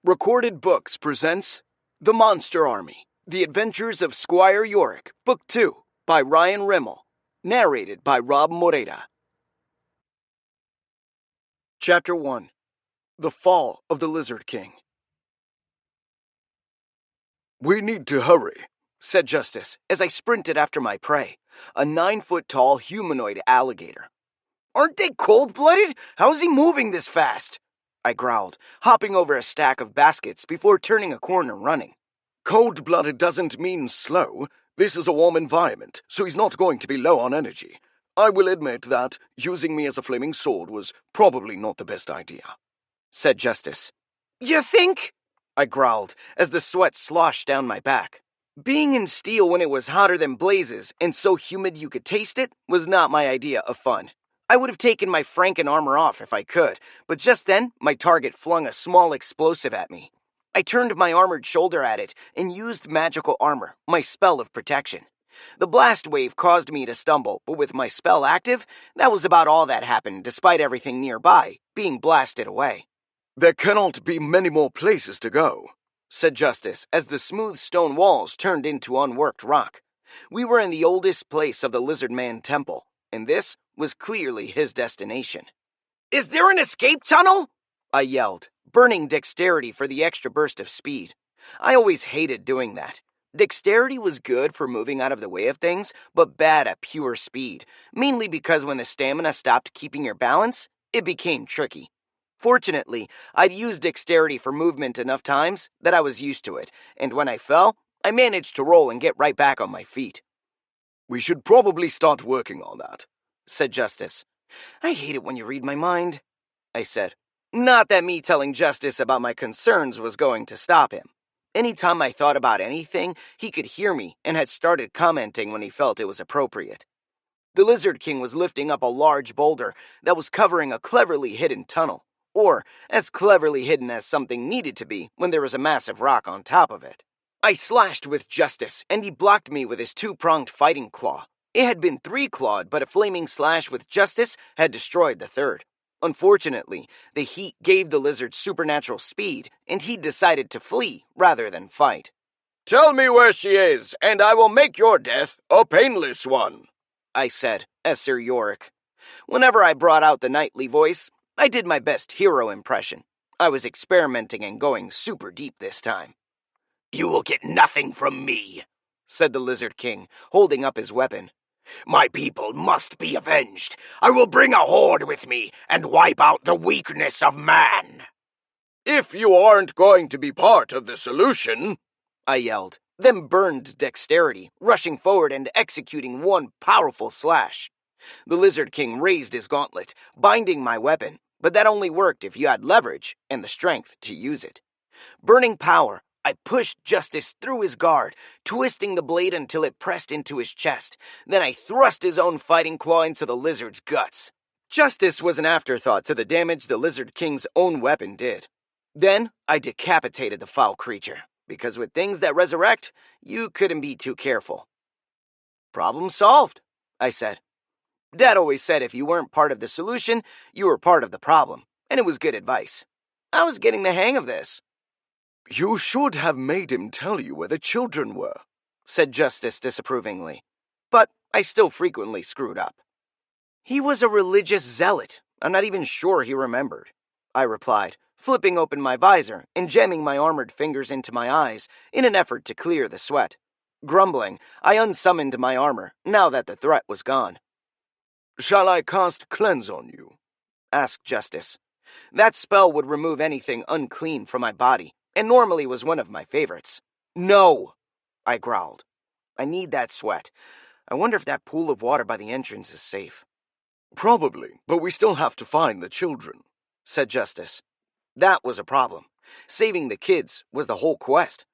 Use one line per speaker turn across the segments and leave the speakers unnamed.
Recorded Books presents The Monster Army, The Adventures of Squire Yorick, Book 2, by Ryan Rimmel, narrated by Rob Moreta. Chapter 1, The Fall of the Lizard King. "We need to hurry," said Justice as I sprinted after my prey, a 9-foot-tall humanoid alligator. "Aren't they cold-blooded? How is he moving this fast?" I growled, hopping over a stack of baskets before turning a corner and running. "Cold-blooded doesn't mean slow. This is a warm environment, so he's not going to be low on energy. I will admit that using me as a flaming sword was probably not the best idea," said Justice. "You think?" I growled as the sweat sloshed down my back. Being in steel when it was hotter than blazes and so humid you could taste it was not my idea of fun. I would have taken my Franken armor off if I could, but just then my target flung a small explosive at me. I turned my armored shoulder at it and used magical armor, my spell of protection. The blast wave caused me to stumble, but with my spell active, that was about all that happened despite everything nearby being blasted away. "There cannot be many more places to go," said Justice as the smooth stone walls turned into unworked rock. We were in the oldest place of the Lizard Man Temple, and this was clearly his destination. "Is there an escape tunnel?" I yelled, burning dexterity for the extra burst of speed. I always hated doing that. Dexterity was good for moving out of the way of things, but bad at pure speed, mainly because when the stamina stopped keeping your balance, it became tricky. Fortunately, I'd used dexterity for movement enough times that I was used to it, and when I fell, I managed to roll and get right back on my feet. "We should probably start working on that," said Justice. "I hate it when you read my mind," I said. Not that me telling Justice about my concerns was going to stop him. Anytime I thought about anything, he could hear me and had started commenting when he felt it was appropriate. The Lizard King was lifting up a large boulder that was covering a cleverly hidden tunnel, or as cleverly hidden as something needed to be when there was a massive rock on top of it. I slashed with Justice, and he blocked me with his 2-pronged fighting claw. It had been 3-clawed, but a flaming slash with Justice had destroyed the third. Unfortunately, the heat gave the lizard supernatural speed, and he decided to flee rather than fight. "Tell me where she is, and I will make your death a painless one," I said, as Sir Yorick. Whenever I brought out the knightly voice, I did my best hero impression. I was experimenting and going super deep this time. "You will get nothing from me," said the Lizard King, holding up his weapon. "My people must be avenged. I will bring a horde with me and wipe out the weakness of man." "If you aren't going to be part of the solution," I yelled, then burned dexterity, rushing forward and executing one powerful slash. The Lizard King raised his gauntlet, binding my weapon, but that only worked if you had leverage and the strength to use it. Burning power, I pushed Justice through his guard, twisting the blade until it pressed into his chest. Then I thrust his own fighting claw into the lizard's guts. Justice was an afterthought to the damage the Lizard King's own weapon did. Then I decapitated the foul creature, because with things that resurrect, you couldn't be too careful. "Problem solved," I said. Dad always said if you weren't part of the solution, you were part of the problem, and it was good advice. I was getting the hang of this. "You should have made him tell you where the children were," said Justice disapprovingly. But I still frequently screwed up. "He was a religious zealot. I'm not even sure he remembered," I replied, flipping open my visor and jamming my armored fingers into my eyes in an effort to clear the sweat. Grumbling, I unsummoned my armor, now that the threat was gone. "Shall I cast Cleanse on you?" asked Justice. That spell would remove anything unclean from my body, and normally was one of my favorites. "No," I growled. "I need that sweat. I wonder if that pool of water by the entrance is safe." "Probably, but we still have to find the children," said Justice. That was a problem. Saving the kids was the whole quest.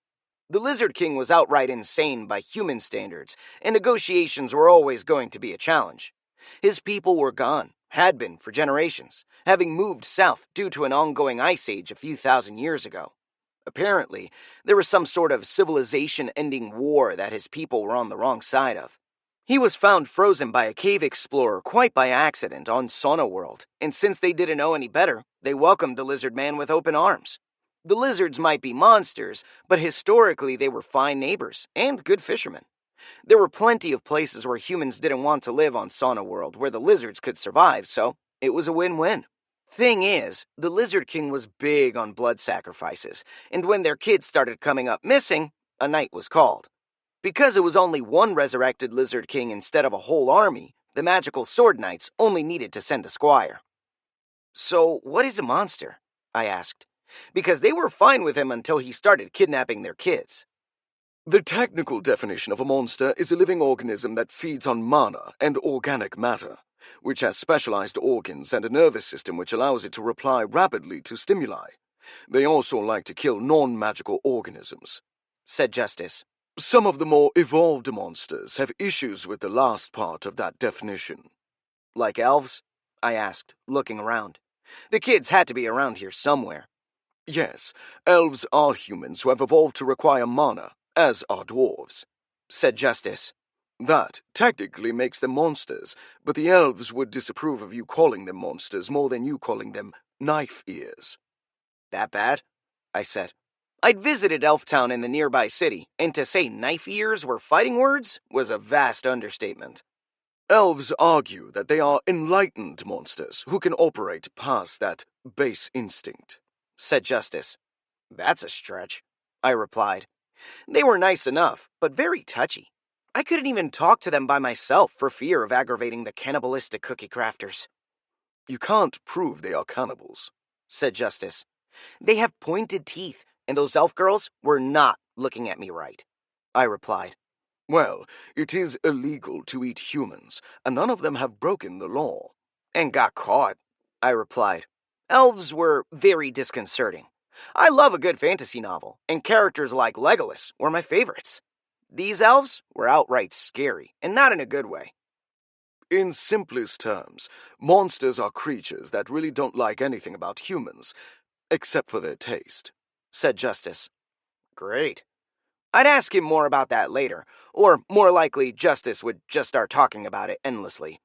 The Lizard King was outright insane by human standards, and negotiations were always going to be a challenge. His people were gone, had been for generations, having moved south due to an ongoing ice age a few thousand years ago. Apparently, there was some sort of civilization-ending war that his people were on the wrong side of. He was found frozen by a cave explorer quite by accident on Sauna World, and since they didn't know any better, they welcomed the lizard man with open arms. The lizards might be monsters, but historically they were fine neighbors and good fishermen. There were plenty of places where humans didn't want to live on Sauna World where the lizards could survive, so it was a win-win. Thing is, the Lizard King was big on blood sacrifices, and when their kids started coming up missing, a knight was called. Because it was only one resurrected Lizard King instead of a whole army, the magical sword knights only needed to send a squire. So, what is a monster? I asked, because they were fine with him until he started kidnapping their kids.
The technical definition of a monster is a living organism that feeds on mana and organic matter, which has specialized organs and a nervous system which allows it to reply rapidly to stimuli. They also like to kill non-magical organisms,
said Justice.
Some of the more evolved monsters have issues with the last part of that definition.
Like elves? I asked, looking around. The kids had to be around here somewhere.
Yes, elves are humans who have evolved to require mana, as are dwarves,
said Justice.
That technically makes them monsters, but the elves would disapprove of you calling them monsters more than you calling them knife ears.
That bad? I said. I'd visited Elftown in the nearby city, and to say knife ears were fighting words was a vast understatement.
Elves argue that they are enlightened monsters who can operate past that base instinct,
said Justice. That's a stretch, I replied. They were nice enough, but very touchy. I couldn't even talk to them by myself for fear of aggravating the cannibalistic cookie crafters.
You can't prove they are cannibals,
said Justice. They have pointed teeth, and those elf girls were not looking at me right, I replied.
Well, it is illegal to eat humans, and none of them have broken the law.
And got caught, I replied. Elves were very disconcerting. I love a good fantasy novel, and characters like Legolas were my favorites. These elves were outright scary, and not in a good way.
In simplest terms, monsters are creatures that really don't like anything about humans, except for their taste,
said Justice. Great. I'd ask him more about that later, or more likely Justice would just start talking about it endlessly.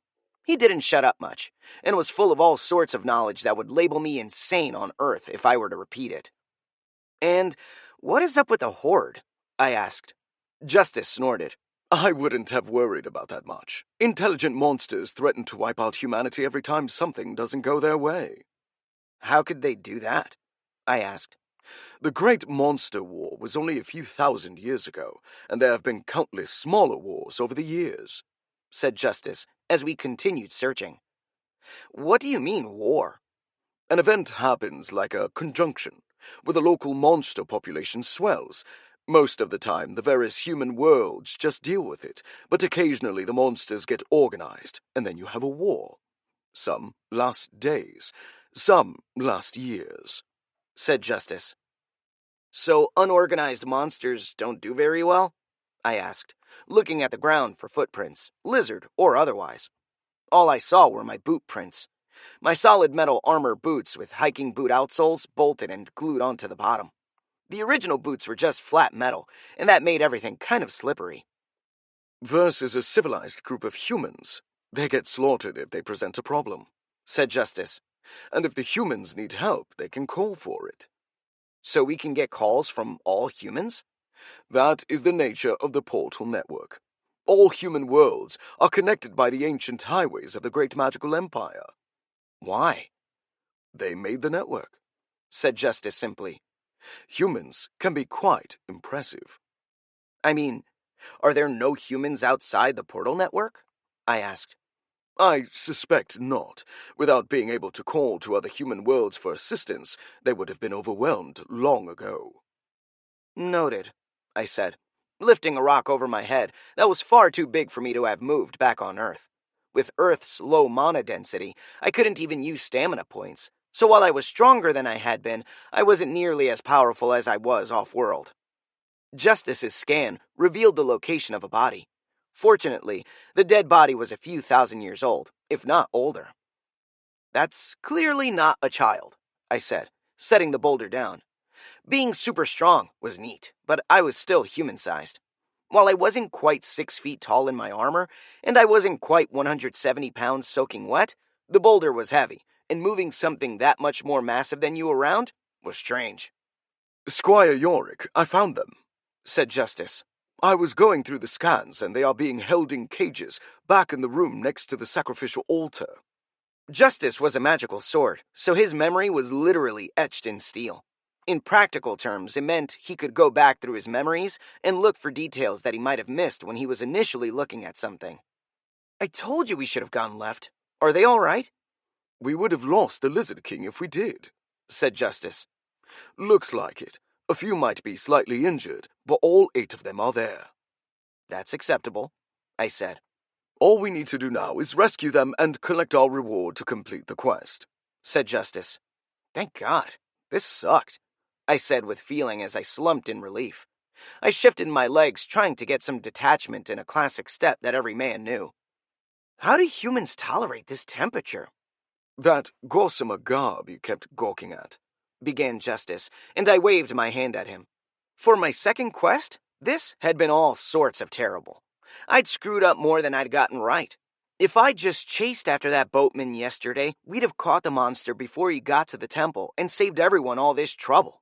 He didn't shut up much, and was full of all sorts of knowledge that would label me insane on Earth if I were to repeat it. And what is up with the Horde? I asked. Justice snorted.
I wouldn't have worried about that much. Intelligent monsters threaten to wipe out humanity every time something doesn't go their way.
How could they do that? I asked.
The Great Monster War was only a few thousand years ago, and there have been countless smaller wars over the years,
said Justice, as we continued searching. What do you mean, war?
An event happens like a conjunction, where the local monster population swells. Most of the time, the various human worlds just deal with it, but occasionally the monsters get organized, and then you have a war. Some last days, some last years,
said Justice. So unorganized monsters don't do very well? I asked, looking at the ground for footprints, lizard or otherwise. All I saw were my boot prints. My solid metal armor boots with hiking boot outsoles bolted and glued onto the bottom. The original boots were just flat metal, and that made everything kind of slippery.
Versus a civilized group of humans. They get slaughtered if they present a problem,
said Justice.
And if the humans need help, they can call for it.
So we can get calls from all humans?
That is the nature of the portal network. All human worlds are connected by the ancient highways of the great magical empire.
Why?
They made the network,
said Justice simply.
Humans can be quite impressive.
I mean, are there no humans outside the portal network? I asked.
I suspect not. Without being able to call to other human worlds for assistance, they would have been overwhelmed long ago.
Noted, I said, lifting a rock over my head that was far too big for me to have moved back on Earth. With Earth's low mana density, I couldn't even use stamina points, so while I was stronger than I had been, I wasn't nearly as powerful as I was off-world. Justice's scan revealed the location of a body. Fortunately, the dead body was a few thousand years old, if not older. That's clearly not a child, I said, setting the boulder down. Being super strong was neat, but I was still human-sized. While I wasn't quite 6 feet tall in my armor, and I wasn't quite 170 pounds soaking wet, the boulder was heavy, and moving something that much more massive than you around was strange.
Squire Yorick, I found them, said Justice. I was going through the scans, and they are being held in cages, back in the room next to the sacrificial altar.
Justice was a magical sword, so his memory was literally etched in steel. In practical terms, it meant he could go back through his memories and look for details that he might have missed when he was initially looking at something. I told you we should have gone left. Are they all right?
We would have lost the Lizard King if we did, said Justice. Looks like it. A few might be slightly injured, but all 8 of them are there.
That's acceptable, I said.
All we need to do now is rescue them and collect our reward to complete the quest,
said Justice. Thank God. This sucked, I said with feeling as I slumped in relief. I shifted my legs, trying to get some detachment in a classic step that every man knew. How do humans tolerate this temperature?
That gossamer garb you kept gawking at,
began Justice, and I waved my hand at him. For my second quest, this had been all sorts of terrible. I'd screwed up more than I'd gotten right. If I'd just chased after that boatman yesterday, we'd have caught the monster before he got to the temple and saved everyone all this trouble.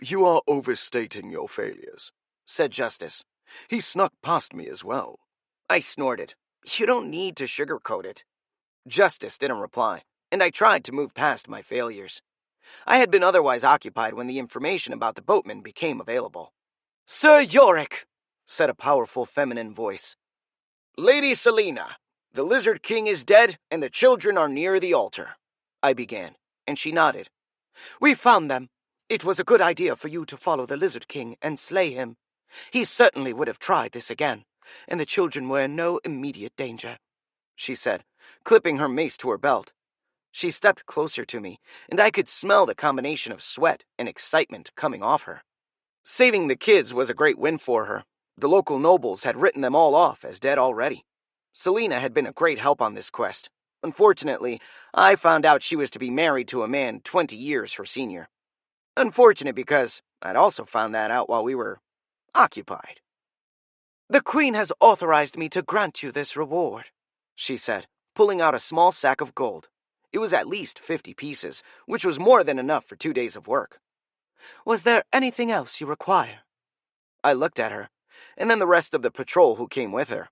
You are overstating your failures, said Justice. He snuck past me as well.
I snorted. You don't need to sugarcoat it. Justice didn't reply, and I tried to move past my failures. I had been otherwise occupied when the information about the boatman became available. Sir Yorick, said a powerful feminine voice. Lady Selina, the Lizard King is dead, and the children are near the altar, I began, and she nodded. We found them. It was a good idea for you to follow the Lizard King and slay him. He certainly would have tried this again, and the children were in no immediate danger, she said, clipping her mace to her belt. She stepped closer to me, and I could smell the combination of sweat and excitement coming off her. Saving the kids was a great win for her. The local nobles had written them all off as dead already. Selina had been a great help on this quest. Unfortunately, I found out she was to be married to a man 20 years her senior. Unfortunate because I'd also found that out while we were occupied. The Queen has authorized me to grant you this reward, she said, pulling out a small sack of gold. It was at least 50 pieces, which was more than enough for 2 days of work. Was there anything else you require? I looked at her, and then the rest of the patrol who came with her.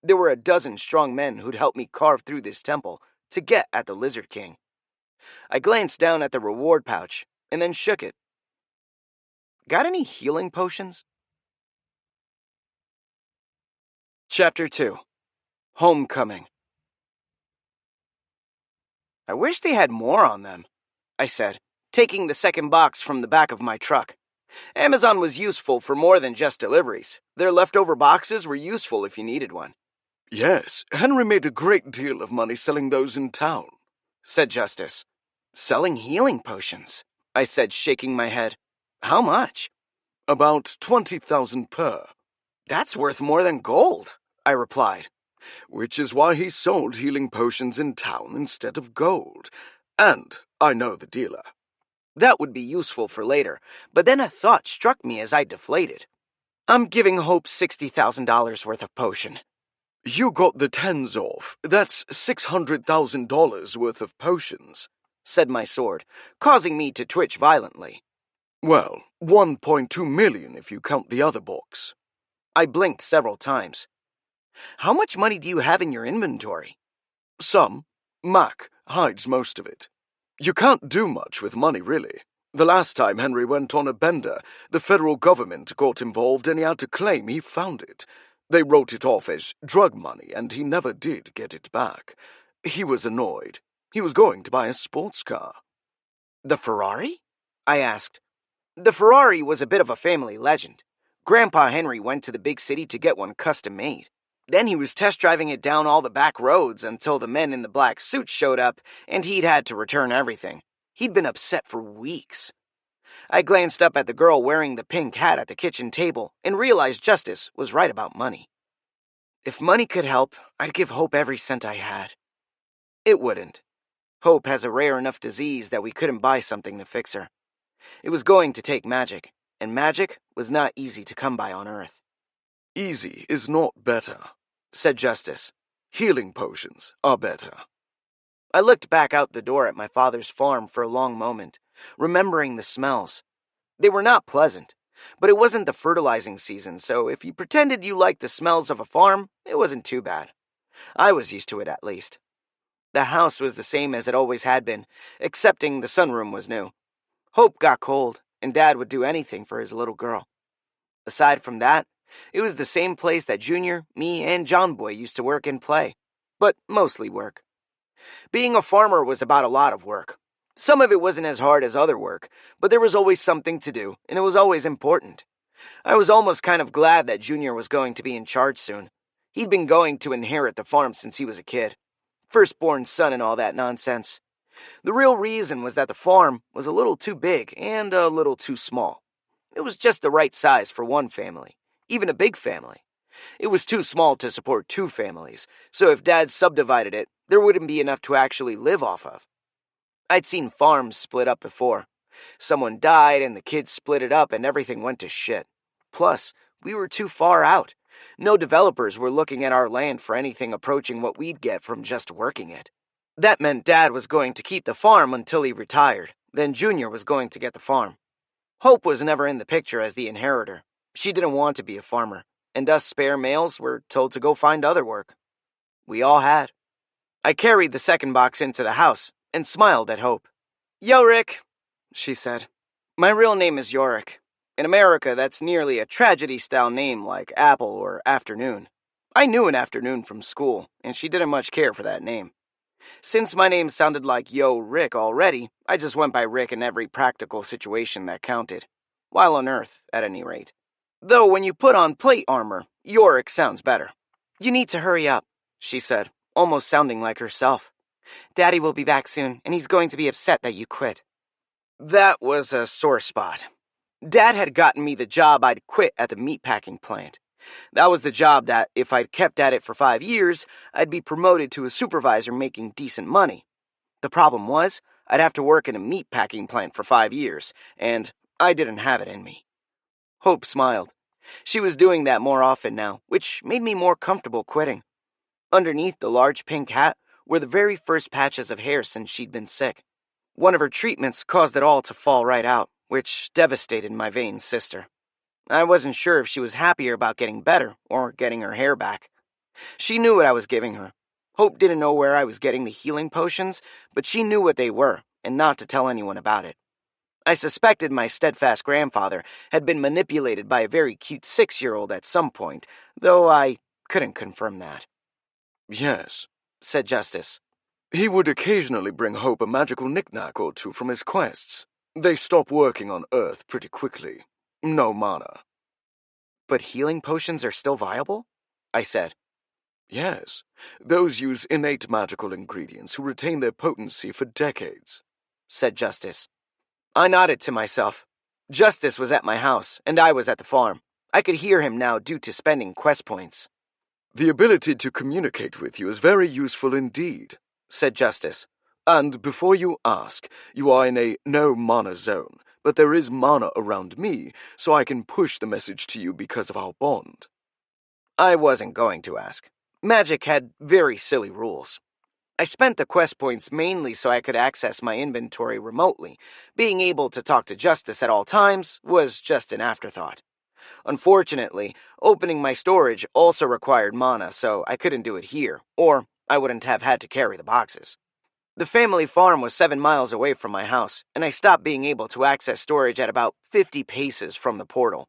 There were a dozen strong men who'd helped me carve through this temple to get at the Lizard King. I glanced down at the reward pouch, and then shook it. Got any healing potions? Chapter 2. Homecoming. I wish they had more on them, I said, taking the second box from the back of my truck. Amazon was useful for more than just deliveries. Their leftover boxes were useful if you needed one.
Yes, Henry made a great deal of money selling those in town,
said Justice. Selling healing potions, I said, shaking my head. How much?
About 20,000 per.
That's worth more than gold, I replied.
Which is why he sold healing potions in town instead of gold. And I know the dealer.
That would be useful for later, but then a thought struck me as I deflated. I'm giving Hope $60,000 worth of potion.
You got the tens off. That's $600,000 worth of potions,
said my sword, causing me to twitch violently.
Well, 1.2 million if you count the other box.
I blinked several times. How much money do you have in your inventory?
Some. Mac hides most of it. You can't do much with money, really. The last time Henry went on a bender, the federal government got involved and he had to claim he found it. They wrote it off as drug money, and he never did get it back. He was annoyed. He was going to buy a sports car.
The Ferrari? I asked. The Ferrari was a bit of a family legend. Grandpa Henry went to the big city to get one custom made. Then he was test driving it down all the back roads until the men in the black suits showed up, and he'd had to return everything. He'd been upset for weeks. I glanced up at the girl wearing the pink hat at the kitchen table and realized Justice was right about money. If money could help, I'd give Hope every cent I had. It wouldn't. Hope has a rare enough disease that we couldn't buy something to fix her. It was going to take magic, and magic was not easy to come by on Earth.
Easy is not better, said Justice. Healing potions are better.
I looked back out the door at my father's farm for a long moment, remembering the smells. They were not pleasant, but it wasn't the fertilizing season, so if you pretended you liked the smells of a farm, it wasn't too bad. I was used to it at least. The house was the same as it always had been, excepting the sunroom was new. Hope got cold, and Dad would do anything for his little girl. Aside from that, it was the same place that Junior, me, and John Boy used to work and play, but mostly work. Being a farmer was about a lot of work. Some of it wasn't as hard as other work, but there was always something to do, and it was always important. I was almost kind of glad that Junior was going to be in charge soon. He'd been going to inherit the farm since he was a kid. Firstborn son and all that nonsense. The real reason was that the farm was a little too big and a little too small. It was just the right size for one family, even a big family. It was too small to support two families, so if Dad subdivided it, there wouldn't be enough to actually live off of. I'd seen farms split up before. Someone died and the kids split it up and everything went to shit. Plus, we were too far out. No developers were looking at our land for anything approaching what we'd get from just working it. That meant Dad was going to keep the farm until he retired. Then Junior was going to get the farm. Hope was never in the picture as the inheritor. She didn't want to be a farmer, and us spare males were told to go find other work. We all had. I carried the second box into the house and smiled at Hope. "Yo, Rick," she said. "My real name is Yorick. In America, that's nearly a tragedy-style name like Apple or Afternoon. I knew an Afternoon from school, and she didn't much care for that name. Since my name sounded like Yo Rick already, I just went by Rick in every practical situation that counted. While on Earth, at any rate. Though when you put on plate armor, Yorick sounds better. "You need to hurry up," she said, almost sounding like herself. "Daddy will be back soon, and he's going to be upset that you quit." That was a sore spot. Dad had gotten me the job I'd quit at the meatpacking plant. That was the job that, if I'd kept at it for 5 years, I'd be promoted to a supervisor making decent money. The problem was, I'd have to work in a meatpacking plant for 5 years, and I didn't have it in me. Hope smiled. She was doing that more often now, which made me more comfortable quitting. Underneath the large pink hat were the very first patches of hair since she'd been sick. One of her treatments caused it all to fall right out, which devastated my vain sister. I wasn't sure if she was happier about getting better or getting her hair back. She knew what I was giving her. Hope didn't know where I was getting the healing potions, but she knew what they were, and not to tell anyone about it. I suspected my steadfast grandfather had been manipulated by a very cute 6-year-old at some point, though I couldn't confirm that.
"Yes,"
said Justice.
"he would occasionally bring Hope a magical knick-knack or two from his quests. They stop working on Earth pretty quickly. No mana."
"But healing potions are still viable?" I said.
"Yes, those use innate magical ingredients who retain their potency for decades,"
said Justice. I nodded to myself. Justice was at my house, and I was at the farm. I could hear him now due to spending quest points.
"The ability to communicate with you is very useful indeed,"
said Justice.
"And before you ask, you are in a no-mana zone, but there is mana around me, so I can push the message to you because of our bond."
I wasn't going to ask. Magic had very silly rules. I spent the quest points mainly so I could access my inventory remotely. Being able to talk to Justice at all times was just an afterthought. Unfortunately, opening my storage also required mana, so I couldn't do it here, or I wouldn't have had to carry the boxes. The family farm was 7 miles away from my house, and I stopped being able to access storage at about 50 paces from the portal.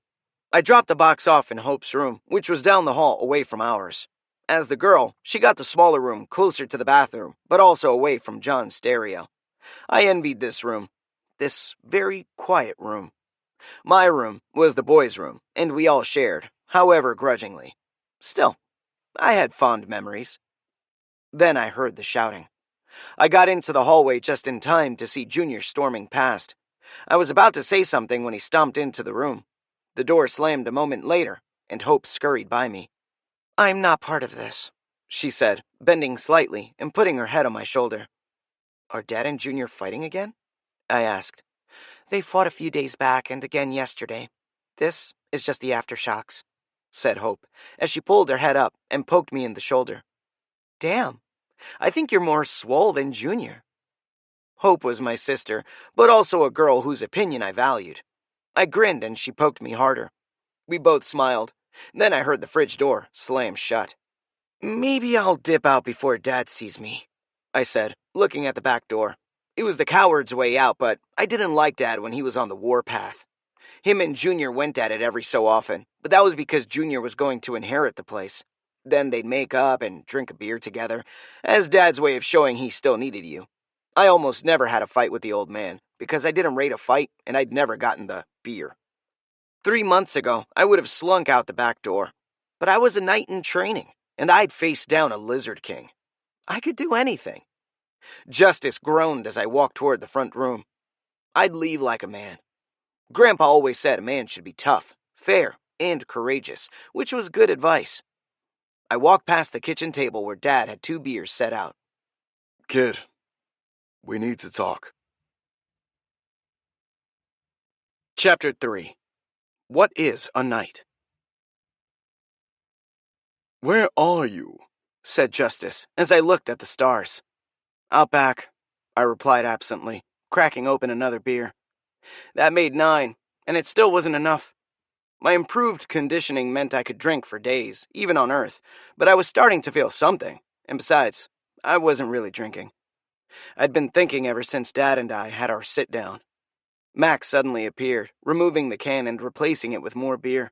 I dropped the box off in Hope's room, which was down the hall away from ours. As the girl, she got the smaller room closer to the bathroom, but also away from John's stereo. I envied this room. This very quiet room. My room was the boys' room, and we all shared, however grudgingly. Still, I had fond memories. Then I heard the shouting. I got into the hallway just in time to see Junior storming past. I was about to say something when he stomped into the room. The door slammed a moment later, and Hope scurried by me. "I'm not part of this," she said, bending slightly and putting her head on my shoulder. "Are Dad and Junior fighting again?" I asked. "They fought a few days back and again yesterday. This is just the aftershocks," said Hope, as she pulled her head up and poked me in the shoulder. "Damn, I think you're more swole than Junior." Hope was my sister, but also a girl whose opinion I valued. I grinned and she poked me harder. We both smiled. Then I heard the fridge door slam shut. Maybe I'll dip out before Dad sees me, I said, looking at the back door. It was the coward's way out, but I didn't like Dad when he was on the warpath. Him and Junior went at it every so often, but that was because Junior was going to inherit the place. Then they'd make up and drink a beer together, as Dad's way of showing he still needed you. I almost never had a fight with the old man, because I didn't rate a fight and I'd never gotten the beer. 3 months ago, I would have slunk out the back door. But I was a knight in training, and I'd face down a lizard king. I could do anything. Justice groaned as I walked toward the front room. I'd leave like a man. Grandpa always said a man should be tough, fair, and courageous, which was good advice. I walked past the kitchen table where Dad had 2 beers set out.
Kid, we need to talk.
Chapter 3. What is a knight?
Where are you?
Said Justice as I looked at the stars. Out back, I replied absently, cracking open another beer. That made 9, and it still wasn't enough. My improved conditioning meant I could drink for days, even on Earth, but I was starting to feel something, and besides, I wasn't really drinking. I'd been thinking ever since Dad and I had our sit-down. Mac suddenly appeared, removing the can and replacing it with more beer.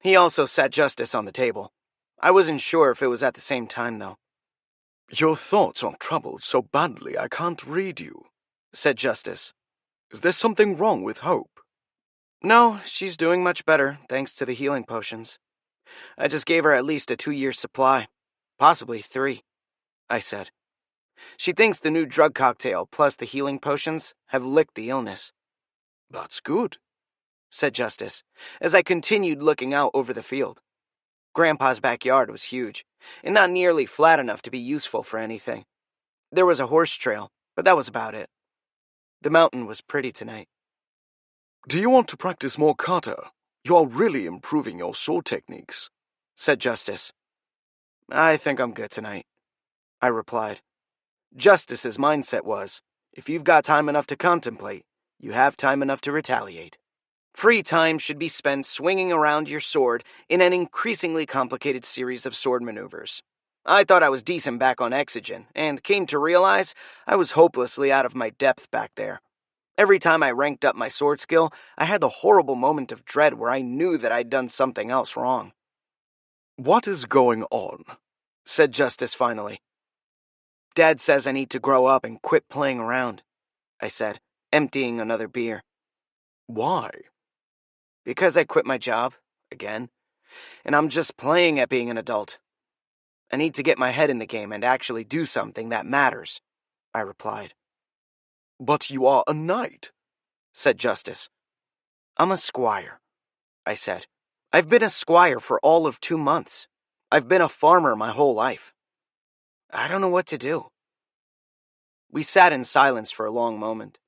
He also sat Justice on the table. I wasn't sure if it was at the same time, though.
Your thoughts are troubled so badly I can't read you,
said Justice.
Is there something wrong with Hope?
No, she's doing much better, thanks to the healing potions. I just gave her at least a 2-year supply. Possibly 3, I said. She thinks the new drug cocktail plus the healing potions have licked the illness.
That's good,
said Justice, as I continued looking out over the field. Grandpa's backyard was huge, and not nearly flat enough to be useful for anything. There was a horse trail, but that was about it. The mountain was pretty tonight.
Do you want to practice more kata? You are really improving your sword techniques,
said Justice. I think I'm good tonight, I replied. Justice's mindset was, if you've got time enough to contemplate, you have time enough to retaliate. Free time should be spent swinging around your sword in an increasingly complicated series of sword maneuvers. I thought I was decent back on Exogen, and came to realize I was hopelessly out of my depth back there. Every time I ranked up my sword skill, I had the horrible moment of dread where I knew that I'd done something else wrong.
What is going on?
Said Justice finally. Dad says I need to grow up and quit playing around, I said, emptying another beer.
Why?
Because I quit my job, again, and I'm just playing at being an adult. I need to get my head in the game and actually do something that matters, I replied.
But you are a knight,
said Justice. I'm a squire, I said. I've been a squire for all of 2 months. I've been a farmer my whole life. I don't know what to do. We sat in silence for a long moment.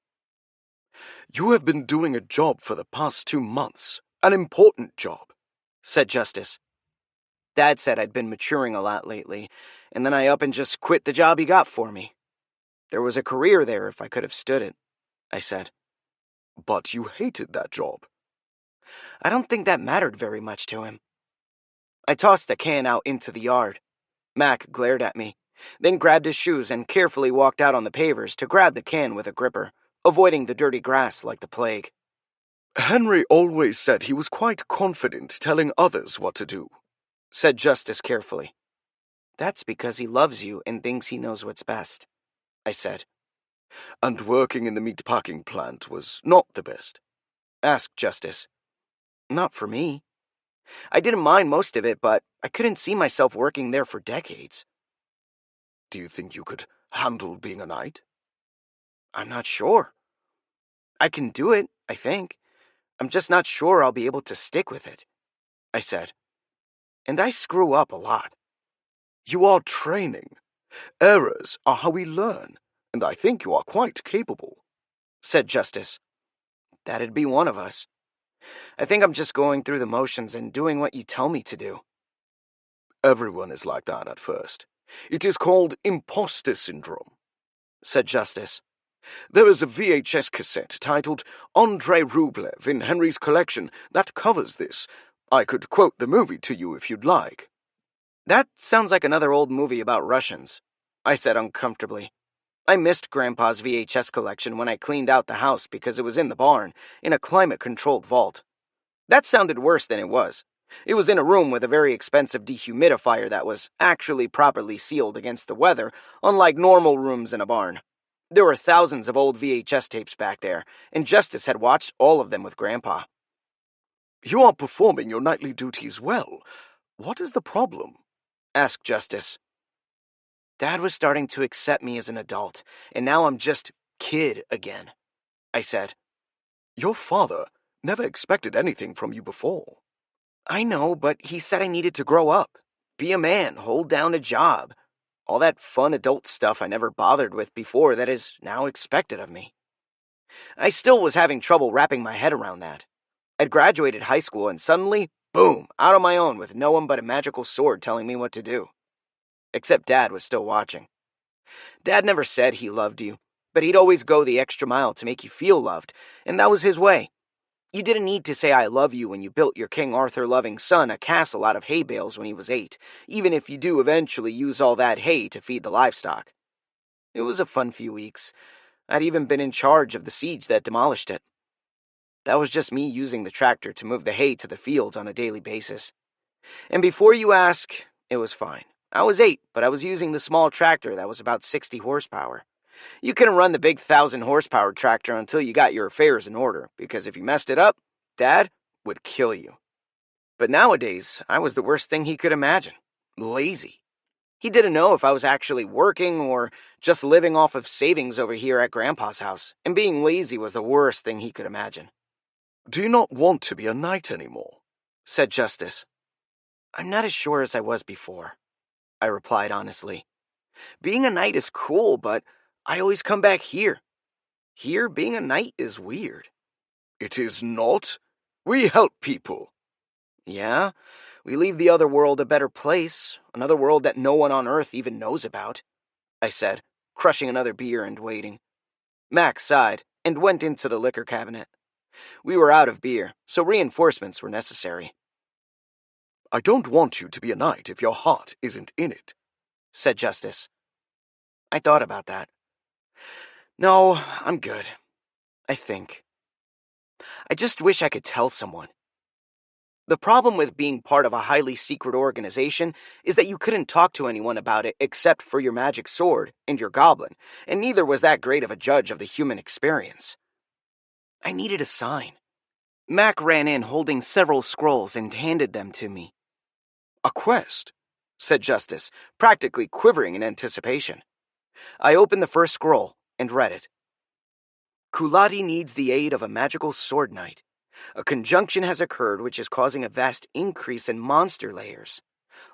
You have been doing a job for the past 2 months, an important job,
said Justice. Dad said I'd been maturing a lot lately, and then I up and just quit the job he got for me. There was a career there if I could have stood it, I said.
But you hated that job.
I don't think that mattered very much to him. I tossed the can out into the yard. Mac glared at me, then grabbed his shoes and carefully walked out on the pavers to grab the can with a gripper, avoiding the dirty grass like the plague.
Henry always said he was quite confident telling others what to do,
said Justice carefully. That's because he loves you and thinks he knows what's best, I said.
And working in the meatpacking plant was not the best?
Asked Justice. Not for me. I didn't mind most of it, but I couldn't see myself working there for decades.
Do you think you could handle being a knight?
I'm not sure. I can do it, I think. I'm just not sure I'll be able to stick with it, I said. And I screw up a lot.
You are training. Errors are how we learn, and I think you are quite capable,
said Justice. That'd be one of us. I think I'm just going through the motions and doing what you tell me to do.
Everyone is like that at first. It is called imposter syndrome,
said Justice.
There is a VHS cassette titled Andrei Rublev in Henry's collection that covers this. I could quote the movie to you if you'd like.
That sounds like another old movie about Russians, I said uncomfortably. I missed Grandpa's VHS collection when I cleaned out the house because it was in the barn, in a climate-controlled vault. That sounded worse than it was. It was in a room with a very expensive dehumidifier that was actually properly sealed against the weather, unlike normal rooms in a barn. There were thousands of old VHS tapes back there, and Justice had watched all of them with Grandpa.
You are performing your nightly duties well. What is the problem?
Asked Justice. Dad was starting to accept me as an adult, and now I'm just kid again, I said.
Your father never expected anything from you before.
I know, but he said I needed to grow up, be a man, hold down a job. All that fun adult stuff I never bothered with before that is now expected of me. I still was having trouble wrapping my head around that. I'd graduated high school and suddenly, boom, out on my own with no one but a magical sword telling me what to do. Except Dad was still watching. Dad never said he loved you, but he'd always go the extra mile to make you feel loved, and that was his way. You didn't need to say I love you when you built your King Arthur-loving son a castle out of hay bales when he was 8, even if you do eventually use all that hay to feed the livestock. It was a fun few weeks. I'd even been in charge of the siege that demolished it. That was just me using the tractor to move the hay to the fields on a daily basis. And before you ask, it was fine. I was 8, but I was using the small tractor that was about 60 horsepower. You couldn't run the big 1,000-horsepower tractor until you got your affairs in order, because if you messed it up, Dad would kill you. But nowadays, I was the worst thing he could imagine. Lazy. He didn't know if I was actually working or just living off of savings over here at Grandpa's house, and being lazy was the worst thing he could imagine.
Do you not want to be a knight anymore?
Said Justice. I'm not as sure as I was before, I replied honestly. Being a knight is cool, but I always come back here. Here, being a knight is weird.
It is not. We help people.
Yeah, we leave the other world a better place, another world that no one on Earth even knows about, I said, crushing another beer and waiting. Max sighed and went into the liquor cabinet. We were out of beer, so reinforcements were necessary.
I don't want you to be a knight if your heart isn't in it,
said Justice. I thought about that. No, I'm good. I think. I just wish I could tell someone. The problem with being part of a highly secret organization is that you couldn't talk to anyone about it except for your magic sword and your goblin, and neither was that great of a judge of the human experience. I needed a sign. Mac ran in holding several scrolls and handed them to me.
A quest,
said Justice, practically quivering in anticipation. I opened the first scroll and read it. Kulati needs the aid of a magical sword knight. A conjunction has occurred which is causing a vast increase in monster layers.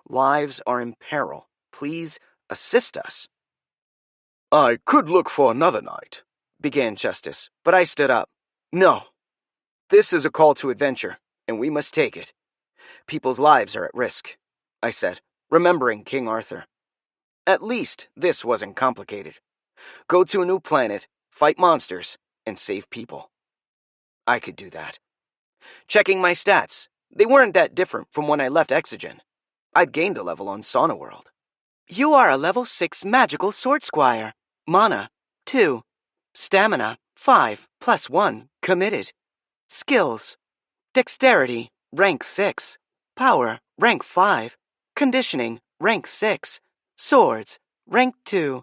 Lives are in peril. Please assist us.
I could look for another knight,
began Justice, but I stood up. No. This is a call to adventure, and we must take it. People's lives are at risk, I said, remembering King Arthur. At least this wasn't complicated. Go to a new planet, fight monsters, and save people. I could do that. Checking my stats, they weren't that different from when I left Exogen. I'd gained a level on Sauna World. You are a level 6 magical sword squire. Mana, 2. Stamina, 5, plus 1, committed. Skills. Dexterity, rank 6. Power, rank 5. Conditioning, rank 6. Swords, rank 2.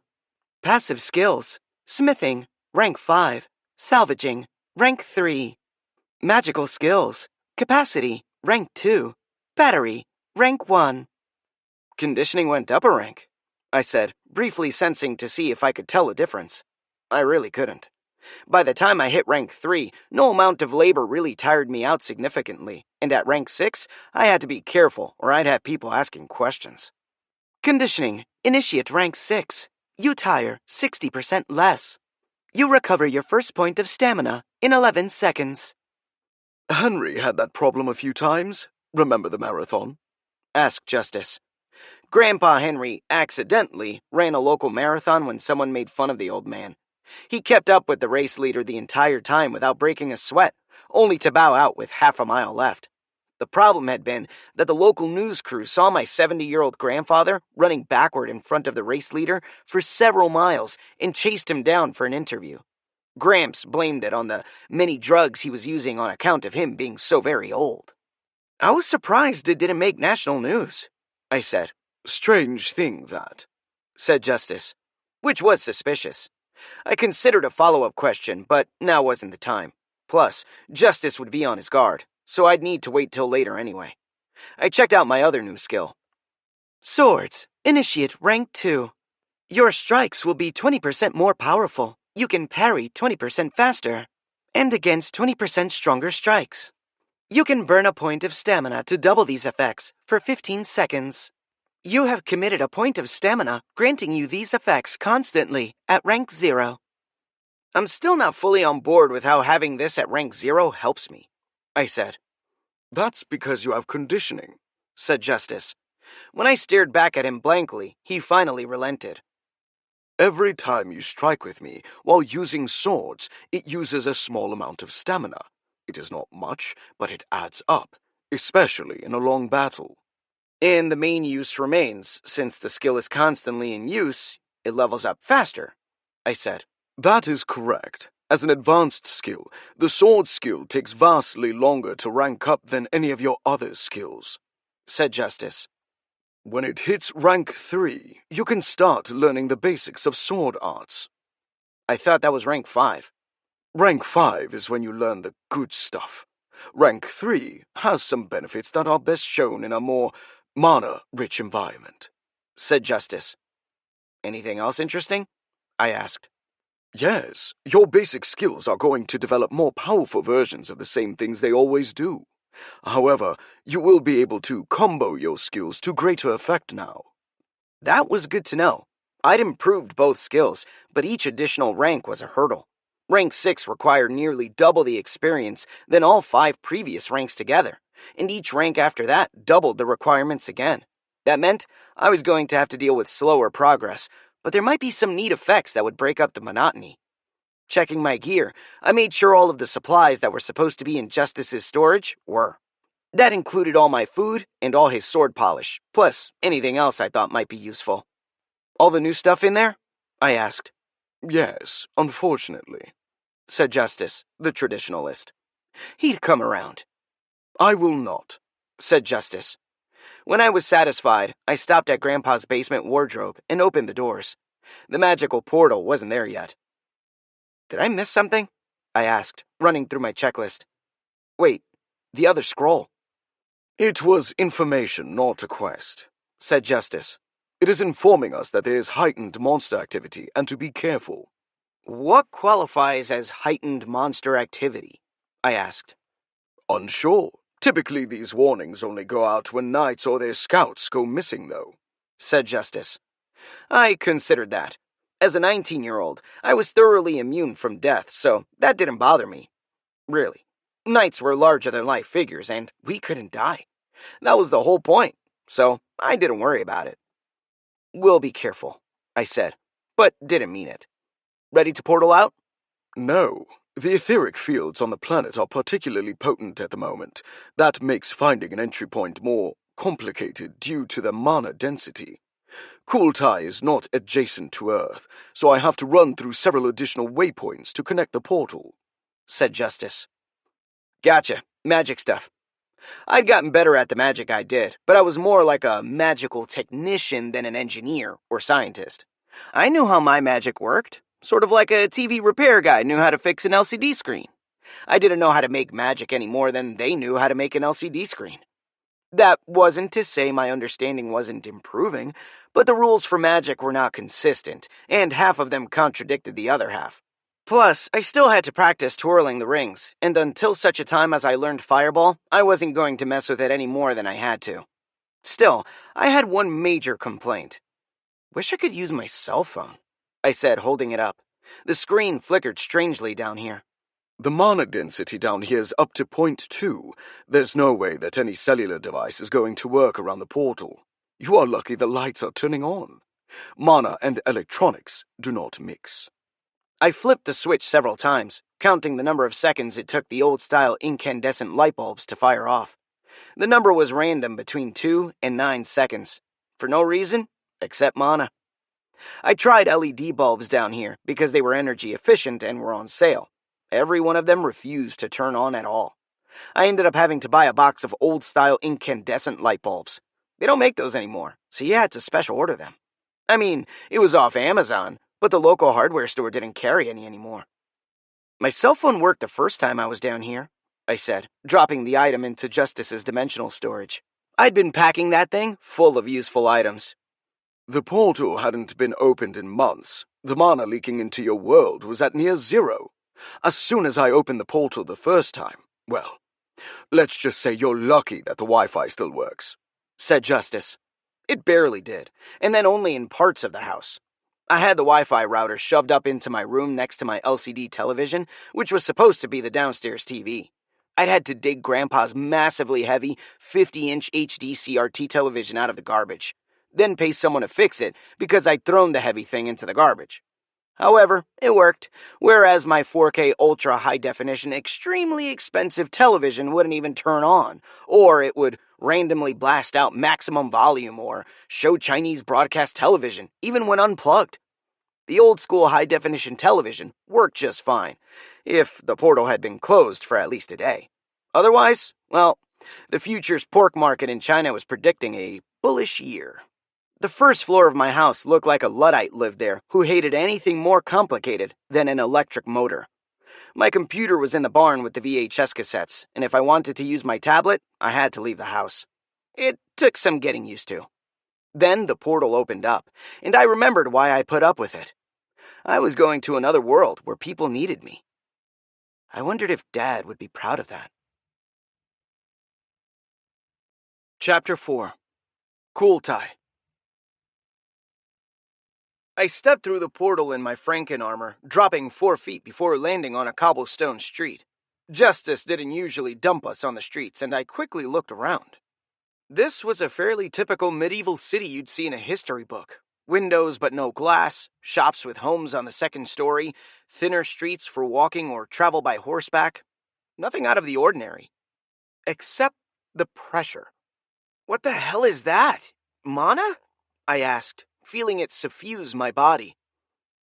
Passive skills. Smithing, rank 5. Salvaging, rank 3. Magical skills. Capacity, rank 2. Battery, rank 1. Conditioning went up a rank, I said, briefly sensing to see if I could tell a difference. I really couldn't. By the time I hit rank 3, no amount of labor really tired me out significantly, and at rank 6, I had to be careful or I'd have people asking questions. Conditioning, initiate rank 6. You tire 60% less. You recover your first point of stamina in 11 seconds.
Henry had that problem a few times. Remember the marathon?
Asked Justice. Grandpa Henry accidentally ran a local marathon when someone made fun of the old man. He kept up with the race leader the entire time without breaking a sweat, only to bow out with half a mile left. The problem had been that the local news crew saw my 70-year-old grandfather running backward in front of the race leader for several miles and chased him down for an interview. Gramps blamed it on the many drugs he was using on account of him being so very old. I was surprised it didn't make national news, I said.
Strange thing, that,
said Justice, which was suspicious. I considered a follow-up question, but now wasn't the time. Plus, Justice would be on his guard, so I'd need to wait till later anyway. I checked out my other new skill. Swords, Initiate Rank 2. Your strikes will be 20% more powerful. You can parry 20% faster, and against 20% stronger strikes. You can burn a point of stamina to double these effects for 15 seconds. You have committed a point of stamina, granting you these effects constantly at rank 0. I'm still not fully on board with how having this at rank 0 helps me, I said.
That's because you have conditioning,
said Justice. When I stared back at him blankly, he finally relented.
Every time you strike with me while using swords, it uses a small amount of stamina. It is not much, but it adds up, especially in a long battle.
And the main use remains. Since the skill is constantly in use, it levels up faster, I said.
That is correct. As an advanced skill, the sword skill takes vastly longer to rank up than any of your other skills,
said Justice.
When it hits rank 3, you can start learning the basics of sword arts.
I thought that was rank 5.
Rank 5 is when you learn the good stuff. Rank 3 has some benefits that are best shown in a more mana-rich environment,
said Justice. Anything else interesting? I asked.
Yes, your basic skills are going to develop more powerful versions of the same things they always do. However, you will be able to combo your skills to greater effect now.
That was good to know. I'd improved both skills, but each additional rank was a hurdle. Rank 6 required nearly double the experience than all 5 previous ranks together, and each rank after that doubled the requirements again. That meant I was going to have to deal with slower progress, but there might be some neat effects that would break up the monotony. Checking my gear, I made sure all of the supplies that were supposed to be in Justice's storage were. That included all my food and all his sword polish, plus anything else I thought might be useful. All the new stuff in there? I asked.
Yes, unfortunately,
said Justice, the traditionalist. He'd come around.
I will not,
said Justice. When I was satisfied, I stopped at Grandpa's basement wardrobe and opened the doors. The magical portal wasn't there yet. Did I miss something? I asked, running through my checklist. Wait, the other scroll.
It was information, not a quest,
said Justice.
It is informing us that there is heightened monster activity and to be careful.
What qualifies as heightened monster activity? I asked.
Unsure. Typically these warnings only go out when knights or their scouts go missing, though,
said Justice. I considered that. As a 19-year-old, I was thoroughly immune from death, so that didn't bother me. Really. Knights were larger-than-life figures, and we couldn't die. That was the whole point, so I didn't worry about it. We'll be careful, I said, but didn't mean it. Ready to portal out?
No. The etheric fields on the planet are particularly potent at the moment. That makes finding an entry point more complicated due to the mana density. Kultai is not adjacent to Earth, so I have to run through several additional waypoints to connect the portal,
said Justice. Gotcha. Magic stuff. I'd gotten better at the magic I did, but I was more like a magical technician than an engineer or scientist. I knew how my magic worked, sort of like a TV repair guy knew how to fix an LCD screen. I didn't know how to make magic any more than they knew how to make an LCD screen. That wasn't to say my understanding wasn't improving, but the rules for magic were not consistent, and half of them contradicted the other half. Plus, I still had to practice twirling the rings, and until such a time as I learned Fireball, I wasn't going to mess with it any more than I had to. Still, I had one major complaint. Wish I could use my cell phone, I said, holding it up. The screen flickered strangely down here.
The mana density down here is up to 0.2. There's no way that any cellular device is going to work around the portal. You are lucky the lights are turning on. Mana and electronics do not mix.
I flipped the switch several times, counting the number of seconds it took the old-style incandescent light bulbs to fire off. The number was random between 2 and 9 seconds, for no reason except mana. I tried LED bulbs down here because they were energy efficient and were on sale. Every one of them refused to turn on at all. I ended up having to buy a box of old-style incandescent light bulbs. They don't make those anymore, so you had to special order them. I mean, it was off Amazon, but the local hardware store didn't carry any anymore. My cell phone worked the first time I was down here, I said, dropping the item into Justice's dimensional storage. I'd been packing that thing full of useful items.
The portal hadn't been opened in months. The mana leaking into your world was at near zero. As soon as I opened the portal the first time, well, let's just say you're lucky that the Wi-Fi still works,
said Justice. It barely did, and then only in parts of the house. I had the Wi-Fi router shoved up into my room next to my LCD television, which was supposed to be the downstairs TV. I'd had to dig Grandpa's massively heavy 50-inch HD CRT television out of the garbage, then pay someone to fix it because I'd thrown the heavy thing into the garbage. However, it worked, whereas my 4K ultra high-definition extremely expensive television wouldn't even turn on, or it would randomly blast out maximum volume or show Chinese broadcast television, even when unplugged. The old-school high-definition television worked just fine, if the portal had been closed for at least a day. Otherwise, well, the future's pork market in China was predicting a bullish year. The first floor of my house looked like a Luddite lived there who hated anything more complicated than an electric motor. My computer was in the barn with the VHS cassettes, and if I wanted to use my tablet, I had to leave the house. It took some getting used to. Then the portal opened up, and I remembered why I put up with it. I was going to another world where people needed me. I wondered if Dad would be proud of that. Chapter 4. Kultai. I stepped through the portal in my Franken armor, dropping 4 feet before landing on a cobblestone street. Justice didn't usually dump us on the streets, and I quickly looked around. This was a fairly typical medieval city you'd see in a history book. Windows but no glass, shops with homes on the second story, thinner streets for walking or travel by horseback. Nothing out of the ordinary. Except the pressure. What the hell is that? Mana? I asked, feeling it suffuse my body.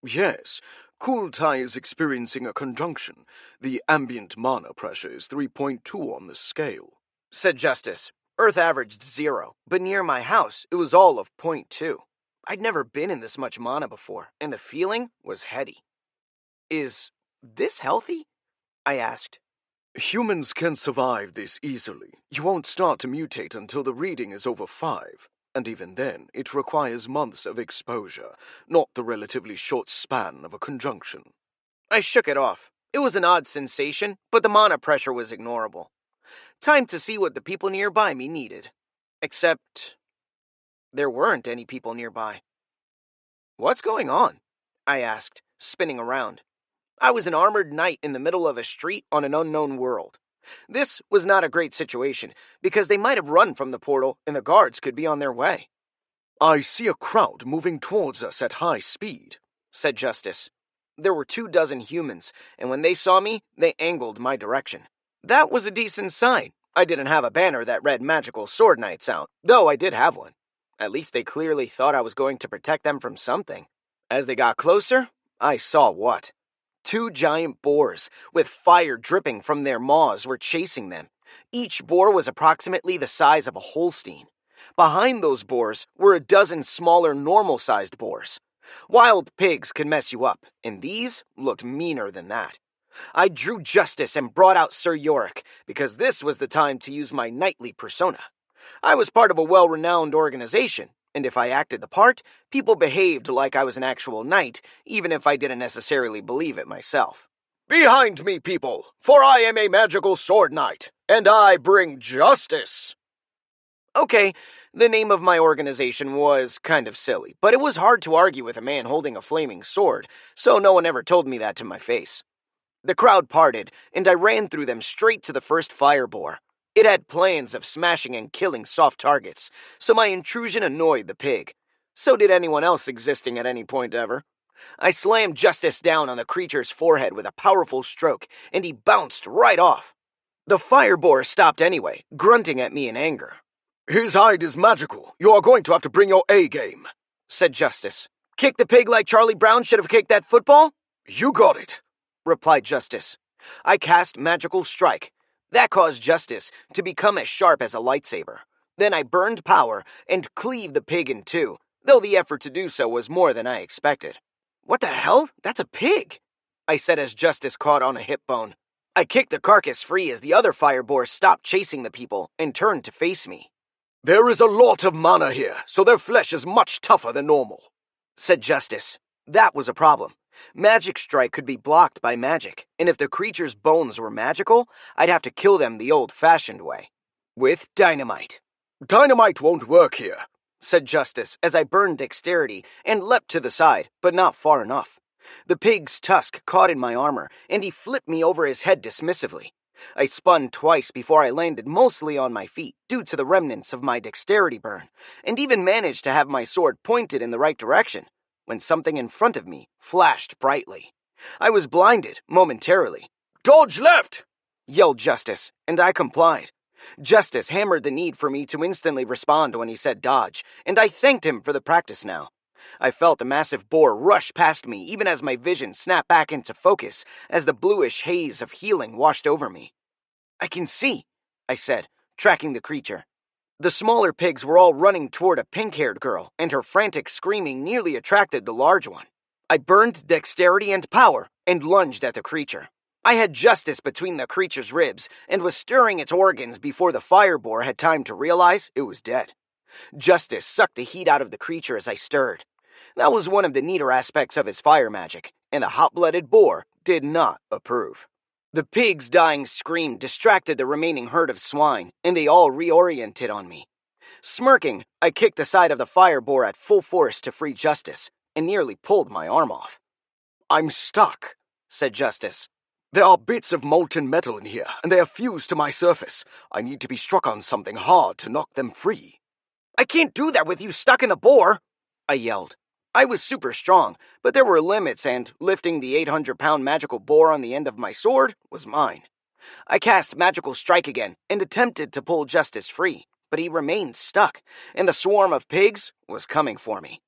Yes, Kultai is experiencing a conjunction. The ambient mana pressure is 3.2 on the scale,
said Justice. Earth averaged 0, but near my house it was all of 0.2. I'd never been in this much mana before, and the feeling was heady. Is this healthy? I asked.
Humans can survive this easily. You won't start to mutate until the reading is over 5. And even then, it requires months of exposure, not the relatively short span of a conjunction.
I shook it off. It was an odd sensation, but the mana pressure was ignorable. Time to see what the people nearby me needed. Except there weren't any people nearby. What's going on? I asked, spinning around. I was an armored knight in the middle of a street on an unknown world. This was not a great situation, because they might have run from the portal and the guards could be on their way.
I see a crowd moving towards us at high speed,
said Justice. There were 24 humans, and when they saw me, they angled my direction. That was a decent sign. I didn't have a banner that read Magical Sword Knights out, though I did have one. At least they clearly thought I was going to protect them from something. As they got closer, I saw what. 2 giant boars, with fire dripping from their maws, were chasing them. Each boar was approximately the size of a Holstein. Behind those boars were a dozen smaller, normal-sized boars. Wild pigs could mess you up, and these looked meaner than that. I drew Justice and brought out Sir Yorick, because this was the time to use my knightly persona. I was part of a well-renowned organization, and if I acted the part, people behaved like I was an actual knight, even if I didn't necessarily believe it myself.
Behind me, people, for I am a magical sword knight, and I bring justice.
Okay, the name of my organization was kind of silly, but it was hard to argue with a man holding a flaming sword, so no one ever told me that to my face. The crowd parted, and I ran through them straight to the first fire boar. It had plans of smashing and killing soft targets, so my intrusion annoyed the pig. So did anyone else existing at any point ever. I slammed Justice down on the creature's forehead with a powerful stroke, and he bounced right off. The fire boar stopped anyway, grunting at me in anger.
"His hide is magical. You are going to have to bring your A game,"
said Justice. Kick the pig like Charlie Brown should have kicked that football?
"You got it,"
replied Justice. I cast Magical Strike. That caused Justice to become as sharp as a lightsaber. Then I burned power and cleaved the pig in two, though the effort to do so was more than I expected. What the hell? That's a pig, I said as Justice caught on a hip bone. I kicked the carcass free as the other fire boars stopped chasing the people and turned to face me.
"There is a lot of mana here, so their flesh is much tougher than normal,"
said Justice. That was a problem. Magic Strike could be blocked by magic, and if the creature's bones were magical, I'd have to kill them the old-fashioned way. With dynamite.
"Dynamite won't work here,"
said Justice as I burned Dexterity and leapt to the side, but not far enough. The pig's tusk caught in my armor, and he flipped me over his head dismissively. I spun twice before I landed mostly on my feet due to the remnants of my Dexterity burn, and even managed to have my sword pointed in the right direction, when something in front of me flashed brightly. I was blinded momentarily.
"Dodge left!"
yelled Justice, and I complied. Justice hammered the need for me to instantly respond when he said dodge, and I thanked him for the practice now. I felt the massive boar rush past me even as my vision snapped back into focus as the bluish haze of healing washed over me. "I can see," I said, tracking the creature. The smaller pigs were all running toward a pink-haired girl, and her frantic screaming nearly attracted the large one. I burned Dexterity and power and lunged at the creature. I had Justice between the creature's ribs and was stirring its organs before the fire boar had time to realize it was dead. Justice sucked the heat out of the creature as I stirred. That was one of the neater aspects of his fire magic, and the hot-blooded boar did not approve. The pig's dying scream distracted the remaining herd of swine, and they all reoriented on me. Smirking, I kicked the side of the fire boar at full force to free Justice, and nearly pulled my arm off.
"I'm stuck,"
said Justice.
"There are bits of molten metal in here, and they are fused to my surface. I need to be struck on something hard to knock them free."
"I can't do that with you stuck in a boar," I yelled. I was super strong, but there were limits, and lifting the 800-pound magical boar on the end of my sword was mine. I cast Magical Strike again and attempted to pull Justice free, but he remained stuck, and the swarm of pigs was coming for me.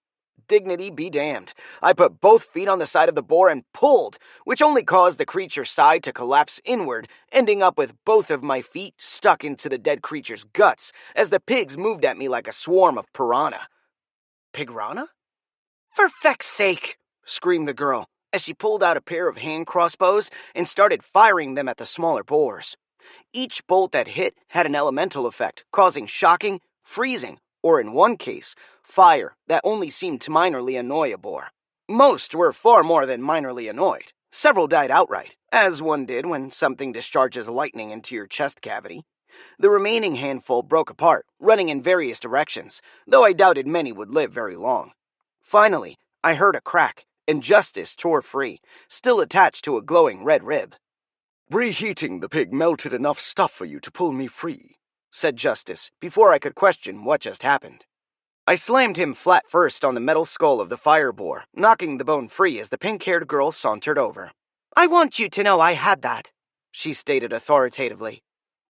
Dignity be damned. I put both feet on the side of the boar and pulled, which only caused the creature's side to collapse inward, ending up with both of my feet stuck into the dead creature's guts as the pigs moved at me like a swarm of piranha. Pigrana? "For feck's sake!" screamed the girl as she pulled out a pair of hand crossbows and started firing them at the smaller boars. Each bolt that hit had an elemental effect, causing shocking, freezing, or in one case, fire that only seemed to minorly annoy a boar. Most were far more than minorly annoyed. Several died outright, as one did when something discharges lightning into your chest cavity. The remaining handful broke apart, running in various directions, though I doubted many would live very long. Finally, I heard a crack, and Justice tore free, still attached to a glowing red rib.
"Reheating the pig melted enough stuff for you to pull me free,"
said Justice, before I could question what just happened. I slammed him flat first on the metal skull of the fire boar, knocking the bone free as the pink-haired girl sauntered over. "I want you to know I had that," she stated authoritatively.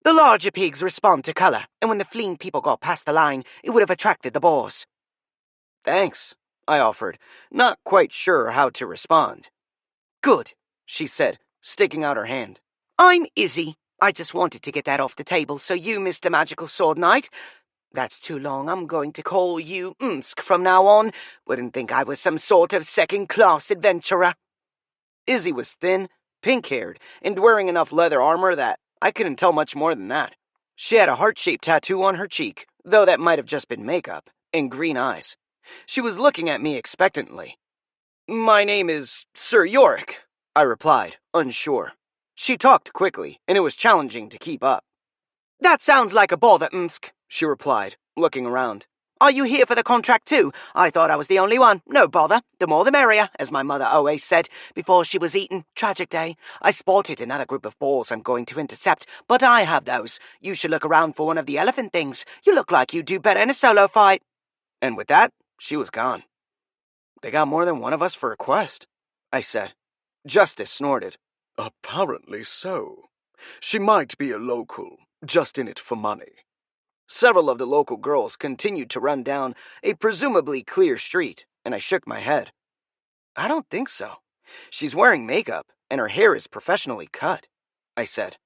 "The larger pigs respond to color, and when the fleeing people got past the line, it would have attracted the boars." "Thanks," I offered, not quite sure how to respond. "Good," she said, sticking out her hand. "I'm Izzy. I just wanted to get that off the table, so you, Mr. Magical Sword Knight. That's too long. I'm going to call you Msk from now on. Wouldn't think I was some sort of second-class adventurer." Izzy was thin, pink-haired, and wearing enough leather armor that I couldn't tell much more than that. She had a heart-shaped tattoo on her cheek, though that might have just been makeup, and green eyes. She was looking at me expectantly. "My name is Sir Yorick," I replied, unsure. She talked quickly, and it was challenging to keep up. "That sounds like a bother, Msk," she replied, looking around. "Are you here for the contract too? I thought I was the only one. No bother. The more the merrier, as my mother always said before she was eaten. Tragic day. I spotted another group of boars I'm going to intercept, but I have those. You should look around for one of the elephant things. You look like you'd do better in a solo fight." And with that, she was gone. They got more than one of us for a quest, I said. Justice snorted.
Apparently so. She might be a local, just in it for money.
Several of the local girls continued to run down a presumably clear street, and I shook my head. I don't think so. She's wearing makeup, and her hair is professionally cut, I said.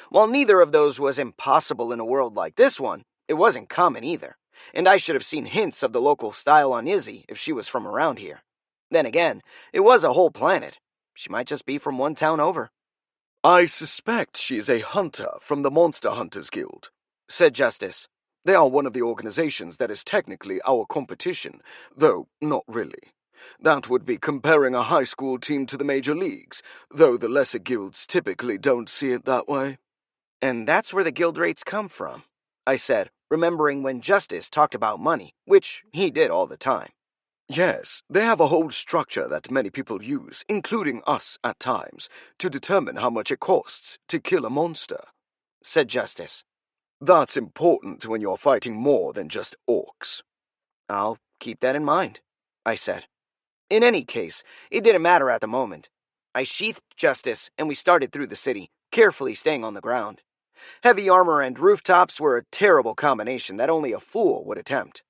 While neither of those was impossible in a world like this one, it wasn't common either, and I should have seen hints of the local style on Izzy if she was from around here. Then again, it was a whole planet. She might just be from one town over.
I suspect she's a hunter from the Monster Hunters Guild,
said Justice.
They are one of the organizations that is technically our competition, though not really. That would be comparing a high school team to the major leagues, though the lesser guilds typically don't see it that way.
And that's where the guild rates come from, I said, remembering when Justice talked about money, which he did all the time.
Yes, they have a whole structure that many people use, including us at times, to determine how much it costs to kill a monster,
said Justice.
That's important when you're fighting more than just orcs.
I'll keep that in mind, I said. In any case, it didn't matter at the moment. I sheathed Justice, and we started through the city, carefully staying on the ground. Heavy armor and rooftops were a terrible combination that only a fool would attempt.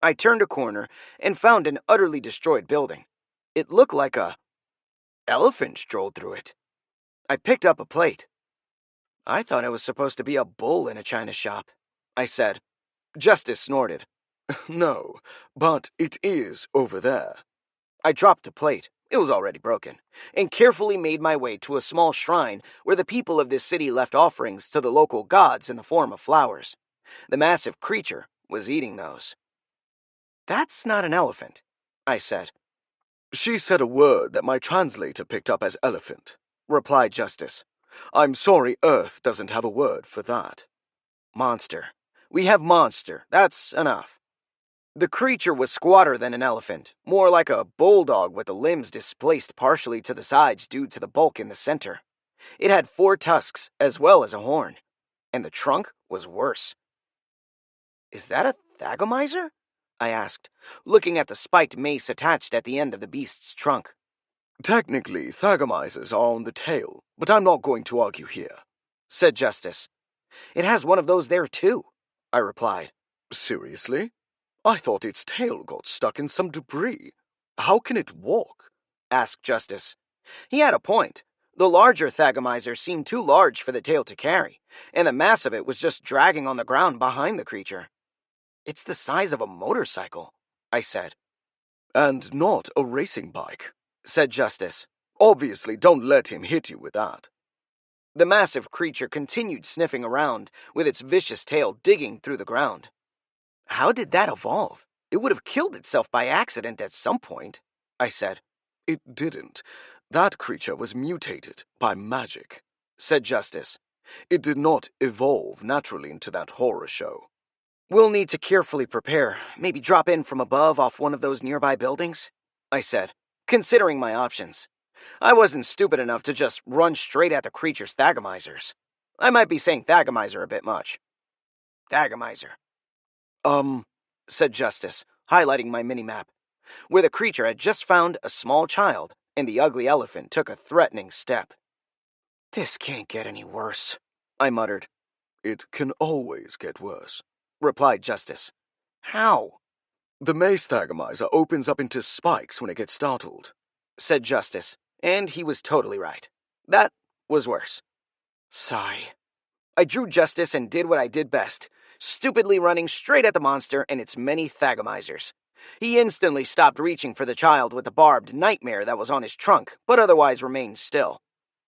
I turned a corner and found an utterly destroyed building. It looked like a elephant strolled through it. I picked up a plate. I thought it was supposed to be a bull in a china shop, I said. Justice snorted.
No, but it is over there.
I dropped the plate. It was already broken, and carefully made my way to a small shrine where the people of this city left offerings to the local gods in the form of flowers. The massive creature was eating those. That's not an elephant, I said.
She said a word that my translator picked up as elephant, replied Justice. I'm sorry Earth doesn't have a word for that.
Monster. We have monster. That's enough. The creature was squatter than an elephant, more like a bulldog with the limbs displaced partially to the sides due to the bulk in the center. It had 4 tusks as well as a horn, and the trunk was worse. Is that a thagomizer? I asked, looking at the spiked mace attached at the end of the beast's trunk.
Technically, thagomizers are on the tail, but I'm not going to argue here,
said Justice. It has one of those there too, I replied.
Seriously? I thought its tail got stuck in some debris. How can it walk?
Asked Justice. He had a point. The larger thagomizer seemed too large for the tail to carry, and the mass of it was just dragging on the ground behind the creature. It's the size of a motorcycle, I said.
And not a racing bike,
said Justice.
Obviously, don't let him hit you with that.
The massive creature continued sniffing around, with its vicious tail digging through the ground. How did that evolve? It would have killed itself by accident at some point, I said.
It didn't. That creature was mutated by magic, said Justice. It did not evolve naturally into that horror show.
We'll need to carefully prepare, maybe drop in from above off one of those nearby buildings, I said, considering my options. I wasn't stupid enough to just run straight at the creature's thagomizers. I might be saying thagomizer a bit much. Thagomizer. Said Justice, highlighting my mini-map, where the creature had just found a small child, and the ugly elephant took a threatening step. This can't get any worse, I muttered.
It can always get worse,
replied Justice. How?
The mace thagomizer opens up into spikes when it gets startled,
said Justice, and he was totally right. That was worse. Sigh. I drew Justice and did what I did best, stupidly running straight at the monster and its many thagomizers. He instantly stopped reaching for the child with the barbed nightmare that was on his trunk, but otherwise remained still.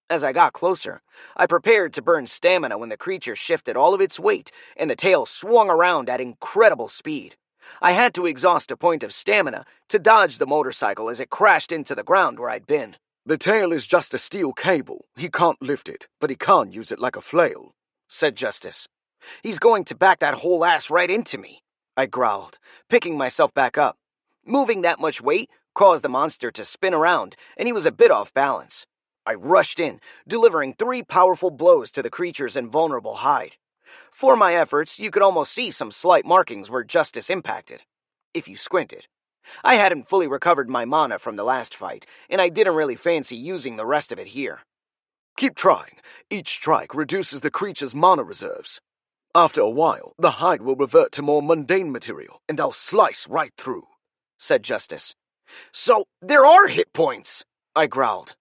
As I got closer, I prepared to burn stamina when the creature shifted all of its weight and the tail swung around at incredible speed. I had to exhaust a point of stamina to dodge the motorcycle as it crashed into the ground where I'd been.
The tail is just a steel cable. He can't lift it, but he can use it like a flail,
said Justice. He's going to back that whole ass right into me, I growled, picking myself back up. Moving that much weight caused the monster to spin around, and he was a bit off balance. I rushed in, delivering 3 powerful blows to the creature's invulnerable hide. For my efforts, you could almost see some slight markings where Justice impacted, if you squinted. I hadn't fully recovered my mana from the last fight, and I didn't really fancy using the rest of it here.
Keep trying. Each strike reduces the creature's mana reserves. After a while, the hide will revert to more mundane material, and I'll slice right through,
said Justice. So, there are hit points, I growled.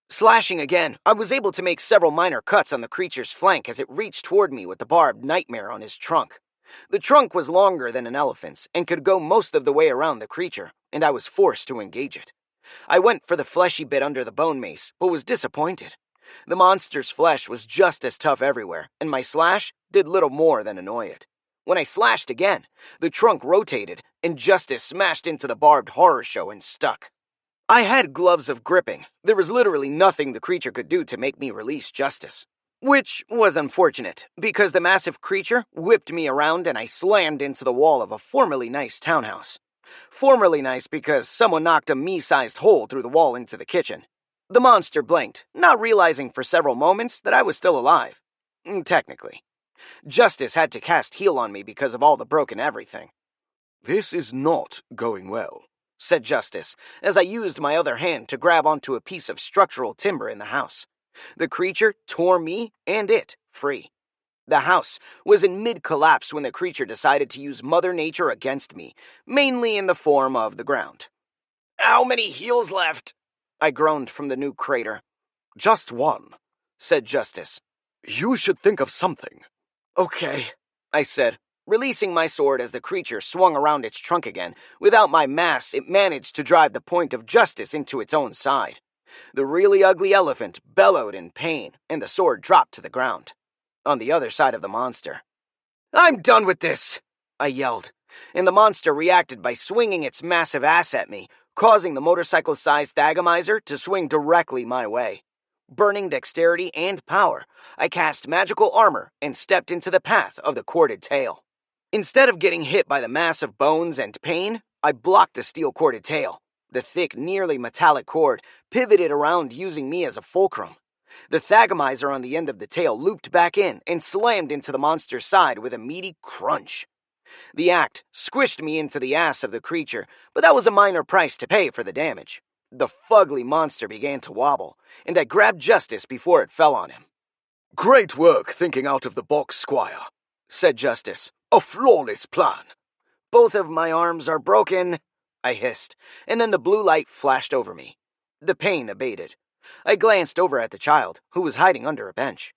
Slashing again, I was able to make several minor cuts on the creature's flank as it reached toward me with the barbed nightmare on his trunk. The trunk was longer than an elephant's and could go most of the way around the creature, and I was forced to engage it. I went for the fleshy bit under the bone mace, but was disappointed. The monster's flesh was just as tough everywhere, and my slash did little more than annoy it. When I slashed again, the trunk rotated, and Justice smashed into the barbed horror show and stuck. I had gloves of gripping. There was literally nothing the creature could do to make me release Justice. Which was unfortunate, because the massive creature whipped me around and I slammed into the wall of a formerly nice townhouse. Formerly nice because someone knocked a me-sized hole through the wall into the kitchen. The monster blinked, not realizing for several moments that I was still alive. Technically. Justice had to cast heal on me because of all the broken everything.
This is not going well,
said Justice, as I used my other hand to grab onto a piece of structural timber in the house. The creature tore me and it free. The house was in mid-collapse when the creature decided to use Mother Nature against me, mainly in the form of the ground. How many heals left? I groaned from the new crater.
Just one,
said Justice.
You should think of something.
Okay, I said, releasing my sword as the creature swung around its trunk again. Without my mass, it managed to drive the point of Justice into its own side. The really ugly elephant bellowed in pain, and the sword dropped to the ground, on the other side of the monster. I'm done with this, I yelled, and the monster reacted by swinging its massive ass at me, causing the motorcycle-sized Thagomizer to swing directly my way. Burning dexterity and power, I cast magical armor and stepped into the path of the corded tail. Instead of getting hit by the mass of bones and pain, I blocked the steel-corded tail. The thick, nearly metallic cord pivoted around using me as a fulcrum. The Thagomizer on the end of the tail looped back in and slammed into the monster's side with a meaty crunch. The act squished me into the ass of the creature, but that was a minor price to pay for the damage. The fugly monster began to wobble, and I grabbed Justice before it fell on him.
Great work thinking out of the box, Squire,
said Justice.
A flawless plan.
Both of my arms are broken, I hissed, and then the blue light flashed over me. The pain abated. I glanced over at the child, who was hiding under a bench.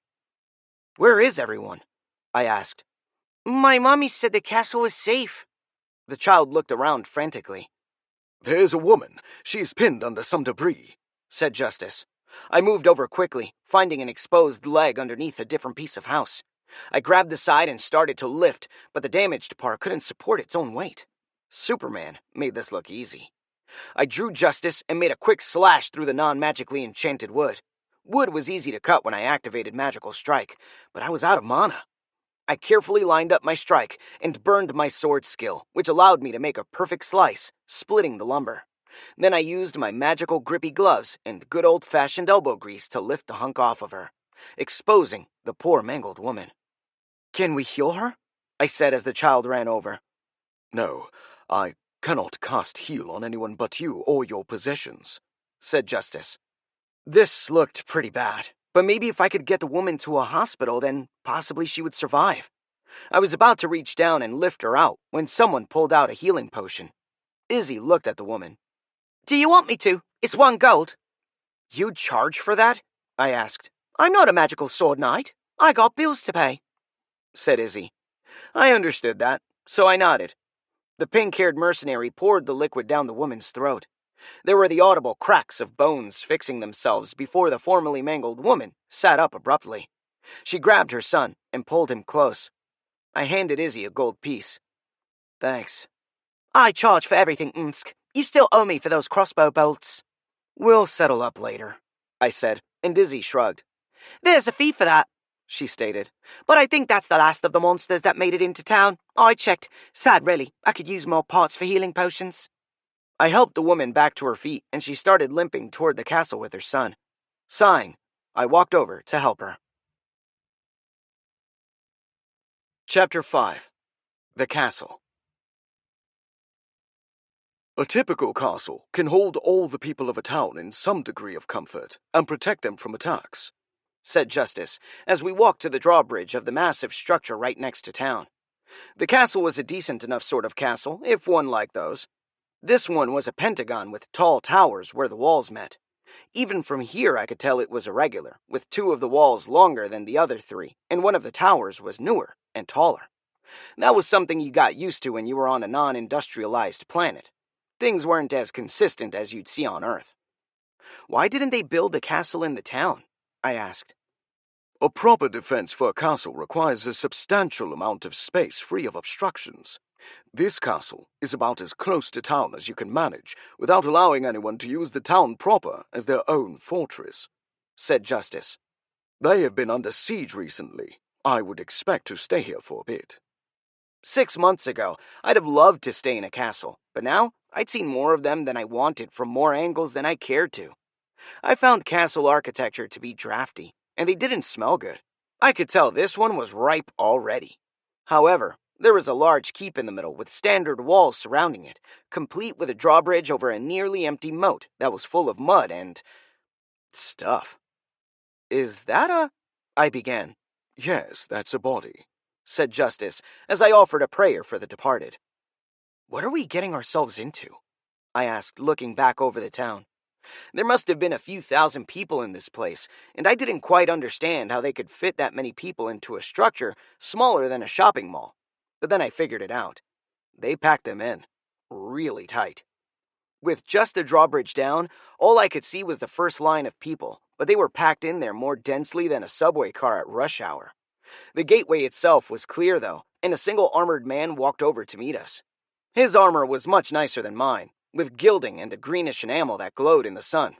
Where is everyone? I asked. My mommy said the castle was safe. The child looked around frantically.
There's a woman. She's pinned under some debris,
said Justice. I moved over quickly, finding an exposed leg underneath a different piece of house. I grabbed the side and started to lift, but the damaged part couldn't support its own weight. Superman made this look easy. I drew Justice and made a quick slash through the non-magically enchanted wood. Wood was easy to cut when I activated Magical Strike, but I was out of mana. I carefully lined up my strike and burned my sword skill, which allowed me to make a perfect slice, splitting the lumber. Then I used my magical grippy gloves and good old-fashioned elbow grease to lift the hunk off of her, exposing the poor mangled woman. Can we heal her? I said as the child ran over.
No, I cannot cast heal on anyone but you or your possessions, said Justice.
This looked pretty bad, but maybe if I could get the woman to a hospital, then possibly she would survive. I was about to reach down and lift her out when someone pulled out a healing potion. Izzy looked at the woman. Do you want me to? It's 1 gold. You'd charge for that? I asked. I'm not a magical sword knight. I got bills to pay, said Izzy. I understood that, so I nodded. The pink-haired mercenary poured the liquid down the woman's throat. There were the audible cracks of bones fixing themselves before the formerly mangled woman sat up abruptly. She grabbed her son and pulled him close. I handed Izzy a gold piece. Thanks. I charge for everything, Umsk. You still owe me for those crossbow bolts. We'll settle up later, I said, and Izzy shrugged. There's a fee for that, she stated. But I think that's the last of the monsters that made it into town. I checked. Sad, really. I could use more parts for healing potions. I helped the woman back to her feet, and she started limping toward the castle with her son. Sighing, I walked over to help her. Chapter 5. The Castle.
A typical castle can hold all the people of a town in some degree of comfort and protect them from attacks,
said Justice, as we walked to the drawbridge of the massive structure right next to town. The castle was a decent enough sort of castle, if one liked those. This one was a pentagon with tall towers where the walls met. Even from here I could tell it was irregular, with two of the walls longer than the other three, and one of the towers was newer and taller. That was something you got used to when you were on a non-industrialized planet. Things weren't as consistent as you'd see on Earth. Why didn't they build a castle in the town? I asked.
A proper defense for a castle requires a substantial amount of space free of obstructions. This castle is about as close to town as you can manage without allowing anyone to use the town proper as their own fortress,
said Justice.
They have been under siege recently. I would expect to stay here for a bit.
6 months ago, I'd have loved to stay in a castle, but now I'd seen more of them than I wanted from more angles than I cared to. I found castle architecture to be drafty, and they didn't smell good. I could tell this one was ripe already. However, there was a large keep in the middle with standard walls surrounding it, complete with a drawbridge over a nearly empty moat that was full of mud and stuff. Is that a... I began.
Yes, that's a body,
said Justice, as I offered a prayer for the departed. What are we getting ourselves into? I asked, looking back over the town. There must have been a few thousand people in this place, and I didn't quite understand how they could fit that many people into a structure smaller than a shopping mall. But then I figured it out. They packed them in, really tight. With just the drawbridge down, all I could see was the first line of people, but they were packed in there more densely than a subway car at rush hour. The gateway itself was clear, though, and a single armored man walked over to meet us. His armor was much nicer than mine, with gilding and a greenish enamel that glowed in the sun.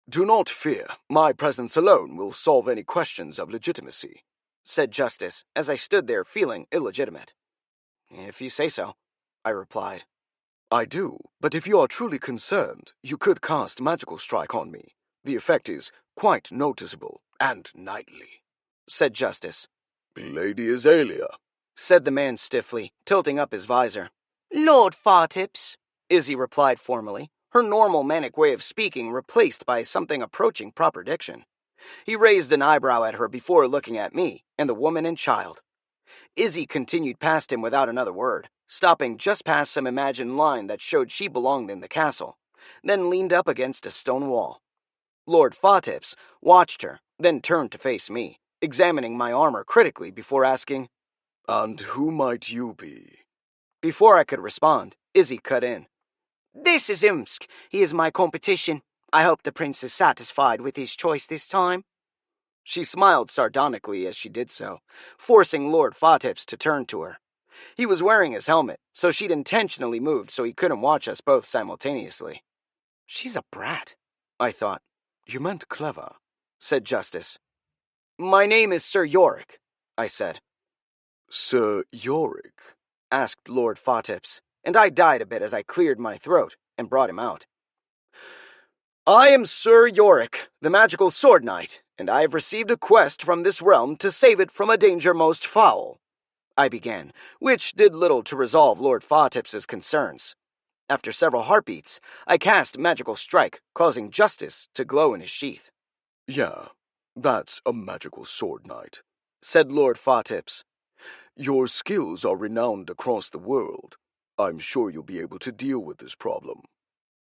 Do not fear. My presence alone will solve any questions of legitimacy,
said Justice, as I stood there feeling illegitimate. If you say so, I replied.
I do, but if you are truly concerned, you could cast Magical Strike on me. The effect is quite noticeable and nightly,
said Justice.
Lady Azalea,
said the man stiffly, tilting up his visor. Lord Fartips, Izzy replied formally, her normal manic way of speaking replaced by something approaching proper diction. He raised an eyebrow at her before looking at me and the woman and child. Izzy continued past him without another word, stopping just past some imagined line that showed she belonged in the castle, then leaned up against a stone wall. Lord Fartips watched her, then turned to face me, examining my armor critically before asking,
And who might you be?
Before I could respond, Izzy cut in. This is Imsk. He is my competition. I hope the prince is satisfied with his choice this time. She smiled sardonically as she did so, forcing Lord Fartips to turn to her. He was wearing his helmet, so she'd intentionally moved so he couldn't watch us both simultaneously. She's a brat, I thought.
You meant clever,
said Justice. My name is Sir Yorick, I said.
Sir Yorick?
Asked Lord Fartips, and I died a bit as I cleared my throat and brought him out. I am Sir Yorick, the magical sword knight, and I have received a quest from this realm to save it from a danger most foul, I began, which did little to resolve Lord Fartips's concerns. After several heartbeats, I cast Magical Strike, causing Justice to glow in his sheath.
Yeah, that's a magical sword knight,
said Lord Fartips.
Your skills are renowned across the world. I'm sure you'll be able to deal with this problem.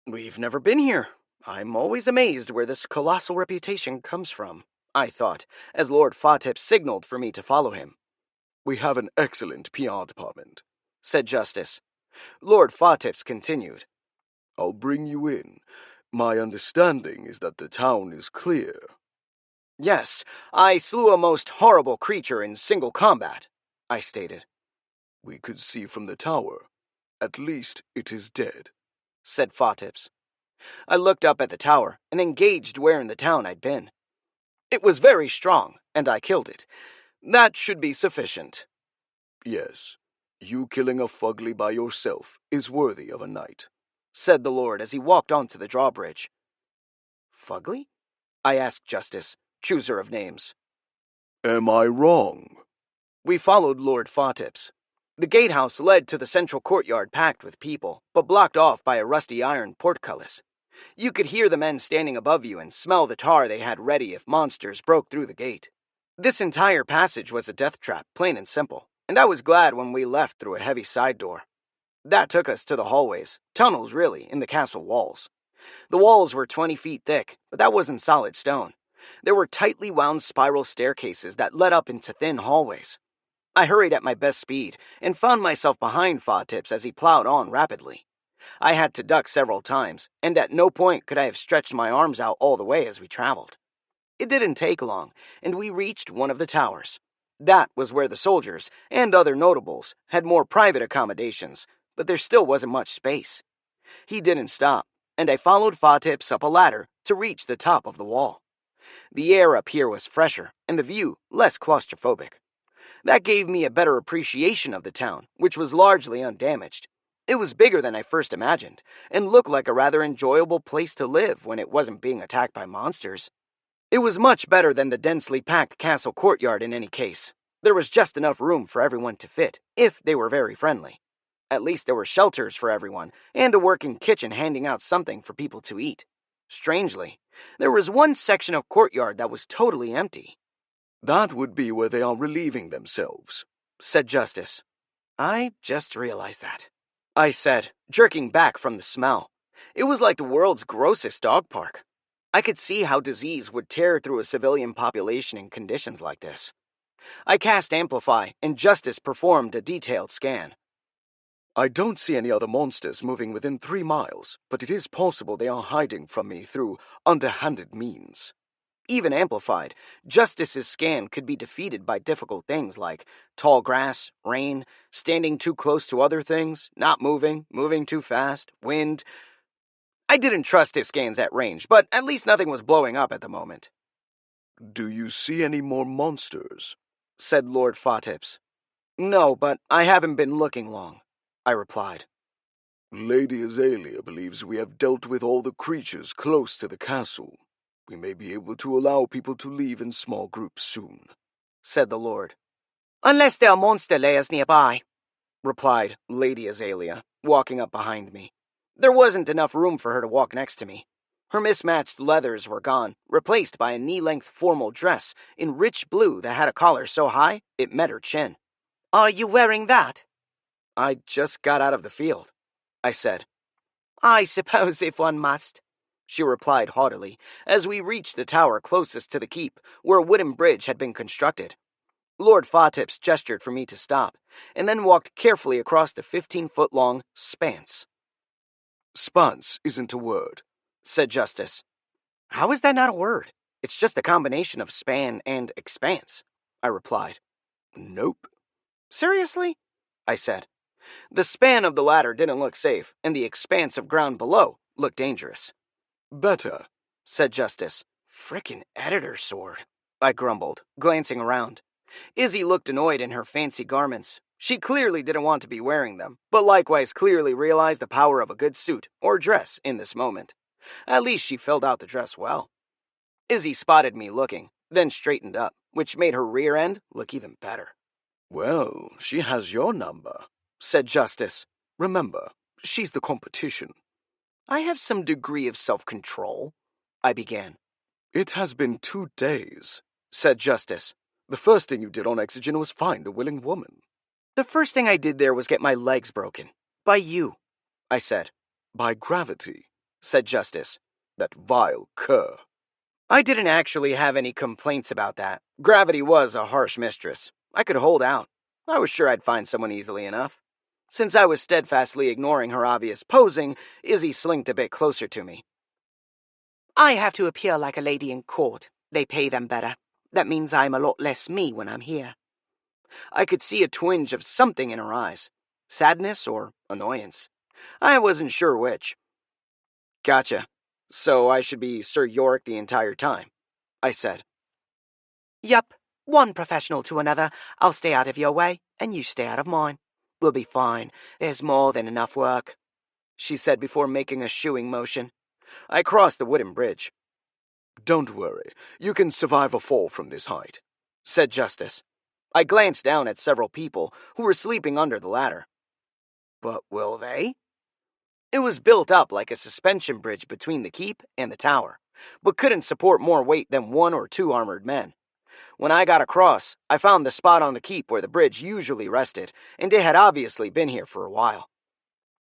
We've never been here. I'm always amazed where this colossal reputation comes from, I thought, as Lord Fartips signaled for me to follow him.
We have an excellent PR department,
said Justice. Lord Fartips continued.
I'll bring you in. My understanding is that the town is clear.
Yes, I slew a most horrible creature in single combat, I stated.
We could see from the tower. At least it is dead,
said Fartips. I looked up at the tower and then gauged where in the town I'd been. It was very strong, and I killed it. That should be sufficient.
Yes, you killing a fugly by yourself is worthy of a knight,
said the Lord as he walked onto the drawbridge. Fugly? I asked Justice, chooser of names.
Am I wrong?
We followed Lord Fartips. The gatehouse led to the central courtyard packed with people, but blocked off by a rusty iron portcullis. You could hear the men standing above you and smell the tar they had ready if monsters broke through the gate. This entire passage was a death trap, plain and simple, and I was glad when we left through a heavy side door. That took us to the hallways, tunnels really, in the castle walls. The walls were 20 feet thick, but that wasn't solid stone. There were tightly wound spiral staircases that led up into thin hallways. I hurried at my best speed and found myself behind Fawtips as he plowed on rapidly. I had to duck several times, and at no point could I have stretched my arms out all the way as we traveled. It didn't take long, and we reached one of the towers. That was where the soldiers, and other notables, had more private accommodations, but there still wasn't much space. He didn't stop, and I followed Fawtips up a ladder to reach the top of the wall. The air up here was fresher, and the view less claustrophobic. That gave me a better appreciation of the town, which was largely undamaged. It was bigger than I first imagined, and looked like a rather enjoyable place to live when it wasn't being attacked by monsters. It was much better than the densely packed castle courtyard in any case. There was just enough room for everyone to fit, if they were very friendly. At least there were shelters for everyone, and a working kitchen handing out something for people to eat. Strangely, there was one section of courtyard that was totally empty.
"That would be where they are relieving themselves,"
said Justice. I just realized that, I said, jerking back from the smell. It was like the world's grossest dog park. I could see how disease would tear through a civilian population in conditions like this. I cast Amplify, and Justice performed a detailed scan.
"I don't see any other monsters moving within 3 miles, but it is possible they are hiding from me through underhanded means."
Even amplified, Justice's scan could be defeated by difficult things like tall grass, rain, standing too close to other things, not moving, moving too fast, wind. I didn't trust his scans at range, but at least nothing was blowing up at the moment.
"Do you see any more monsters?"
said Lord Fawtips. "No, but I haven't been looking long," I replied.
"Lady Azalea believes we have dealt with all the creatures close to the castle. We may be able to allow people to leave in small groups soon,"
said the Lord. "Unless there are monster layers nearby," replied Lady Azalea, walking up behind me. There wasn't enough room for her to walk next to me. Her mismatched leathers were gone, replaced by a knee-length formal dress in rich blue that had a collar so high it met her chin. "Are you wearing that?" "I just got out of the field," I said. "I suppose if one must," she replied haughtily, as we reached the tower closest to the keep, where a wooden bridge had been constructed. Lord Fawtips gestured for me to stop, and then walked carefully across the 15-foot-long spanse.
"Spanse isn't a word,"
said Justice. "How is that not a word? It's just a combination of span and expanse," I replied.
"Nope."
"Seriously?" I said. The span of the ladder didn't look safe, and the expanse of ground below looked dangerous.
"Better,"
said Justice. "Frickin' editor sword," I grumbled, glancing around. Izzy looked annoyed in her fancy garments. She clearly didn't want to be wearing them, but likewise clearly realized the power of a good suit or dress in this moment. At least she filled out the dress well. Izzy spotted me looking, then straightened up, which made her rear end look even better.
"Well, she has your number,"
said Justice.
"Remember, she's the competition."
"I have some degree of self-control," I began.
"It has been 2 days," said Justice. "The first thing you did on Exogen was find a willing woman."
"The first thing I did there was get my legs broken. By you," I said.
"By gravity," said Justice. "That vile cur."
I didn't actually have any complaints about that. Gravity was a harsh mistress. I could hold out. I was sure I'd find someone easily enough. Since I was steadfastly ignoring her obvious posing, Izzy slinked a bit closer to me. "I have to appear like a lady in court. They pay them better. That means I'm a lot less me when I'm here." I could see a twinge of something in her eyes. Sadness or annoyance. I wasn't sure which. "Gotcha. So I should be Sir Yorick the entire time," I said. "Yup. One professional to another. I'll stay out of your way, and you stay out of mine. We'll be fine. There's more than enough work," she said before making a shooing motion. I crossed the wooden bridge.
"Don't worry. You can survive a fall from this height," said Justice.
I glanced down at several people who were sleeping under the ladder. But will they? It was built up like a suspension bridge between the keep and the tower, but couldn't support more weight than 1 or 2 armored men. When I got across, I found the spot on the keep where the bridge usually rested, and it had obviously been here for a while.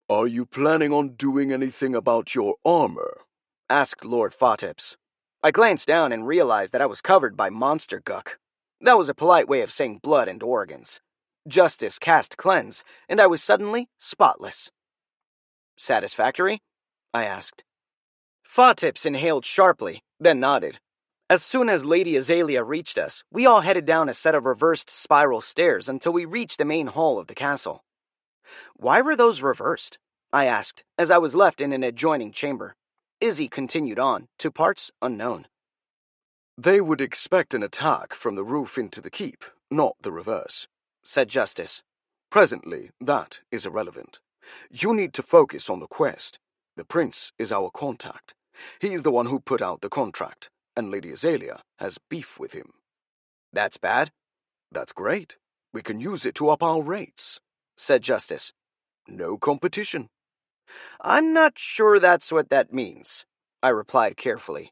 "Are you planning on doing anything about your armor?"
asked Lord Fotips. I glanced down and realized that I was covered by monster guck. That was a polite way of saying blood and organs. Justice cast cleanse, and I was suddenly spotless. Satisfactory? I asked. Fotips inhaled sharply, then nodded. As soon as Lady Azalea reached us, we all headed down a set of reversed spiral stairs until we reached the main hall of the castle. Why were those reversed? I asked, as I was left in an adjoining chamber. Izzy continued on, to parts unknown.
"They would expect an attack from the roof into the keep, not the reverse,"
said Justice.
"Presently, that is irrelevant. You need to focus on the quest. The prince is our contact. He's the one who put out the contract, and Lady Azalea has beef with him."
That's bad?
"That's great. We can use it to up our rates,"
said Justice.
"No competition."
I'm not sure that's what that means, I replied carefully.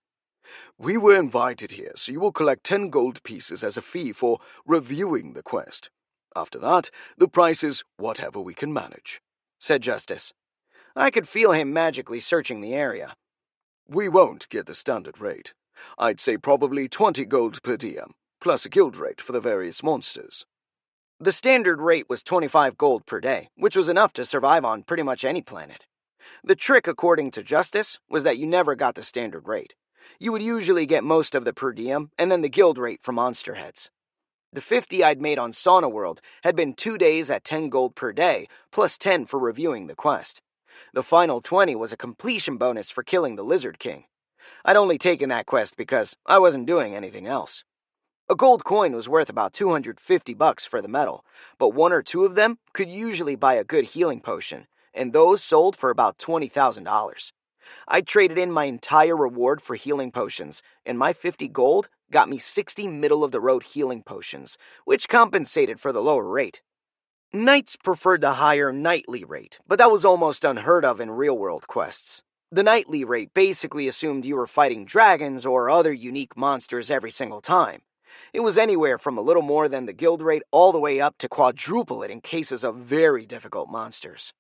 "We were invited here, so you will collect 10 gold pieces as a fee for reviewing the quest. After that, the price is whatever we can manage,"
said Justice. I could feel him magically searching the area.
"We won't get the standard rate. I'd say probably 20 gold per diem, plus a guild rate for the various monsters."
The standard rate was 25 gold per day, which was enough to survive on pretty much any planet. The trick, according to Justice, was that you never got the standard rate. You would usually get most of the per diem, and then the guild rate for monster heads. The 50 I'd made on Sauna World had been 2 days at 10 gold per day, plus 10 for reviewing the quest. The final 20 was a completion bonus for killing the Lizard King. I'd only taken that quest because I wasn't doing anything else. A gold coin was worth about 250 bucks for the medal, but 1 or 2 of them could usually buy a good healing potion, and those sold for about $20,000. I traded in my entire reward for healing potions, and my 50 gold got me 60 middle-of-the-road healing potions, which compensated for the lower rate. Knights preferred the higher nightly rate, but that was almost unheard of in real-world quests. The nightly rate basically assumed you were fighting dragons or other unique monsters every single time. It was anywhere from a little more than the guild rate all the way up to quadruple it in cases of very difficult monsters.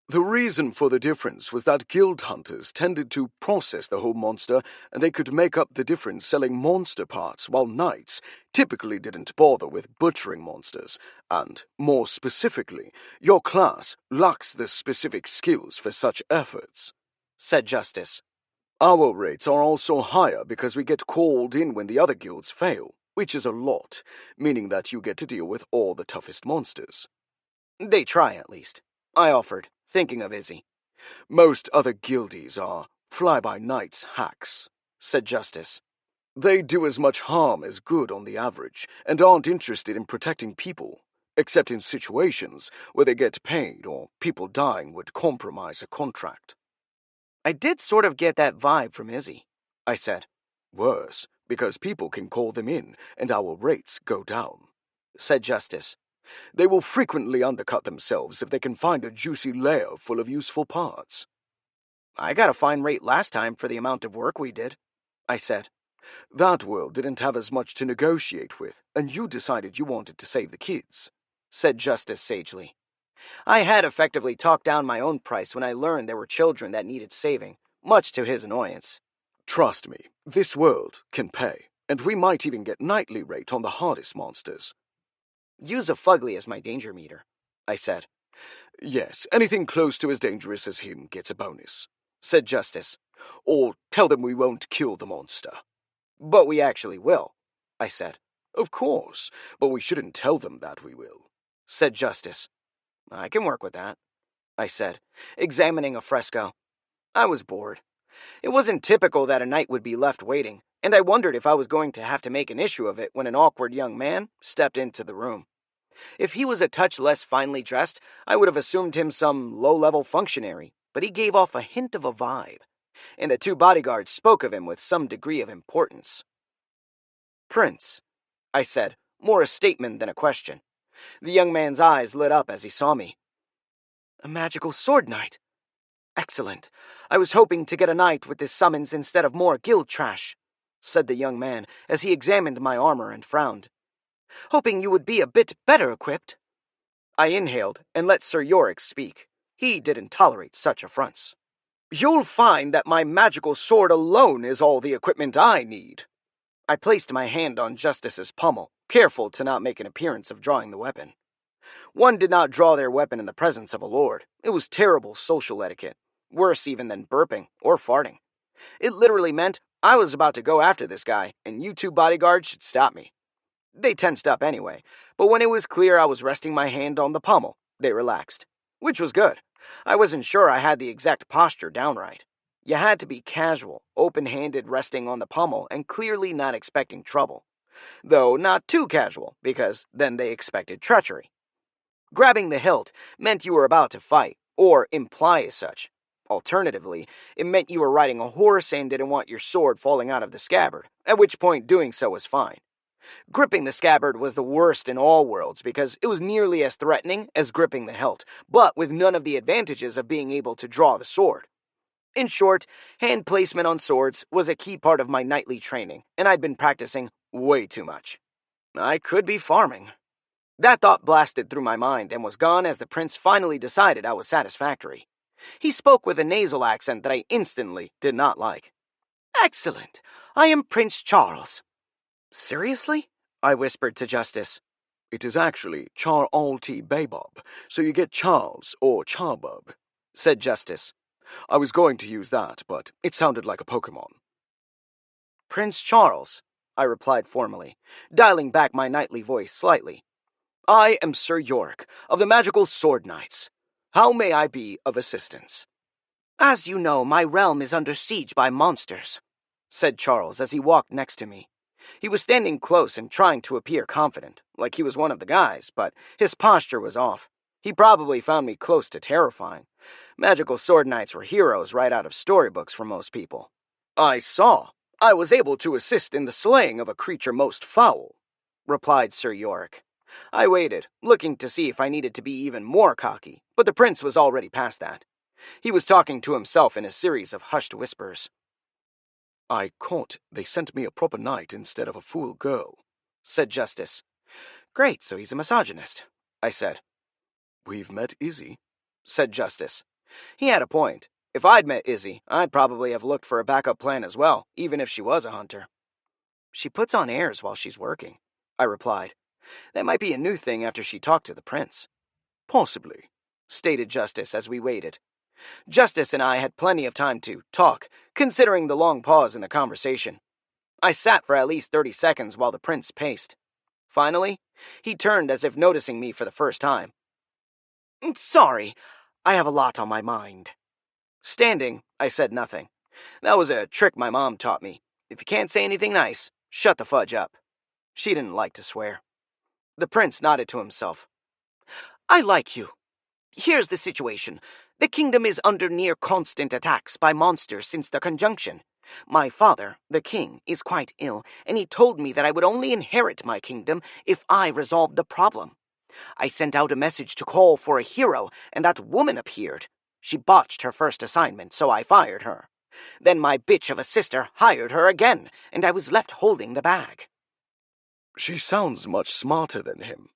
The reason for the difference was that guild hunters tended to process the whole monster, and they could make up the difference selling monster parts, while knights typically didn't bother with butchering monsters, and, more specifically, your class lacks the specific skills for such efforts,"
said Justice.
"Our rates are also higher because we get called in when the other guilds fail, which is a lot, meaning that you get to deal with all the toughest monsters."
They try, at least, I offered, thinking of Izzy.
"Most other guildies are fly-by-nights hacks," said Justice. "They do as much harm as good on the average, and aren't interested in protecting people, except in situations where they get paid or people dying would compromise a contract."
I did sort of get that vibe from Izzy, I said.
"Worse, because people can call them in, and our rates go down," said Justice. "They will frequently undercut themselves if they can find a juicy layer full of useful parts."
I got a fine rate last time for the amount of work we did, I said.
"That world didn't have as much to negotiate with, and you decided you wanted to save the kids," said Justice sagely. I had effectively talked down my own price when I learned there were children that needed saving, much to his annoyance. "Trust me, this world can pay, and we might even get nightly rate on the hardest monsters."
Use a fugly as my danger meter, I said.
"Yes, anything close to as dangerous as him gets a bonus," said Justice. "Or tell them we won't kill the monster."
"But we actually will," I said.
"Of course, but we shouldn't tell them that we will,"
said Justice. "I can work with that," I said, examining a fresco. I was bored. It wasn't typical that a knight would be left waiting, and I wondered if I was going to have to make an issue of it when an awkward young man stepped into the room. If he was a touch less finely dressed, I would have assumed him some low-level functionary, but he gave off a hint of a vibe, and the 2 bodyguards spoke of him with some degree of importance. "Prince," I said, more a statement than a question. The young man's eyes lit up as he saw me. A magical sword knight. Excellent. I was hoping to get a knight with this summons instead of more guild trash, said the young man as he examined my armor and frowned. Hoping you would be a bit better equipped. I inhaled and let Sir Yorick speak. He didn't tolerate such affronts. You'll find that my magical sword alone is all the equipment I need. I placed my hand on Justice's pommel, careful to not make an appearance of drawing the weapon. One did not draw their weapon in the presence of a lord. It was terrible social etiquette, worse even than burping or farting. It literally meant I was about to go after this guy, and you two bodyguards should stop me. They tensed up anyway, but when it was clear I was resting my hand on the pommel, they relaxed. Which was good. I wasn't sure I had the exact posture down right. You had to be casual, open-handed resting on the pommel and clearly not expecting trouble. Though not too casual, because then they expected treachery. Grabbing the hilt meant you were about to fight, or imply as such. Alternatively, it meant you were riding a horse and didn't want your sword falling out of the scabbard, at which point doing so was fine. Gripping the scabbard was the worst in all worlds because it was nearly as threatening as gripping the hilt, but with none of the advantages of being able to draw the sword. In short, hand placement on swords was a key part of my nightly training, and I'd been practicing way too much. I could be farming. That thought blasted through my mind and was gone as the prince finally decided I was satisfactory. He spoke with a nasal accent that I instantly did not like. Excellent. I am Prince Charles. Seriously? I whispered to Justice.
It is actually Char-Alti Babob, so you get Charles or Charbub, said Justice. I was going to use that, but it sounded like a Pokemon.
Prince Charles, I replied formally, dialing back my knightly voice slightly. I am Sir Yorick, of the Magical Sword Knights. How may I be of assistance? As you know, my realm is under siege by monsters, said Charles as he walked next to me. He was standing close and trying to appear confident, like he was one of the guys, but his posture was off. He probably found me close to terrifying. Magical sword knights were heroes right out of storybooks for most people. I saw. I was able to assist in the slaying of a creature most foul, replied Sir Yorick. I waited, looking to see if I needed to be even more cocky, but the prince was already past that. He was talking to himself in a series of hushed whispers.
I caught they sent me a proper knight instead of a fool girl,
said Justice. Great, so he's a misogynist, I said.
We've met Izzy,
said Justice. He had a point. If I'd met Izzy, I'd probably have looked for a backup plan as well, even if she was a hunter. She puts on airs while she's working, I replied. That might be a new thing after she talked to the prince.
Possibly,
stated Justice as we waited. Justice and I had plenty of time to talk, considering the long pause in the conversation. I sat for at least 30 seconds while the prince paced. Finally, he turned as if noticing me for the first time. Sorry, I have a lot on my mind. Standing, I said nothing. That was a trick my mom taught me. If you can't say anything nice, shut the fudge up. She didn't like to swear. The prince nodded to himself. I like you. Here's the situation. The kingdom is under near constant attacks by monsters since the conjunction. My father, the king, is quite ill, and he told me that I would only inherit my kingdom if I resolved the problem. I sent out a message to call for a hero, and that woman appeared. She botched her first assignment, so I fired her. Then my bitch of a sister hired her again, and I was left holding the bag.
She sounds much smarter than him,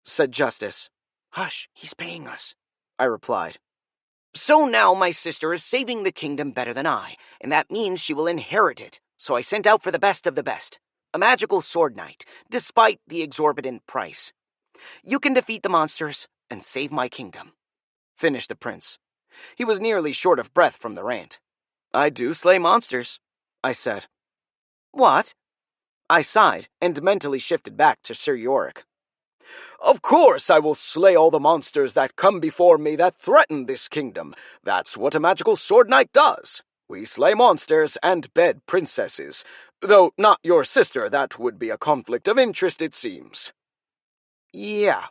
said Justice.
Hush, he's paying us, I replied. So now my sister is saving the kingdom better than I, and that means she will inherit it, so I sent out for the best of the best, a magical sword knight, despite the exorbitant price. You can defeat the monsters and save my kingdom, finished the prince. He was nearly short of breath from the rant. I do slay monsters, I said. What? I sighed and mentally shifted back to Sir Yorick. Of course I will slay all the monsters that come before me that threaten this kingdom. That's what a magical sword knight does. We slay monsters and bed princesses. Though not your sister, that would be a conflict of interest, it seems. Yeah,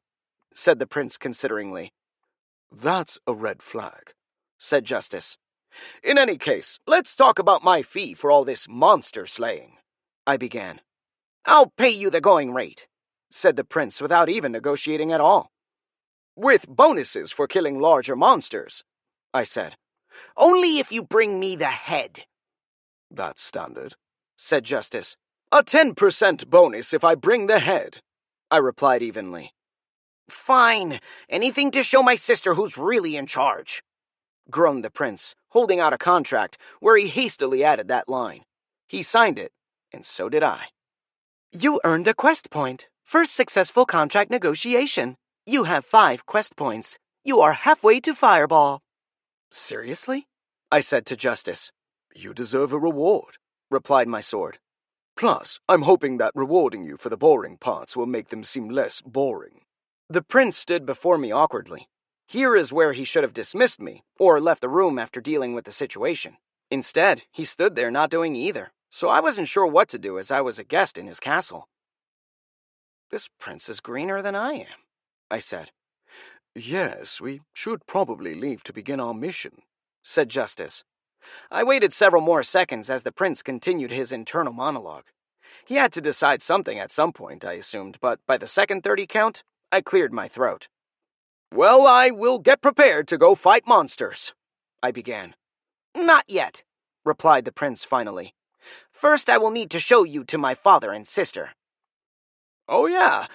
said the prince consideringly.
That's a red flag,
said Justice. In any case, let's talk about my fee for all this monster slaying, I began. I'll pay you the going rate, said the prince without even negotiating at all. With bonuses for killing larger monsters, I said. Only if you bring me the head.
That's standard,
said Justice. A 10% bonus if I bring the head, I replied evenly. Fine. Anything to show my sister who's really in charge, groaned the prince, holding out a contract where he hastily added that line. He signed it, and so did I. You earned a quest point. First successful contract negotiation. You have 5 quest points. You are halfway to Fireball. Seriously? I said to Justice.
You deserve a reward, replied my sword. Plus, I'm hoping that rewarding you for the boring parts will make them seem less boring.
The prince stood before me awkwardly. Here is where he should have dismissed me, or left the room after dealing with the situation. Instead, he stood there not doing either, so I wasn't sure what to do as I was a guest in his castle. This prince is greener than I am, I said.
Yes, we should probably leave to begin our mission,
said Justice. I waited several more seconds as the prince continued his internal monologue. He had to decide something at some point, I assumed, but by the second 30 count, I cleared my throat. Well, I will get prepared to go fight monsters, I began. Not yet, replied the prince finally. First, I will need to show you to my father and sister. Oh yeah,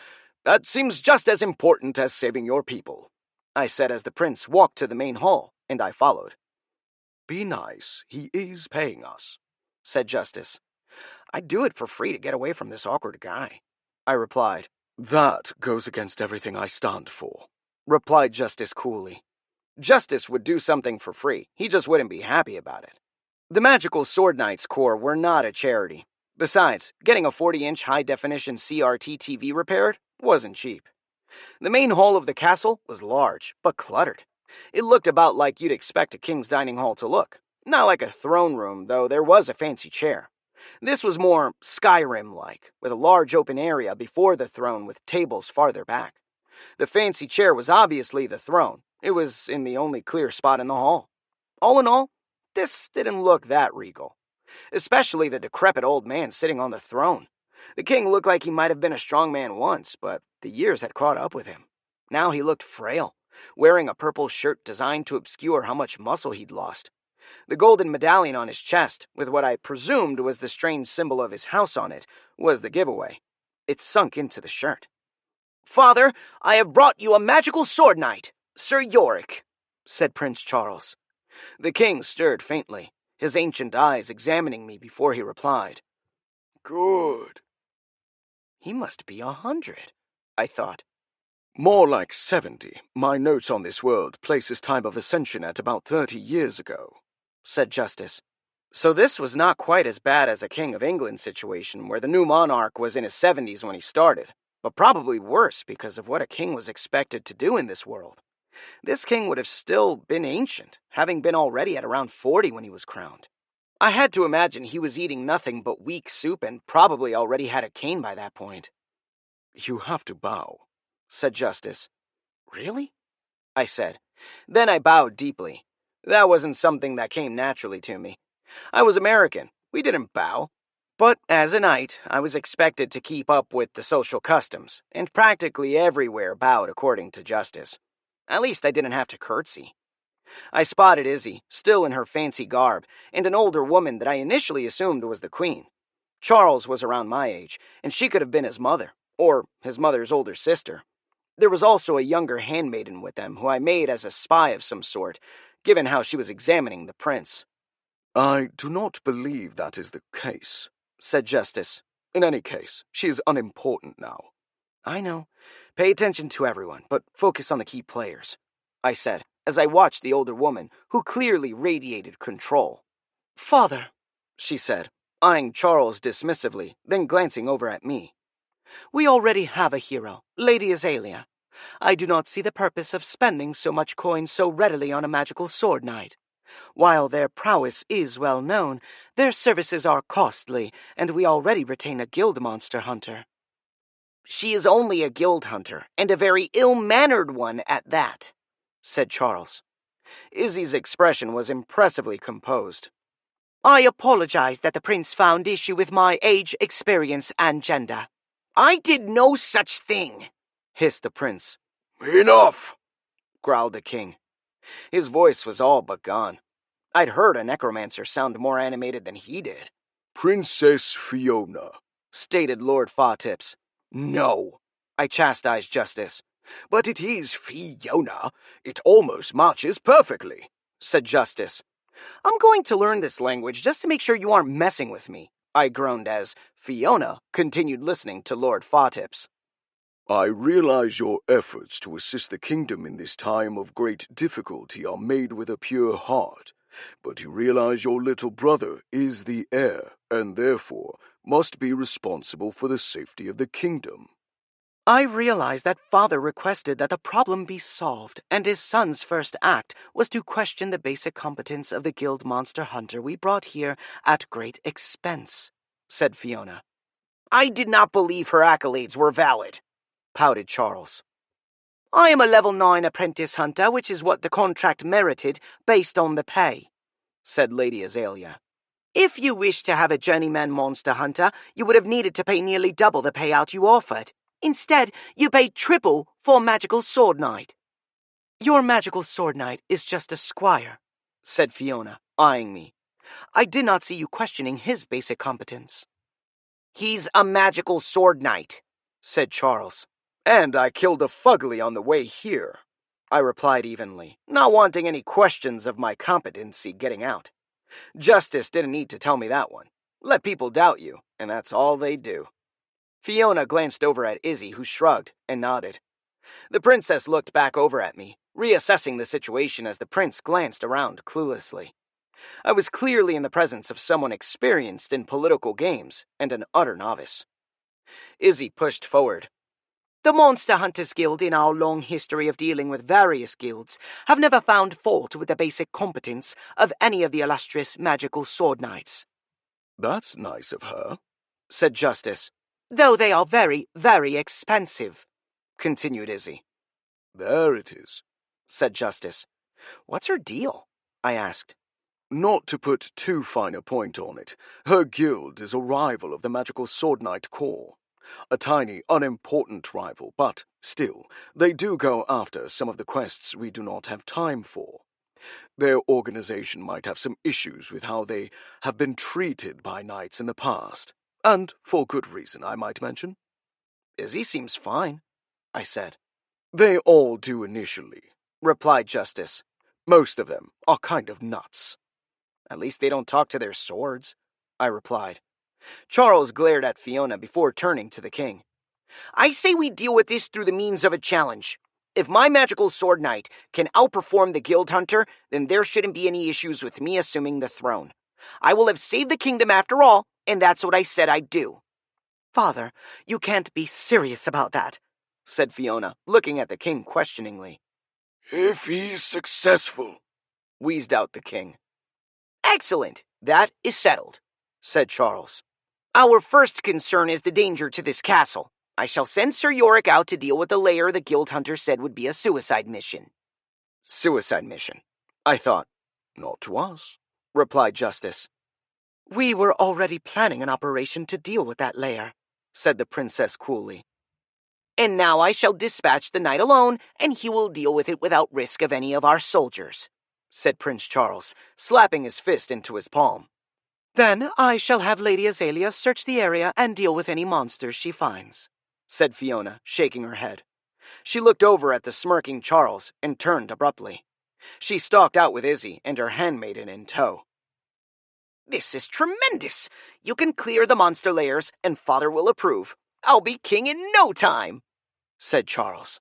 that seems just as important as saving your people, I said as the prince walked to the main hall, and I followed.
Be nice, he is paying us,
said Justice. I'd do it for free to get away from this awkward guy, I replied.
That goes against everything I stand for,
replied Justice coolly. Justice would do something for free, he just wouldn't be happy about it. The Magical Sword Knights Corps were not a charity. Besides, getting a 40-inch high-definition CRT TV repaired wasn't cheap. The main hall of the castle was large, but cluttered. It looked about like you'd expect a king's dining hall to look. Not like a throne room, though there was a fancy chair. This was more Skyrim-like, with a large open area before the throne with tables farther back. The fancy chair was obviously the throne. It was in the only clear spot in the hall. All in all, this didn't look that regal. Especially the decrepit old man sitting on the throne. The king looked like he might have been a strong man once, but the years had caught up with him. Now he looked frail, wearing a purple shirt designed to obscure how much muscle he'd lost. The golden medallion on his chest, with what I presumed was the strange symbol of his house on it, was the giveaway. It sunk into the shirt. Father, I have brought you a magical sword knight, Sir Yorick, said Prince Charles. The king stirred faintly, his ancient eyes examining me before he replied.
Good.
He must be 100, I thought.
More like 70. My notes on this world place his time of ascension at about 30 years ago,
said Justice. So this was not quite as bad as a King of England situation where the new monarch was in his 70s when he started, but probably worse because of what a king was expected to do in this world. This king would have still been ancient, having been already at around 40 when he was crowned. I had to imagine he was eating nothing but weak soup and probably already had a cane by that point.
You have to bow,
said Justice. Really? I said. Then I bowed deeply. That wasn't something that came naturally to me. I was American. We didn't bow. But as a knight, I was expected to keep up with the social customs, and practically everywhere bowed according to Justice. At least I didn't have to curtsy. I spotted Izzy, still in her fancy garb, and an older woman that I initially assumed was the queen. Charles was around my age, and she could have been his mother, or his mother's older sister. There was also a younger handmaiden with them who I made as a spy of some sort, given how she was examining the prince.
I do not believe that is the case, said Justice. In any case, she is unimportant now.
I know. Pay attention to everyone, but focus on the key players, I said, as I watched the older woman, who clearly radiated control. Father, she said, eyeing Charles dismissively, then glancing over at me. We already have a hero, Lady Azalea. I do not see the purpose of spending so much coin so readily on a magical sword knight. While their prowess is well known, their services are costly, and we already retain a guild monster hunter. She is only a guild hunter, and a very ill-mannered one at that, said Charles. Izzy's expression was impressively composed. I apologize that the prince found issue with my age, experience, and gender, I did no such thing, hissed the prince.
Enough,
growled the king. His voice was all but gone. I'd heard a necromancer sound more animated than he did.
Princess Fiona,
stated Lord Fawtips.
No,
I chastised Justice.
But it is Fiona. It almost matches perfectly,
said Justice. I'm going to learn this language just to make sure you aren't messing with me, I groaned as Fiona continued listening to Lord Fawtips.
I realize your efforts to assist the kingdom in this time of great difficulty are made with a pure heart, but you realize your little brother is the heir, and therefore must be responsible for the safety of the kingdom.
I realized that Father requested that the problem be solved, and his son's first act was to question the basic competence of the guild monster hunter we brought here at great expense, said Fiona. I did not believe her accolades were valid, pouted Charles. I am a level 9 apprentice hunter, which is what the contract merited based on the pay, said Lady Azalea. If you wished to have a journeyman monster hunter, you would have needed to pay nearly double the payout you offered. Instead, you paid triple for magical sword knight. Your magical sword knight is just a squire, said Fiona, eyeing me. I did not see you questioning his basic competence. He's a magical sword knight, said Charles. And I killed a fugly on the way here, I replied evenly, not wanting any questions of my competency getting out. Justice didn't need to tell me that one. Let people doubt you, and that's all they do. Fiona glanced over at Izzy, who shrugged and nodded. The princess looked back over at me, reassessing the situation as the prince glanced around cluelessly. I was clearly in the presence of someone experienced in political games and an utter novice. Izzy pushed forward. The Monster Hunters Guild, in our long history of dealing with various guilds, have never found fault with the basic competence of any of the illustrious magical sword knights.
That's nice of her,
said Justice. Though they are very, very expensive, continued Izzy.
There it is,
said Justice. What's her deal? I asked.
Not to put too fine a point on it, her guild is a rival of the magical sword knight corps. A tiny, unimportant rival, but still, they do go after some of the quests we do not have time for. Their organization might have some issues with how they have been treated by knights in the past, and for good reason, I might mention.
Izzy seems fine, I said.
They all do initially, replied Justice. Most of them are kind of nuts.
At least they don't talk to their swords, I replied. Charles glared at Fiona before turning to the king. I say we deal with this through the means of a challenge. If my magical sword knight can outperform the guild hunter, then there shouldn't be any issues with me assuming the throne. I will have saved the kingdom after all, and that's what I said I'd do. Father, you can't be serious about that, said Fiona, looking at the king questioningly.
If he's successful,
wheezed out the king. Excellent, that is settled, said Charles. Our first concern is the danger to this castle. I shall send Sir Yorick out to deal with the lair the guild hunter said would be a suicide mission. Suicide mission, I thought.
Not to us,
replied Justice. We were already planning an operation to deal with that lair, said the princess coolly. And now I shall dispatch the knight alone, and he will deal with it without risk of any of our soldiers, said Prince Charles, slapping his fist into his palm. Then I shall have Lady Azalea search the area and deal with any monsters she finds, said Fiona, shaking her head. She looked over at the smirking Charles and turned abruptly. She stalked out with Izzy and her handmaiden in tow. This is tremendous! You can clear the monster lairs, and Father will approve. I'll be king in no time, said Charles.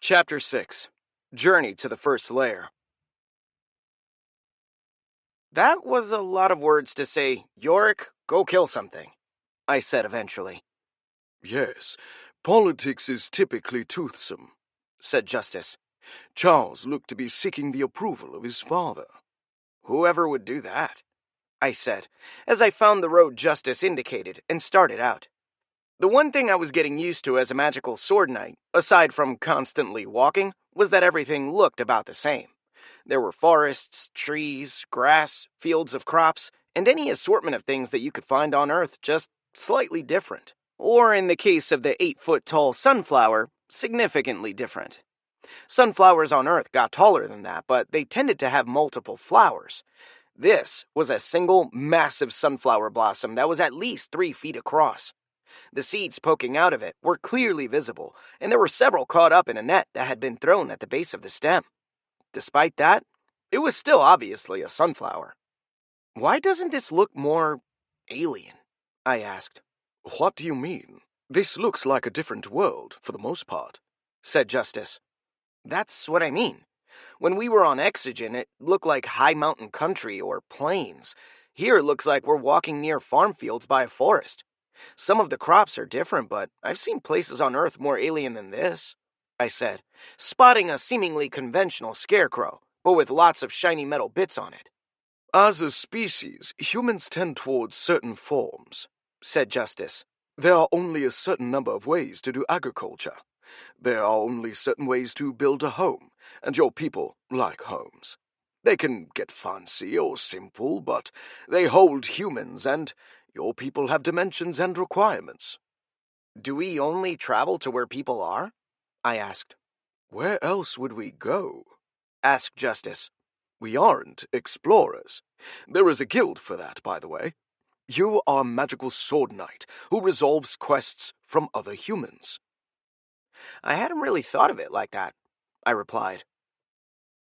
Chapter 6. Journey to the First Lair. That was a lot of words to say, Yorick, go kill something, I said eventually.
Yes, politics is typically toothsome,
said Justice.
Charles looked to be seeking the approval of his father.
Whoever would do that, I said, as I found the road Justice indicated and started out. The one thing I was getting used to as a magical sword knight, aside from constantly walking, was that everything looked about the same. There were forests, trees, grass, fields of crops, and any assortment of things that you could find on Earth, just slightly different. Or in the case of the 8-foot-tall sunflower, significantly different. Sunflowers on Earth got taller than that, but they tended to have multiple flowers. This was a single, massive sunflower blossom that was at least 3 feet across. The seeds poking out of it were clearly visible, and there were several caught up in a net that had been thrown at the base of the stem. Despite that, it was still obviously a sunflower. Why doesn't this look more alien? I asked.
What do you mean? This looks like a different world, for the most part,
said Justice. That's what I mean. When we were on Exogen, it looked like high mountain country or plains. Here it looks like we're walking near farm fields by a forest. Some of the crops are different, but I've seen places on Earth more alien than this, I said, spotting a seemingly conventional scarecrow, but with lots of shiny metal bits on it.
As a species, humans tend towards certain forms,
said Justice.
There are only a certain number of ways to do agriculture. There are only certain ways to build a home, and your people like homes. They can get fancy or simple, but they hold humans, and your people have dimensions and requirements.
Do we only travel to where people are? I asked.
Where else would we go?
Asked Justice.
We aren't explorers. There is a guild for that, by the way. You are a magical sword knight who resolves quests from other humans.
I hadn't really thought of it like that, I replied.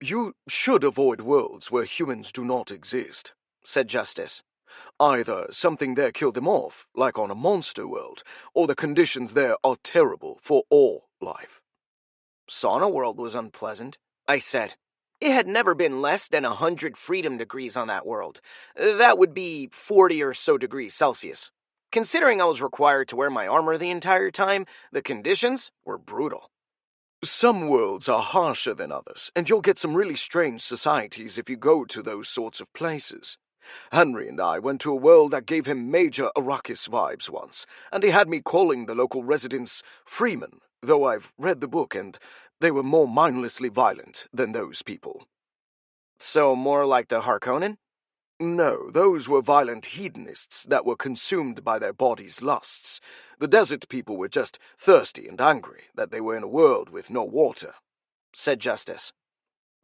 You should avoid worlds where humans do not exist, said Justice. Either something there killed them off, like on a monster world, or the conditions there are terrible for all life.
Sauna World was unpleasant, I said. It had never been less than 100 freedom degrees on that world. That would be 40 or so degrees Celsius. Considering I was required to wear my armor the entire time, the conditions were brutal.
Some worlds are harsher than others, and you'll get some really strange societies if you go to those sorts of places. Henry and I went to a world that gave him major Arrakis vibes once, and he had me calling the local residents freemen, though I've read the book and they were more mindlessly violent than those people.
So more like the Harkonnen?
No, those were violent hedonists that were consumed by their bodies' lusts. The desert people were just thirsty and angry that they were in a world with no water,
said Justice.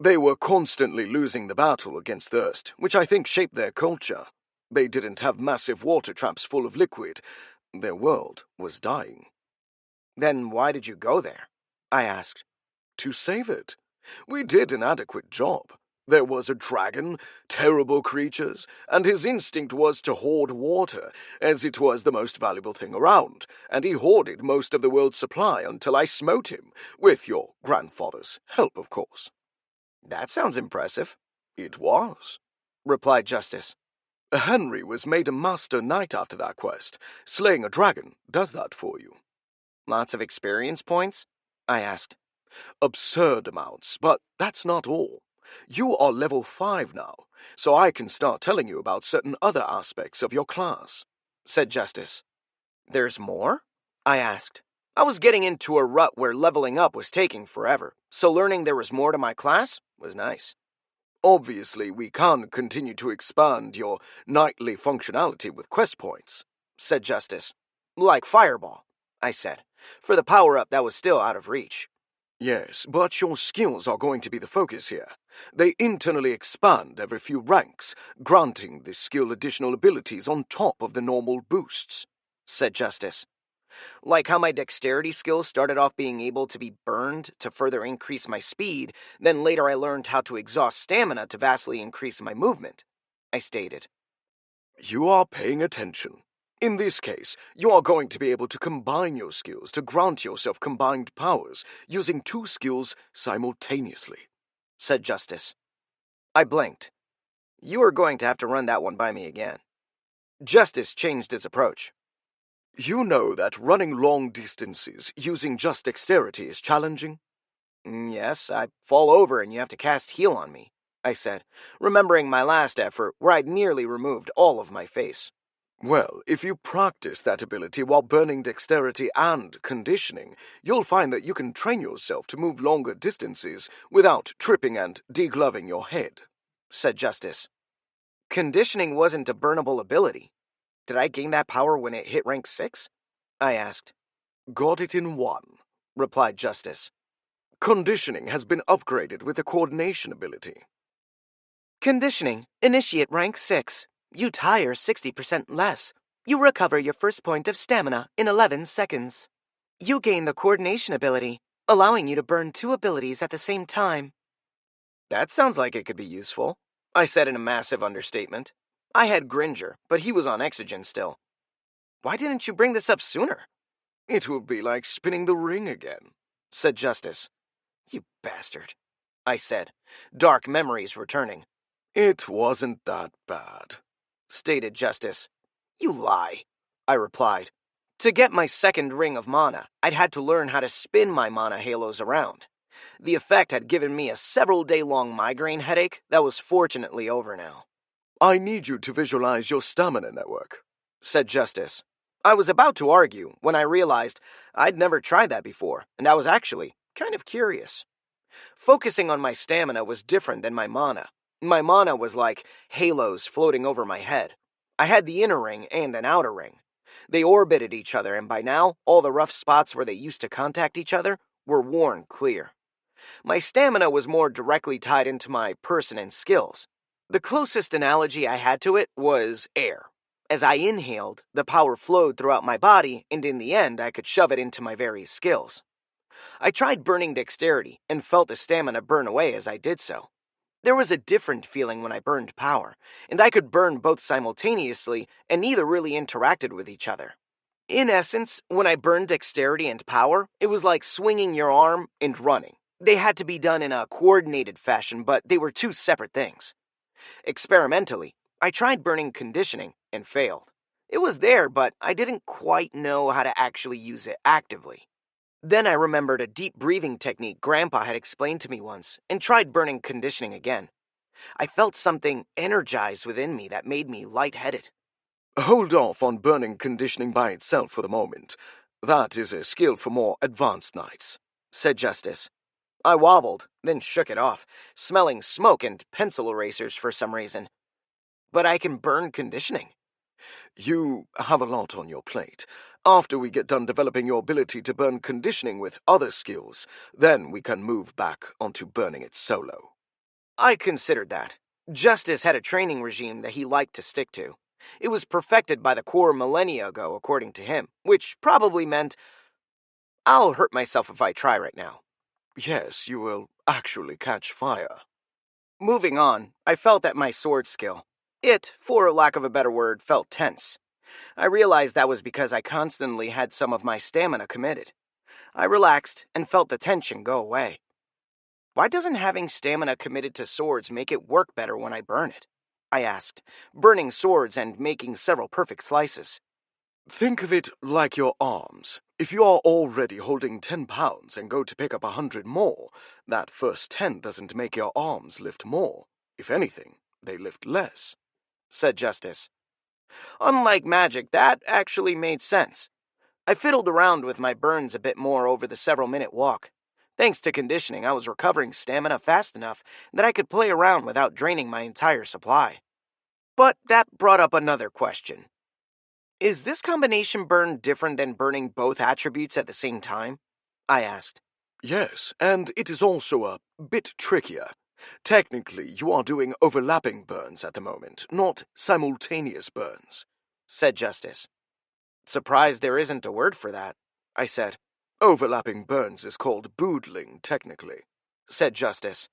They were constantly losing the battle against thirst, which I think shaped their culture. They didn't have massive water traps full of liquid. Their world was dying.
Then why did you go there? I asked.
To save it. We did an adequate job. There was a dragon, terrible creatures, and his instinct was to hoard water, as it was the most valuable thing around, and he hoarded most of the world's supply until I smote him, with your grandfather's help, of course.
That sounds impressive.
It was,
replied Justice.
Henry was made a master knight after that quest. Slaying a dragon does that for you.
Lots of experience points? I asked.
Absurd amounts, but that's not all. You are level 5 now, so I can start telling you about certain other aspects of your class, said Justice.
There's more? I asked. I was getting into a rut where leveling up was taking forever, so learning there was more to my class was nice.
Obviously, we can't continue to expand your knightly functionality with quest points, said Justice.
Like Fireball, I said, for the power-up that was still out of reach.
Yes, but your skills are going to be the focus here. They internally expand every few ranks, granting this skill additional abilities on top of the normal boosts, said Justice.
Like how my dexterity skills started off being able to be burned to further increase my speed, then later I learned how to exhaust stamina to vastly increase my movement, I stated.
You are paying attention. In this case, you are going to be able to combine your skills to grant yourself combined powers, using 2 skills simultaneously, said Justice.
I blinked. You are going to have to run that one by me again. Justice changed his approach.
You know that running long distances using just dexterity is challenging?
Yes, I fall over and you have to cast heal on me, I said, remembering my last effort where I'd nearly removed all of my face.
Well, if you practice that ability while burning dexterity and conditioning, you'll find that you can train yourself to move longer distances without tripping and degloving your head, said Justice.
Conditioning wasn't a burnable ability. Did I gain that power when it hit rank 6? I asked.
Got it in 1, replied Justice. Conditioning has been upgraded with the coordination ability.
Conditioning, initiate rank 6. You tire 60% less. You recover your first point of stamina in 11 seconds. You gain the coordination ability, allowing you to burn 2 abilities at the same time. That sounds like it could be useful, I said in a massive understatement. I had Gringer, but he was on Exogen still. Why didn't you bring this up sooner?
It would be like spinning the ring again, said Justice.
You bastard, I said, dark memories returning.
It wasn't that bad,
stated Justice. You lie, I replied. To get my second ring of mana, I'd had to learn how to spin my mana halos around. The effect had given me a several-day-long migraine headache that was fortunately over now.
I need you to visualize your stamina network,
said Justice. I was about to argue when I realized I'd never tried that before, and I was actually kind of curious. Focusing on my stamina was different than my mana. My mana was like halos floating over my head. I had the inner ring and an outer ring. They orbited each other, and by now, all the rough spots where they used to contact each other were worn clear. My stamina was more directly tied into my person and skills. The closest analogy I had to it was air. As I inhaled, the power flowed throughout my body, and in the end, I could shove it into my various skills. I tried burning dexterity and felt the stamina burn away as I did so. There was a different feeling when I burned power, and I could burn both simultaneously, and neither really interacted with each other. In essence, when I burned dexterity and power, it was like swinging your arm and running. They had to be done in a coordinated fashion, but they were two separate things. Experimentally, I tried burning conditioning and failed. It was there, but I didn't quite know how to actually use it actively. Then I remembered a deep breathing technique Grandpa had explained to me once, and tried burning conditioning again. I felt something energized within me that made me lightheaded.
Hold off on burning conditioning by itself for the moment. That is a skill for more advanced knights,
said Justice. I wobbled, then shook it off, smelling smoke and pencil erasers for some reason. But I can burn conditioning.
You have a lot on your plate. After we get done developing your ability to burn conditioning with other skills, then we can move back onto burning it solo.
I considered that. Justice had a training regime that he liked to stick to. It was perfected by the core millennia ago, according to him, which probably meant I'll hurt myself if I try right now.
Yes, you will actually catch fire.
Moving on, I felt at my sword skill. It, for lack of a better word, felt tense. I realized that was because I constantly had some of my stamina committed. I relaxed and felt the tension go away. Why doesn't having stamina committed to swords make it work better when I burn it? I asked, burning swords and making several perfect slices.
Think of it like your arms. If you are already holding 10 pounds and go to pick up 100 more, that first 10 doesn't make your arms lift more. If anything, they lift less,
said Justice. Unlike magic, that actually made sense. I fiddled around with my burns a bit more over the several-minute walk. Thanks to conditioning, I was recovering stamina fast enough that I could play around without draining my entire supply. But that brought up another question. Is this combination burn different than burning both attributes at the same time? I asked.
Yes, and it is also a bit trickier. Technically, you are doing overlapping burns at the moment, not simultaneous burns,
said Justice. Surprised there isn't a word for that, I said.
Overlapping burns is called boodling, technically,
said Justice.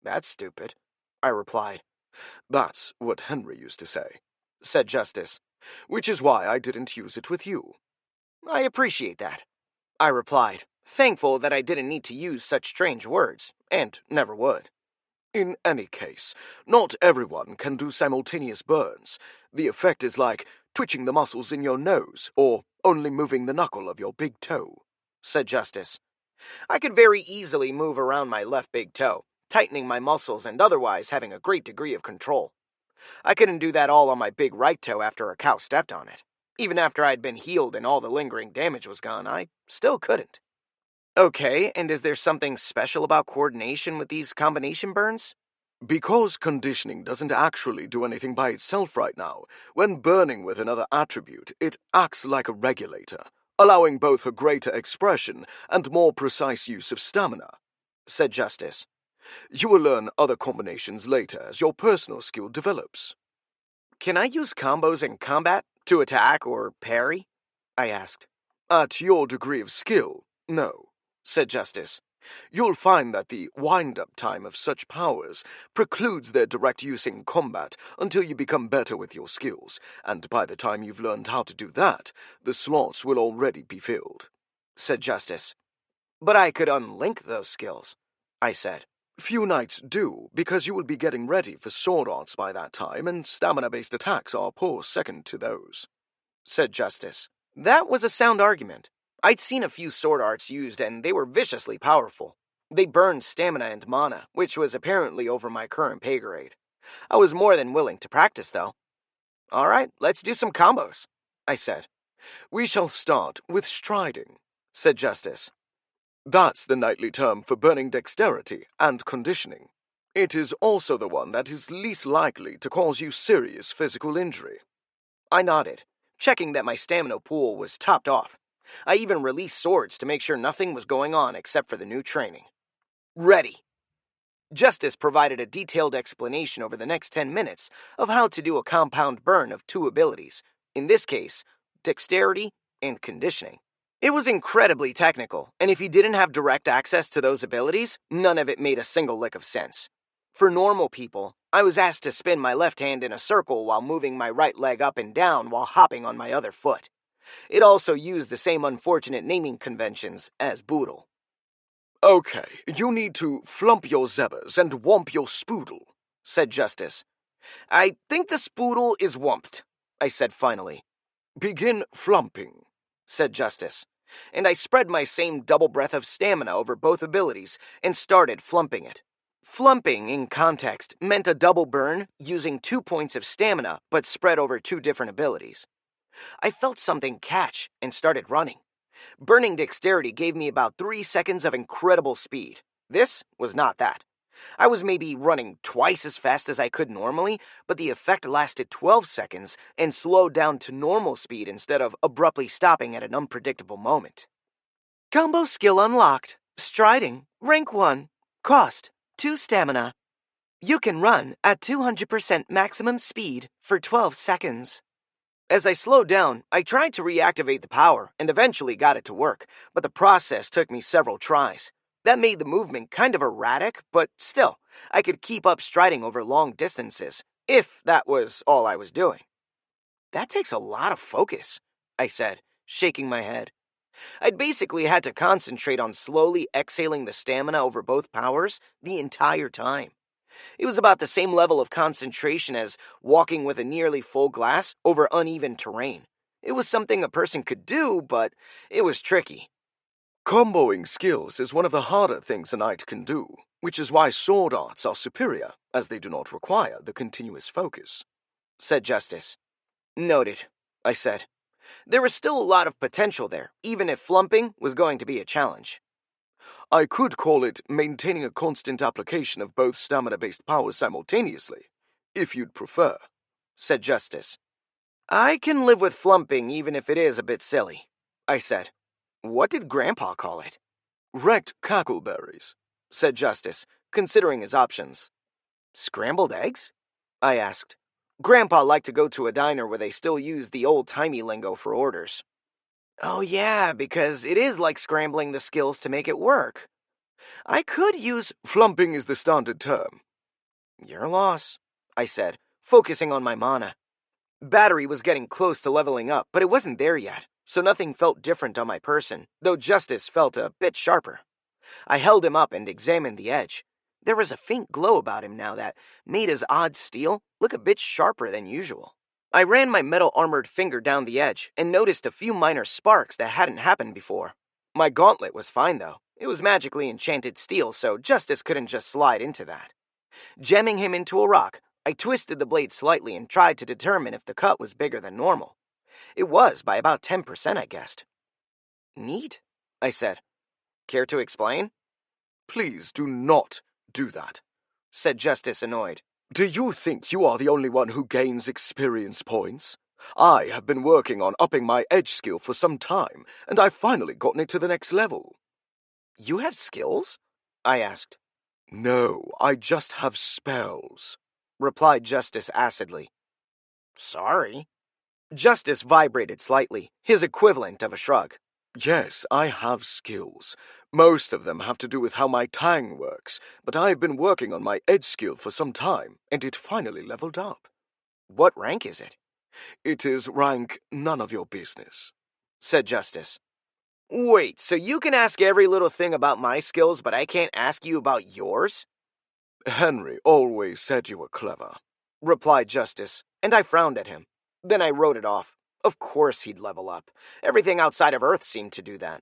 That's stupid, I replied.
That's what Henry used to say,
said Justice.
Which is why I didn't use it with you.
I appreciate that, I replied, thankful that I didn't need to use such strange words, and never would.
In any case, not everyone can do simultaneous burns. The effect is like twitching the muscles in your nose, or only moving the knuckle of your big toe,
said Justice. I could very easily move around my left big toe, tightening my muscles and otherwise having a great degree of control. I couldn't do that all on my big right toe after a cow stepped on it. Even after I'd been healed and all the lingering damage was gone, I still couldn't. Okay, and is there something special about coordination with these combination burns?
Because conditioning doesn't actually do anything by itself right now, when burning with another attribute, it acts like a regulator, allowing both a greater expression and more precise use of stamina, said Justice. You will learn other combinations later as your personal skill develops.
Can I use combos in combat to attack or parry? I asked.
At your degree of skill, no, said Justice. You'll find that the wind-up time of such powers precludes their direct use in combat until you become better with your skills, and by the time you've learned how to do that, the slots will already be filled, said Justice.
But I could unlink those skills, I said.
Few knights do, because you will be getting ready for sword arts by that time, and stamina-based attacks are a poor second to those, said Justice.
That was a sound argument. I'd seen a few sword arts used, and they were viciously powerful. They burned stamina and mana, which was apparently over my current pay grade. I was more than willing to practice, though. All right, let's do some combos, I said.
We shall start with striding, said Justice. That's the knightly term for burning dexterity and conditioning. It is also the one that is least likely to cause you serious physical injury.
I nodded, checking that my stamina pool was topped off. I even released swords to make sure nothing was going on except for the new training. Ready. Justice provided a detailed explanation over the next 10 minutes of how to do a compound burn of two abilities, in this case, dexterity and conditioning. It was incredibly technical, and if you didn't have direct access to those abilities, none of it made a single lick of sense. For normal people, I was asked to spin my left hand in a circle while moving my right leg up and down while hopping on my other foot. It also used the same unfortunate naming conventions as boodle.
Okay, you need to flump your zebbers and womp your spoodle, said Justice.
I think the spoodle is wumped, I said finally.
Begin flumping,
said Justice, and I spread my same double breath of stamina over both abilities and started flumping it. Flumping, in context, meant a double burn using 2 points of stamina but spread over two different abilities. I felt something catch and started running. Burning dexterity gave me about 3 seconds of incredible speed. This was not that. I was maybe running twice as fast as I could normally, but the effect lasted 12 seconds and slowed down to normal speed instead of abruptly stopping at an unpredictable moment. Combo skill unlocked. Striding, rank 1. Cost, 2 stamina. You can run at 200% maximum speed for 12 seconds. As I slowed down, I tried to reactivate the power and eventually got it to work, but the process took me several tries. That made the movement kind of erratic, but still, I could keep up striding over long distances, if that was all I was doing. That takes a lot of focus, I said, shaking my head. I'd basically had to concentrate on slowly exhaling the stamina over both powers the entire time. It was about the same level of concentration as walking with a nearly full glass over uneven terrain. It was something a person could do, but it was tricky.
Comboing skills is one of the harder things a knight can do, which is why sword arts are superior, as they do not require the continuous focus,
said Justice. Noted, I said. There was still a lot of potential there, even if flumping was going to be a challenge.
I could call it maintaining a constant application of both stamina-based powers simultaneously, if you'd prefer, said Justice.
I can live with flumping even if it is a bit silly, I said. What did Grandpa call it?
Wrecked cackleberries, said Justice, considering his options.
Scrambled eggs? I asked. Grandpa liked to go to a diner where they still use the old-timey lingo for orders. Oh yeah, because it is like scrambling the skills to make it work. I could use...
Flumping is the standard term.
Your loss, I said, focusing on my mana. Battery was getting close to leveling up, but it wasn't there yet, so nothing felt different on my person, though Justice felt a bit sharper. I held him up and examined the edge. There was a faint glow about him now that made his odd steel look a bit sharper than usual. I ran my metal-armored finger down the edge and noticed a few minor sparks that hadn't happened before. My gauntlet was fine, though. It was magically enchanted steel, so Justice couldn't just slide into that. Jamming him into a rock, I twisted the blade slightly and tried to determine if the cut was bigger than normal. It was, by about 10%, I guessed. Neat, I said. Care to explain?
Please do not do that,
said Justice, annoyed.
Do you think you are the only one who gains experience points? I have been working on upping my edge skill for some time, and I've finally gotten it to the next level.
You have skills? I asked.
No, I just have spells,
replied Justice acidly. Sorry. Justice vibrated slightly, his equivalent of a shrug.
Yes, I have skills. Most of them have to do with how my tang works, but I've been working on my edge skill for some time, and it finally leveled up.
What rank is it?
It is rank none of your business,
said Justice. Wait, so you can ask every little thing about my skills, but I can't ask you about yours?
Henry always said you were clever,
replied Justice, and I frowned at him. Then I wrote it off. Of course he'd level up. Everything outside of Earth seemed to do that.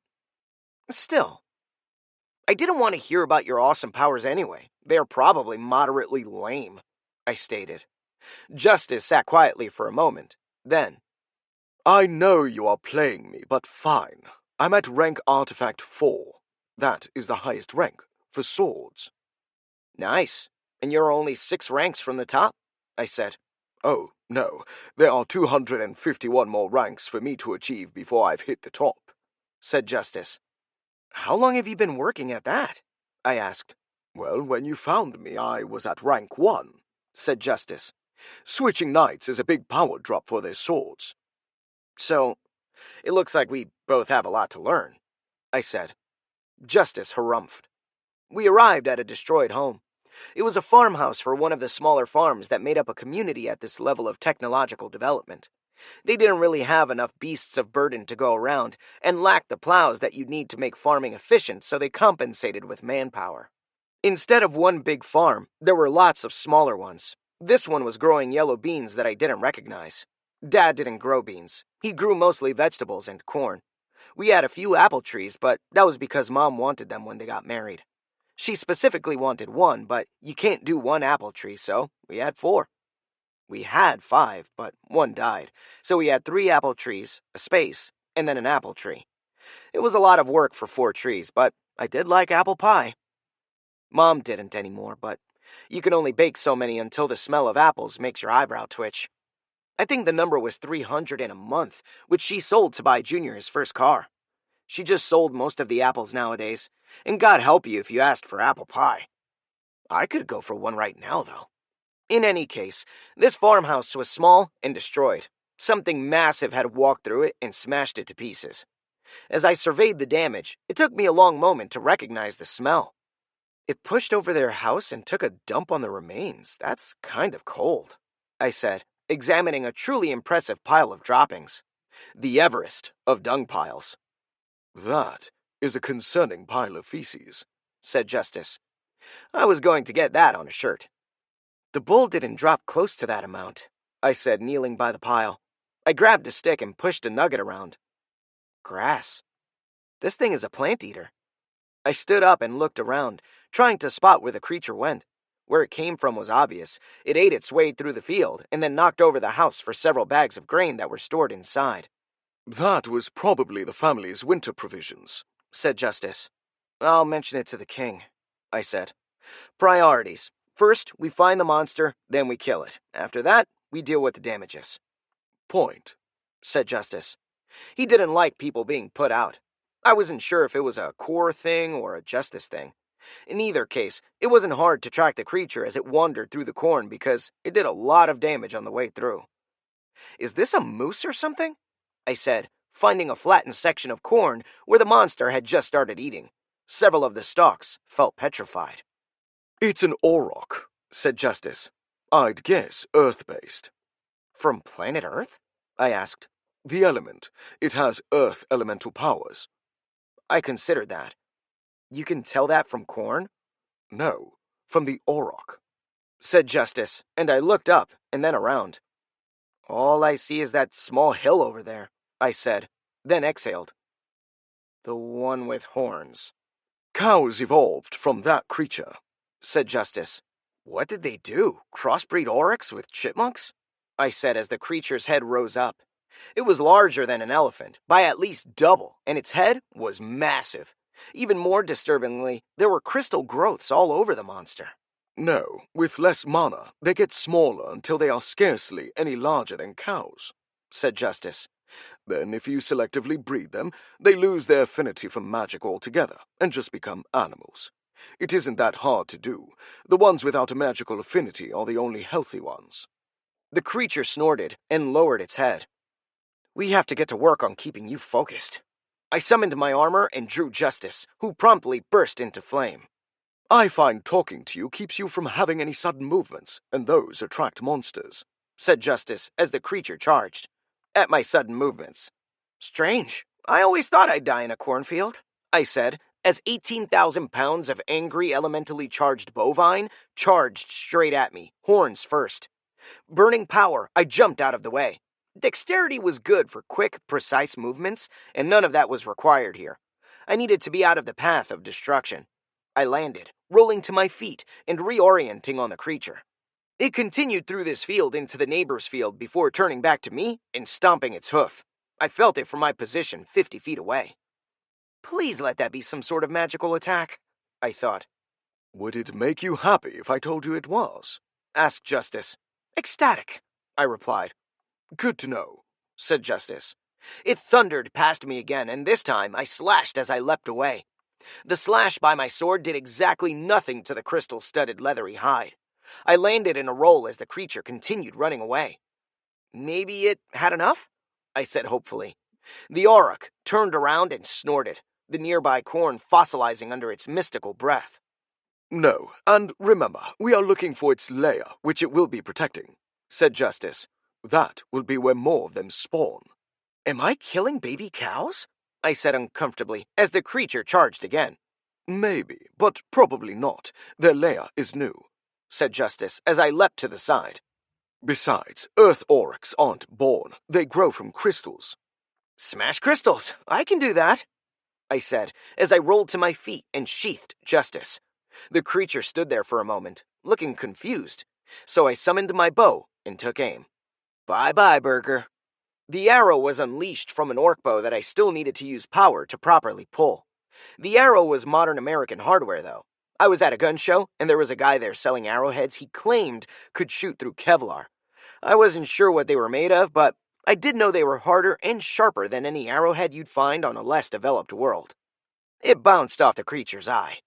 Still, I didn't want to hear about your awesome powers anyway. They are probably moderately lame, I stated. Justice sat quietly for a moment. Then,
I know you are playing me, but fine. I'm at rank Artifact 4. That is the highest rank for swords.
Nice. And you're only 6 ranks from the top? I said.
Oh, no. There are 251 more ranks for me to achieve before I've hit the top,
said Justice. How long have you been working at that? I asked.
Well, when you found me, I was at rank 1, said Justice. Switching knights is a big power drop for their swords.
So, it looks like we both have a lot to learn, I said. Justice harumphed. We arrived at a destroyed home. It was a farmhouse for one of the smaller farms that made up a community at this level of technological development. They didn't really have enough beasts of burden to go around, and lacked the plows that you'd need to make farming efficient, so they compensated with manpower. Instead of one big farm, there were lots of smaller ones. This one was growing yellow beans that I didn't recognize. Dad didn't grow beans. He grew mostly vegetables and corn. We had a few apple trees, but that was because Mom wanted them when they got married. She specifically wanted one, but you can't do one apple tree, so we had 4. We had 5, but one died, so we had 3 apple trees, a space, and then an apple tree. It was a lot of work for 4 trees, but I did like apple pie. Mom didn't anymore, but you can only bake so many until the smell of apples makes your eyebrow twitch. I think the number was 300 in a month, which she sold to buy Junior his first car. She just sold most of the apples nowadays, and God help you if you asked for apple pie. I could go for one right now, though. In any case, this farmhouse was small and destroyed. Something massive had walked through it and smashed it to pieces. As I surveyed the damage, it took me a long moment to recognize the smell. It pushed over their house and took a dump on the remains. That's kind of cold, I said, examining a truly impressive pile of droppings. The Everest of dung piles.
That is a concerning pile of feces,
said Justice. I was going to get that on a shirt. The bull didn't drop close to that amount, I said, kneeling by the pile. I grabbed a stick and pushed a nugget around. Grass. This thing is a plant eater. I stood up and looked around, trying to spot where the creature went. Where it came from was obvious. It ate its way through the field and then knocked over the house for several bags of grain that were stored inside.
That was probably the family's winter provisions,
said Justice. I'll mention it to the king, I said. Priorities. First, we find the monster, then we kill it. After that, we deal with the damages.
Point,
said Justice. He didn't like people being put out. I wasn't sure if it was a core thing or a justice thing. In either case, it wasn't hard to track the creature as it wandered through the corn because it did a lot of damage on the way through. Is this a moose or something? I said, finding a flattened section of corn where the monster had just started eating. Several of the stalks felt petrified.
It's an auroch, said Justice. I'd guess Earth-based.
From planet Earth? I asked.
The element. It has Earth elemental powers.
I considered that. You can tell that from corn?
No, from the auroch,
said Justice, and I looked up and then around. All I see is that small hill over there, I said, then exhaled. The one with horns.
Cows evolved from that creature,
said Justice. What did they do? Crossbreed aurochs with chipmunks? I said as the creature's head rose up. It was larger than an elephant, by at least double, and its head was massive. Even more disturbingly, there were crystal growths all over the monster.
No, with less mana, they get smaller until they are scarcely any larger than cows, said Justice. Then, if you selectively breed them, they lose their affinity for magic altogether and just become animals. It isn't that hard to do. The ones without a magical affinity are the only healthy ones.
The creature snorted and lowered its head. We have to get to work on keeping you focused. I summoned my armor and drew Justice, who promptly burst into flame.
I find talking to you keeps you from having any sudden movements, and those attract monsters,
said Justice as the creature charged. At my sudden movements. Strange. I always thought I'd die in a cornfield, I said, as 18,000 pounds of angry, elementally charged bovine charged straight at me, horns first. Burning power, I jumped out of the way. Dexterity was good for quick, precise movements, and none of that was required here. I needed to be out of the path of destruction. I landed, rolling to my feet and reorienting on the creature. It continued through this field into the neighbor's field before turning back to me and stomping its hoof. I felt it from my position 50 feet away. Please let that be some sort of magical attack, I thought.
Would it make you happy if I told you it was?
Asked Justice. Ecstatic, I replied.
Good to know,
said Justice. It thundered past me again, and this time I slashed as I leapt away. The slash by my sword did exactly nothing to the crystal-studded leathery hide. I landed in a roll as the creature continued running away. Maybe it had enough? I said hopefully. The auroch turned around and snorted, the nearby corn fossilizing under its mystical breath.
No, and remember, we are looking for its lair, which it will be protecting, said Justice. That will be where more of them spawn.
Am I killing baby cows? I said uncomfortably, as the creature charged again.
Maybe, but probably not. Their lair is new, said Justice, as I leapt to the side. Besides, earth aurochs aren't born. They grow from crystals.
Smash crystals! I can do that, I said, as I rolled to my feet and sheathed Justice. The creature stood there for a moment, looking confused, so I summoned my bow and took aim. Bye-bye, Burger. The arrow was unleashed from an orc bow that I still needed to use power to properly pull. The arrow was modern American hardware, though. I was at a gun show, and there was a guy there selling arrowheads he claimed could shoot through Kevlar. I wasn't sure what they were made of, but I did know they were harder and sharper than any arrowhead you'd find on a less developed world. It bounced off the creature's eye.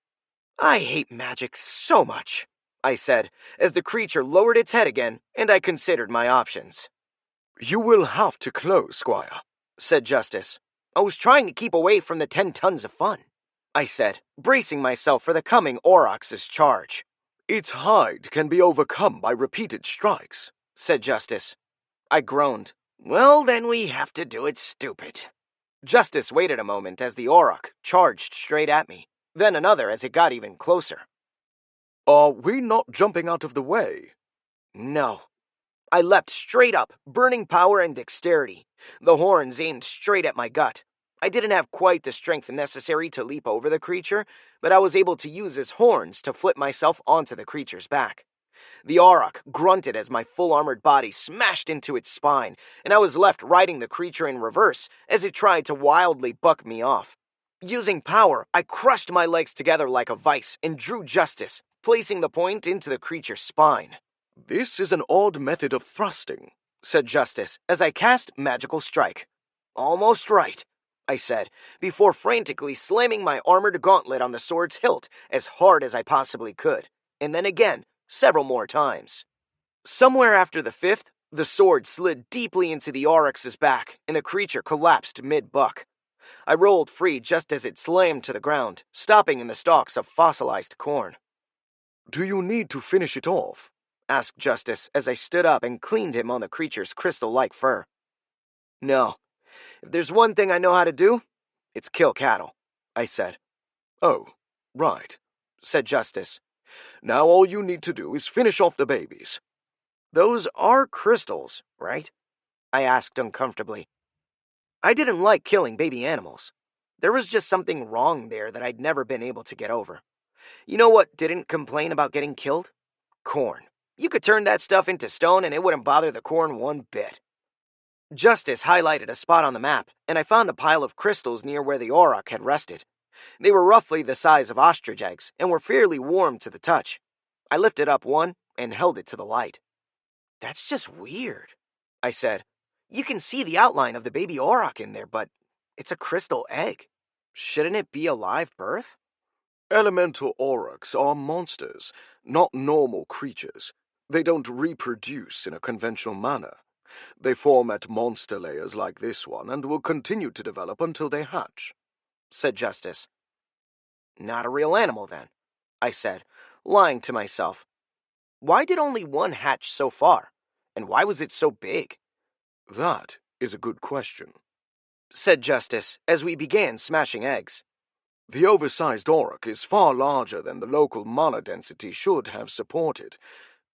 I hate magic so much, I said, as the creature lowered its head again, and I considered my options.
You will have to close, Squire,
said Justice. I was trying to keep away from the 10 tons of fun, I said, bracing myself for the coming auroch's charge.
Its hide can be overcome by repeated strikes,
said Justice. I groaned. Well, then we have to do it stupid. Justice waited a moment as the auroch charged straight at me, then another as it got even closer.
Are we not jumping out of the way?
No. I leapt straight up, burning power and dexterity. The horns aimed straight at my gut. I didn't have quite the strength necessary to leap over the creature, but I was able to use his horns to flip myself onto the creature's back. The auroch grunted as my full-armored body smashed into its spine, and I was left riding the creature in reverse as it tried to wildly buck me off. Using power, I crushed my legs together like a vice and drew Justice, placing the point into the creature's spine.
This is an odd method of thrusting,
said Justice as I cast Magical Strike. Almost right, I said, before frantically slamming my armored gauntlet on the sword's hilt as hard as I possibly could, and then again, several more times. Somewhere after the fifth, the sword slid deeply into the auroch's back, and the creature collapsed mid-buck. I rolled free just as it slammed to the ground, stopping in the stalks of fossilized corn.
Do you need to finish it off?
Asked Justice as I stood up and cleaned him on the creature's crystal-like fur. No. If there's one thing I know how to do, it's kill cattle, I said.
Oh, right, said Justice. Now all you need to do is finish off the babies.
Those are crystals, right? I asked uncomfortably. I didn't like killing baby animals. There was just something wrong there that I'd never been able to get over. You know what didn't complain about getting killed? Corn. You could turn that stuff into stone and it wouldn't bother the corn one bit. Justice highlighted a spot on the map, and I found a pile of crystals near where the auroch had rested. They were roughly the size of ostrich eggs and were fairly warm to the touch. I lifted up one and held it to the light. That's just weird, I said. You can see the outline of the baby auroch in there, but it's a crystal egg. Shouldn't it be a live birth?
Elemental aurochs are monsters, not normal creatures. They don't reproduce in a conventional manner. They form at monster layers like this one and will continue to develop until they hatch,
said Justice. Not a real animal, then, I said, lying to myself. Why did only one hatch so far? And why was it so big?
That is a good question,
said Justice as we began smashing eggs.
The oversized auroch is far larger than the local mana density should have supported.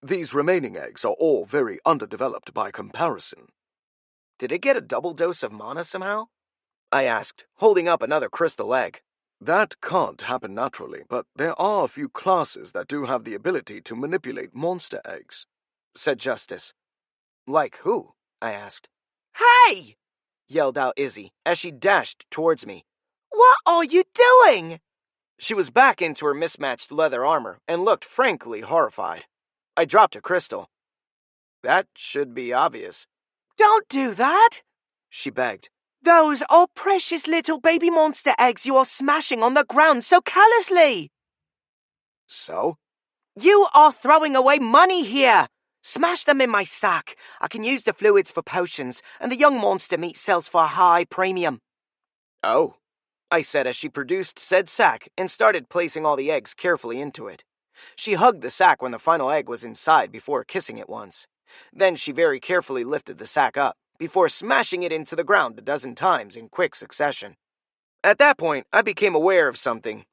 These remaining eggs are all very underdeveloped by comparison.
Did it get a double dose of mana somehow? I asked, holding up another crystal egg.
That can't happen naturally, but there are a few classes that do have the ability to manipulate monster eggs,
said Justice. Like who? I asked.
Hey!
Yelled out Izzy as she dashed towards me.
What are you doing?
She was back into her mismatched leather armor and looked frankly horrified. I dropped a crystal. That should be obvious.
Don't do that,
she begged.
Those are precious little baby monster eggs you are smashing on the ground so callously.
So?
You are throwing away money here. Smash them in my sack. I can use the fluids for potions, and the young monster meat sells for a high premium.
Oh, I said as she produced said sack and started placing all the eggs carefully into it. She hugged the sack when the final egg was inside before kissing it once. Then she very carefully lifted the sack up before smashing it into the ground a dozen times in quick succession. At that point, I became aware of something.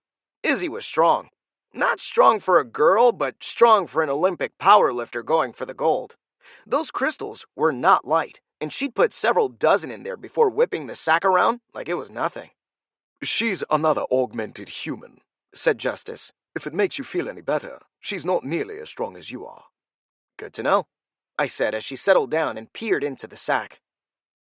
Izzy was strong. Not strong for a girl, but strong for an Olympic powerlifter going for the gold. Those crystals were not light, and she'd put several dozen in there before whipping the sack around like it was nothing.
She's another augmented human,
said Justice.
If it makes you feel any better, she's not nearly as strong as you are.
Good to know, I said as she settled down and peered into the sack.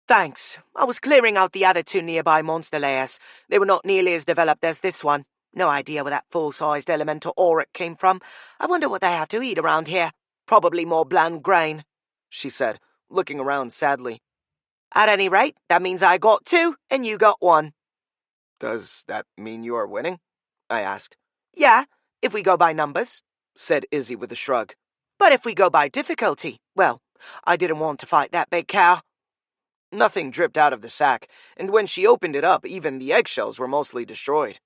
Thanks. I was clearing out the other two nearby monster layers. They were not nearly as developed as this one. No idea where that full-sized elemental auroch came from. I wonder what they have to eat around here. Probably more bland grain, she said, looking around sadly. At any rate, that means I got 2 and you got 1.
Does that mean you are winning? I asked.
Yeah, if we go by numbers,
said Izzy with a shrug.
But if we go by difficulty, well, I didn't want to fight that big cow.
Nothing dripped out of the sack, and when she opened it up, even the eggshells were mostly destroyed.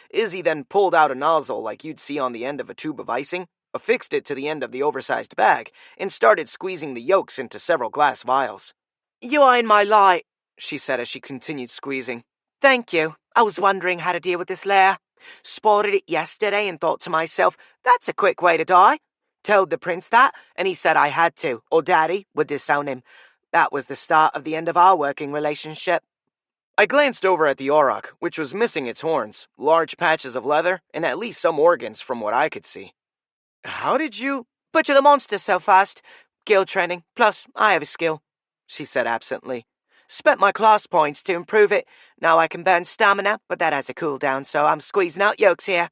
Izzy then pulled out a nozzle like you'd see on the end of a tube of icing, affixed it to the end of the oversized bag, and started squeezing the yolks into several glass vials.
You are in my light, she said as she continued squeezing. Thank you. I was wondering how to deal with this lair. Spotted it yesterday and thought to myself, that's a quick way to die. Told the prince that, and he said I had to, or Daddy would disown him. That was the start of the end of our working relationship.
I glanced over at the auroch, which was missing its horns, large patches of leather, and at least some organs from what I could see. How did you
butcher the monster so fast? Guild training, plus I have a skill, she said absently. Spent my class points to improve it. Now I can burn stamina, but that has a cooldown, so I'm squeezing out yolks here.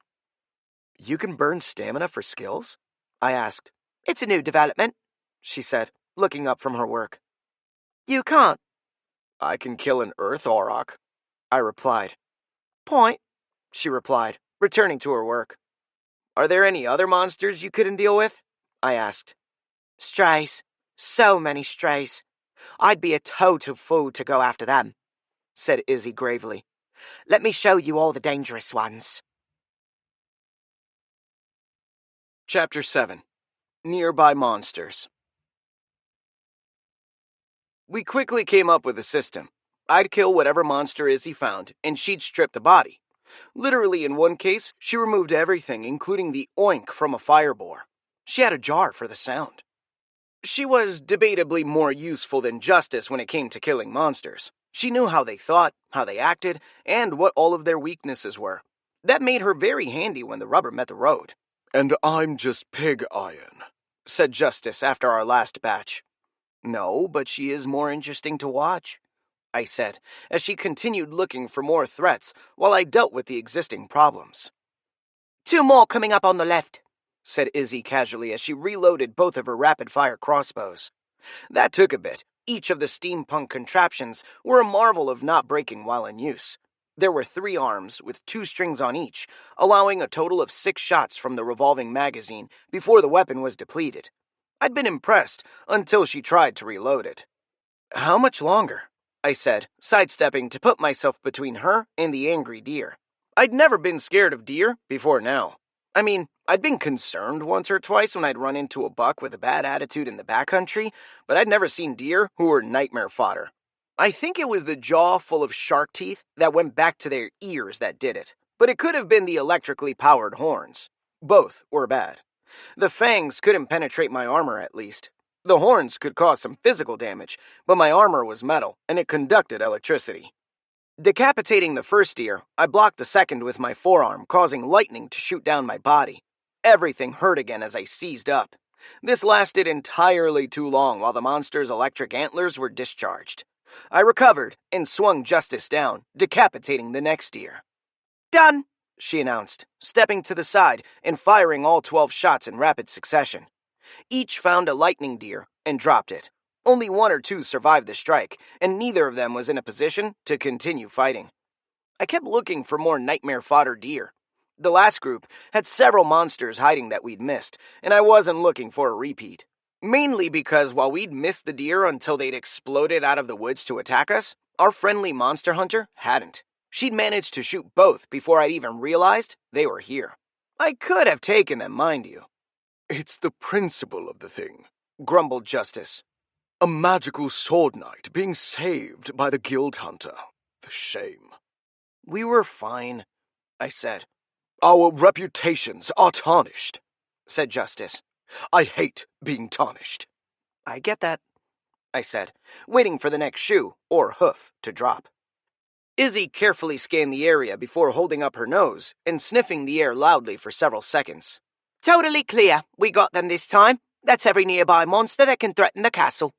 You can burn stamina for skills? I asked.
It's a new development, she said, looking up from her work. You can't.
I can kill an earth auroch, I replied.
Point,
she replied, returning to her work. Are there any other monsters you couldn't deal with? I asked.
Strays. So many strays. I'd be a total fool to go after them, said Izzy gravely. Let me show you all the dangerous ones.
Chapter 7. Nearby Monsters. We quickly came up with a system. I'd kill whatever monster Izzy found, and she'd strip the body. Literally, in one case, she removed everything, including the oink from a fireboar. She had a jar for the sound. She was debatably more useful than Justice when it came to killing monsters. She knew how they thought, how they acted, and what all of their weaknesses were. That made her very handy when the rubber met the road.
And I'm just pig iron,
said Justice after our last batch. No, but she is more interesting to watch, I said, as she continued looking for more threats while I dealt with the existing problems.
2 more coming up on the left,
said Izzy casually as she reloaded both of her rapid-fire crossbows. That took a bit. Each of the steampunk contraptions were a marvel of not breaking while in use. There were 3 arms, with 2 strings on each, allowing a total of 6 shots from the revolving magazine before the weapon was depleted. I'd been impressed until she tried to reload it. "How much longer?" I said, sidestepping to put myself between her and the angry deer. I'd never been scared of deer before now. I mean, I'd been concerned once or twice when I'd run into a buck with a bad attitude in the backcountry, but I'd never seen deer who were nightmare fodder. I think it was the jaw full of shark teeth that went back to their ears that did it, but it could have been the electrically powered horns. Both were bad. The fangs couldn't penetrate my armor, at least. The horns could cause some physical damage, but my armor was metal, and it conducted electricity. Decapitating the first deer, I blocked the second with my forearm, causing lightning to shoot down my body. Everything hurt again as I seized up. This lasted entirely too long while the monster's electric antlers were discharged. I recovered and swung Justice down, decapitating the next deer. "Done," she announced, stepping to the side and firing all 12 shots in rapid succession. Each found a lightning deer and dropped it. Only 1 or 2 survived the strike, and neither of them was in a position to continue fighting. I kept looking for more nightmare fodder deer. The last group had several monsters hiding that we'd missed, and I wasn't looking for a repeat. Mainly because while we'd missed the deer until they'd exploded out of the woods to attack us, our friendly monster hunter hadn't. She'd managed to shoot both before I'd even realized they were here. I could have taken them, mind you.
"It's the principle of the thing," grumbled Justice. "A magical sword knight being saved by the guild hunter. The shame."
"We were fine," I said.
"Our reputations are tarnished," said Justice. "I hate being tarnished."
"I get that," I said, waiting for the next shoe or hoof to drop. Izzy carefully scanned the area before holding up her nose and sniffing the air loudly for several seconds. "Totally clear. We got them this time. That's every nearby monster that can threaten the castle."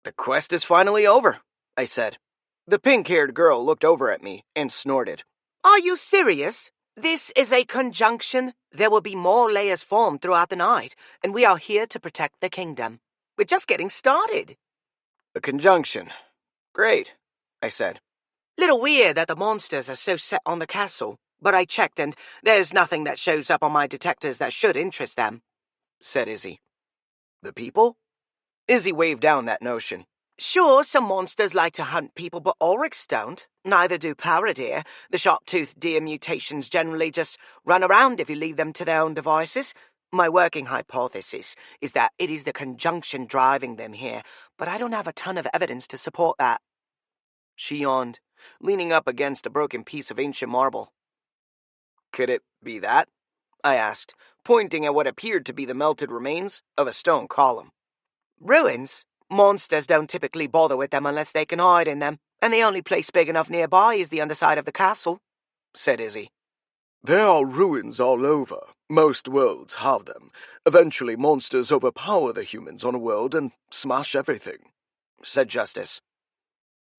"The quest is finally over," I said. The pink-haired girl looked over at me and snorted. "Are you serious? This is a conjunction. There will be more layers formed throughout the night, and we are here to protect the kingdom. We're just getting started." "A conjunction. Great," I said. "Little weird that the monsters are so set on the castle, but I checked and there's nothing that shows up on my detectors that should interest them," said Izzy. "The people?" Izzy waved down that notion. "Sure, some monsters like to hunt people, but oryx don't. Neither do paradeer. The sharp-toothed deer mutations generally just run around if you leave them to their own devices. My working hypothesis is that it is the conjunction driving them here, but I don't have a ton of evidence to support that." She yawned, leaning up against a broken piece of ancient marble. "Could it be that?" I asked, pointing at what appeared to be the melted remains of a stone column. "Ruins? Monsters don't typically bother with them unless they can hide in them, and the only place big enough nearby is the underside of the castle," said Izzy.
"There are ruins all over. Most worlds have them. Eventually monsters overpower the humans on a world and smash everything,"
said Justice.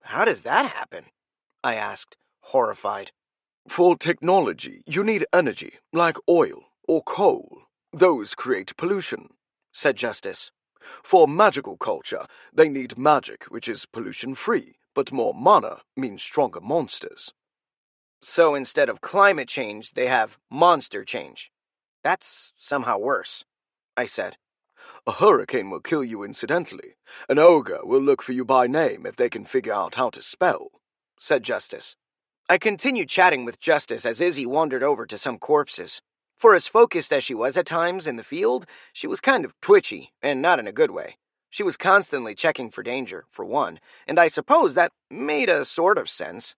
"How does that happen?" I asked, horrified.
"For technology, you need energy, like oil or coal. Those create pollution," said Justice. "For magical culture, they need magic, which is pollution-free, but more mana means stronger monsters."
"So instead of climate change, they have monster change. That's somehow worse," I said.
"A hurricane will kill you incidentally. An ogre will look for you by name if they can figure out how to spell," said Justice.
I continued chatting with Justice as Izzy wandered over to some corpses. For as focused as she was at times in the field, she was kind of twitchy, and not in a good way. She was constantly checking for danger, for one, and I suppose that made a sort of sense.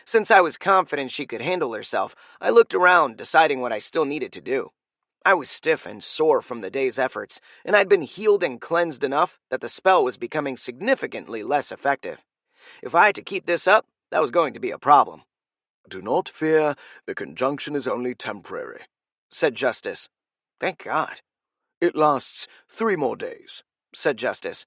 Since I was confident she could handle herself, I looked around, deciding what I still needed to do. I was stiff and sore from the day's efforts, and I'd been healed and cleansed enough that the spell was becoming significantly less effective. If I had to keep this up, that was going to be a problem.
"Do not fear, the conjunction is only temporary,"
said Justice. "Thank God."
"It lasts 3 more days,"
said Justice.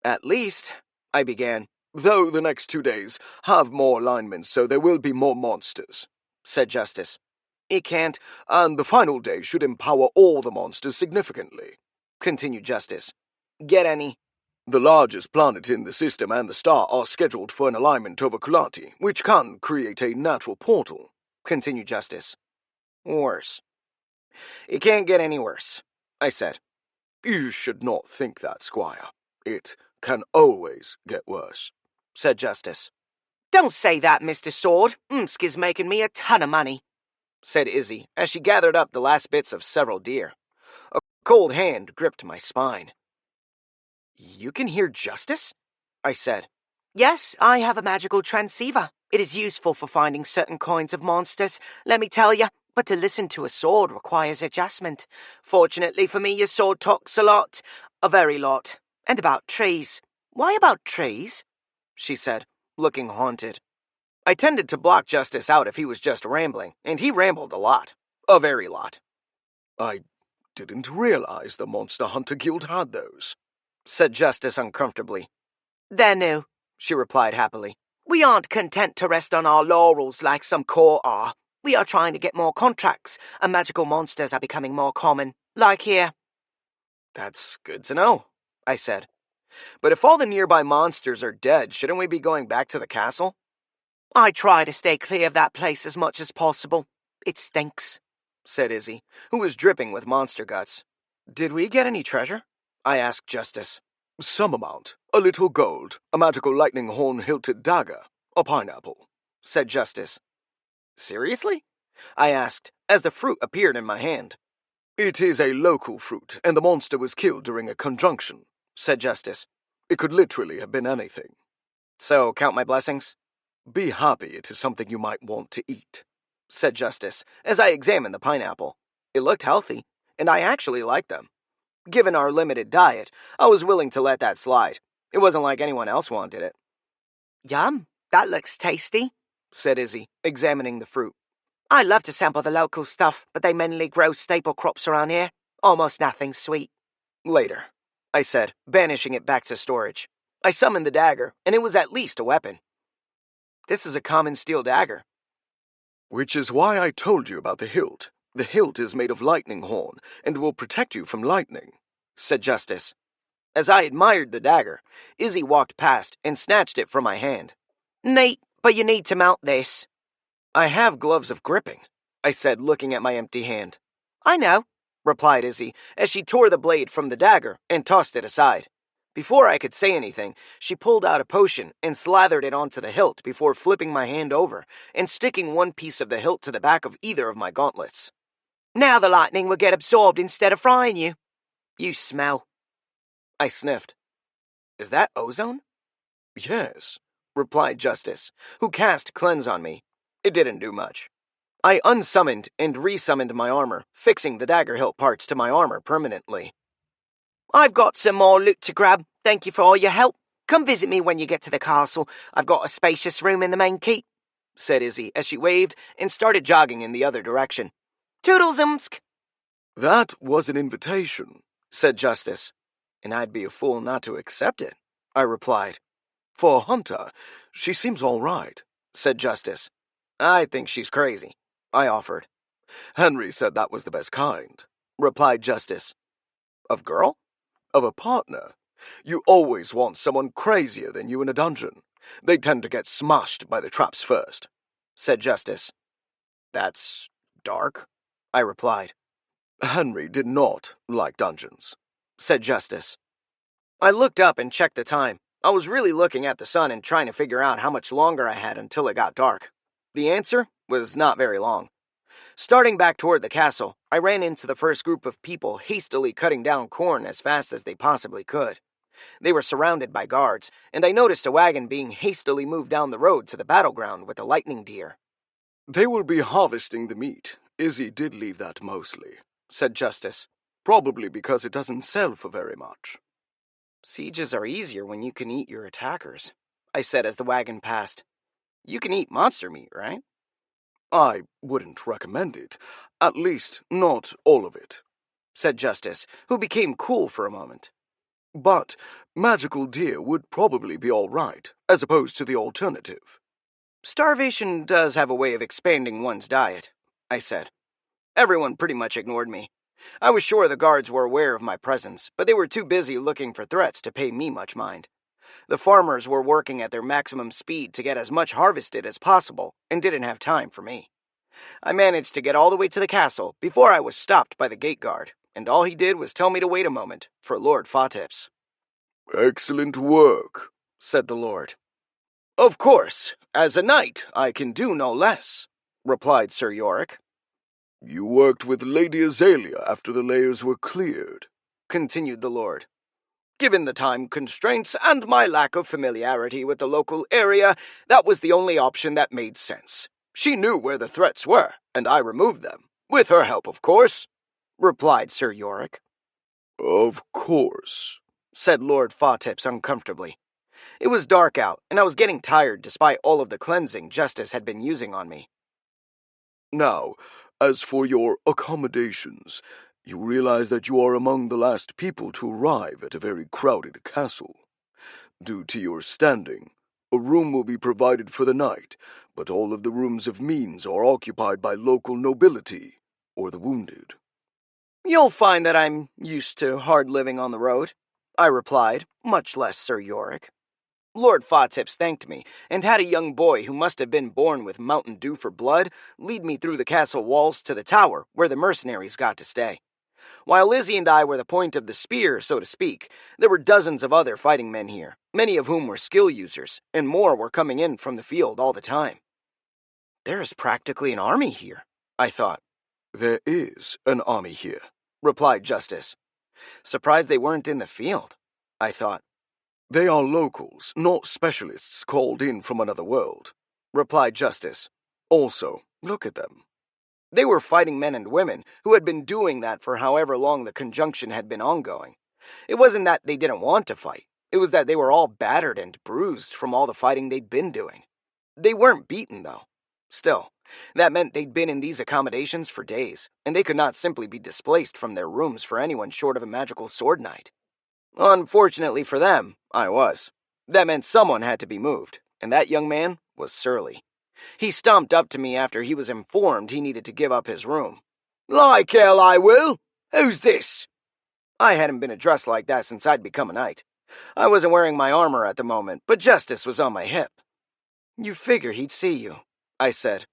"At least," I began.
"Though the next 2 days have more alignments, so there will be more monsters,"
said Justice. It can't.
And the final day should empower all the monsters significantly,
continued Justice. Get any?
The largest planet in the system and the star are scheduled for an alignment over Kulati, which can create a natural portal,
continued Justice. Worse. It can't get any worse, I said.
You should not think that, Squire. It can always get worse, said Justice.
Don't say that, Mr. Sword. Msk is making me a ton of money,
said Izzy, as she gathered up the last bits of several deer. A cold hand gripped my spine. You can hear Justice? I said.
Yes, I have a magical transceiver. It is useful for finding certain kinds of monsters, let me tell you, but to listen to a sword requires adjustment. Fortunately for me, your sword talks a lot. A very lot. And about trees. Why about trees?
She said, looking haunted. I tended to block Justice out if he was just rambling, and he rambled a lot. A very lot.
I didn't realize the Monster Hunter Guild had those,
said Justice uncomfortably.
They're new,
she replied happily.
We aren't content to rest on our laurels like some corps are. We are trying to get more contracts, and magical monsters are becoming more common, like here.
That's good to know, I said. But if all the nearby monsters are dead, shouldn't we be going back to the castle?
I try to stay clear of that place as much as possible. It stinks,
said Izzy, who was dripping with monster guts. Did we get any treasure? I asked Justice.
Some amount. A little gold, a magical lightning horn-hilted dagger, a pineapple,
said Justice. Seriously? I asked, as the fruit appeared in my hand.
It is a local fruit, and the monster was killed during a conjunction, said Justice. It could literally have been anything.
So, count my blessings?
Be happy it is something you might want to eat,
said Justice, as I examined the pineapple. It looked healthy, and I actually liked them. Given our limited diet, I was willing to let that slide. It wasn't like anyone else wanted it.
Yum, that looks tasty,
said Izzy, examining the fruit.
I love to sample the local stuff, but they mainly grow staple crops around here. Almost nothing sweet.
Later, I said, banishing it back to storage. I summoned the dagger, and it was at least a weapon. This is a common steel dagger.
Which is why I told you about the hilt. The hilt is made of lightning horn, and will protect you from lightning,
said Justice. As I admired the dagger, Izzy walked past and snatched it from my hand.
Neat, but you need to mount this.
I have gloves of gripping, I said, looking at my empty hand.
I know,
replied Izzy, as she tore the blade from the dagger and tossed it aside. Before I could say anything, she pulled out a potion and slathered it onto the hilt before flipping my hand over and sticking one piece of the hilt to the back of either of my gauntlets.
Now the lightning will get absorbed instead of frying you.
You smell. I sniffed. Is that ozone?
Yes,
replied Justice, who cast Cleanse on me. It didn't do much. I unsummoned and resummoned my armor, fixing the dagger hilt parts to my armor permanently.
I've got some more loot to grab. Thank you for all your help. Come visit me when you get to the castle. I've got a spacious room in the main keep,
said Izzy as she waved and started jogging in the other direction.
Toodles, Umsk.
That was an invitation,
said Justice. And I'd be a fool not to accept it, I replied.
For Hunter, she seems all right,
said Justice. I think she's crazy, I offered.
Henry said that was the best kind,
replied Justice. Of girl?
Of a partner. You always want someone crazier than you in a dungeon. They tend to get smashed by the traps first,
said Justice. That's dark, I replied.
Henry did not like dungeons,
said Justice. I looked up and checked the time. I was really looking at the sun and trying to figure out how much longer I had until it got dark. The answer was not very long. Starting back toward the castle, I ran into the first group of people hastily cutting down corn as fast as they possibly could. They were surrounded by guards, and I noticed a wagon being hastily moved down the road to the battleground with the lightning deer.
They will be harvesting the meat. Izzy did leave that mostly,
said Justice.
Probably because it doesn't sell for very much.
Sieges are easier when you can eat your attackers, I said as the wagon passed. You can eat monster meat, right?
I wouldn't recommend it. At least, not all of it,
said Justice, who became cool for a moment.
But magical deer would probably be all right, as opposed to the alternative.
Starvation does have a way of expanding one's diet, I said. Everyone pretty much ignored me. I was sure the guards were aware of my presence, but they were too busy looking for threats to pay me much mind. The farmers were working at their maximum speed to get as much harvested as possible and didn't have time for me. I managed to get all the way to the castle before I was stopped by the gate guard, and all he did was tell me to wait a moment for Lord Fatips.
"Excellent work," said the Lord.
"Of course, as a knight, I can do no less," replied Sir Yorick.
"You worked with Lady Azalea after the layers were cleared,"
continued the Lord. "Given the time constraints and my lack of familiarity with the local area, that was the only option that made sense. She knew where the threats were, and I removed them. With her help, of course," replied Sir Yorick.
"Of course,"
said Lord Fatips uncomfortably. It was dark out, and I was getting tired despite all of the cleansing Justice had been using on me.
"Now, as for your accommodations, you realize that you are among the last people to arrive at a very crowded castle. Due to your standing, a room will be provided for the night, but all of the rooms of means are occupied by local nobility or the wounded."
"You'll find that I'm used to hard living on the road," I replied, much less Sir Yorick. Lord Fatips thanked me, and had a young boy who must have been born with Mountain Dew for blood lead me through the castle walls to the tower where the mercenaries got to stay. While Lizzie and I were the point of the spear, so to speak, there were dozens of other fighting men here, many of whom were skill users, and more were coming in from the field all the time. There is practically an army here, I thought.
"There is an army here,"
replied Justice. Surprised they weren't in the field, I thought.
"They are locals, not specialists called in from another world,"
replied Justice.
"Also, look at them."
They were fighting men and women who had been doing that for however long the conjunction had been ongoing. It wasn't that they didn't want to fight. It was that they were all battered and bruised from all the fighting they'd been doing. They weren't beaten, though. Still, that meant they'd been in these accommodations for days, and they could not simply be displaced from their rooms for anyone short of a magical sword knight. Unfortunately for them, I was. That meant someone had to be moved, and that young man was surly. He stomped up to me after he was informed he needed to give up his room. "Like hell I will! Who's this?" I hadn't been addressed like that since I'd become a knight. I wasn't wearing my armor at the moment, but Justice was on my hip. "You figure he'd see you," I said.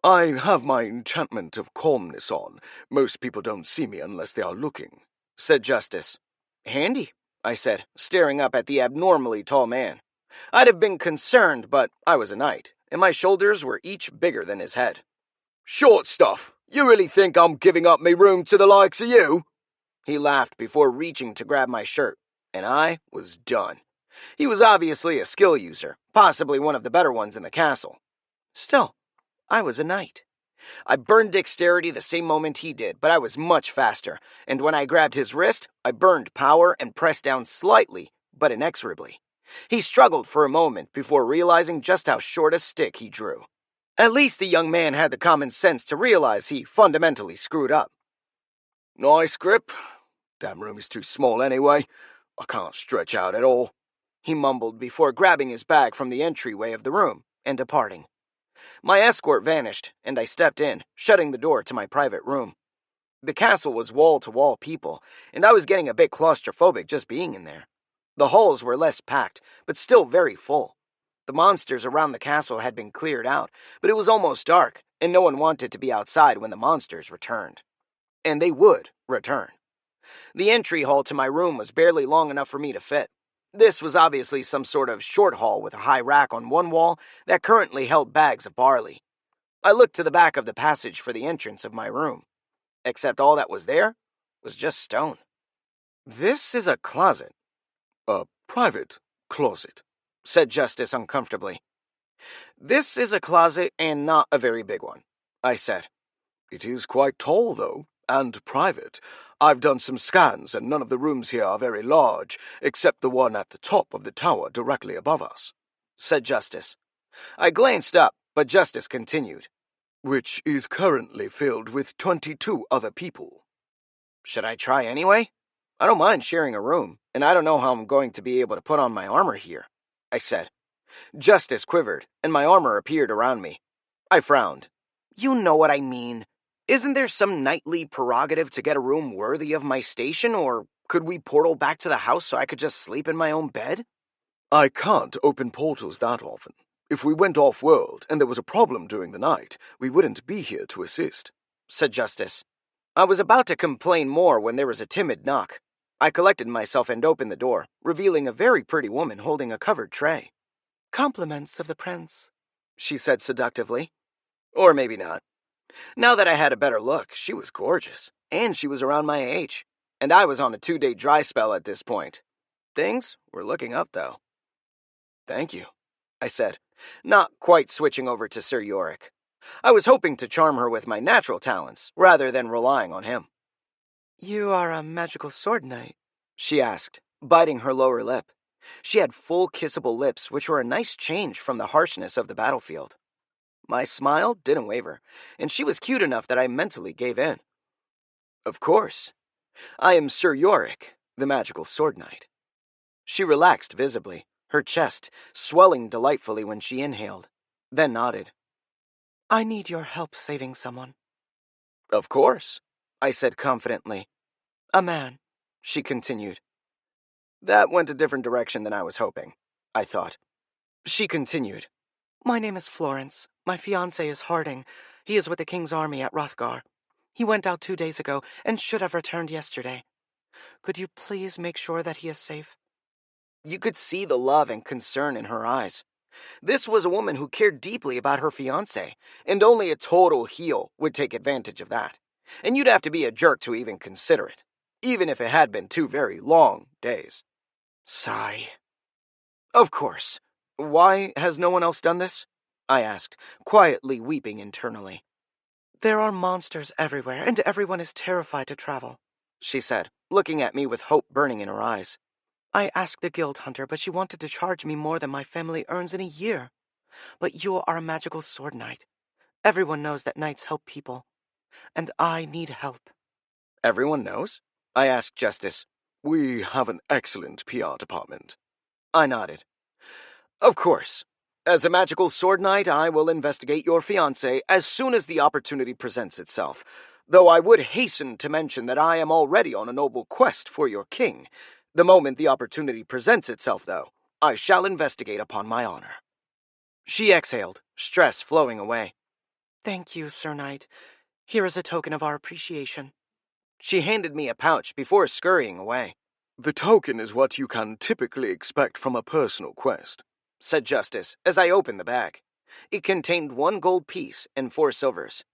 "I have my enchantment of calmness on. Most people don't see me unless they are looking,"
said Justice. "Handy," I said, staring up at the abnormally tall man. I'd have been concerned, but I was a knight, and my shoulders were each bigger than his head. "Short stuff! You really think I'm giving up me room to the likes of you?" He laughed before reaching to grab my shirt, and I was done. He was obviously a skill user, possibly one of the better ones in the castle. Still, I was a knight. I burned dexterity the same moment he did, but I was much faster, and when I grabbed his wrist, I burned power and pressed down slightly, but inexorably. He struggled for a moment before realizing just how short a stick he drew. At least the young man had the common sense to realize he fundamentally screwed up. "Nice grip. Damn room is too small anyway. I can't stretch out at all," he mumbled before grabbing his bag from the entryway of the room and departing. My escort vanished, and I stepped in, shutting the door to my private room. The castle was wall-to-wall people, and I was getting a bit claustrophobic just being in there. The halls were less packed, but still very full. The monsters around the castle had been cleared out, but it was almost dark, and no one wanted to be outside when the monsters returned. And they would return. The entry hall to my room was barely long enough for me to fit. This was obviously some sort of short hall with a high rack on one wall that currently held bags of barley. I looked to the back of the passage for the entrance of my room, except all that was there was just stone. "This is a closet."
"A private closet,"
said Justice uncomfortably. "This is a closet and not a very big one," I said.
"It is quite tall, though, and private. I've done some scans, and none of the rooms here are very large, except the one at the top of the tower directly above us,"
said Justice. I glanced up, but Justice continued.
"Which is currently filled with 22 other people."
"Should I try anyway? I don't mind sharing a room, and I don't know how I'm going to be able to put on my armor here," I said. Justice quivered, and my armor appeared around me. I frowned. "You know what I mean." Isn't there some knightly prerogative to get a room worthy of my station, or could we portal back to the house so I could just sleep in my own bed?
I can't open portals that often. If we went off-world and there was a problem during the night, we wouldn't be here to assist,
said Justice. I was about to complain more when there was a timid knock. I collected myself and opened the door, revealing a very pretty woman holding a covered tray. Compliments of the prince, she said seductively. Or maybe not. Now that I had a better look, she was gorgeous, and she was around my age, and I was on a 2-day dry spell at this point. Things were looking up, though. Thank you, I said, not quite switching over to Sir Yorick. I was hoping to charm her with my natural talents, rather than relying on him. You are a magical sword knight, she asked, biting her lower lip. She had full kissable lips, which were a nice change from the harshness of the battlefield. My smile didn't waver, and she was cute enough that I mentally gave in. Of course. I am Sir Yorick, the magical sword knight. She relaxed visibly, her chest swelling delightfully when she inhaled, then nodded. I need your help saving someone. Of course, I said confidently. A man, she continued. That went a different direction than I was hoping, I thought. She continued. My name is Florence. My fiancé is Harding. He is with the king's army at Hrothgar. He went out 2 days ago and should have returned yesterday. Could you please make sure that he is safe? You could see the love and concern in her eyes. This was a woman who cared deeply about her fiancé, and only a total heel would take advantage of that. And you'd have to be a jerk to even consider it, even if it had been 2 very long days. Sigh. Of course. Why has no one else done this? I asked, quietly weeping internally. There are monsters everywhere, and everyone is terrified to travel, she said, looking at me with hope burning in her eyes. I asked the guild hunter, but she wanted to charge me more than my family earns in a year. But you are a magical sword knight. Everyone knows that knights help people, and I need help. Everyone knows? I asked Justice.
We have an excellent PR department.
I nodded. Of course. As a magical sword knight, I will investigate your fiancé as soon as the opportunity presents itself, though I would hasten to mention that I am already on a noble quest for your king. The moment the opportunity presents itself, though, I shall investigate upon my honor. She exhaled, stress flowing away. Thank you, Sir Knight. Here is a token of our appreciation. She handed me a pouch before scurrying away.
The token is what you can typically expect from a personal quest,
said Justice as I opened the bag. It contained 1 gold piece and 4 silvers.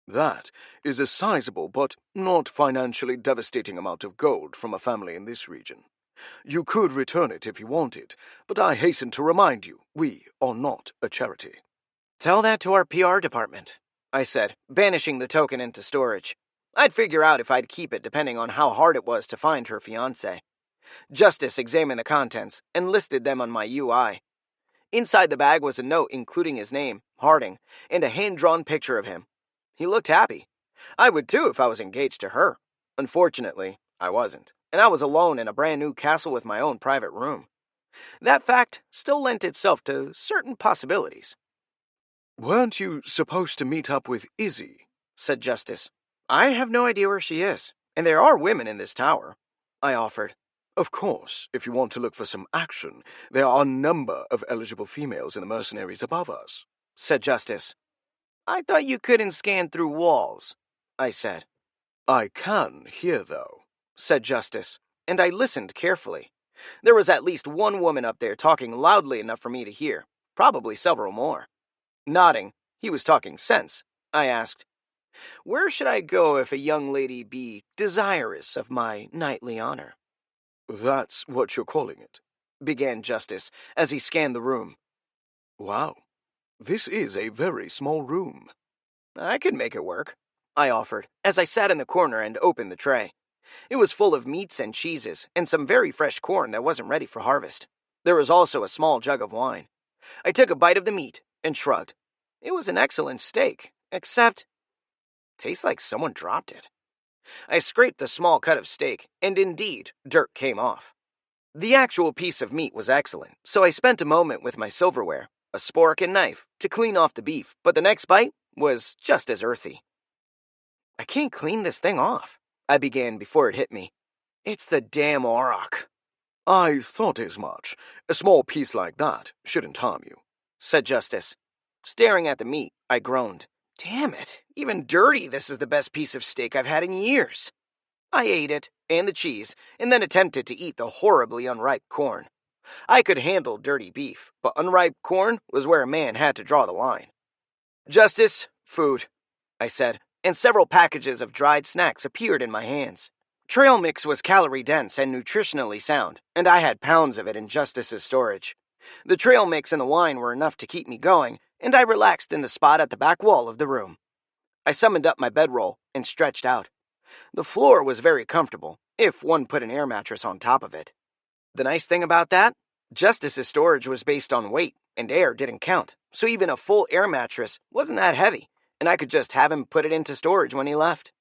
That is a sizable but not financially devastating amount of gold from a family in this region. You could return it if you wanted, but I hasten to remind you, we are not a charity.
Tell that to our PR department, I said, banishing the token into storage. I'd figure out if I'd keep it depending on how hard it was to find her fiancé. Justice examined the contents and listed them on my UI. Inside the bag was a note including his name, Harding, and a hand-drawn picture of him. He looked happy. I would too if I was engaged to her. Unfortunately, I wasn't, and I was alone in a brand-new castle with my own private room. That fact still lent itself to certain possibilities.
Weren't you supposed to meet up with Izzy?
Said Justice. I have no idea where she is, and there are women in this tower, I offered.
Of course, if you want to look for some action, there are a number of eligible females in the mercenaries above us,
said Justice. I thought you couldn't scan through walls, I said.
I can here, though,
said Justice, and I listened carefully. There was at least 1 woman up there talking loudly enough for me to hear, probably several more. Nodding, he was talking sense, I asked, where should I go if a young lady be desirous of my knightly honor?
That's what you're calling it,
began Justice as he scanned the room.
Wow, this is a very small room.
I could make it work, I offered, as I sat in the corner and opened the tray. It was full of meats and cheeses, and some very fresh corn that wasn't ready for harvest. There was also a small jug of wine. I took a bite of the meat and shrugged. It was an excellent steak, except it tastes like someone dropped it. I scraped a small cut of steak, and indeed, dirt came off. The actual piece of meat was excellent, so I spent a moment with my silverware, a spork and knife, to clean off the beef, but the next bite was just as earthy. I can't clean this thing off, I began before it hit me. It's the damn auroch.
I thought as much. A small piece like that shouldn't harm you,
said Justice. Staring at the meat, I groaned. Damn it, even dirty, this is the best piece of steak I've had in years. I ate it, and the cheese, and then attempted to eat the horribly unripe corn. I could handle dirty beef, but unripe corn was where a man had to draw the line. Justice, food, I said, and several packages of dried snacks appeared in my hands. Trail mix was calorie-dense and nutritionally sound, and I had pounds of it in Justice's storage. The trail mix and the wine were enough to keep me going, and I relaxed in the spot at the back wall of the room. I summoned up my bedroll and stretched out. The floor was very comfortable, if one put an air mattress on top of it. The nice thing about that? Justice's storage was based on weight, and air didn't count, so even a full air mattress wasn't that heavy, and I could just have him put it into storage when he left.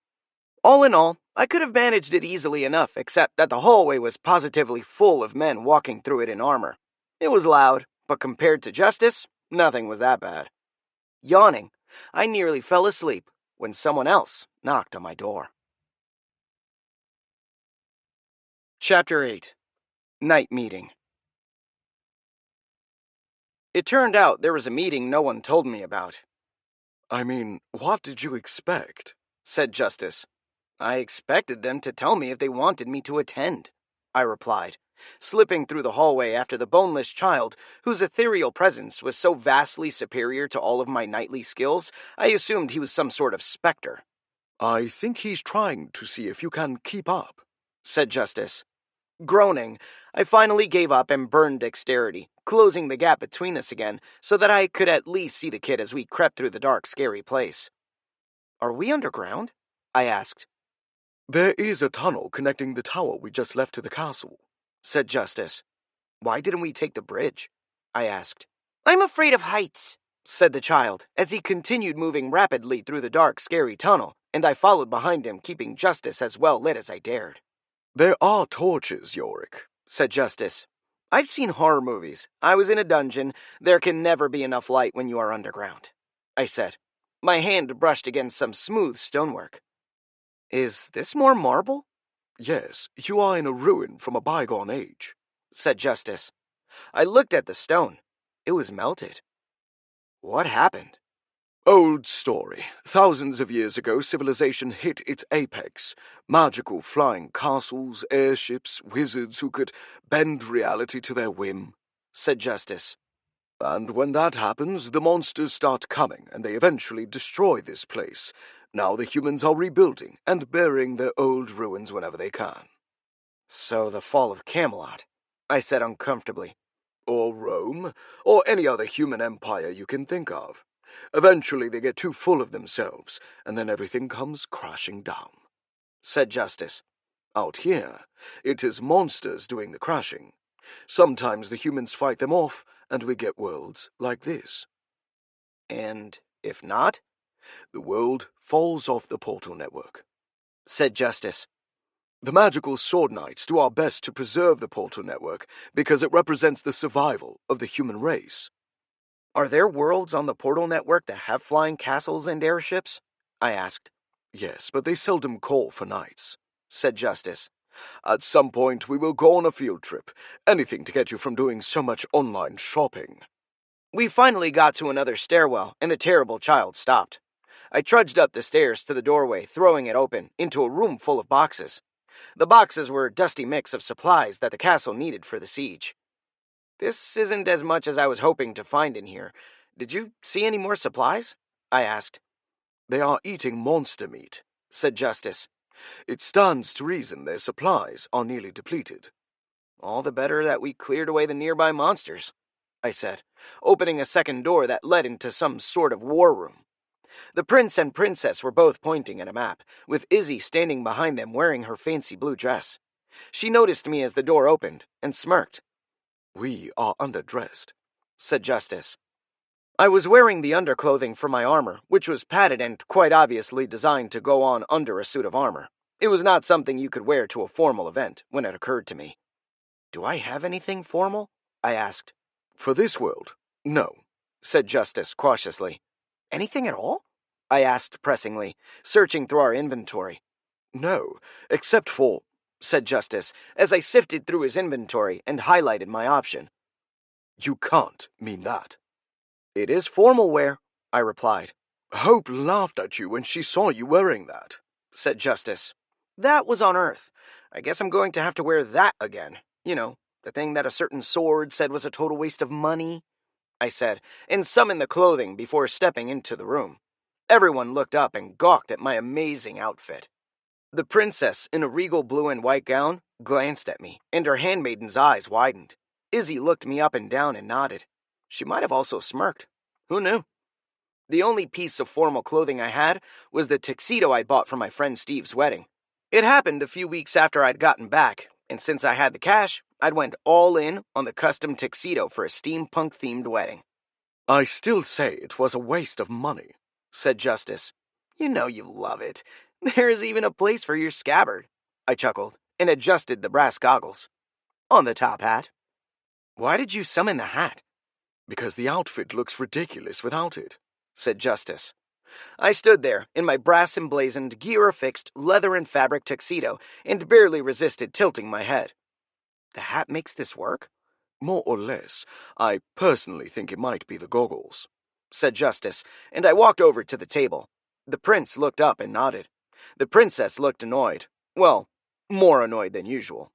All in all, I could have managed it easily enough, except that the hallway was positively full of men walking through it in armor. It was loud, but compared to Justice, nothing was that bad. Yawning, I nearly fell asleep when someone else knocked on my door. Chapter 8. Night Meeting. It turned out there was a meeting no one told me about.
I mean, what did you expect?
Said Justice. I expected them to tell me if they wanted me to attend, I replied, slipping through the hallway after the boneless child, whose ethereal presence was so vastly superior to all of my knightly skills, I assumed he was some sort of specter.
I think he's trying to see if you can keep up,
said Justice. Groaning, I finally gave up and burned dexterity, closing the gap between us again so that I could at least see the kid as we crept through the dark, scary place. Are we underground? I asked.
There is a tunnel connecting the tower we just left to the castle,
said Justice. Why didn't we take the bridge? I asked. I'm afraid of heights, said the child, as he continued moving rapidly through the dark, scary tunnel, and I followed behind him, keeping Justice as well lit as I dared.
There are torches, Yorick,
said Justice. I've seen horror movies. I was in a dungeon. There can never be enough light when you are underground, I said. My hand brushed against some smooth stonework. Is this more marble?
Yes, you are in a ruin from a bygone age,
said Justice. I looked at the stone. It was melted. What happened?
Old story. Thousands of years ago, civilization hit its apex. Magical flying castles, airships, wizards who could bend reality to their whim,
said Justice.
And when that happens, the monsters start coming, and they eventually destroy this place. Now the humans are rebuilding and burying their old ruins whenever they can.
So the fall of Camelot, I said uncomfortably.
Or Rome, or any other human empire you can think of. Eventually they get too full of themselves, and then everything comes crashing down,
said Justice.
Out here, it is monsters doing the crashing. Sometimes the humans fight them off, and we get worlds like this.
And if not?
The world falls off the portal network,
said Justice.
The magical sword knights do our best to preserve the portal network because it represents the survival of the human race.
Are there worlds on the portal network that have flying castles and airships? I asked.
Yes, but they seldom call for knights,
said Justice.
At some point we will go on a field trip. Anything to get you from doing so much online shopping.
We finally got to another stairwell, and the terrible child stopped. I trudged up the stairs to the doorway, throwing it open, into a room full of boxes. The boxes were a dusty mix of supplies that the castle needed for the siege. This isn't as much as I was hoping to find in here. Did you see any more supplies? I asked.
They are eating monster meat, said Justice. It stands to reason their supplies are nearly depleted.
All the better that we cleared away the nearby monsters, I said, opening a second door that led into some sort of war room. The prince and princess were both pointing at a map, with Izzy standing behind them wearing her fancy blue dress. She noticed me as the door opened, and smirked.
We are underdressed,
said Justice. I was wearing the underclothing for my armor, which was padded and quite obviously designed to go on under a suit of armor. It was not something you could wear to a formal event, when it occurred to me. Do I have anything formal? I asked.
For this world, no,
said Justice cautiously. Anything at all? I asked pressingly, searching through our inventory.
No, except for,
said Justice, as I sifted through his inventory and highlighted my option.
You can't mean that.
It is formal wear, I replied.
Hope laughed at you when she saw you wearing that,
said Justice. That was on Earth. I guess I'm going to have to wear that again. You know, the thing that a certain sword said was a total waste of money, I said, and summoned the clothing before stepping into the room. Everyone looked up and gawked at my amazing outfit. The princess, in a regal blue and white gown, glanced at me, and her handmaiden's eyes widened. Izzy looked me up and down and nodded. She might have also smirked. Who knew? The only piece of formal clothing I had was the tuxedo I'd bought for my friend Steve's wedding. It happened a few weeks after I'd gotten back, and since I had the cash, I'd went all in on the custom tuxedo for a steampunk-themed wedding.
I still say it was a waste of money,
said Justice. You know you love it. There's even a place for your scabbard, I chuckled, and adjusted the brass goggles. On the top hat. Why did you summon the hat?
Because the outfit looks ridiculous without it,
said Justice. I stood there in my brass-emblazoned, gear-affixed, leather and fabric tuxedo and barely resisted tilting my head. The hat makes this work?
More or less. I personally think it might be the goggles,
said Justice, and I walked over to the table. The prince looked up and nodded. The princess looked annoyed. Well, more annoyed than usual.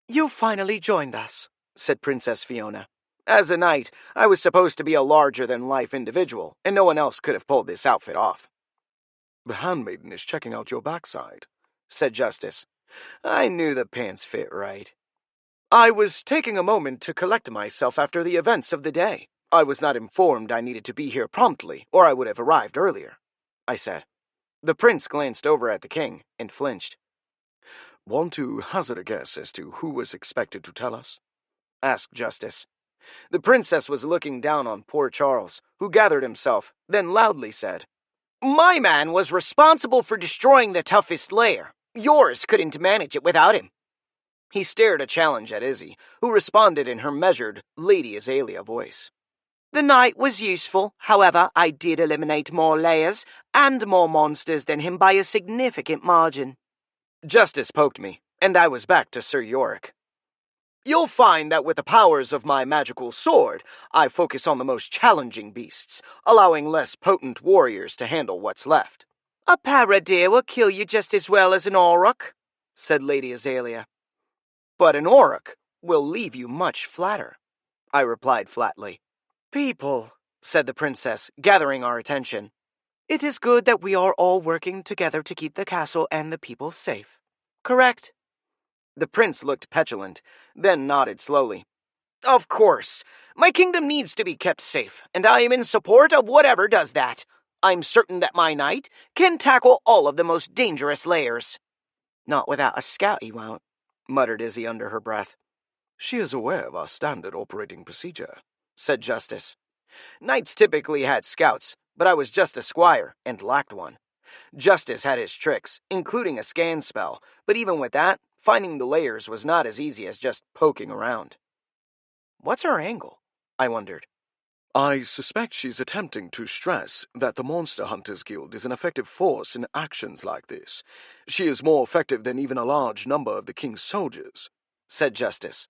You finally joined us, said Princess Fiona. As a knight, I was supposed to be a larger-than-life individual, and no one else could have pulled this outfit off.
The handmaiden is checking out your backside,
said Justice. I knew the pants fit right. I was taking a moment to collect myself after the events of the day. I was not informed I needed to be here promptly, or I would have arrived earlier, I said. The prince glanced over at the king and flinched.
Want to hazard a guess as to who was expected to tell us?
Asked Justice. The princess was looking down on poor Charles, who gathered himself, then loudly said, My man was responsible for destroying the toughest lair. Yours couldn't manage it without him. He stared a challenge at Izzy, who responded in her measured, Lady Azalea voice. The night was useful. However, I did eliminate more layers and more monsters than him by a significant margin. Justice poked me, and I was back to Sir Yorick. You'll find that with the powers of my magical sword, I focus on the most challenging beasts, allowing less potent warriors to handle what's left. A paradeer will kill you just as well as an auroch, said Lady Azalea. But an auroch will leave you much flatter, I replied flatly. People, said the princess, gathering our attention. It is good that we are all working together to keep the castle and the people safe. Correct? The prince looked petulant, then nodded slowly. Of course. My kingdom needs to be kept safe, and I am in support of whatever does that. I'm certain that my knight can tackle all of the most dangerous layers. Not without a scout, he won't, muttered Izzy under her breath.
She is aware of our standard operating procedure,
said Justice. Knights typically had scouts, but I was just a squire and lacked one. Justice had his tricks, including a scan spell, but even with that, finding the layers was not as easy as just poking around. What's her angle? I wondered.
I suspect she's attempting to stress that the Monster Hunters Guild is an effective force in actions like this. She is more effective than even a large number of the king's soldiers,
said Justice.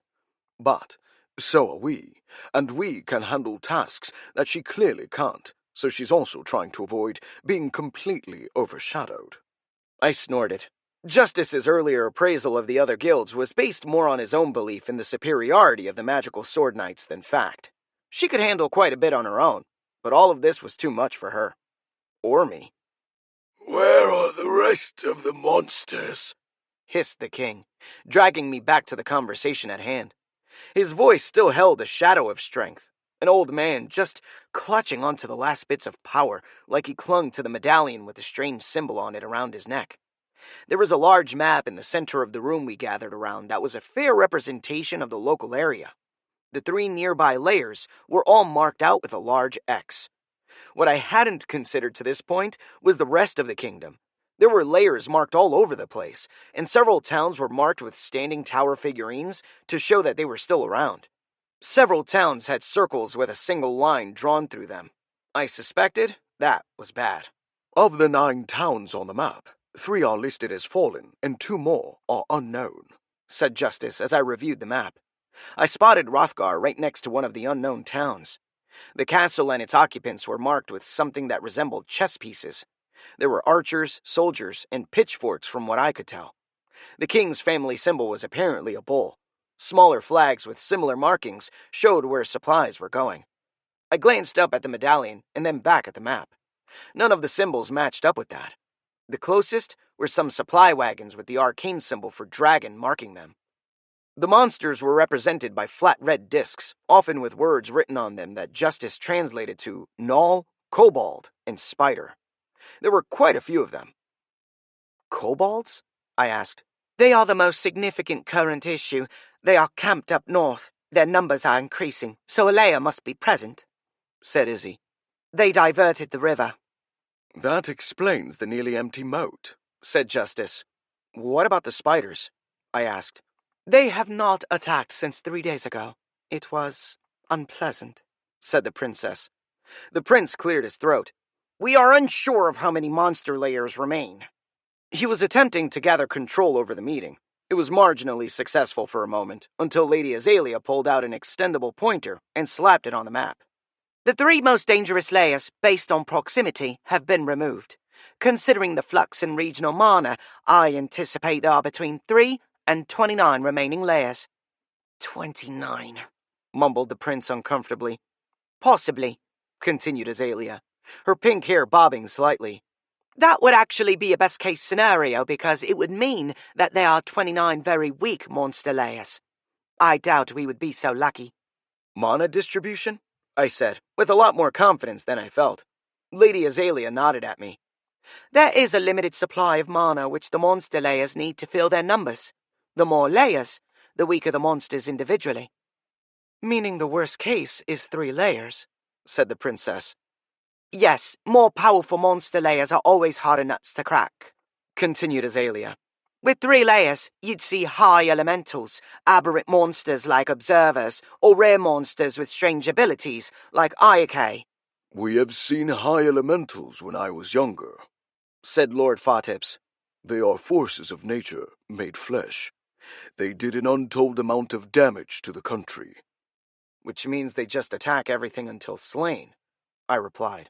But so are we, and we can handle tasks that she clearly can't, so she's also trying to avoid being completely overshadowed.
I snorted. Justice's earlier appraisal of the other guilds was based more on his own belief in the superiority of the magical sword knights than fact. She could handle quite a bit on her own, but all of this was too much for her. Or me.
Where are the rest of the monsters?
Hissed the king, dragging me back to the conversation at hand. His voice still held a shadow of strength, an old man just clutching onto the last bits of power like he clung to the medallion with the strange symbol on it around his neck. There was a large map in the center of the room we gathered around that was a fair representation of the local area. The 3 nearby layers were all marked out with a large X. What I hadn't considered to this point was the rest of the kingdom. There were layers marked all over the place, and several towns were marked with standing tower figurines to show that they were still around. Several towns had circles with a single line drawn through them. I suspected that was bad.
Of the 9 towns on the map, 3 are listed as fallen and 2 more are unknown,
said Justice as I reviewed the map. I spotted Rothgar right next to one of the unknown towns. The castle and its occupants were marked with something that resembled chess pieces. There were archers, soldiers, and pitchforks from what I could tell. The king's family symbol was apparently a bull. Smaller flags with similar markings showed where supplies were going. I glanced up at the medallion and then back at the map. None of the symbols matched up with that. The closest were some supply wagons with the arcane symbol for dragon marking them. The monsters were represented by flat red discs, often with words written on them that Justice translated to Gnoll, Kobold, and Spider. There were quite a few of them. Kobolds? I asked.
They are the most significant current issue. They are camped up north. Their numbers are increasing, so Alea must be present,
said Izzy.
They diverted the river.
That explains the nearly empty moat,
said Justice. What about the spiders? I asked.
They have not attacked since 3 days ago. It was unpleasant,
said the princess. The prince cleared his throat. We are unsure of how many monster layers remain. He was attempting to gather control over the meeting. It was marginally successful for a moment, until Lady Azalea pulled out an extendable pointer and slapped it on the map.
The 3 most dangerous layers, based on proximity, have been removed. Considering the flux in regional mana, I anticipate there are between 3 and 29 remaining layers.
29, mumbled the prince uncomfortably.
Possibly,
continued Azalea, her pink hair bobbing slightly.
That would actually be a best-case scenario because it would mean that there are 29 very weak monster layers. I doubt we would be so lucky.
Mana distribution? I said, with a lot more confidence than I felt. Lady Azalea nodded at me.
There is a limited supply of mana which the monster layers need to fill their numbers. The more layers, the weaker the monsters individually.
Meaning the worst case is 3 layers, said the princess.
Yes, more powerful monster layers are always harder nuts to crack,
continued Azalea.
With 3 layers, you'd see high elementals, aberrant monsters like observers, or rare monsters with strange abilities like Ayake.
We have seen high elementals when I was younger,
said Lord Fatips.
They are forces of nature, made flesh. They did an untold amount of damage to the country.
Which means they just attack everything until slain, I replied.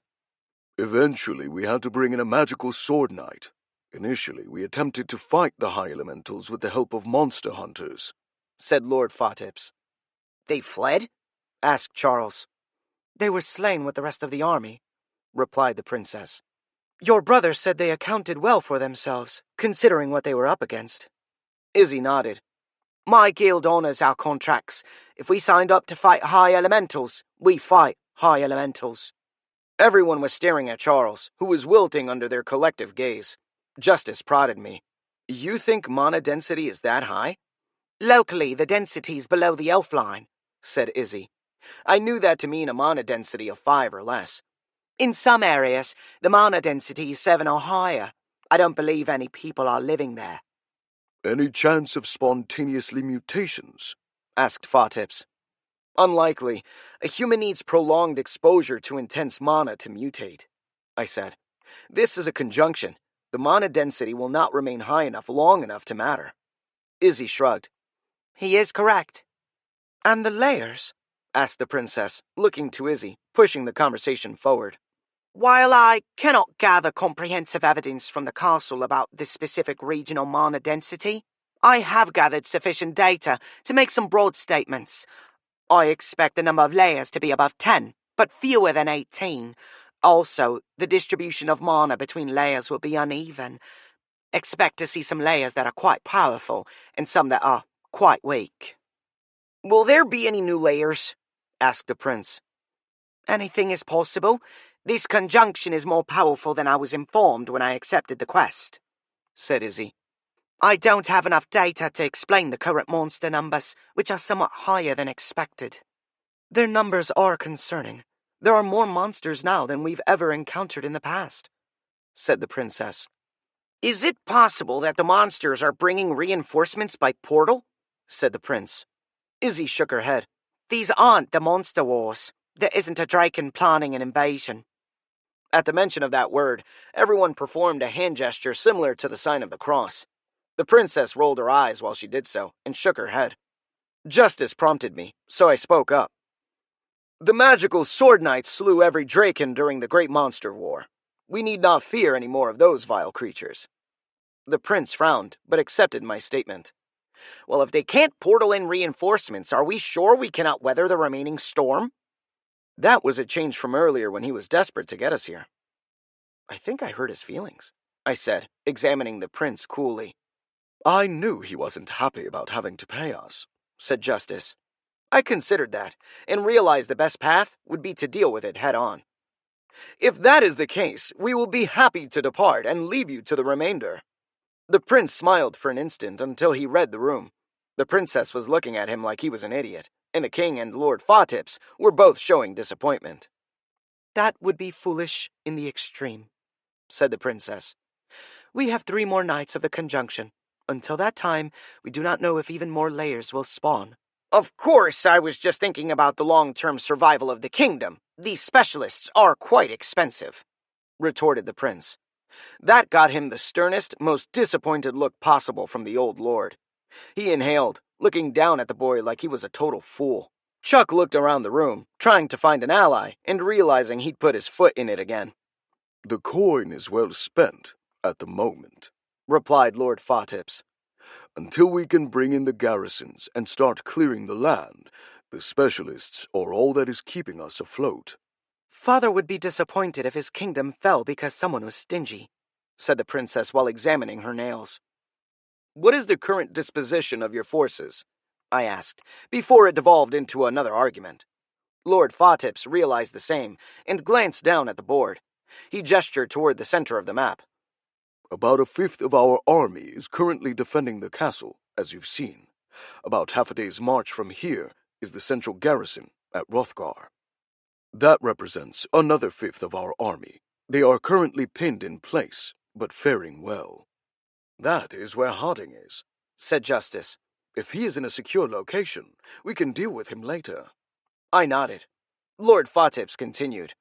Eventually, we had to bring in a magical sword knight. Initially, we attempted to fight the high elementals with the help of monster hunters,
said Lord Fatips. They fled? Asked Charles. They were slain with the rest of the army, replied the princess. Your brother said they accounted well for themselves, considering what they were up against. Izzy nodded. My guild honors our contracts. If we signed up to fight high elementals, we fight high elementals. Everyone was staring at Charles, who was wilting under their collective gaze. Justice prodded me. You think mana density is that high?
Locally, the density's below the elf line,
said Izzy. I knew that to mean a mana density of 5 or less.
In some areas, the mana density is 7 or higher. I don't believe any people are living there.
Any chance of spontaneously mutations?
Asked Fatips. Unlikely. A human needs prolonged exposure to intense mana to mutate, I said. This is a conjunction. The mana density will not remain high enough long enough to matter. Izzy shrugged.
He is correct.
And the layers? Asked the princess, looking to Izzy, pushing the conversation forward.
While I cannot gather comprehensive evidence from the castle about this specific regional mana density, I have gathered sufficient data to make some broad statements. I expect the number of layers to be above 10, but fewer than 18. Also, the distribution of mana between layers will be uneven. Expect to see some layers that are quite powerful, and some that are quite weak.
Will there be any new layers? Asked the prince.
Anything is possible. This conjunction is more powerful than I was informed when I accepted the quest,
said Izzy.
I don't have enough data to explain the current monster numbers, which are somewhat higher than expected.
Their numbers are concerning. There are more monsters now than we've ever encountered in the past, said the princess. Is it possible that the monsters are bringing reinforcements by portal? Said the prince. Izzy shook her head.
These aren't the monster wars. There isn't a Draken planning an invasion.
At the mention of that word, everyone performed a hand gesture similar to the sign of the cross. The princess rolled her eyes while she did so, and shook her head. Justice prompted me, so I spoke up. The magical sword knights slew every Draken during the Great Monster War. We need not fear any more of those vile creatures. The prince frowned, but accepted my statement. Well, if they can't portal in reinforcements, are we sure we cannot weather the remaining storm? That was a change from earlier when he was desperate to get us here. I think I hurt his feelings, I said, examining the prince coolly.
I knew he wasn't happy about having to pay us,
said Justice. I considered that, and realized the best path would be to deal with it head on. If that is the case, we will be happy to depart and leave you to the remainder. The prince smiled for an instant until he read the room. The princess was looking at him like he was an idiot, and the king and Lord Fatips were both showing disappointment. That would be foolish in the extreme, said the princess. We have 3 more nights of the conjunction. Until that time, we do not know if even more layers will spawn. Of course, I was just thinking about the long-term survival of the kingdom. These specialists are quite expensive, retorted the prince. That got him the sternest, most disappointed look possible from the old lord. He inhaled, looking down at the boy like he was a total fool. Chuck looked around the room, trying to find an ally, and realizing he'd put his foot in it again.
The coin is well spent, at the moment,
replied Lord Fatips.
Until we can bring in the garrisons and start clearing the land, the specialists are all that is keeping us afloat.
Father would be disappointed if his kingdom fell because someone was stingy, said the princess while examining her nails. What is the current disposition of your forces? I asked, before it devolved into another argument. Lord Fatips realized the same, and glanced down at the board. He gestured toward the center of the map.
About 1/5 of our army is currently defending the castle, as you've seen. About half a day's march from here is the central garrison at Hrothgar. That represents another 1/5 of our army. They are currently pinned in place, but faring well.
That is where Harding is, said Justice.
If he is in a secure location, we can deal with him later.
I nodded. Lord Fatips continued.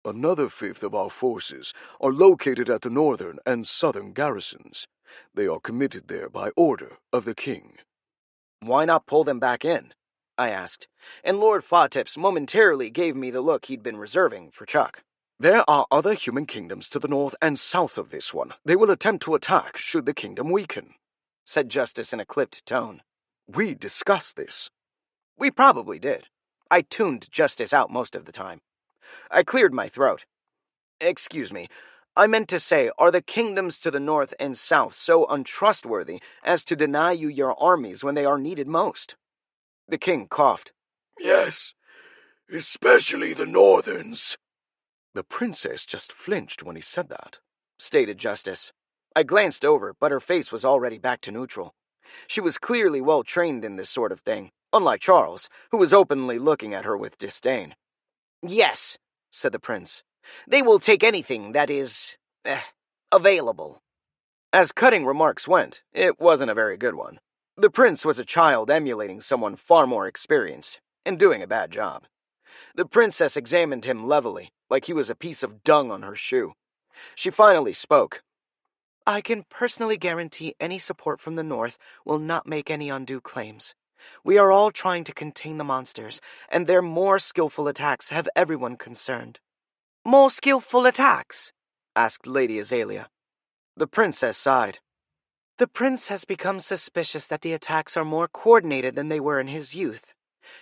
Another 1/5 of our forces are located at the northern and southern garrisons. They are committed there by order of the king.
Why not pull them back in? I asked, and Lord Fatips momentarily gave me the look he'd been reserving for Chuck.
There are other human kingdoms to the north and south of this one. They will attempt to attack should the kingdom weaken,
said Justice in a clipped tone.
We discussed this.
We probably did. I tuned Justice out most of the time. I cleared my throat. Excuse me. I meant to say, are the kingdoms to the north and south so untrustworthy as to deny you your armies when they are needed most? The king coughed.
Yes, especially the northerns.
The princess just flinched when he said that,
stated Justice. I glanced over, but her face was already back to neutral. She was clearly well trained in this sort of thing, unlike Charles, who was openly looking at her with disdain. Yes, said the prince. They will take anything that is, available. As cutting remarks went, it wasn't a very good one. The prince was a child emulating someone far more experienced, and doing a bad job. The princess examined him levelly, like he was a piece of dung on her shoe. She finally spoke. I can personally guarantee any support from the north will not make any undue claims. We are all trying to contain the monsters, and their more skillful attacks have everyone concerned. More skillful attacks? Asked Lady Azalea. The princess sighed. The prince has become suspicious that the attacks are more coordinated than they were in his youth.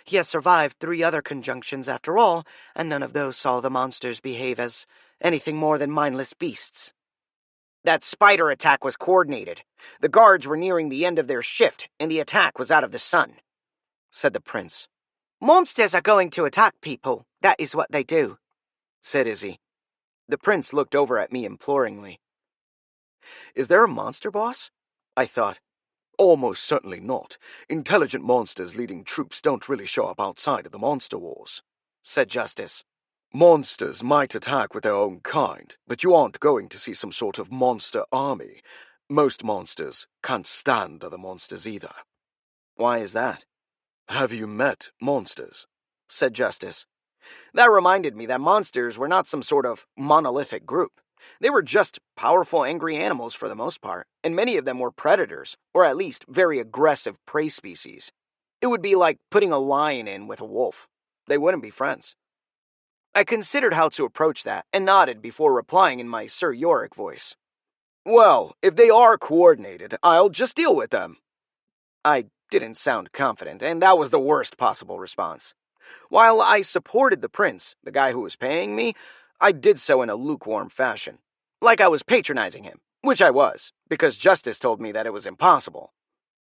He has survived 3 other conjunctions after all, and none of those saw the monsters behave as anything more than mindless beasts. That spider attack was coordinated. The guards were nearing the end of their shift, and the attack was out of the sun, said the prince. Monsters are going to attack people. That is what they do, said Izzy. The prince looked over at me imploringly. Is there a monster boss? I thought.
Almost certainly not. Intelligent monsters leading troops don't really show up outside of the monster wars,
said Justice.
Monsters might attack with their own kind, but you aren't going to see some sort of monster army. Most monsters can't stand other monsters either.
Why is that?
Have you met monsters?
Said Justice. That reminded me that monsters were not some sort of monolithic group. They were just powerful, angry animals for the most part, and many of them were predators, or at least very aggressive prey species. It would be like putting a lion in with a wolf. They wouldn't be friends. I considered how to approach that, and nodded before replying in my Sir Yorick voice. Well, if they are coordinated, I'll just deal with them. I didn't sound confident, and that was the worst possible response. While I supported the prince, the guy who was paying me, I did so in a lukewarm fashion. Like I was patronizing him, which I was, because Justice told me that it was impossible.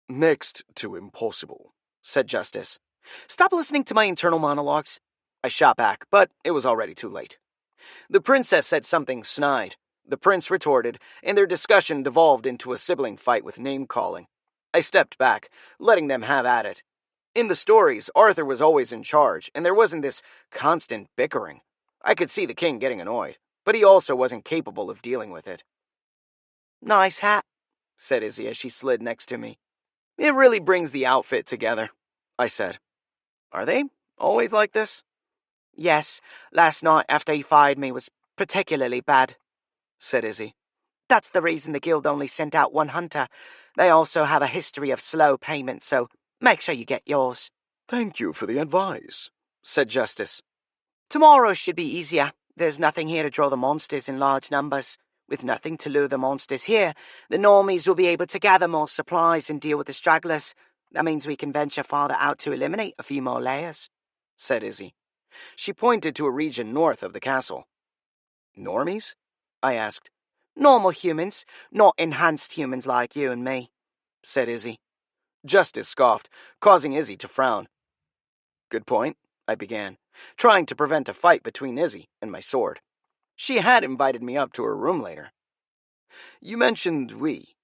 Next to impossible,
said Justice. Stop listening to my internal monologues. I shot back, but it was already too late. The princess said something snide. The prince retorted, and their discussion devolved into a sibling fight with name-calling. I stepped back, letting them have at it. In the stories, Arthur was always in charge, and there wasn't this constant bickering. I could see the king getting annoyed, but he also wasn't capable of dealing with it. Nice hat, said Izzy as she slid next to me. It really brings the outfit together, I said. Are they always like this? Yes, last night after he fired me was particularly bad, said Izzy. That's the reason the guild only sent out one hunter. They also have a history of slow payment, so make sure you get yours.
Thank you for the advice,
said Justice. Tomorrow should be easier. There's nothing here to draw the monsters in large numbers. With nothing to lure the monsters here, the normies will be able to gather more supplies and deal with the stragglers. That means we can venture farther out to eliminate a few more layers, said Izzy. She pointed to a region north of the castle. Normies? I asked. Normal humans, not enhanced humans like you and me, said Izzy. Justice scoffed, causing Izzy to frown. Good point, I began, trying to prevent a fight between Izzy and my sword. She had invited me up to her room later. You mentioned we.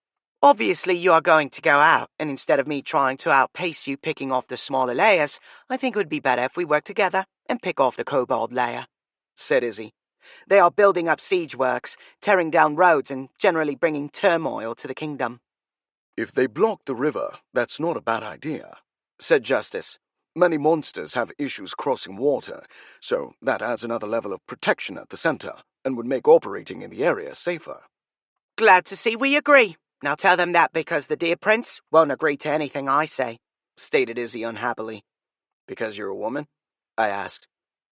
Obviously you are going to go out, and instead of me trying to outpace you picking off the smaller layers, I think it would be better if we work together and pick off the kobold layer, said Izzy. They are building up siege works, tearing down roads, and generally bringing turmoil to the kingdom.
If they block the river, that's not a bad idea, said Justice. Many monsters have issues crossing water, so that adds another level of protection at the center, and would make operating in the area safer.
Glad to see we agree. Now tell them that because the dear prince won't agree to anything I say, stated Izzy unhappily. Because you're a woman? I asked.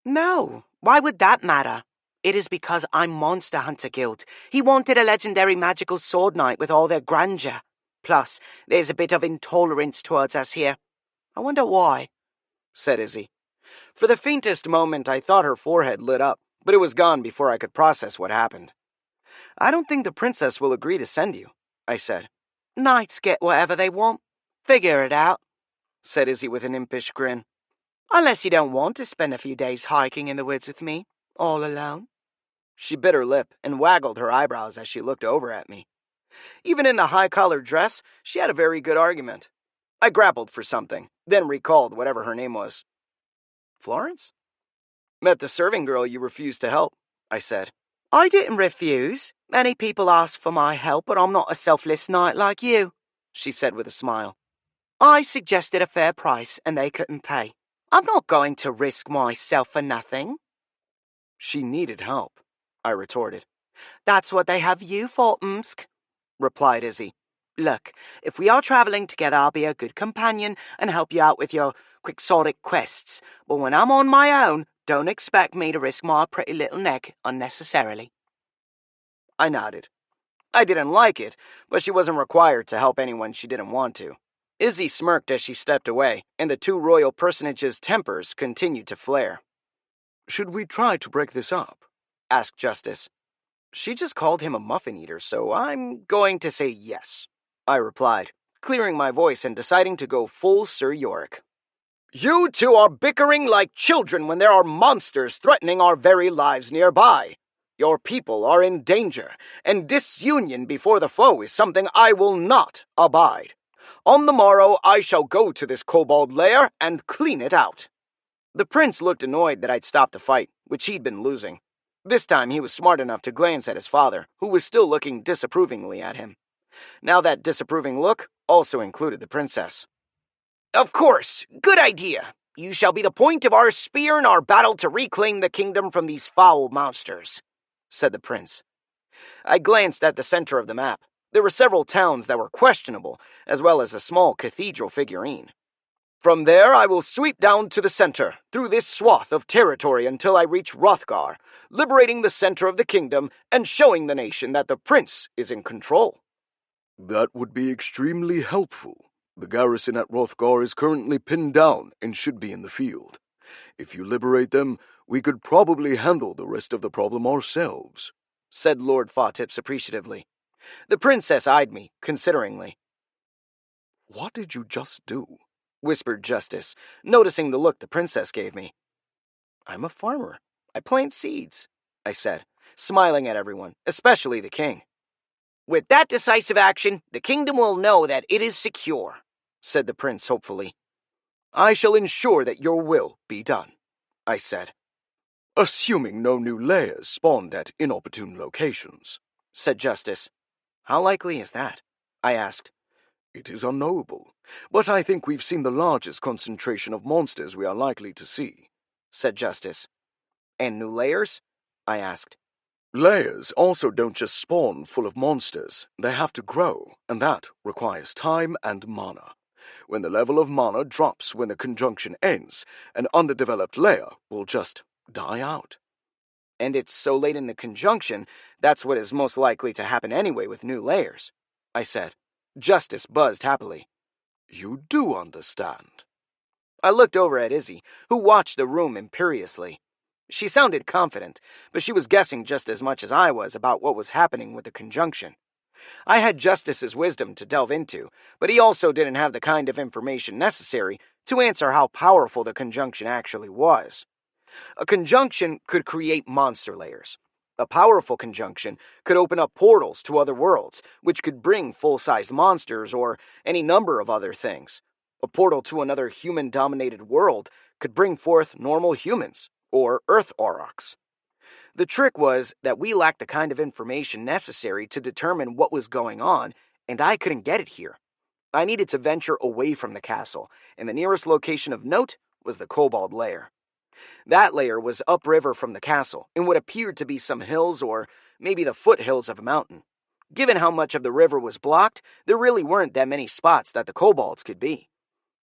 No, why would that matter? It is because I'm Monster Hunter Guild. He wanted a legendary magical sword knight with all their grandeur. Plus, there's a bit of intolerance towards us here. I wonder why, said Izzy. For the faintest moment, I thought her forehead lit up, but it was gone before I could process what happened. I don't think the princess will agree to send you, I said. Knights get whatever they want. Figure it out, said Izzy with an impish grin. Unless you don't want to spend a few days hiking in the woods with me, all alone. She bit her lip and waggled her eyebrows as she looked over at me. Even in the high-collared dress, she had a very good argument. I grappled for something, then recalled whatever her name was. Florence? Met the serving girl you refused to help, I said. I didn't refuse. Many people ask for my help, but I'm not a selfless knight like you, she said with a smile. I suggested a fair price, and they couldn't pay. I'm not going to risk myself for nothing. She needed help, I retorted. That's what they have you for, Msk, replied Izzy. Look, if we are traveling together, I'll be a good companion and help you out with your quixotic quests. But when I'm on my own, don't expect me to risk my pretty little neck unnecessarily. I nodded. I didn't like it, but she wasn't required to help anyone she didn't want to. Izzy smirked as she stepped away, and the two royal personages' tempers continued to flare.
Should we try to break this up?
Asked Justice. She just called him a muffin eater, so I'm going to say yes, I replied, clearing my voice and deciding to go full Sir Yorick. You two are bickering like children when there are monsters threatening our very lives nearby. Your people are in danger, and disunion before the foe is something I will not abide. On the morrow I shall go to this kobold lair and clean it out. The prince looked annoyed that I'd stopped the fight, which he'd been losing. This time he was smart enough to glance at his father, who was still looking disapprovingly at him. Now that disapproving look also included the princess. Of course, good idea, You shall be the point of our spear in our battle to reclaim the kingdom from these foul monsters," said the prince. I glanced at the center of the map. There were several towns that were questionable, as well as a small cathedral figurine. "From there I will sweep down to the center, through this swath of territory until I reach Hrothgar, liberating the center of the kingdom and showing the nation that the prince is in control."
"That would be extremely helpful. The garrison at Hrothgar is currently pinned down and should be in the field. If you liberate them, we could probably handle the rest of the problem ourselves,"
said Lord Fawtips appreciatively. The princess eyed me, consideringly.
"What did you just do?"
whispered Justice, noticing the look the princess gave me. "I'm a farmer. I plant seeds," I said, smiling at everyone, especially the king. "With that decisive action, the kingdom will know that it is secure," said the prince hopefully. "I shall ensure that your will be done," I said.
"Assuming no new layers spawned at inopportune locations,"
said Justice. "How likely is that?" I asked.
"It is unknowable, but I think we've seen the largest concentration of monsters we are likely to see,"
said Justice. "And new layers?" I asked.
"Layers also don't just spawn full of monsters. They have to grow, and that requires time and mana. When the level of mana drops when the conjunction ends, an underdeveloped layer will just die out."
"And it's so late in the conjunction, that's what is most likely to happen anyway with new layers," I said. Justice buzzed happily.
"You do understand."
I looked over at Izzy, who watched the room imperiously. She sounded confident, but she was guessing just as much as I was about what was happening with the conjunction. I had Justice's wisdom to delve into, but he also didn't have the kind of information necessary to answer how powerful the conjunction actually was. A conjunction could create monster layers. A powerful conjunction could open up portals to other worlds, which could bring full-sized monsters or any number of other things. A portal to another human-dominated world could bring forth normal humans, or Earth Aurochs. The trick was that we lacked the kind of information necessary to determine what was going on, and I couldn't get it here. I needed to venture away from the castle, and the nearest location of note was the Kobold Lair. That lair was upriver from the castle, in what appeared to be some hills or maybe the foothills of a mountain. Given how much of the river was blocked, there really weren't that many spots that the kobolds could be.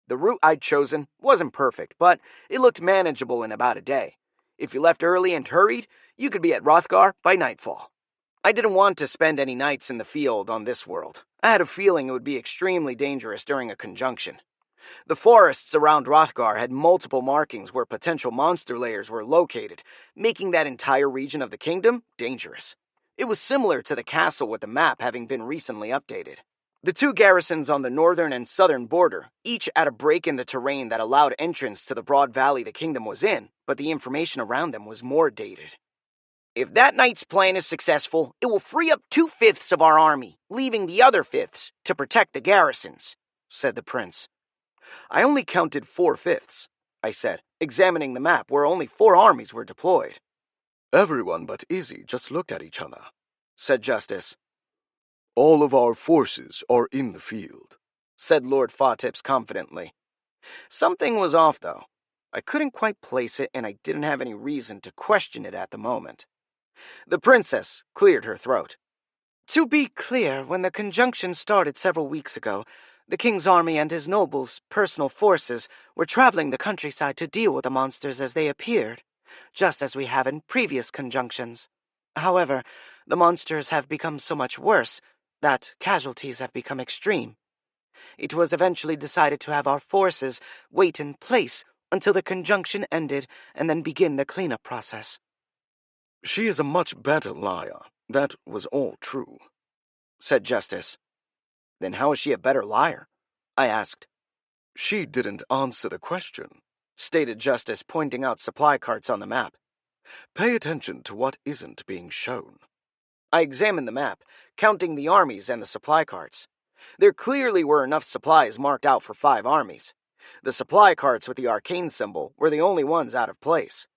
The route I'd chosen wasn't perfect, but it looked manageable in about a day. If you left early and hurried, you could be at Hrothgar by nightfall. I didn't want to spend any nights in the field on this world. I had a feeling it would be extremely dangerous during a conjunction. The forests around Hrothgar had multiple markings where potential monster lairs were located, making that entire region of the kingdom dangerous. It was similar to the castle with the map having been recently updated. The two garrisons on the northern and southern border, each at a break in the terrain that allowed entrance to the broad valley the kingdom was in, but the information around them was more dated. "If that night's plan is successful, it will free up 2/5 of our army, leaving the other fifths to protect the garrisons," said the prince. "I only counted 4/5, I said, examining the map where only 4 armies were deployed.
"Everyone but Izzy just looked at each other,"
said Justice.
"All of our forces are in the field,"
said Lord Fawtips confidently. Something was off, though. I couldn't quite place it, and I didn't have any reason to question it at the moment. The princess cleared her throat. "To be clear, when the conjunction started several weeks ago, the king's army and his nobles' personal forces were traveling the countryside to deal with the monsters as they appeared, just as we have in previous conjunctions. However, the monsters have become so much worse that casualties have become extreme. It was eventually decided to have our forces wait in place until the conjunction ended and then begin the cleanup process."
"She is a much better liar. That was all true,"
said Justice. "Then how is she a better liar?" I asked.
"She didn't answer the question,"
stated Justice, pointing out supply carts on the map.
"Pay attention to what isn't being shown."
I examined the map, counting the armies and the supply carts. There clearly were enough supplies marked out for 5 armies. The supply carts with the arcane symbol were the only ones out of place.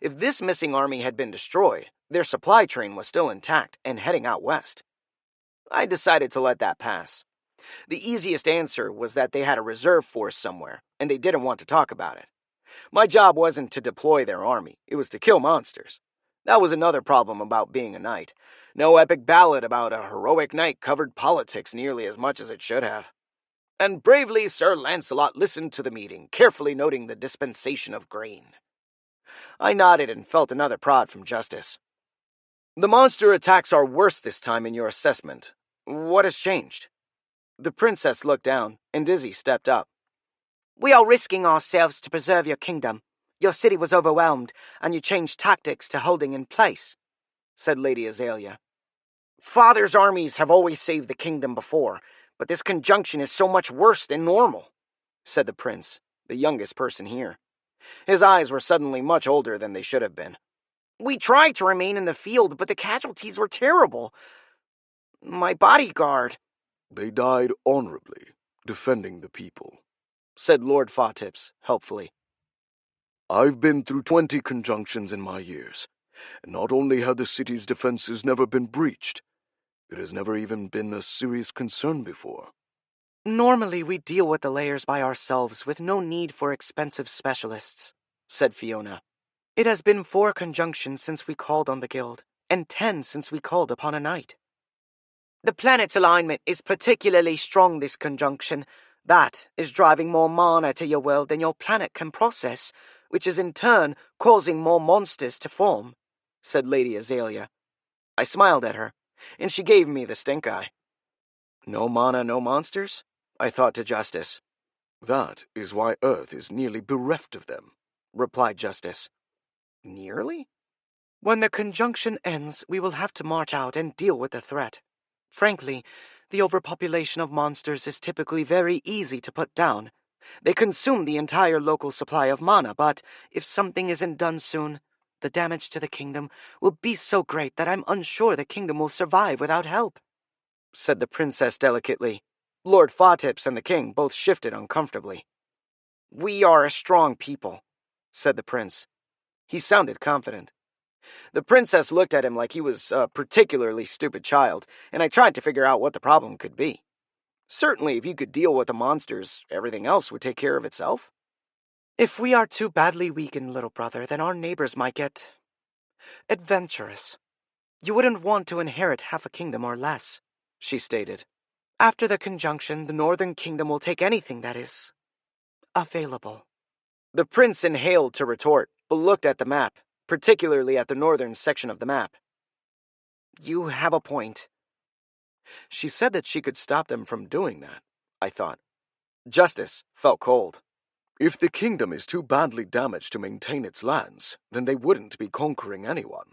If this missing army had been destroyed, their supply train was still intact and heading out west. I decided to let that pass. The easiest answer was that they had a reserve force somewhere, and they didn't want to talk about it. My job wasn't to deploy their army, it was to kill monsters. That was another problem about being a knight. No epic ballad about a heroic knight covered politics nearly as much as it should have. And bravely Sir Lancelot listened to the meeting, carefully noting the dispensation of grain. I nodded and felt another prod from Justice. The monster attacks are worse this time in your assessment. What has changed? The princess looked down, and Izzy stepped up.
We are risking ourselves to preserve your kingdom. Your city was overwhelmed, and you changed tactics to holding in place, said Lady Azalea.
Father's armies have always saved the kingdom before, but this conjunction is so much worse than normal, said the prince, the youngest person here. His eyes were suddenly much older than they should have been. We tried to remain in the field, but the casualties were terrible. My bodyguard...
They died honorably, defending the people,
said Lord Fawtips, helpfully.
I've been through 20 conjunctions in my years, and not only have the city's defenses never been breached, it has never even been a serious concern before.
Normally we deal with the layers by ourselves with no need for expensive specialists, said Fiona. It has been 4 conjunctions since we called on the guild, and 10 since we called upon a knight. The planet's alignment is particularly strong this conjunction. That is driving more mana to your world than your planet can process, which is in turn causing more monsters to form, said Lady Azalea. I smiled at her, and she gave me the stink eye. No mana, no monsters? I thought to Justice.
That is why Earth is nearly bereft of them,
replied Justice. Nearly?
When the conjunction ends, we will have to march out and deal with the threat. Frankly, the overpopulation of monsters is typically very easy to put down. They consume the entire local supply of mana, but if something isn't done soon, the damage to the kingdom will be so great that I'm unsure the kingdom will survive without help,
said the princess delicately. Lord Fawtips and the king both shifted uncomfortably. We are a strong people, said the prince. He sounded confident. The princess looked at him like he was a particularly stupid child, and I tried to figure out what the problem could be. Certainly, if you could deal with the monsters, everything else would take care of itself.
If we are too badly weakened, little brother, then our neighbors might get adventurous. You wouldn't want to inherit half a kingdom or less, she stated. After the conjunction, the northern kingdom will take anything that is available.
The prince inhaled to retort, but looked at the map, particularly at the northern section of the map. You have a point. She said that she could stop them from doing that, I thought. Justice felt cold.
If the kingdom is too badly damaged to maintain its lands, then they wouldn't be conquering anyone.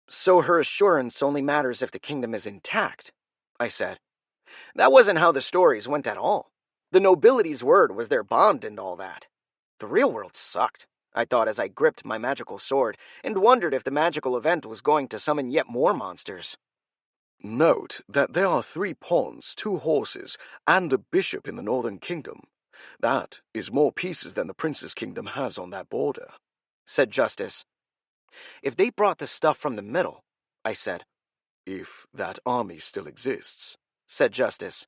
So her assurance only matters if the kingdom is intact, I said. That wasn't how the stories went at all. The nobility's word was their bond and all that. The real world sucked, I thought as I gripped my magical sword, and wondered if the magical event was going to summon yet more monsters.
Note that there are 3 pawns, 2 horses, and a bishop in the northern kingdom. That is more pieces than the prince's kingdom has on that border,
said Justice. If they brought the stuff from the middle, I said.
If that army still exists,
said Justice.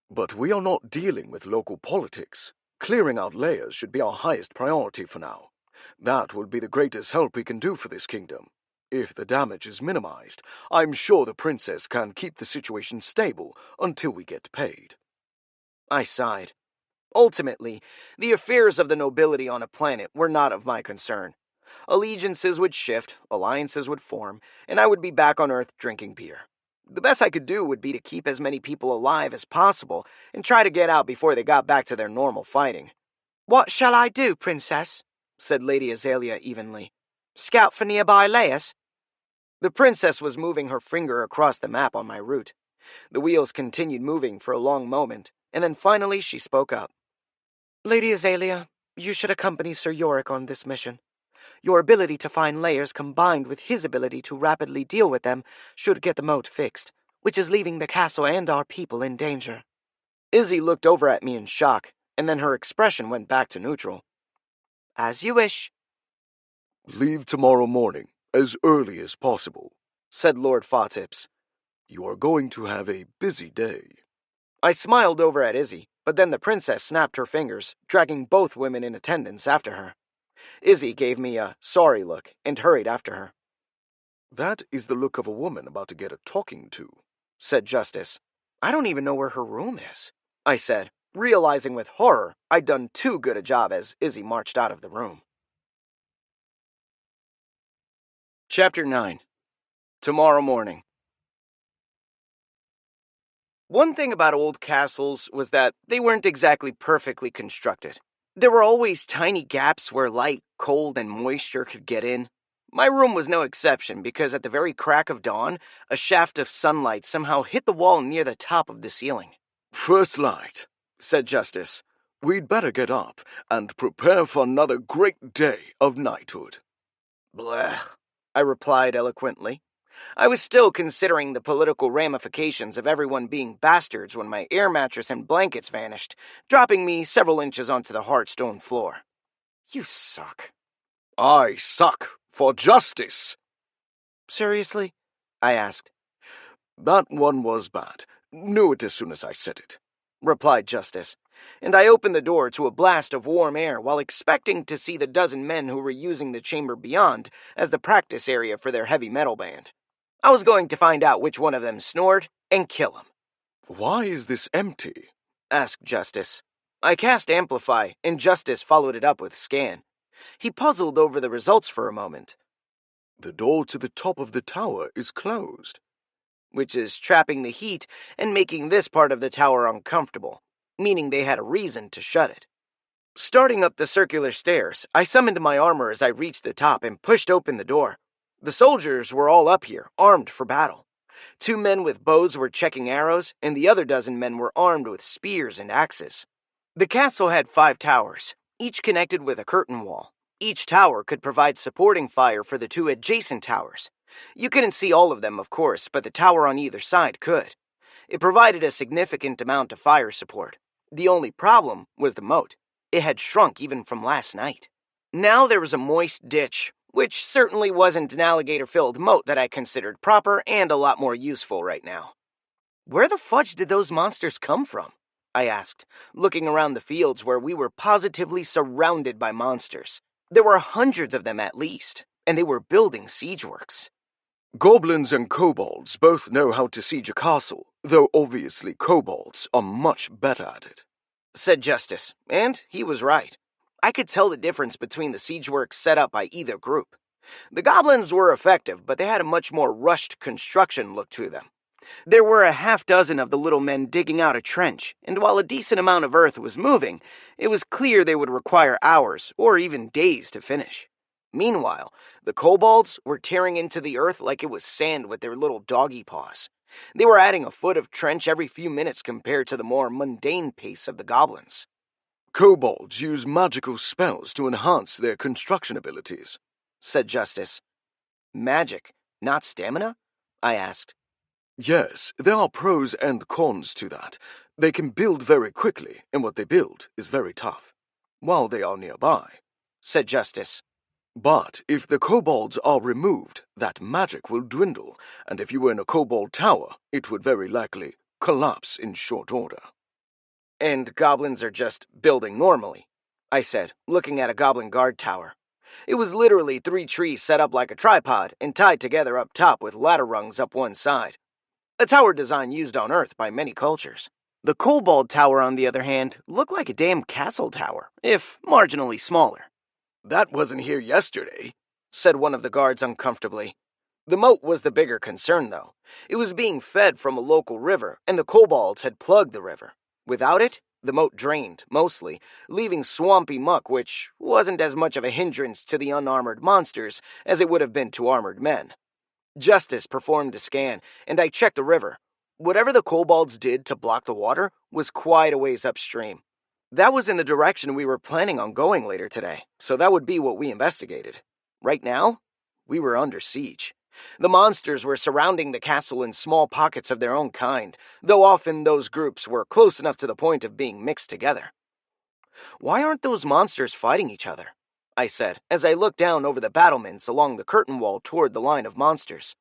But we are not dealing with local politics. Clearing out layers should be our highest priority for now. That will be the greatest help we can do for this kingdom. If the damage is minimized, I'm sure the princess can keep the situation stable until we get paid.
I sighed. Ultimately, the affairs of the nobility on a planet were not of my concern. Allegiances would shift, alliances would form, and I would be back on Earth drinking beer. The best I could do would be to keep as many people alive as possible and try to get out before they got back to their normal fighting.
What shall I do, princess? Said Lady Azalea evenly. Scout for nearby layers?
The princess was moving her finger across the map on my route. The wheels continued moving for a long moment, and then finally she spoke up.
Lady Azalea, you should accompany Sir Yorick on this mission. Your ability to find layers combined with his ability to rapidly deal with them should get the moat fixed, which is leaving the castle and our people in danger.
Izzy looked over at me in shock, and then her expression went back to neutral.
As you wish.
Leave tomorrow morning, as early as possible, said Lord Fawtips. You are going to have a busy day.
I smiled over at Izzy, but then the princess snapped her fingers, dragging both women in attendance after her. Izzy gave me a sorry look and hurried after her.
"That is the look of a woman about to get a talking to,"
said Justice. I don't even know where her room is, I said, realizing with horror I'd done too good a job as Izzy marched out of the room. Chapter 9. Tomorrow morning. One thing about old castles was that they weren't exactly perfectly constructed. There were always tiny gaps where light, cold, and moisture could get in. My room was no exception because at the very crack of dawn, a shaft of sunlight somehow hit the wall near the top of the ceiling.
"First light," said Justice. "We'd better get up and prepare for another great day of knighthood."
Blech, I replied eloquently. I was still considering the political ramifications of everyone being bastards when my air mattress and blankets vanished, dropping me several inches onto the hard stone floor. You suck.
"I suck for justice."
Seriously? I asked.
"That one was bad. Knew it as soon as I said it,"
replied Justice, and I opened the door to a blast of warm air while expecting to see the dozen men who were using the chamber beyond as the practice area for their heavy metal band. I was going to find out which one of them snored and kill him.
"Why is this empty?"
asked Justice. I cast Amplify, and Justice followed it up with Scan. He puzzled over the results for a moment.
"The door to the top of the tower is closed,"
which is trapping the heat and making this part of the tower uncomfortable, meaning they had a reason to shut it. Starting up the circular stairs, I summoned my armor as I reached the top and pushed open the door. The soldiers were all up here, armed for battle. 2 men with bows were checking arrows, and the other dozen men were armed with spears and axes. The castle had 5 towers, each connected with a curtain wall. Each tower could provide supporting fire for the 2 adjacent towers. You couldn't see all of them, of course, but the tower on either side could. It provided a significant amount of fire support. The only problem was the moat. It had shrunk even from last night. Now there was a moist ditch, which certainly wasn't an alligator-filled moat that I considered proper and a lot more useful right now. Where the fudge did those monsters come from? I asked, looking around the fields where we were positively surrounded by monsters. There were hundreds of them at least, and they were building siege works.
"Goblins and kobolds both know how to siege a castle, though obviously kobolds are much better at it,"
said Justice, and he was right. I could tell the difference between the siege works set up by either group. The goblins were effective, but they had a much more rushed construction look to them. There were a half dozen of the little men digging out a trench, and while a decent amount of earth was moving, it was clear they would require hours or even days to finish. Meanwhile, the kobolds were tearing into the earth like it was sand with their little doggy paws. They were adding a foot of trench every few minutes compared to the more mundane pace of the goblins.
"Kobolds use magical spells to enhance their construction abilities,"
said Justice. Magic, not stamina? I asked.
"Yes, there are pros and cons to that. They can build very quickly, and what they build is very tough, while they are nearby,"
said Justice.
"But if the kobolds are removed, that magic will dwindle, and if you were in a kobold tower, it would very likely collapse in short order."
"And goblins are just building normally," I said, looking at a goblin guard tower. It was literally 3 trees set up like a tripod and tied together up top with ladder rungs up one side. A tower design used on Earth by many cultures. The kobold tower, on the other hand, looked like a damn castle tower, if marginally smaller.
"That wasn't here yesterday,"
said one of the guards uncomfortably. The moat was the bigger concern, though. It was being fed from a local river, and the kobolds had plugged the river. Without it, the moat drained, mostly, leaving swampy muck which wasn't as much of a hindrance to the unarmored monsters as it would have been to armored men. Justice performed a scan, and I checked the river. Whatever the kobolds did to block the water was quite a ways upstream. That was in the direction we were planning on going later today, so that would be what we investigated. Right now, we were under siege. The monsters were surrounding the castle in small pockets of their own kind, though often those groups were close enough to the point of being mixed together. "Why aren't those monsters fighting each other?" I said, as I looked down over the battlements along the curtain wall toward the line of monsters.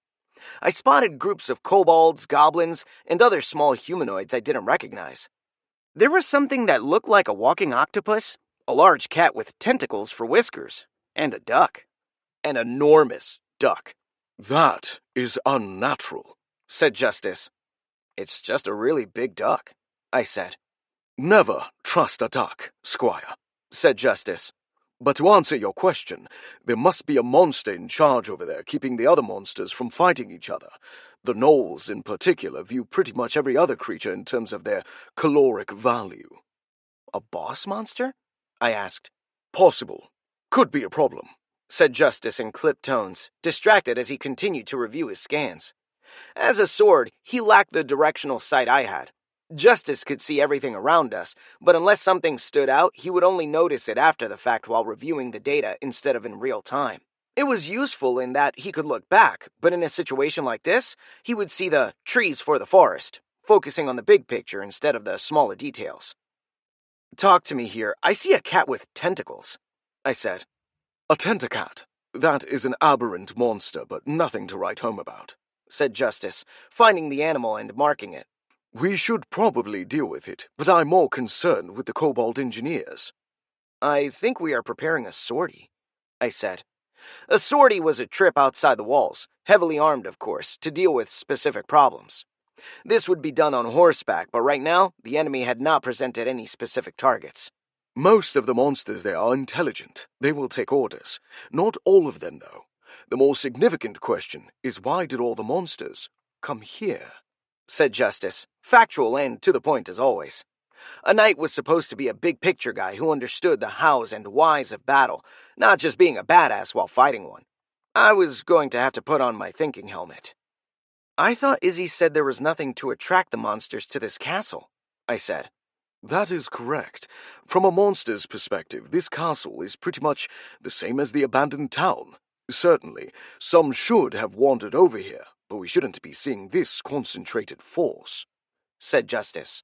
I spotted groups of kobolds, goblins, and other small humanoids I didn't recognize. There was something that looked like a walking octopus, a large cat with tentacles for whiskers, And a duck. An enormous duck.
That is unnatural,
Said Justice. It's just a really big duck, I said.
Never trust a duck, Squire,
Said Justice.
But to answer your question, there must be a monster in charge over there keeping the other monsters from fighting each other. The gnolls, in particular, view pretty much every other creature in terms of their caloric value.
A boss monster? I asked.
Possible. Could be a problem,
said Justice in clipped tones, distracted as he continued to review his scans. As a sword, he lacked the directional sight I had. Justice could see everything around us, but unless something stood out, he would only notice it after the fact while reviewing the data instead of in real time. It was useful in that he could look back, but in a situation like this, he would see the trees for the forest, focusing on the big picture instead of the smaller details. Talk to me here. I see a cat with tentacles, I said.
A tentacat. That is an aberrant monster, but nothing to write home about,
said Justice, finding the animal and marking it.
We should probably deal with it, but I'm more concerned with the kobold engineers.
I think we are preparing a sortie, I said. A sortie was a trip outside the walls, heavily armed, of course, to deal with specific problems. This would be done on horseback, but right now, the enemy had not presented any specific targets.
Most of the monsters there are intelligent. They will take orders. Not all of them, though. The more significant question is why did all the monsters come here?
Said Justice, factual and to the point as always. A knight was supposed to be a big-picture guy who understood the hows and whys of battle, not just being a badass while fighting one. I was going to have to put on my thinking helmet. I thought Izzy said there was nothing to attract the monsters to this castle, I said.
That is correct. From a monster's perspective, this castle is pretty much the same as the abandoned town. Certainly, some should have wandered over here, but we shouldn't be seeing this concentrated force,
said Justice.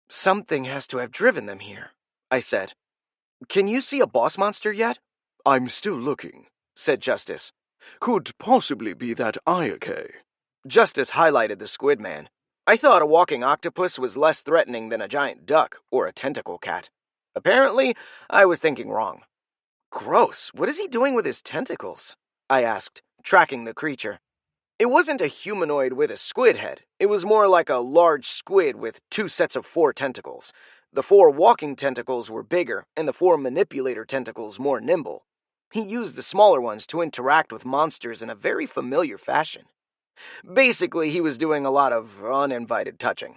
Something has to have driven them here, I said. Can you see a boss monster yet?
I'm still looking, said Justice. Could possibly be that Ayake.
Justice highlighted the squid man. I thought a walking octopus was less threatening than a giant duck or a tentacle cat. Apparently, I was thinking wrong. Gross, what is he doing with his tentacles? I asked, tracking the creature. It wasn't a humanoid with a squid head. It was more like a large squid with 2 sets of 4 tentacles. The 4 walking tentacles were bigger, and the 4 manipulator tentacles more nimble. He used the smaller ones to interact with monsters in a very familiar fashion. Basically, he was doing a lot of uninvited touching.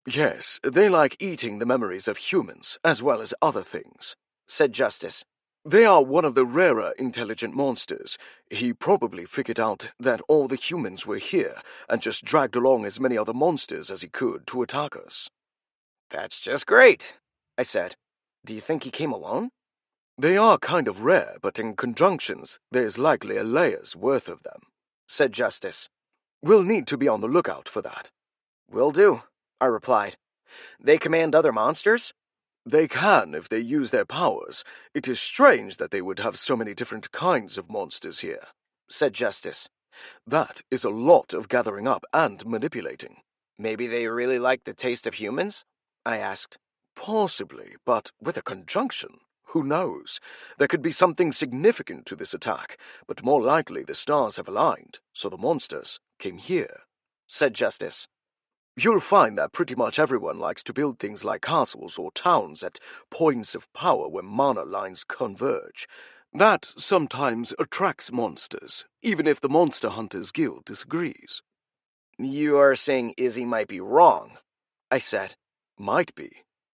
Yes, they like eating the memories of humans, as well as other things,
said Justice.
They are one of the rarer intelligent monsters. He probably figured out that all the humans were here and just dragged along as many other monsters as he could to attack us.
That's just great, I said. Do you think he came alone?
They are kind of rare, but in conjunctions, there's likely a layer's worth of them,
said Justice.
We'll need to be on the lookout for that.
Will do, I replied. They command other monsters?
They can if they use their powers. It is strange that they would have so many different kinds of monsters here,
said Justice.
That is a lot of gathering up and manipulating.
Maybe they really like the taste of humans? I asked.
Possibly, but with a conjunction. Who knows? There could be something significant to this attack, but more likely the stars have aligned, so the monsters came here,
said Justice.
You'll find that pretty much everyone likes to build things like castles or towns at points of power where mana lines converge. That sometimes attracts monsters, even if the Monster Hunters Guild disagrees.
You are saying Izzy might be wrong, I said.
Might be.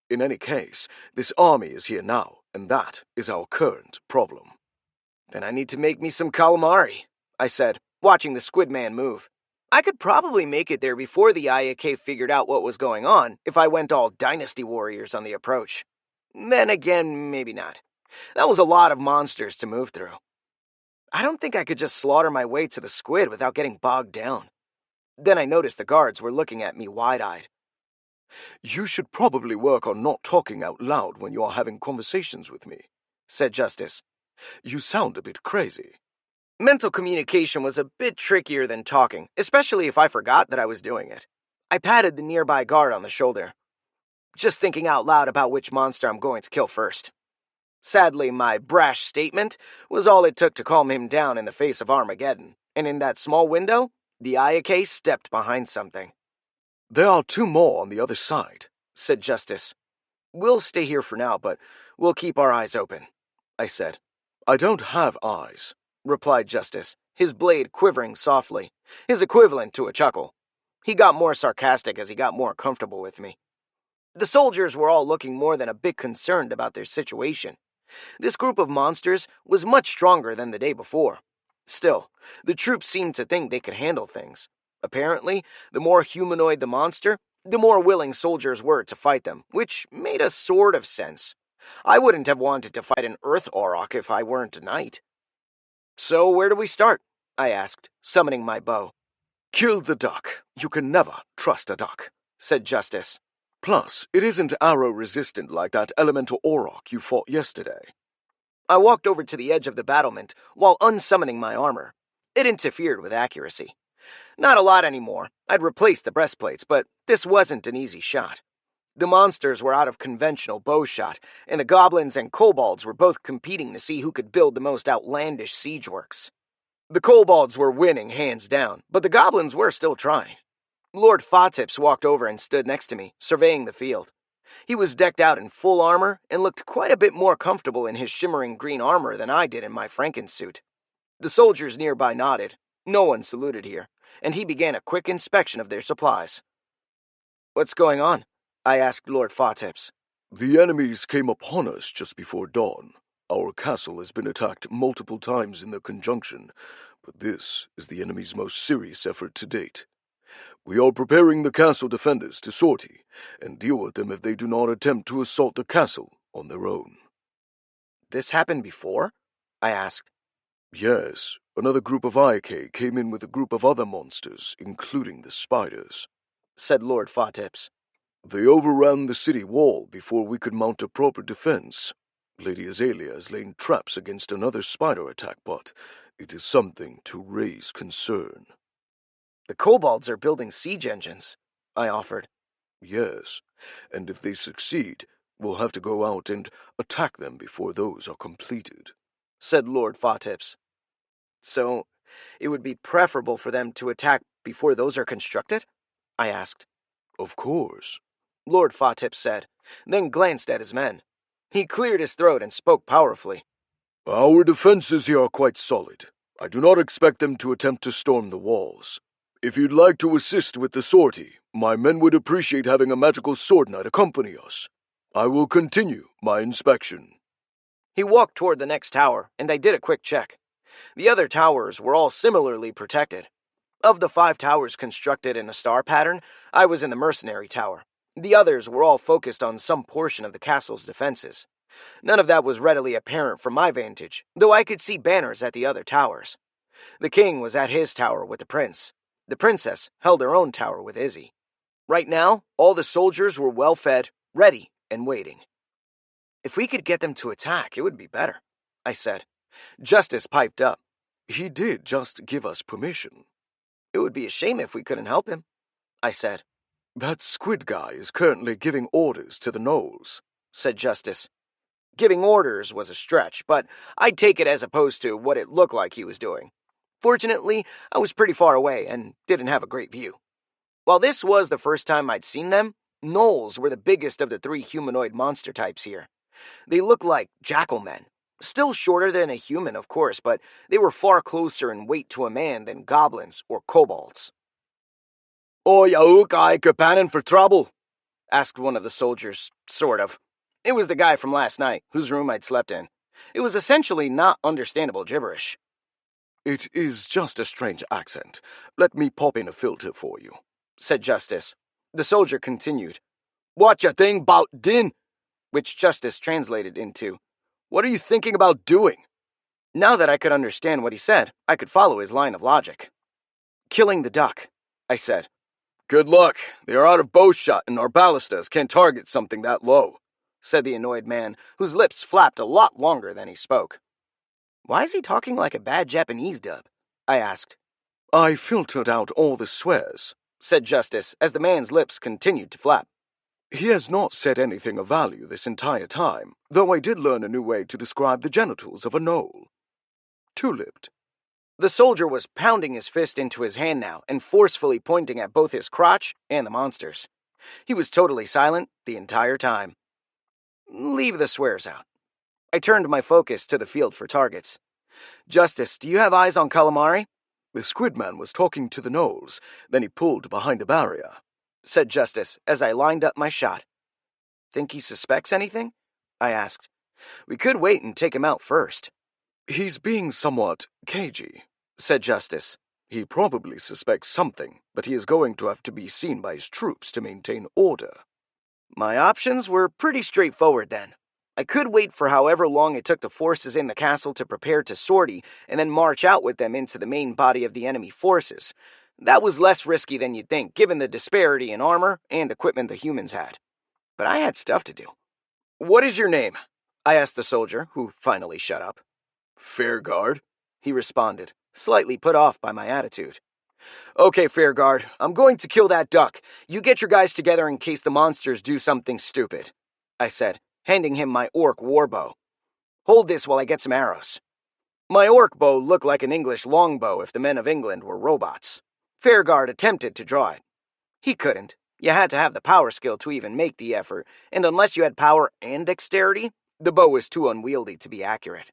In any case, this army is here now, and that is our current problem.
Then I need to make me some calamari, I said, watching the squid man move. I could probably make it there before the Ayake figured out what was going on if I went all Dynasty Warriors on the approach. Then again, maybe not. That was a lot of monsters to move through. I don't think I could just slaughter my way to the squid without getting bogged down. Then I noticed the guards were looking at me wide-eyed.
You should probably work on not talking out loud when you are having conversations with me, said Justice. You sound a bit crazy.
Mental communication was a bit trickier than talking, especially if I forgot that I was doing it. I patted the nearby guard on the shoulder, just thinking out loud about which monster I'm going to kill first. Sadly, my brash statement was all it took to calm him down in the face of Armageddon, and in that small window, the Ayake stepped behind something.
"There are 2 more on the other side,"
said Justice. "We'll stay here for now, but we'll keep our eyes open," I said.
"I don't have eyes,"
replied Justice, his blade quivering softly, his equivalent to a chuckle. He got more sarcastic as he got more comfortable with me. The soldiers were all looking more than a bit concerned about their situation. This group of monsters was much stronger than the day before. Still, the troops seemed to think they could handle things. Apparently, the more humanoid the monster, the more willing soldiers were to fight them, which made a sort of sense. I wouldn't have wanted to fight an Earth Auroch if I weren't a knight. "So where do we start?" I asked, summoning my bow.
"Kill the duck. You can never trust a duck,"
said Justice.
"Plus, it isn't arrow-resistant like that elemental auroch you fought yesterday."
I walked over to the edge of the battlement while unsummoning my armor. It interfered with accuracy. Not a lot anymore. I'd replaced the breastplates, but this wasn't an easy shot. The monsters were out of conventional bowshot, and the goblins and kobolds were both competing to see who could build the most outlandish siege works. The kobolds were winning hands down, but the goblins were still trying. Lord Fotips walked over and stood next to me, surveying the field. He was decked out in full armor and looked quite a bit more comfortable in his shimmering green armor than I did in my frankensuit. The soldiers nearby nodded. No one saluted here, and he began a quick inspection of their supplies. "What's going on?" I asked Lord Fotips.
"The enemies came upon us just before dawn. Our castle has been attacked multiple times in the conjunction, but this is the enemy's most serious effort to date. We are preparing the castle defenders to sortie, and deal with them if they do not attempt to assault the castle on their own."
"This happened before?" I asked.
"Yes, another group of Ayake came in with a group of other monsters, including the spiders,"
said Lord Fotips.
"They overran the city wall before we could mount a proper defense. Lady Azalea has laid traps against another spider attack, but it is something to raise concern."
"The kobolds are building siege engines," I offered.
"Yes, and if they succeed, we'll have to go out and attack them before those are completed,"
said Lord Fotips. "So, it would be preferable for them to attack before those are constructed?" I asked.
"Of course,"
Lord Fotips said, then glanced at his men. He cleared his throat and spoke powerfully.
"Our defenses here are quite solid. I do not expect them to attempt to storm the walls. If you'd like to assist with the sortie, my men would appreciate having a magical sword knight accompany us. I will continue my inspection."
He walked toward the next tower, and I did a quick check. The other towers were all similarly protected. Of the 5 towers constructed in a star pattern, I was in the mercenary tower. The others were all focused on some portion of the castle's defenses. None of that was readily apparent from my vantage, though I could see banners at the other towers. The king was at his tower with the prince. The princess held her own tower with Izzy. Right now, all the soldiers were well fed, ready, and waiting. "If we could get them to attack, it would be better," I said. Justice piped up.
"He did just give us permission."
"It would be a shame if we couldn't help him," I said.
"That squid guy is currently giving orders to the gnolls,"
said Justice. Giving orders was a stretch, but I'd take it as opposed to what it looked like he was doing. Fortunately, I was pretty far away and didn't have a great view. While this was the first time I'd seen them, gnolls were the biggest of the 3 humanoid monster types here. They looked like jackal men. Still shorter than a human, of course, but they were far closer in weight to a man than goblins or kobolds. "Oh, you guy capanning for trouble?" asked one of the soldiers, sort of. It was the guy from last night, whose room I'd slept in. It was essentially not understandable gibberish.
"It is just a strange accent. Let me pop in a filter for you,"
said Justice. The soldier continued, "What you think about din?" which Justice translated into, "What are you thinking about doing?" Now that I could understand what he said, I could follow his line of logic. "Killing the duck," I said. "Good luck. They are out of bowshot and our ballistas can't target something that low," said the annoyed man, whose lips flapped a lot longer than he spoke. "Why is he talking like a bad Japanese dub?" I asked.
"I filtered out all the swears,"
said Justice, as the man's lips continued to flap.
He has not said anything of value this entire time, though I did learn a new way to describe the genitals of a knoll. Tulipped.
The soldier was pounding his fist into his hand now and forcefully pointing at both his crotch and the monsters. He was totally silent the entire time. Leave the swears out. I turned my focus to the field for targets. Justice, do you have eyes on calamari?
The squidman was talking to the gnolls, then he pulled behind a barrier,
said Justice as I lined up my shot. Think he suspects anything? I asked. We could wait and take him out first.
He's being somewhat cagey, said Justice. He probably suspects something, but he is going to have to be seen by his troops to maintain order.
My options were pretty straightforward then. I could wait for however long it took the forces in the castle to prepare to sortie, and then march out with them into the main body of the enemy forces. That was less risky than you'd think, given the disparity in armor and equipment the humans had. But I had stuff to do. What is your name? I asked the soldier, who finally shut up.
Fairguard,
he responded, slightly put off by my attitude. Okay, Fairguard, I'm going to kill that duck. You get your guys together in case the monsters do something stupid, I said, handing him my orc warbow. Hold this while I get some arrows. My orc bow looked like an English longbow if the men of England were robots. Fairguard attempted to draw it. He couldn't. You had to have the power skill to even make the effort, and unless you had power and dexterity, the bow was too unwieldy to be accurate.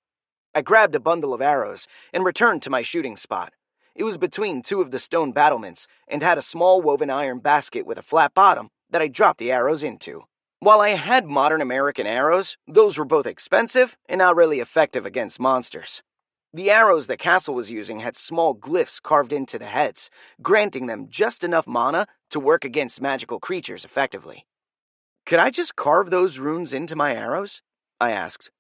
I grabbed a bundle of arrows and returned to my shooting spot. It was between two of the stone battlements and had a small woven iron basket with a flat bottom that I dropped the arrows into. While I had modern American arrows, those were both expensive and not really effective against monsters. The arrows the castle was using had small glyphs carved into the heads, granting them just enough mana to work against magical creatures effectively. Could I just carve those runes into my arrows? I asked.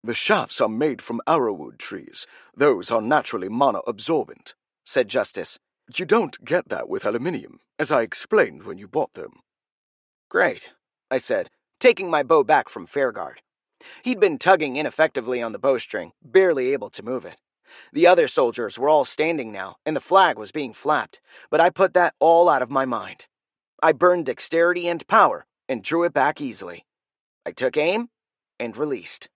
The shafts are made from arrowwood trees. Those are naturally mana-absorbent, said Justice. You don't get that with aluminium, as I explained when you bought them.
Great, I said, taking my bow back from Fairguard. He'd been tugging ineffectively on the bowstring, barely able to move it. The other soldiers were all standing now, and the flag was being flapped, but I put that all out of my mind. I burned dexterity and power, and drew it back easily. I took aim, and released.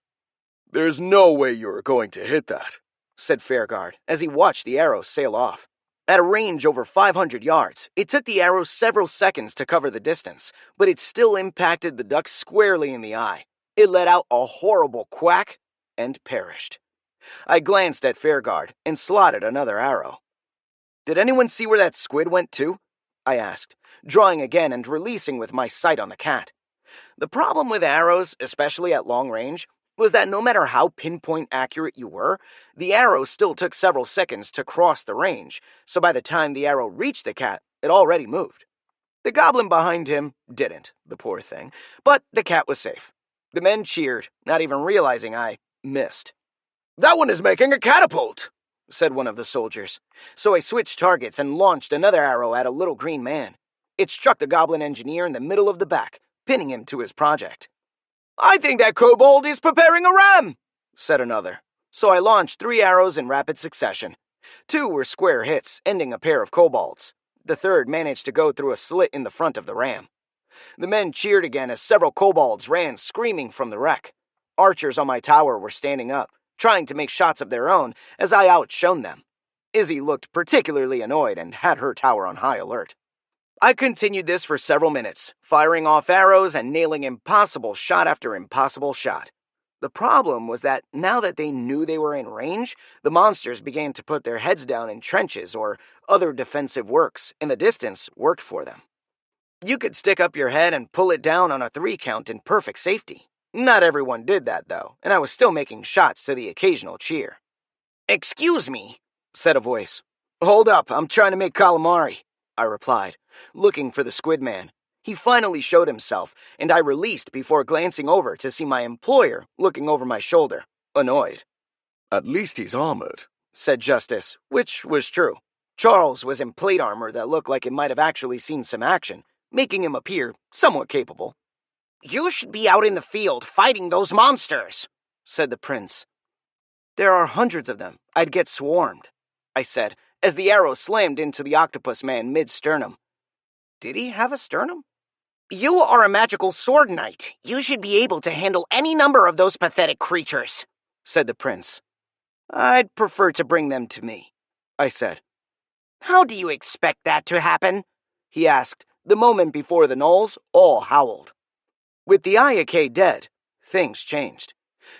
There's no way you're going to hit that,
said Fairguard, as he watched the arrow sail off. At a range over 500 yards, it took the arrow several seconds to cover the distance, but it still impacted the duck squarely in the eye. It let out a horrible quack and perished. I glanced at Fairguard and slotted another arrow. Did anyone see where that squid went to? I asked, drawing again and releasing with my sight on the cat. The problem with arrows, especially at long range, was that no matter how pinpoint accurate you were, the arrow still took several seconds to cross the range, so by the time the arrow reached the cat, it already moved. The goblin behind him didn't, the poor thing, but the cat was safe. The men cheered, not even realizing I missed.
That one is making a catapult,
said one of the soldiers. So I switched targets and launched another arrow at a little green man. It struck the goblin engineer in the middle of the back, pinning him to his project. I think that kobold is preparing a ram, said another. So I launched 3 arrows in rapid succession. 2 were square hits, ending a pair of kobolds. The third managed to go through a slit in the front of the ram. The men cheered again as several kobolds ran screaming from the wreck. Archers on my tower were standing up, trying to make shots of their own as I outshone them. Izzy looked particularly annoyed and had her tower on high alert. I continued this for several minutes, firing off arrows and nailing impossible shot after impossible shot. The problem was that now that they knew they were in range, the monsters began to put their heads down in trenches or other defensive works, and the distance worked for them. You could stick up your head and pull it down on a 3 count in perfect safety. Not everyone did that, though, and I was still making shots to the occasional cheer. Excuse me, said a voice. Hold up, I'm trying to make calamari, I replied, looking for the squid man. He finally showed himself, and I released before glancing over to see my employer looking over my shoulder, annoyed.
At least he's armored,
said Justice, which was true. Charles was in plate armor that looked like it might have actually seen some action, making him appear somewhat capable. You should be out in the field fighting those monsters, said the prince. There are hundreds of them. I'd get swarmed, I said, as the arrow slammed into the octopus man mid-sternum. Did he have a sternum?
You are a magical sword knight. You should be able to handle any number of those pathetic creatures, said the prince.
I'd prefer to bring them to me, I said.
How do you expect that to happen?
He asked, the moment before the gnolls all howled. With the Ayake dead, things changed.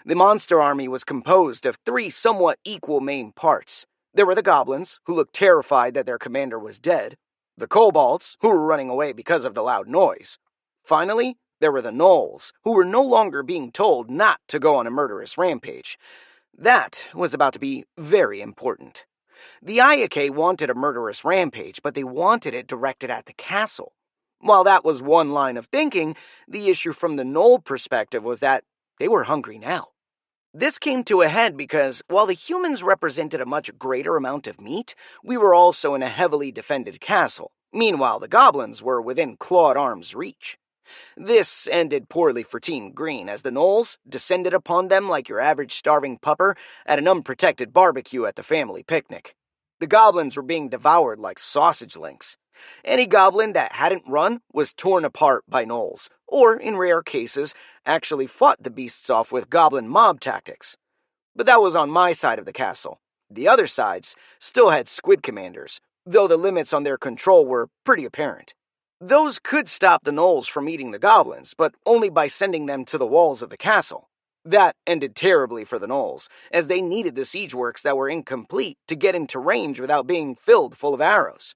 The monster army was composed of 3 somewhat equal main parts. There were the goblins, who looked terrified that their commander was dead, the kobolds, who were running away because of the loud noise. Finally, there were the gnolls, who were no longer being told not to go on a murderous rampage. That was about to be very important. The Ayake wanted a murderous rampage, but they wanted it directed at the castle. While that was one line of thinking, the issue from the gnoll perspective was that they were hungry now. This came to a head because, while the humans represented a much greater amount of meat, we were also in a heavily defended castle. Meanwhile, the goblins were within clawed arm's reach. This ended poorly for Team Green, as the gnolls descended upon them like your average starving pupper at an unprotected barbecue at the family picnic. The goblins were being devoured like sausage links. Any goblin that hadn't run was torn apart by gnolls, or, in rare cases, actually fought the beasts off with goblin mob tactics. But that was on my side of the castle. The other sides still had squid commanders, though the limits on their control were pretty apparent. Those could stop the gnolls from eating the goblins, but only by sending them to the walls of the castle. That ended terribly for the gnolls, as they needed the siege works that were incomplete to get into range without being filled full of arrows.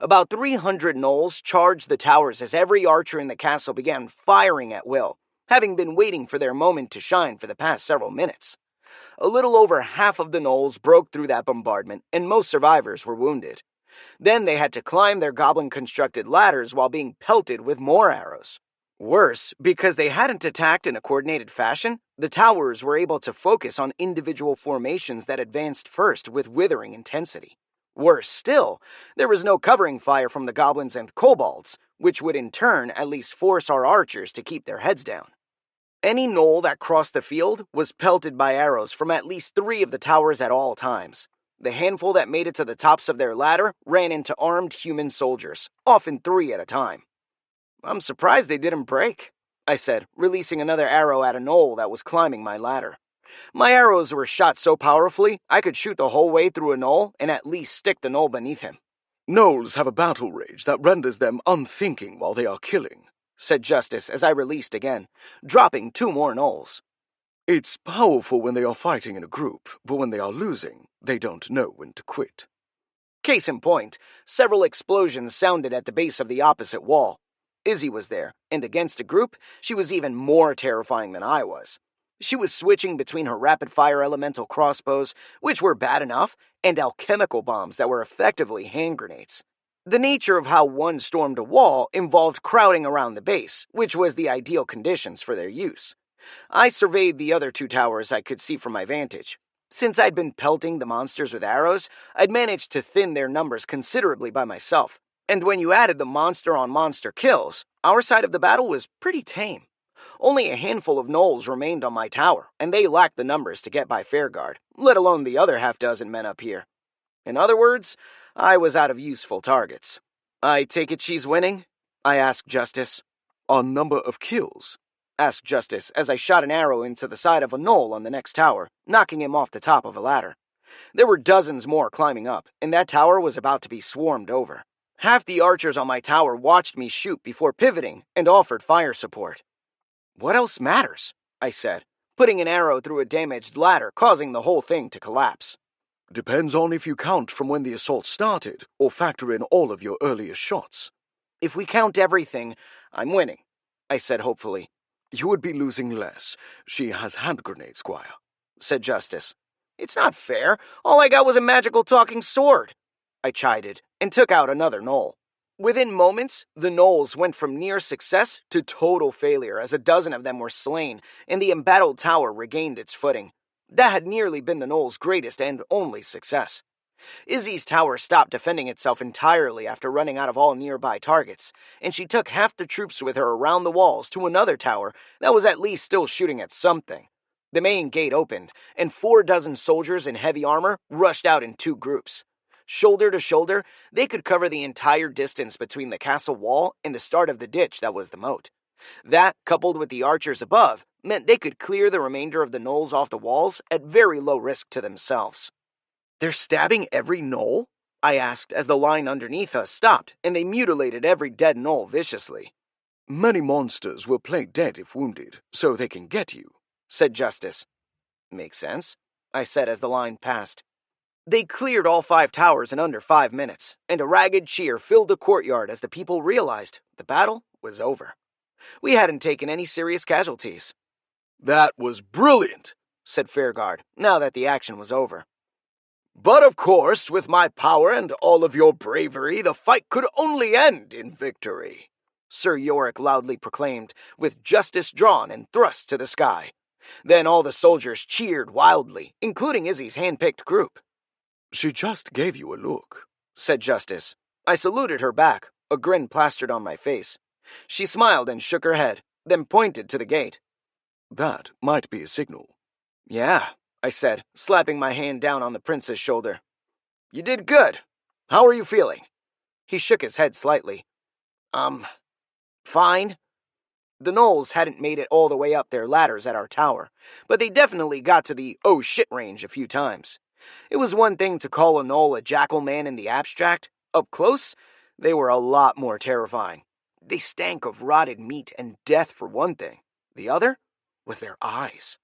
About 300 gnolls charged the towers as every archer in the castle began firing at will, having been waiting for their moment to shine for the past several minutes. A little over half of the gnolls broke through that bombardment, and most survivors were wounded. Then they had to climb their goblin-constructed ladders while being pelted with more arrows. Worse, because they hadn't attacked in a coordinated fashion, the towers were able to focus on individual formations that advanced first with withering intensity. Worse still, there was no covering fire from the goblins and kobolds, which would in turn at least force our archers to keep their heads down. Any gnoll that crossed the field was pelted by arrows from at least 3 of the towers at all times. The handful that made it to the tops of their ladder ran into armed human soldiers, often 3 at a time. I'm surprised they didn't break, I said, releasing another arrow at a gnoll that was climbing my ladder. My arrows were shot so powerfully, I could shoot the whole way through a gnoll and at least stick the gnoll beneath him.
Gnolls have a battle rage that renders them unthinking while they are killing,
said Justice as I released again, dropping 2 more gnolls.
It's powerful when they are fighting in a group, but when they are losing, they don't know when to quit.
Case in point, several explosions sounded at the base of the opposite wall. Izzy was there, and against a group, she was even more terrifying than I was. She was switching between her rapid-fire elemental crossbows, which were bad enough, and alchemical bombs that were effectively hand grenades. The nature of how one stormed a wall involved crowding around the base, which was the ideal conditions for their use. I surveyed the other 2 towers I could see from my vantage. Since I'd been pelting the monsters with arrows, I'd managed to thin their numbers considerably by myself. And when you added the monster-on-monster kills, our side of the battle was pretty tame. Only a handful of gnolls remained on my tower, and they lacked the numbers to get by Fairguard, let alone the other half-dozen men up here. In other words, I was out of useful targets. I take it she's winning? I asked Justice.
On number of kills?
Asked Justice as I shot an arrow into the side of a gnoll on the next tower, knocking him off the top of a ladder. There were dozens more climbing up, and that tower was about to be swarmed over. Half the archers on my tower watched me shoot before pivoting and offered fire support. What else matters? I said, putting an arrow through a damaged ladder, causing the whole thing to collapse.
Depends on if you count from when the assault started, or factor in all of your earliest shots.
If we count everything, I'm winning, I said hopefully.
You would be losing less. She has hand grenades, Squire,
said Justice. It's not fair. All I got was a magical talking sword, I chided, and took out another gnoll. Within moments, the gnolls went from near success to total failure as a dozen of them were slain, and the embattled tower regained its footing. That had nearly been the gnolls' greatest and only success. Izzy's tower stopped defending itself entirely after running out of all nearby targets, and she took half the troops with her around the walls to another tower that was at least still shooting at something. The main gate opened, and 4 dozen soldiers in heavy armor rushed out in 2 groups. Shoulder to shoulder, they could cover the entire distance between the castle wall and the start of the ditch that was the moat. That, coupled with the archers above, meant they could clear the remainder of the gnolls off the walls at very low risk to themselves. "They're stabbing every gnoll?" I asked as the line underneath us stopped and they mutilated every dead gnoll viciously.
"Many monsters will play dead if wounded, so they can get you,"
said Justice. "Makes sense," I said as the line passed. They cleared all 5 towers in under 5 minutes, and a ragged cheer filled the courtyard as the people realized the battle was over. We hadn't taken any serious casualties.
"That was brilliant,"
said Fairguard, now that the action was over.
"But of course, with my power and all of your bravery, the fight could only end in victory,"
Sir Yorick loudly proclaimed, with Justice drawn and thrust to the sky. Then all the soldiers cheered wildly, including Izzy's hand-picked group.
"She just gave you a look,"
said Justice. I saluted her back, a grin plastered on my face. She smiled and shook her head, then pointed to the gate.
"That might be a signal."
"Yeah," I said, slapping my hand down on the prince's shoulder. "You did good. How are you feeling?" He shook his head slightly. Fine." The gnolls hadn't made it all the way up their ladders at our tower, but they definitely got to the oh shit range a few times. It was one thing to call a gnoll a jackal man in the abstract. Up close, they were a lot more terrifying. They stank of rotted meat and death for one thing. The other was their eyes.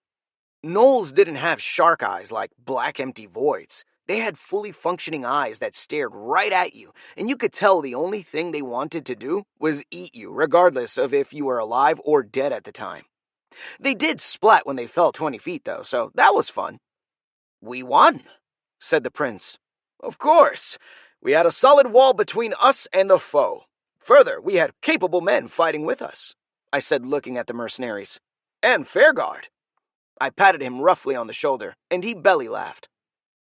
Gnolls didn't have shark eyes like black empty voids. They had fully functioning eyes that stared right at you, and you could tell the only thing they wanted to do was eat you, regardless of if you were alive or dead at the time. They did splat when they fell 20 feet, though, so that was fun. "We won," said the prince. "Of course. We had a solid wall between us and the foe. Further, we had capable men fighting with us," I said, looking at the mercenaries. "And Fairguard." I patted him roughly on the shoulder, and he belly laughed.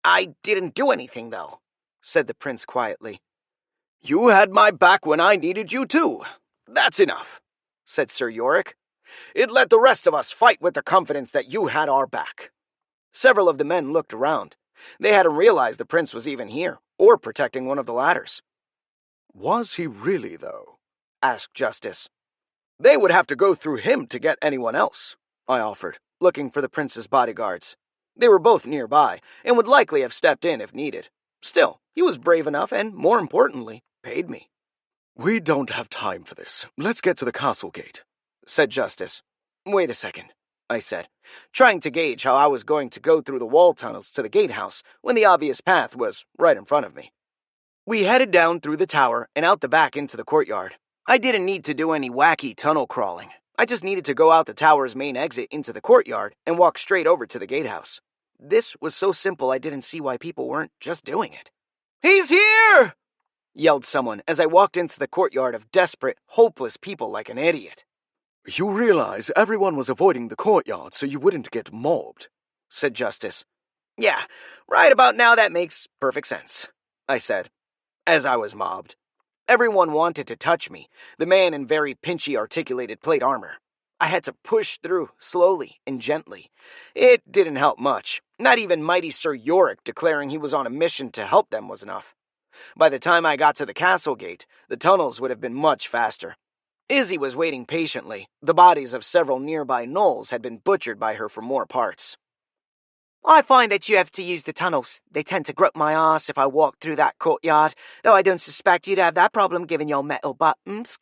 "I didn't do anything, though," said the prince quietly. "You had my back when I needed you, too. That's enough," said Sir Yorick. "It let the rest of us fight with the confidence that you had our back." Several of the men looked around. They hadn't realized the prince was even here, or protecting one of the ladders.
"Was he really, though?"
asked Justice. "They would have to go through him to get anyone else," I offered, looking for the prince's bodyguards. They were both nearby, and would likely have stepped in if needed. Still, he was brave enough and, more importantly, paid me.
"We don't have time for this. Let's get to the castle gate,"
said Justice. "Wait a second," I said, trying to gauge how I was going to go through the wall tunnels to the gatehouse when the obvious path was right in front of me. We headed down through the tower and out the back into the courtyard. I didn't need to do any wacky tunnel crawling. I just needed to go out the tower's main exit into the courtyard and walk straight over to the gatehouse. This was so simple I didn't see why people weren't just doing it. "He's here!" yelled someone as I walked into the courtyard of desperate, hopeless people like an idiot.
"You realize everyone was avoiding the courtyard so you wouldn't get mobbed,"
said Justice. "Yeah, right about now that makes perfect sense," I said, as I was mobbed. Everyone wanted to touch me, the man in very pinchy articulated plate armor. I had to push through, slowly and gently. It didn't help much. Not even mighty Sir Yorick declaring he was on a mission to help them was enough. By the time I got to the castle gate, the tunnels would have been much faster. Izzy was waiting patiently. The bodies of several nearby gnolls had been butchered by her for more parts. "I find that you have to use the tunnels. They tend to grip my ass if I walk through that courtyard, though I don't suspect you'd have that problem given your metal buttons,"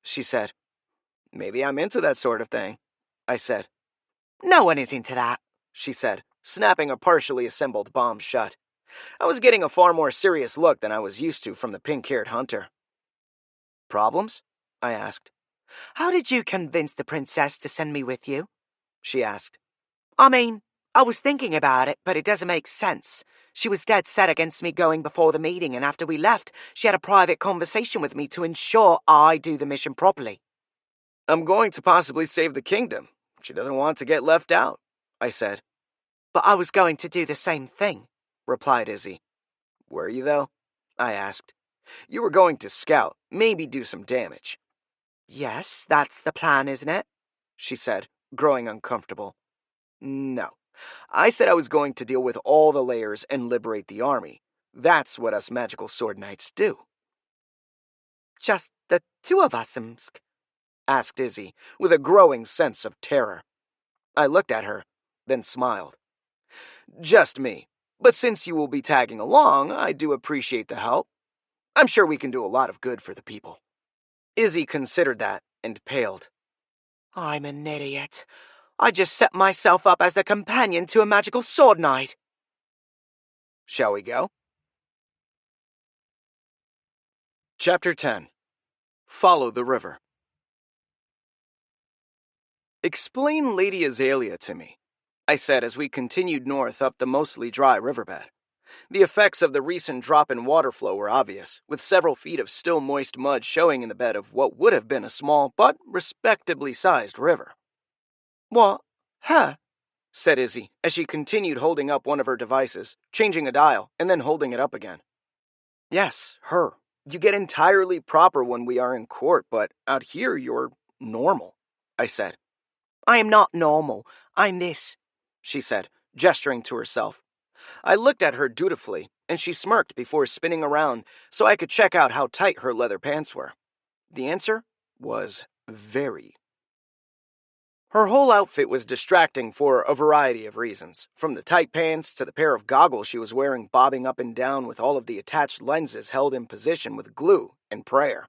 she said. "Maybe I'm into that sort of thing," I said. "No one is into that," she said, snapping a partially assembled bomb shut. I was getting a far more serious look than I was used to from the pink-haired hunter. "Problems?" I asked. "How did you convince the princess to send me with you?" she asked. "I mean, I was thinking about it, but it doesn't make sense. She was dead set against me going before the meeting, and after we left, she had a private conversation with me to ensure I do the mission properly." "I'm going to possibly save the kingdom. She doesn't want to get left out," I said. "But I was going to do the same thing," replied Izzy. "Were you, though?" I asked. "You were going to scout, maybe do some damage." "Yes, that's the plan, isn't it?" she said, growing uncomfortable. "No. I said I was going to deal with all the layers and liberate the army. That's what us magical sword knights do.
Just the two of us, Msk?
Asked Izzy, with a growing sense of terror. I looked at her, then smiled. Just me. But since you will be tagging along, I do appreciate the help. I'm sure we can do a lot of good for the people. Izzy considered that and paled.
I'm an idiot. I just set myself up as the companion to a magical sword knight.
Shall we go? Chapter 10. Follow the river. Explain Lady Azalea to me, I said as we continued north up the mostly dry riverbed. The effects of the recent drop in water flow were obvious, with several feet of still moist mud showing in the bed of what would have been a small but respectably sized river.
What? Her?
Said Izzy, as she continued holding up one of her devices, changing a dial, and then holding it up again. Yes, her. You get entirely proper when we are in court, but out here you're normal, I said.
I am not normal. I'm this,
she said, gesturing to herself. I looked at her dutifully, and she smirked before spinning around so I could check out how tight her leather pants were. The answer was very. Her whole outfit was distracting for a variety of reasons, from the tight pants to the pair of goggles she was wearing bobbing up and down with all of the attached lenses held in position with glue and prayer.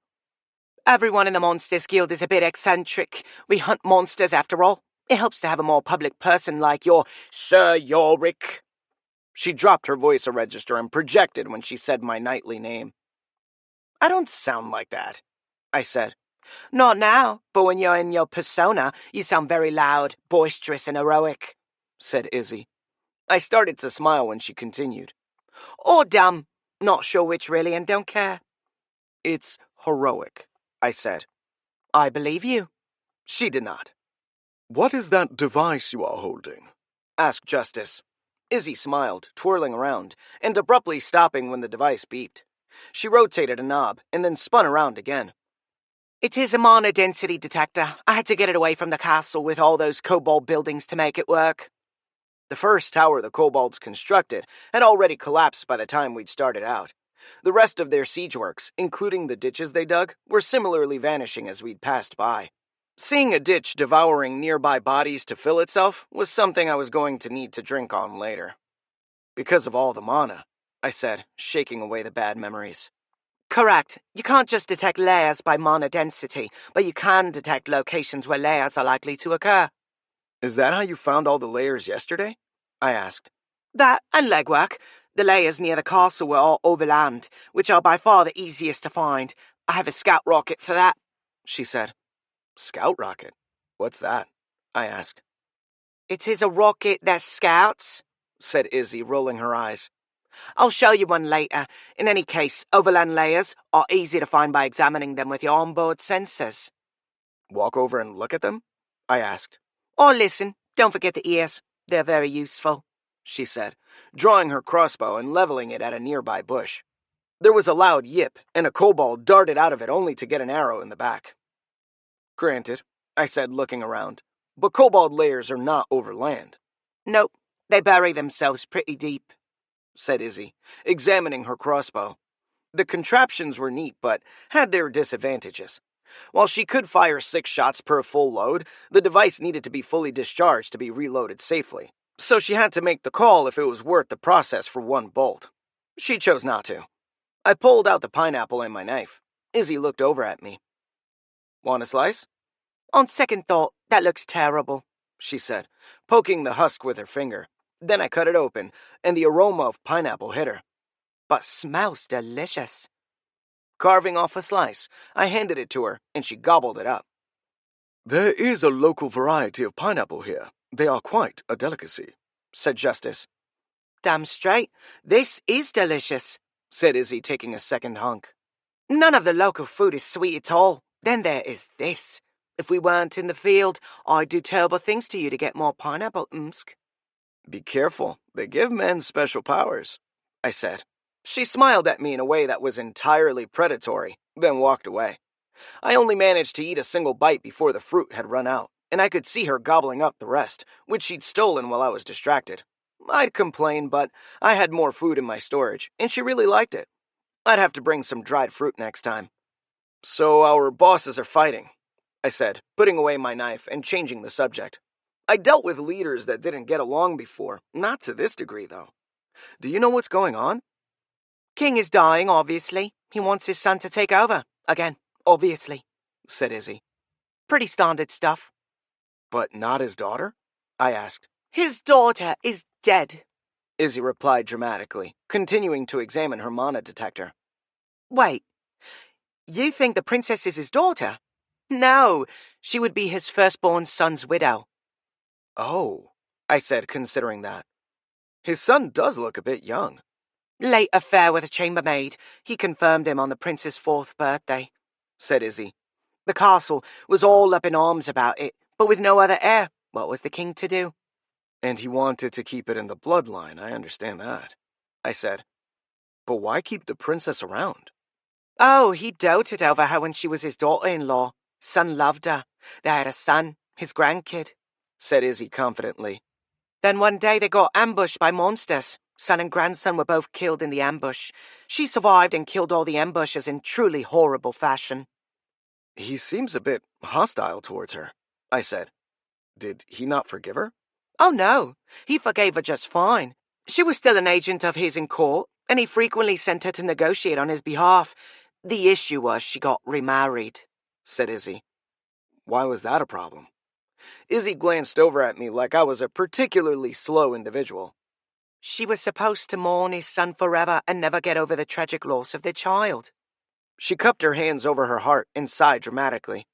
Everyone in the Monsters Guild is a bit eccentric. We hunt monsters after all. It helps to have a more public person like your Sir Yorick. She dropped her voice a register and projected when she said my knightly name. I don't sound like that, I said. Not now, but when you're in your persona, you sound very loud, boisterous, and heroic,
said Izzy. I started to smile when she continued.
Or dumb. Not sure which really, and don't care.
It's heroic, I said.
I believe you.
She did not.
What is that device you are holding?
Asked Justice. Izzy smiled, twirling around, and abruptly stopping when the device beeped. She rotated a knob, and then spun around again.
It is a mana density detector. I had to get it away from the castle with all those kobold buildings to make it work.
The first tower the kobolds constructed had already collapsed by the time we'd started out. The rest of their siege works, including the ditches they dug, were similarly vanishing as we'd passed by. Seeing a ditch devouring nearby bodies to fill itself was something I was going to need to drink on later. Because of all the mana, I said, shaking away the bad memories.
Correct. You can't just detect layers by mana density, but you can detect locations where layers are likely to occur.
Is that how you found all the layers yesterday? I asked.
That and legwork. The layers near the castle were all overland, which are by far the easiest to find. I have a scout rocket for that, she said.
Scout rocket? What's that? I asked.
It is a rocket that scouts,
said Izzy, rolling her eyes.
I'll show you one later. In any case, overland layers are easy to find by examining them with your onboard sensors.
Walk over and look at them? I asked.
Or listen. Don't forget the ears. They're very useful, she said, drawing her crossbow and leveling it at a nearby bush. There was a loud yip, and a kobold darted out of it only to get an arrow in the back. Granted, I said, looking around, but kobold layers are not overland. Nope, they bury themselves pretty deep, said Izzy, examining her crossbow. The contraptions were neat, but had their disadvantages. While she could fire 6 shots per full load, the device needed to be fully discharged to be reloaded safely, so she had to make the call if it was worth the process for one bolt. She chose not to. I pulled out the pineapple and my knife. Izzy looked over at me. Want a slice? On second thought, that looks terrible, she said, poking the husk with her finger. Then I cut it open, and the aroma of pineapple hit her. But smells delicious. Carving off a slice, I handed it to her, and she gobbled it up.
There is a local variety of pineapple here. They are quite a delicacy,
said Justice.
Damn straight. This is delicious,
said Izzy, taking a second hunk.
None of the local food is sweet at all. Then there is this. If we weren't in the field, I'd do terrible things to you to get more pineapple, Msk.
Be careful. They give men special powers, I said. She smiled at me in a way that was entirely predatory, then walked away. I only managed to eat a single bite before the fruit had run out, and I could see her gobbling up the rest, which she'd stolen while I was distracted. I'd complain, but I had more food in my storage, and she really liked it. I'd have to bring some dried fruit next time. So our bosses are fighting, I said, putting away my knife and changing the subject. I dealt with leaders that didn't get along before, not to this degree, though. Do you know what's going on?
King is dying, obviously. He wants his son to take over. Again, obviously,
Said Izzy.
pretty standard stuff.
But not his daughter? I asked.
His daughter is dead.
Izzy replied dramatically, continuing to examine her mana detector.
Wait, you think the princess is his daughter? No, she would be his firstborn son's widow.
Oh, I said, considering that. His son does look a bit young.
Late affair with a chambermaid. He confirmed him on the prince's 4th birthday,
Said Izzy.
The castle was all up in arms about it, but with no other heir. What was the king to do?
And he wanted to keep it in the bloodline, I understand that, I said. But why keep the princess around?
Oh, he doted over her when she was his daughter-in-law. Son loved her. They had a son, his grandkid,
Said Izzy confidently.
Then one day they got ambushed by monsters. Son and grandson were both killed in the ambush. She survived and killed all the ambushers in truly horrible fashion.
He seems a bit hostile towards her, I said. Did he not forgive her?
Oh no, he forgave her just fine. She was still an agent of his in court, and he frequently sent her to negotiate on his behalf. The issue was she got remarried,
Said Izzy. Why was that a problem? Izzy glanced over at me like I was a particularly slow individual.
She was supposed to mourn his son forever and never get over the tragic loss of their child.
She cupped her hands over her heart and sighed dramatically.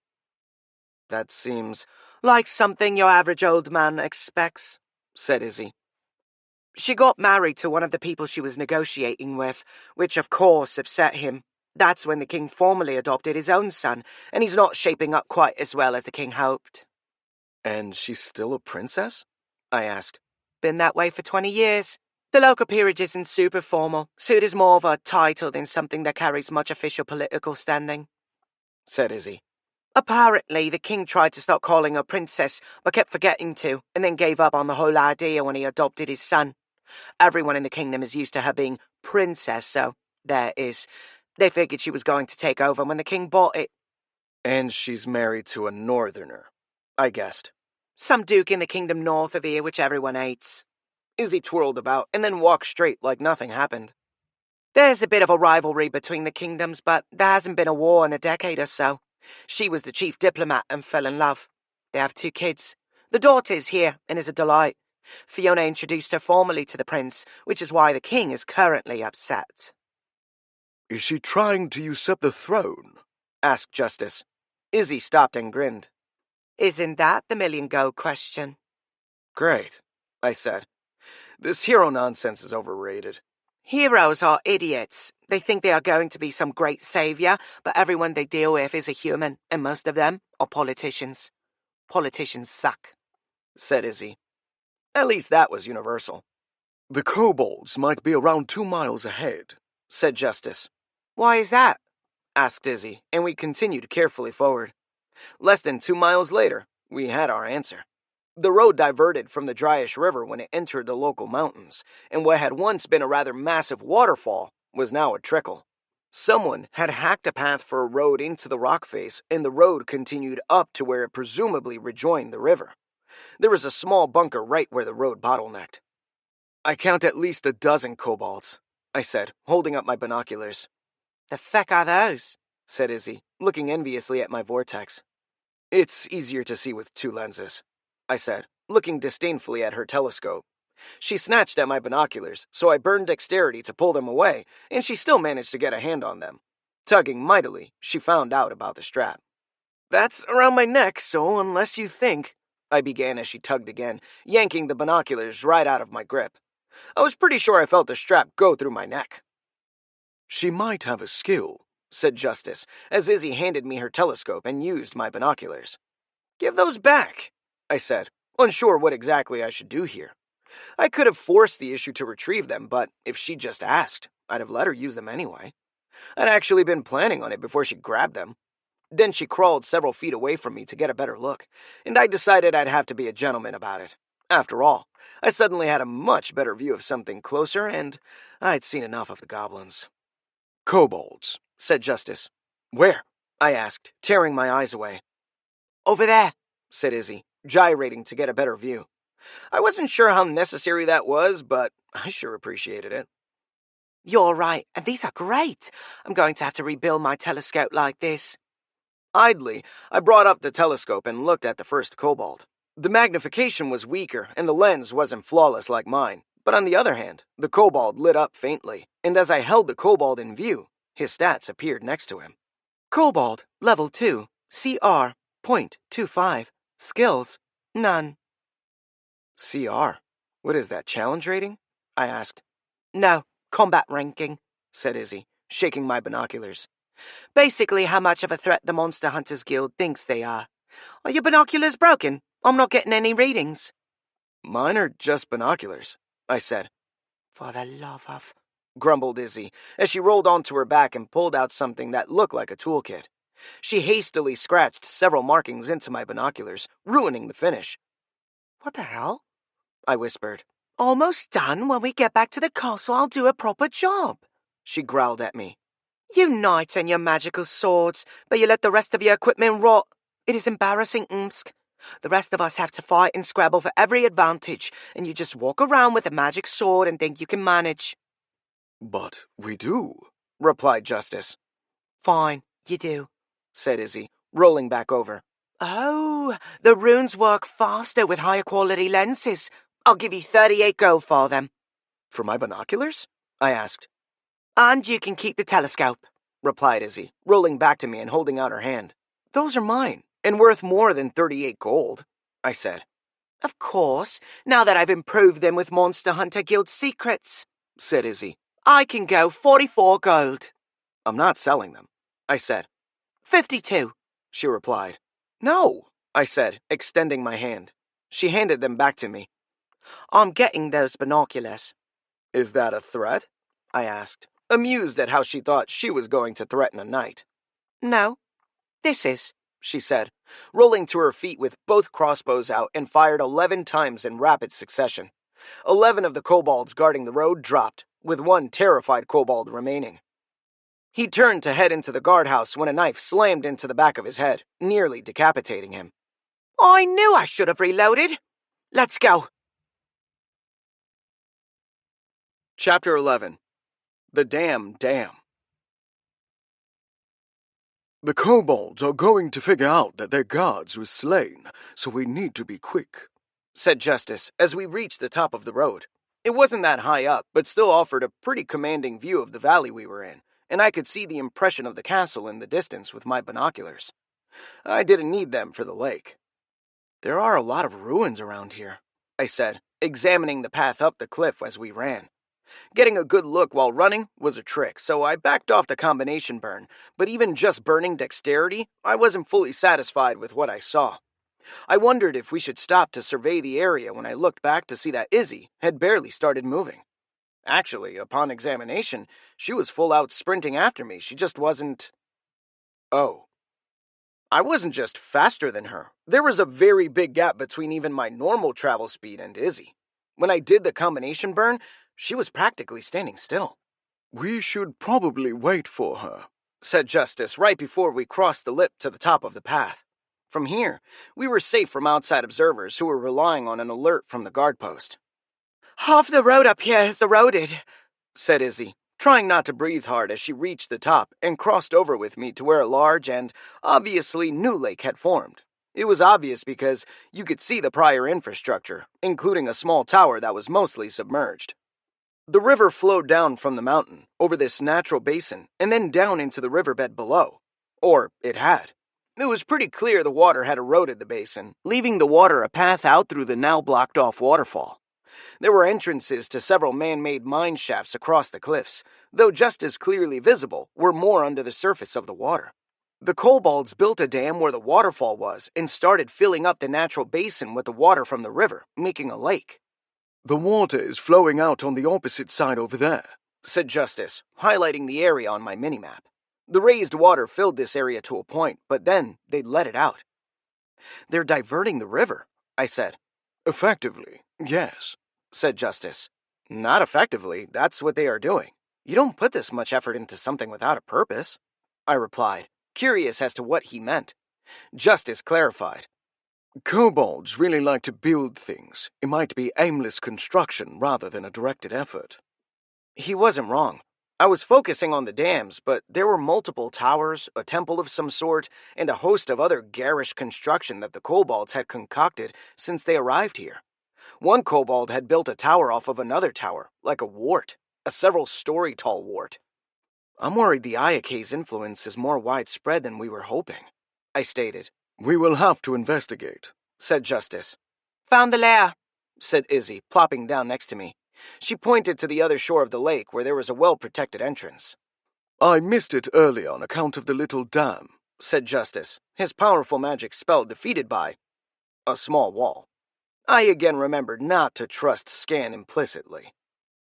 That seems
like something your average old man expects,
said Izzy.
She got married to one of the people she was negotiating with, which of course upset him. That's when the king formally adopted his own son, and he's not shaping up quite as well as the king hoped.
And she's still a princess? I asked.
Been that way for 20 years. The local peerage isn't super formal, so it is more of a title than something that carries much official political standing,
said Izzy.
Apparently, the king tried to stop calling her princess, but kept forgetting to, and then gave up on the whole idea when he adopted his son. Everyone in the kingdom is used to her being princess, so there is. They figured she was going to take over when the king bought it.
And she's married to a northerner, I guessed.
Some duke in the kingdom north of here, which everyone hates.
Izzy twirled about and then walked straight like nothing happened.
There's a bit of a rivalry between the kingdoms, but there hasn't been a war in a decade or so. She was the chief diplomat and fell in love. They have 2 kids. The daughter is here and is a delight. Fiona introduced her formally to the prince, which is why the king is currently upset.
Is she trying to usurp the throne?
Asked Justice. Izzy stopped and grinned.
Isn't that the million-go question?
Great, I said. This hero nonsense is overrated.
Heroes are idiots. They think they are going to be some great savior, but everyone they deal with is a human, and most of them are politicians. Politicians suck,
said Izzy. At least that was universal.
The kobolds might be around 2 miles ahead,
said Justice.
Why is that?
Asked Izzy, and we continued carefully forward. Less than 2 miles later, we had our answer. The road diverted from the Dryish River when it entered the local mountains, and what had once been a rather massive waterfall was now a trickle. Someone had hacked a path for a road into the rock face, and the road continued up to where it presumably rejoined the river. There was a small bunker right where the road bottlenecked. I count at least 12 kobolds, I said, holding up my binoculars.
The feck are those?
Said Izzy, looking enviously at my vortex. It's easier to see with 2 lenses, I said, looking disdainfully at her telescope. She snatched at my binoculars, so I burned dexterity to pull them away, and she still managed to get a hand on them. Tugging mightily, she found out about the strap. That's around my neck, so unless you think, I began as she tugged again, yanking the binoculars right out of my grip. I was pretty sure I felt the strap go through my neck.
She might have a skill,
said Justice, as Izzy handed me her telescope and used my binoculars. Give those back, I said, unsure what exactly I should do here. I could have forced the issue to retrieve them, but if she just asked, I'd have let her use them anyway. I'd actually been planning on it before she grabbed them. Then she crawled several feet away from me to get a better look, and I decided I'd have to be a gentleman about it. After all, I suddenly had a much better view of something closer, and I'd seen enough of the goblins.
Kobolds,
said Justice. Where? I asked, tearing my eyes away.
Over there,
said Izzy, gyrating to get a better view. I wasn't sure how necessary that was, but I sure appreciated it.
You're right, and these are great. I'm going to have to rebuild my telescope like this.
Idly, I brought up the telescope and looked at the first kobold. The magnification was weaker, and the lens wasn't flawless like mine. But on the other hand, the kobold lit up faintly, and as I held the kobold in view, his stats appeared next to him.
Kobold, level 2, CR, .25, skills, none.
CR? What is that, challenge rating? I asked.
No, combat ranking,
said Izzy, shaking my binoculars.
Basically how much of a threat the Monster Hunters Guild thinks they are. Are your binoculars broken? I'm not getting any readings.
Mine are just binoculars, I said.
For the love of...
grumbled Izzy, as she rolled onto her back and pulled out something that looked like a toolkit. She hastily scratched several markings into my binoculars, ruining the finish.
What the hell?
I whispered.
Almost done. When we get back to the castle, I'll do a proper job.
She growled at me.
You knights and your magical swords, but you let the rest of your equipment rot. It is embarrassing, Umsk. The rest of us have to fight and scrabble for every advantage, and you just walk around with a magic sword and think you can manage.
But we do,
replied Justice.
Fine, you do,
said Izzy, rolling back over.
Oh, the runes work faster with higher quality lenses. I'll give you 38 gold for them.
For my binoculars? I asked.
And you can keep the telescope,
replied Izzy, rolling back to me and holding out her hand. Those are mine, and worth more than 38 gold, I said.
Of course, now that I've improved them with Monster Hunter Guild secrets,
said Izzy.
I can go 44 gold.
I'm not selling them, I said.
52,
she replied. No, I said, extending my hand. She handed them back to me.
I'm getting those binoculars.
Is that a threat? I asked, amused at how she thought she was going to threaten a knight.
No, this is,
she said, rolling to her feet with both crossbows out and fired 11 times in rapid succession. 11 of the kobolds guarding the road dropped, with one terrified kobold remaining. He turned to head into the guardhouse when a knife slammed into the back of his head, nearly decapitating him.
I knew I should have reloaded. Let's go.
Chapter 11. The Damn Dam. The kobolds are going to figure out that their guards was slain, so we need to be quick,
said Justice as we reached the top of the road. It wasn't that high up, but still offered a pretty commanding view of the valley we were in, and I could see the impression of the castle in the distance with my binoculars. I didn't need them for the lake. There are a lot of ruins around here, I said, examining the path up the cliff as we ran. Getting a good look while running was a trick, so I backed off the combination burn, but even just burning dexterity, I wasn't fully satisfied with what I saw. I wondered if we should stop to survey the area when I looked back to see that Izzy had barely started moving. Actually, upon examination, she was full out sprinting after me. She just wasn't... Oh. I wasn't just faster than her. There was a very big gap between even my normal travel speed and Izzy. When I did the combination burn, she was practically standing still.
We should probably wait for her,
said Justice right before we crossed the lip to the top of the path. From here, we were safe from outside observers who were relying on an alert from the guard post.
Half the road up here is eroded,
said Izzy, trying not to breathe hard as she reached the top and crossed over with me to where a large and obviously new lake had formed. It was obvious because you could see the prior infrastructure, including a small tower that was mostly submerged. The river flowed down from the mountain, over this natural basin, and then down into the riverbed below. Or it had. It was pretty clear the water had eroded the basin, leaving the water a path out through the now blocked-off waterfall. There were entrances to several man-made mine shafts across the cliffs, though just as clearly visible were more under the surface of the water. The kobolds built a dam where the waterfall was and started filling up the natural basin with the water from the river, making a lake.
The water is flowing out on the opposite side over there,
said Justice, highlighting the area on my minimap. The raised water filled this area to a point, but then they'd let it out. They're diverting the river, I said.
Effectively, yes,
said Justice. Not effectively, that's what they are doing. You don't put this much effort into something without a purpose, I replied, curious as to what he meant. Justice clarified.
Kobolds really like to build things. It might be aimless construction rather than a directed effort.
He wasn't wrong. I was focusing on the dams, but there were multiple towers, a temple of some sort, and a host of other garish construction that the kobolds had concocted since they arrived here. One kobold had built a tower off of another tower, like a wart, a several-story-tall wart. I'm worried the Ayake's influence is more widespread than we were hoping, I stated.
We will have to investigate,
said Justice.
Found the lair,
said Izzy, plopping down next to me. She pointed to the other shore of the lake where there was a well-protected entrance.
I missed it early on account of the little dam,
said Justice, his powerful magic spell defeated by a small wall. I again remembered not to trust Scan implicitly.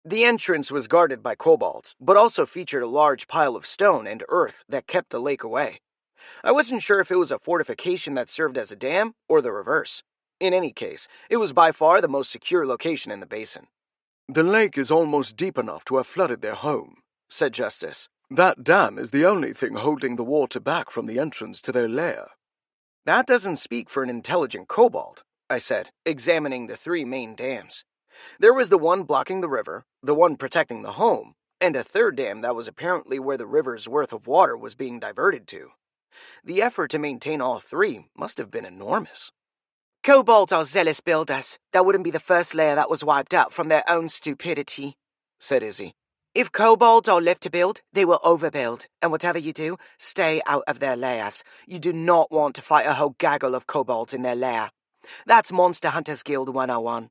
The entrance was guarded by kobolds, but also featured a large pile of stone and earth that kept the lake away. I wasn't sure if it was a fortification that served as a dam or the reverse. In any case, it was by far the most secure location in the basin.
The lake is almost deep enough to have flooded their home,
said Justice.
That dam is the only thing holding the water back from the entrance to their lair.
That doesn't speak for an intelligent kobold, I said, examining the three main dams. There was the one blocking the river, the one protecting the home, and a third dam that was apparently where the river's worth of water was being diverted to. The effort to maintain all three must have been enormous.
Kobolds are zealous builders. That wouldn't be the first layer that was wiped out from their own stupidity,
said Izzy.
If kobolds are left to build, they will overbuild, and whatever you do, stay out of their lairs. You do not want to fight a whole gaggle of kobolds in their lair. That's Monster Hunters Guild 101.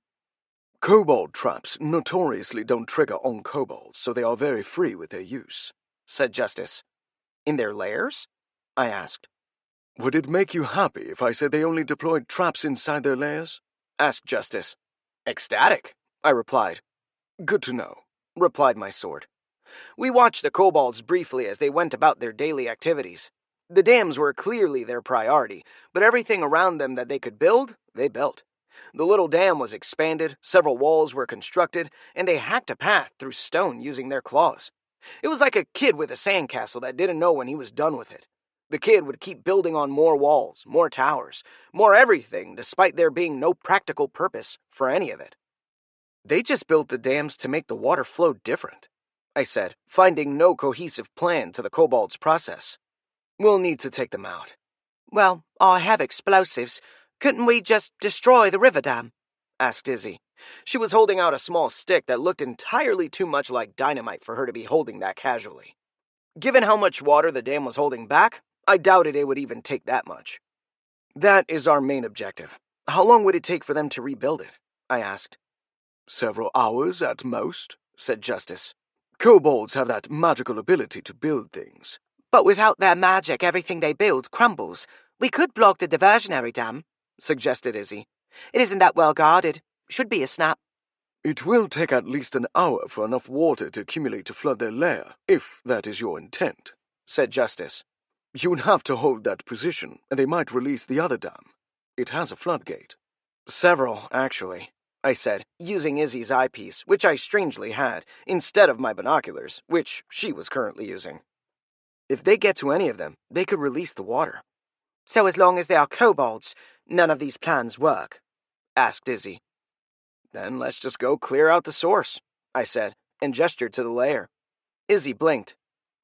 Kobold traps notoriously don't trigger on kobolds, so they are very free with their use,
said Justice. In their lairs? I asked.
Would it make you happy if I said they only deployed traps inside their lairs?
Asked Justice. Ecstatic, I replied.
Good to know,
replied my sword. We watched the kobolds briefly as they went about their daily activities. The dams were clearly their priority, but everything around them that they could build, they built. The little dam was expanded, several walls were constructed, and they hacked a path through stone using their claws. It was like a kid with a sandcastle that didn't know when he was done with it. The kid would keep building on more walls, more towers, more everything, despite there being no practical purpose for any of it. They just built the dams to make the water flow different, I said, finding no cohesive plan to the kobolds' process. We'll need to take them out.
Well, I have explosives. Couldn't we just destroy the river dam?
Asked Izzy. She was holding out a small stick that looked entirely too much like dynamite for her to be holding that casually. Given how much water the dam was holding back, I doubted it would even take that much. That is our main objective. How long would it take for them to rebuild it? I asked.
Several hours at most,
said Justice.
Kobolds have that magical ability to build things.
But without their magic, everything they build crumbles. We could block the diversionary dam,
suggested Izzy.
It isn't that well guarded. Should be a snap.
It will take at least an hour for enough water to accumulate to flood their lair, if that is your intent,
said Justice.
You'd have to hold that position, and they might release the other dam. It has a floodgate.
Several, actually, I said, using Izzy's eyepiece, which I strangely had, instead of my binoculars, which she was currently using. If they get to any of them, they could release the water.
So as long as they are kobolds, none of these plans work?
Asked Izzy. Then let's just go clear out the source, I said, and gestured to the lair. Izzy blinked.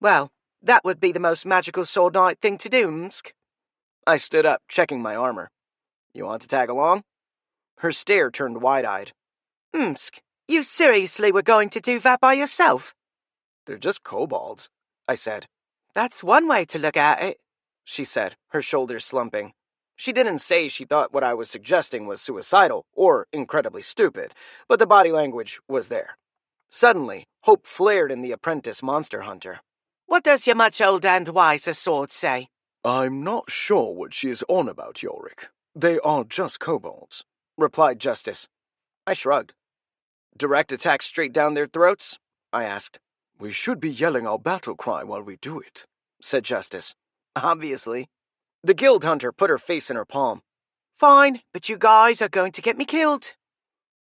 Well, that would be the most magical sword knight thing to do, Msk.
I stood up, checking my armor. You want to tag along? Her stare turned wide-eyed.
Msk, you seriously were going to do that by yourself?
They're just kobolds, I said.
That's one way to look at it,
she said, her shoulders slumping. She didn't say she thought what I was suggesting was suicidal or incredibly stupid, but the body language was there. Suddenly, hope flared in the apprentice monster hunter.
What does your much older and wiser sword say?
I'm not sure what she is on about, Yorick. They are just kobolds,
replied Justice. I shrugged. Direct attack straight down their throats? I asked.
We should be yelling our battle cry while we do it,
said Justice. Obviously. The guild hunter put her face in her palm.
Fine, but you guys are going to get me killed.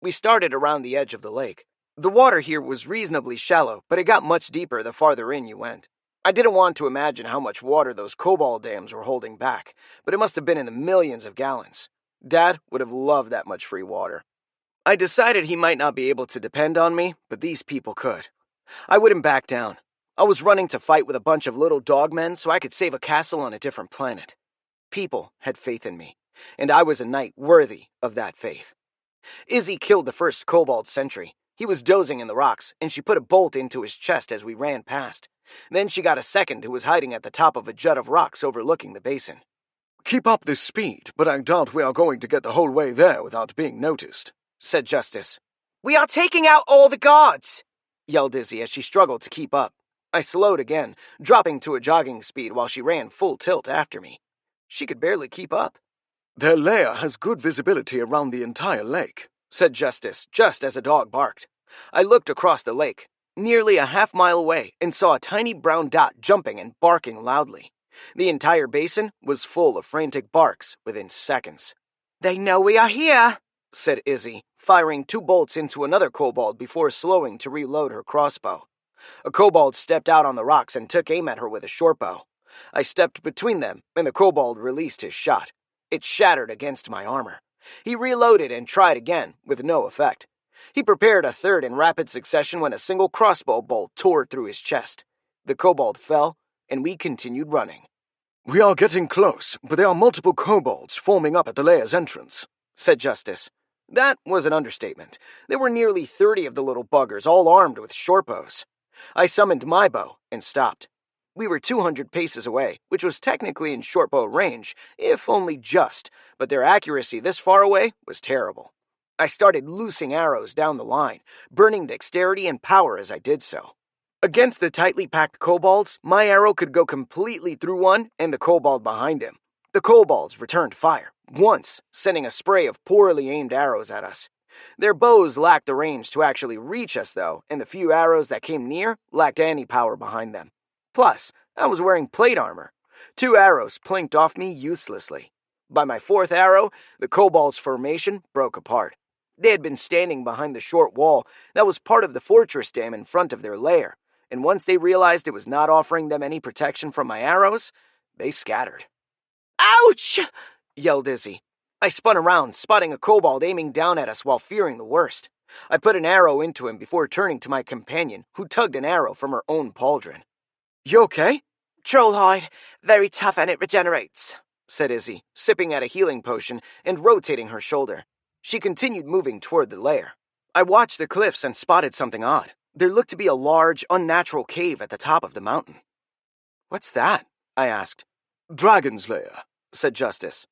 We started around the edge of the lake. The water here was reasonably shallow, but it got much deeper the farther in you went. I didn't want to imagine how much water those cobalt dams were holding back, but it must have been in the millions of gallons. Dad would have loved that much free water. I decided he might not be able to depend on me, but these people could. I wouldn't back down. I was running to fight with a bunch of little dogmen so I could save a castle on a different planet. People had faith in me, and I was a knight worthy of that faith. Izzy killed the first Cobalt sentry. He was dozing in the rocks, and she put a bolt into his chest as we ran past. Then she got a second who was hiding at the top of a jut of rocks overlooking the basin.
"Keep up this speed, but I doubt we are going to get the whole way there without being noticed,"
said Justice. "We are taking out all the guards!" yelled Izzy as she struggled to keep up. I slowed again, dropping to a jogging speed while she ran full tilt after me. She could barely keep up.
"Their lair has good visibility around the entire lake,"
said Justice, just as a dog barked. I looked across the lake, nearly a half-mile away, and saw a tiny brown dot jumping and barking loudly. The entire basin was full of frantic barks within seconds. "They know we are here," said Izzy, firing 2 bolts into another kobold before slowing to reload her crossbow. A kobold stepped out on the rocks and took aim at her with a shortbow. I stepped between them, and the kobold released his shot. It shattered against my armor. He reloaded and tried again, with no effect. He prepared a third in rapid succession when a single crossbow bolt tore through his chest. The kobold fell, and we continued running.
"We are getting close, but there are multiple kobolds forming up at the lair's entrance,"
said Justice. That was an understatement. There were nearly 30 of the little buggers, all armed with shortbows. I summoned my bow and stopped. We were 200 paces away, which was technically in shortbow range, if only just, but their accuracy this far away was terrible. I started loosing arrows down the line, burning dexterity and power as I did so. Against the tightly packed kobolds, my arrow could go completely through one and the kobold behind him. The kobolds returned fire, once sending a spray of poorly aimed arrows at us. Their bows lacked the range to actually reach us, though, and the few arrows that came near lacked any power behind them. Plus, I was wearing plate armor. 2 arrows plinked off me uselessly. By my 4th arrow, the kobolds' formation broke apart. They had been standing behind the short wall that was part of the fortress dam in front of their lair, and once they realized it was not offering them any protection from my arrows, they scattered. "Ouch!" yelled Izzy. I spun around, spotting a kobold aiming down at us while fearing the worst. I put an arrow into him before turning to my companion, who tugged an arrow from her own pauldron. "You okay?" "Trollhide. Very tough and it regenerates," said Izzy, sipping at a healing potion and rotating her shoulder. She continued moving toward the lair. I watched the cliffs and spotted something odd. There looked to be a large, unnatural cave at the top of the mountain. "What's that?" I asked.
"Dragon's lair,"
said Justice.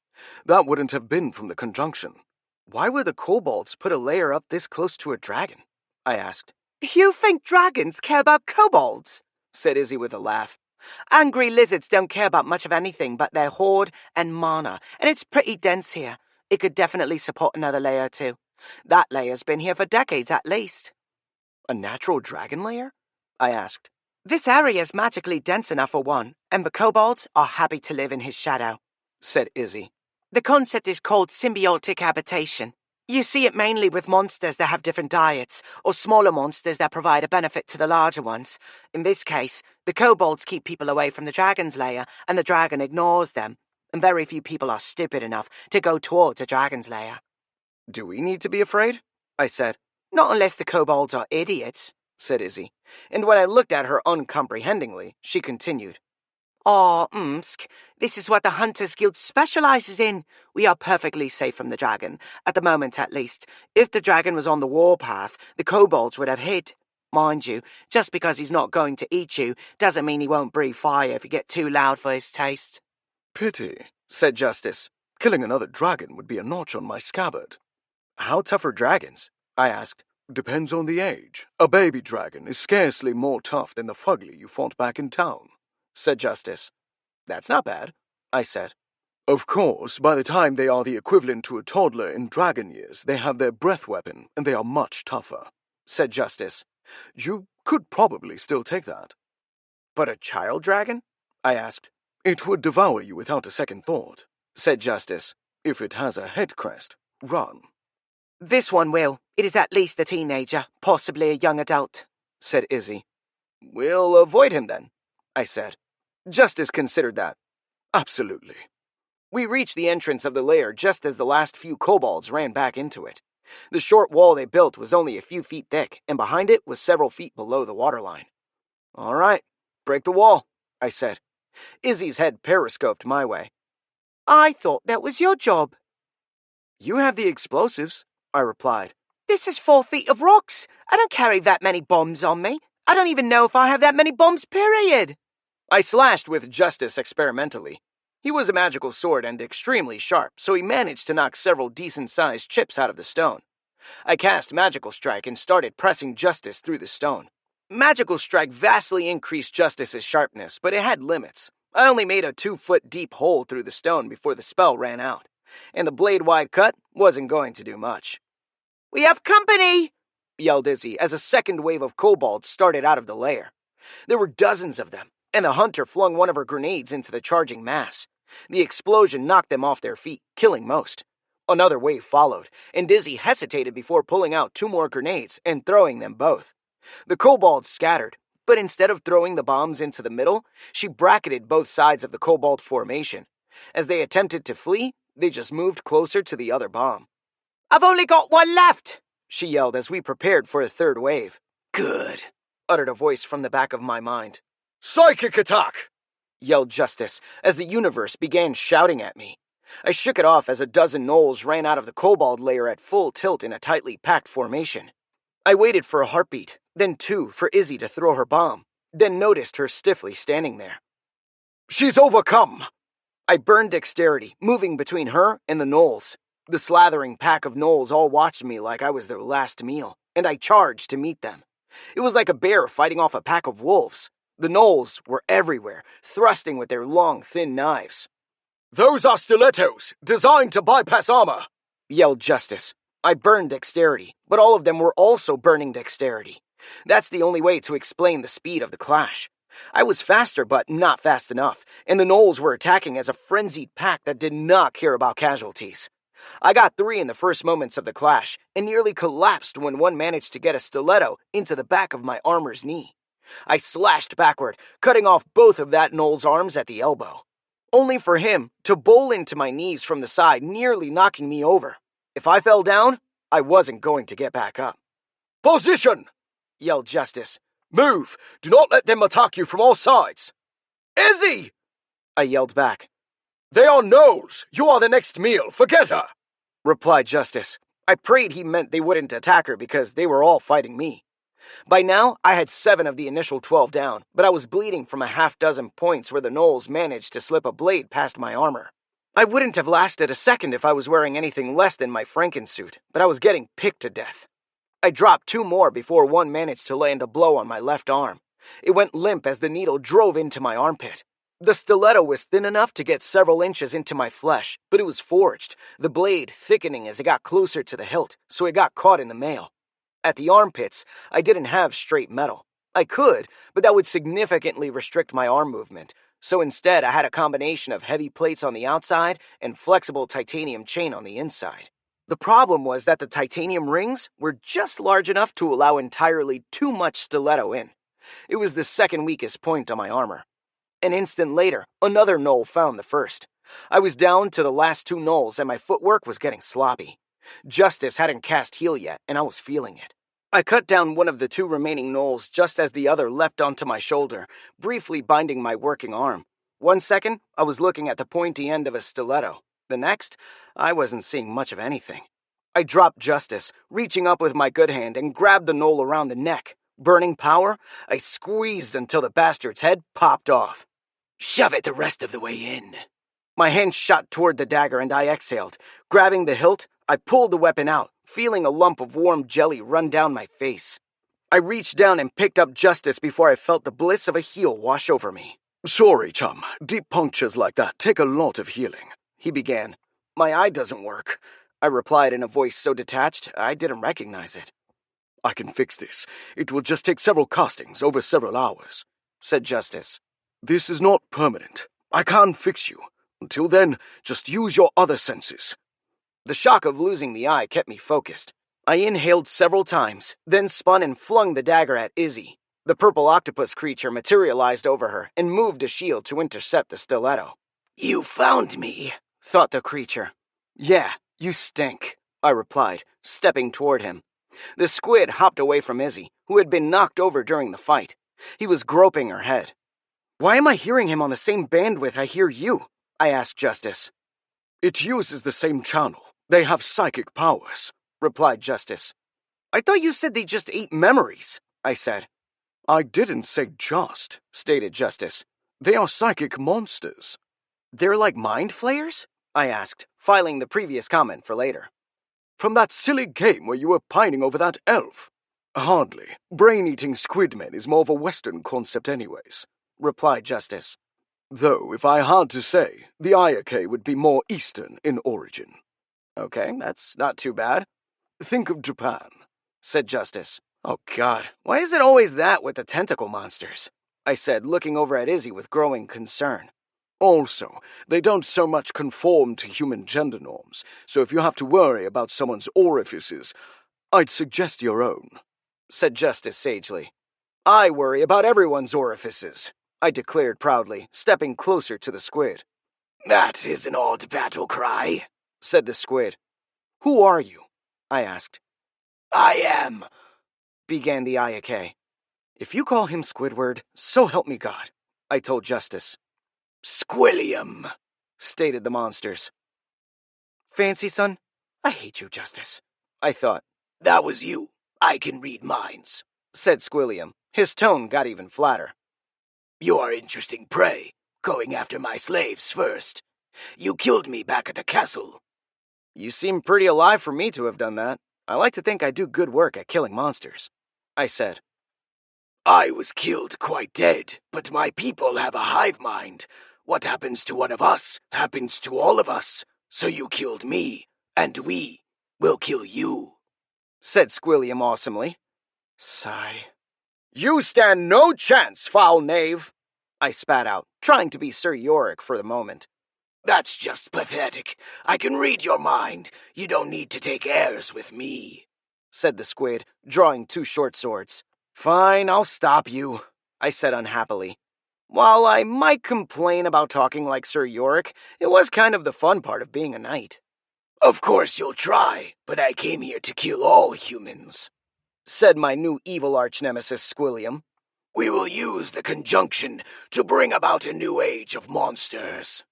"That wouldn't have been from the conjunction."
"Why would the kobolds put a lair up this close to a dragon?" I asked. "You think dragons care about kobolds?" said Izzy with a laugh. "Angry lizards don't care about much of anything but their hoard and mana, and it's pretty dense here. It could definitely support another lair too. That lair's been here for decades at least." "A natural dragon lair?" I asked. "This area's magically dense enough for one, and the kobolds are happy to live in his shadow," said Izzy. "The concept is called symbiotic habitation. You see it mainly with monsters that have different diets, or smaller monsters that provide a benefit to the larger ones. In this case, the kobolds keep people away from the dragon's lair, and the dragon ignores them, and very few people are stupid enough to go towards a dragon's lair." "Do we need to be afraid?" I said. "Not unless the kobolds are idiots," said Izzy, and when I looked at her uncomprehendingly, she continued. "Oh, this is what the Hunters Guild specializes in. We are perfectly safe from the dragon, at the moment at least. If the dragon was on the warpath, the kobolds would have hid. Mind you, just because he's not going to eat you doesn't mean he won't breathe fire if you get too loud for his taste."
"Pity," said Justice. "Killing another dragon would be a notch on my scabbard."
"How tough are dragons?" I asked.
"Depends on the age. A baby dragon is scarcely more tough than the fugly you fought back in town,"
said Justice. "That's not bad," I said.
"Of course, by the time they are the equivalent to a toddler in dragon years, they have their breath weapon, and they are much tougher," said Justice. "You could probably still take that."
"But a child dragon?" I asked.
"It would devour you without a second thought," said Justice. "If it has a head crest, run."
This one will. It is at least a teenager, possibly a young adult, said Izzy.
We'll avoid him then, I said. Justice considered that. Absolutely. We reached the entrance of the lair just as the last few kobolds ran back into it. The short wall they built was only a few feet thick, and behind it was several feet below the waterline. All right, break the wall, I said. Izzy's head periscoped my way.
I thought that was your job.
You have the explosives, I replied.
This is 4 feet of rocks. I don't carry that many bombs on me. I don't even know if I have that many bombs, period.
I slashed with Justice experimentally. He was a magical sword and extremely sharp, so he managed to knock several decent-sized chips out of the stone. I cast Magical Strike and started pressing Justice through the stone. Magical Strike vastly increased Justice's sharpness, but it had limits. I only made a 2-foot deep hole through the stone before the spell ran out, and the blade-wide cut wasn't going to do much.
We have company,
yelled Izzy as a second wave of kobolds started out of the lair. There were dozens of them, and the hunter flung one of her grenades into the charging mass. The explosion knocked them off their feet, killing most. Another wave followed, and Izzy hesitated before pulling out 2 more grenades and throwing them both. The kobolds scattered, but instead of throwing the bombs into the middle, she bracketed both sides of the kobold formation. As they attempted to flee, they just moved closer to the other bomb.
I've only got one left,
she yelled as we prepared for a third wave.
Good,
uttered a voice from the back of my mind. Psychic attack, yelled Justice as the universe began shouting at me. I shook it off as a dozen gnolls ran out of the kobold lair at full tilt in a tightly packed formation. I waited for a heartbeat, then 2 for Izzy to throw her bomb, then noticed her stiffly standing there. She's overcome! I burned dexterity, moving between her and the gnolls. The slathering pack of gnolls all watched me like I was their last meal, and I charged to meet them. It was like a bear fighting off a pack of wolves. The gnolls were everywhere, thrusting with their long, thin knives. Those are stilettos, designed to bypass armor, yelled Justice. I burned dexterity, but all of them were also burning dexterity. That's the only way to explain the speed of the clash. I was faster, but not fast enough, and the gnolls were attacking as a frenzied pack that did not care about casualties. I got 3 in the first moments of the clash, and nearly collapsed when one managed to get a stiletto into the back of my armor's knee. I slashed backward, cutting off both of that gnoll's arms at the elbow, only for him to bowl into my knees from the side, nearly knocking me over. If I fell down, I wasn't going to get back up. Position! Yelled Justice. Move! Do not let them attack you from all sides! Izzy! I yelled back. They are gnolls! You are the next meal! Forget her! Replied Justice. I prayed he meant they wouldn't attack her because they were all fighting me. By now, I had 7 of the initial 12 down, but I was bleeding from a half-dozen points where the gnolls managed to slip a blade past my armor. I wouldn't have lasted a second if I was wearing anything less than my Frankensuit, but I was getting picked to death. I dropped 2 more before one managed to land a blow on my left arm. It went limp as the needle drove into my armpit. The stiletto was thin enough to get several inches into my flesh, but it was forged, the blade thickening as it got closer to the hilt, so it got caught in the mail. At the armpits, I didn't have straight metal. I could, but that would significantly restrict my arm movement, so instead I had a combination of heavy plates on the outside and flexible titanium chain on the inside. The problem was that the titanium rings were just large enough to allow entirely too much stiletto in. It was the second weakest point on my armor. An instant later, another gnoll found the first. I was down to the last 2 gnolls and my footwork was getting sloppy. Justice hadn't cast heal yet, and I was feeling it. I cut down one of the 2 remaining gnolls just as the other leapt onto my shoulder, briefly binding my working arm. 1 second, I was looking at the pointy end of a stiletto. The next, I wasn't seeing much of anything. I dropped Justice, reaching up with my good hand and grabbed the gnoll around the neck. Burning power, I squeezed until the bastard's head popped off.
Shove it the rest of the way in.
My hand shot toward the dagger and I exhaled. Grabbing the hilt, I pulled the weapon out, feeling a lump of warm jelly run down my face. I reached down and picked up Justice before I felt the bliss of a heal wash over me. Sorry, chum. Deep punctures like that take a lot of healing, he began. My eye doesn't work, I replied in a voice so detached I didn't recognize it. I can fix this. It will just take several castings over several hours, said Justice. This is not permanent. I can't fix you. Until then, just use your other senses.
The shock of losing the eye kept me focused. I inhaled several times, then spun and flung the dagger at Izzy. The purple octopus creature materialized over her and moved a shield to intercept the stiletto. "You found me," thought the creature. "Yeah, you stink," I replied, stepping toward him. The squid hopped away from Izzy, who had been knocked over during the fight. He was groping her head. "Why am I hearing him on the same bandwidth I hear you?" I asked Justice.
"It uses the same channel. They have psychic powers," replied Justice.
"I thought you said they just ate memories," I said.
"I didn't say just," stated Justice. "They are psychic monsters."
"They're like mind flayers?" I asked, filing the previous comment for later.
"From that silly game where you were pining over that elf?" "Hardly. Brain-eating squidmen is more of a Western concept anyways," replied Justice. "Though, if I had to say, the Ayake would be more Eastern in origin."
"Okay, that's not too bad."
"Think of Japan,"
said Justice. "Oh God, why is it always that with the tentacle monsters?" I said, looking over at Izzy with growing concern.
"Also, they don't so much conform to human gender norms, so if you have to worry about someone's orifices, I'd suggest your own,"
said Justice sagely. "I worry about everyone's orifices," I declared proudly, stepping closer to the squid. "That is an odd battle cry," said the squid. "Who are you?" I asked. "I am," began the Ayake. "If you call him Squidward, so help me God," I told Justice. "Squilliam," stated the monsters. "Fancy, son? I hate you, Justice," I thought. "That was you. I can read minds," said Squilliam. His tone got even flatter. "You are interesting prey, going after my slaves first. You killed me back at the castle." "You seem pretty alive for me to have done that. I like to think I do good work at killing monsters," I said. "I was killed quite dead, but my people have a hive mind. What happens to one of us happens to all of us. So you killed me, and we will kill you," said Squilliam awesomely. Sigh. "You stand no chance, foul knave," I spat out, trying to be Sir Yorick for the moment. "That's just pathetic. I can read your mind. You don't need to take airs with me," said the squid, drawing two short swords. "Fine, I'll stop you," I said unhappily. While I might complain about talking like Sir Yorick, it was kind of the fun part of being a knight. "Of course you'll try, but I came here to kill all humans," said my new evil arch-nemesis Squilliam. "We will use the conjunction to bring about a new age of monsters."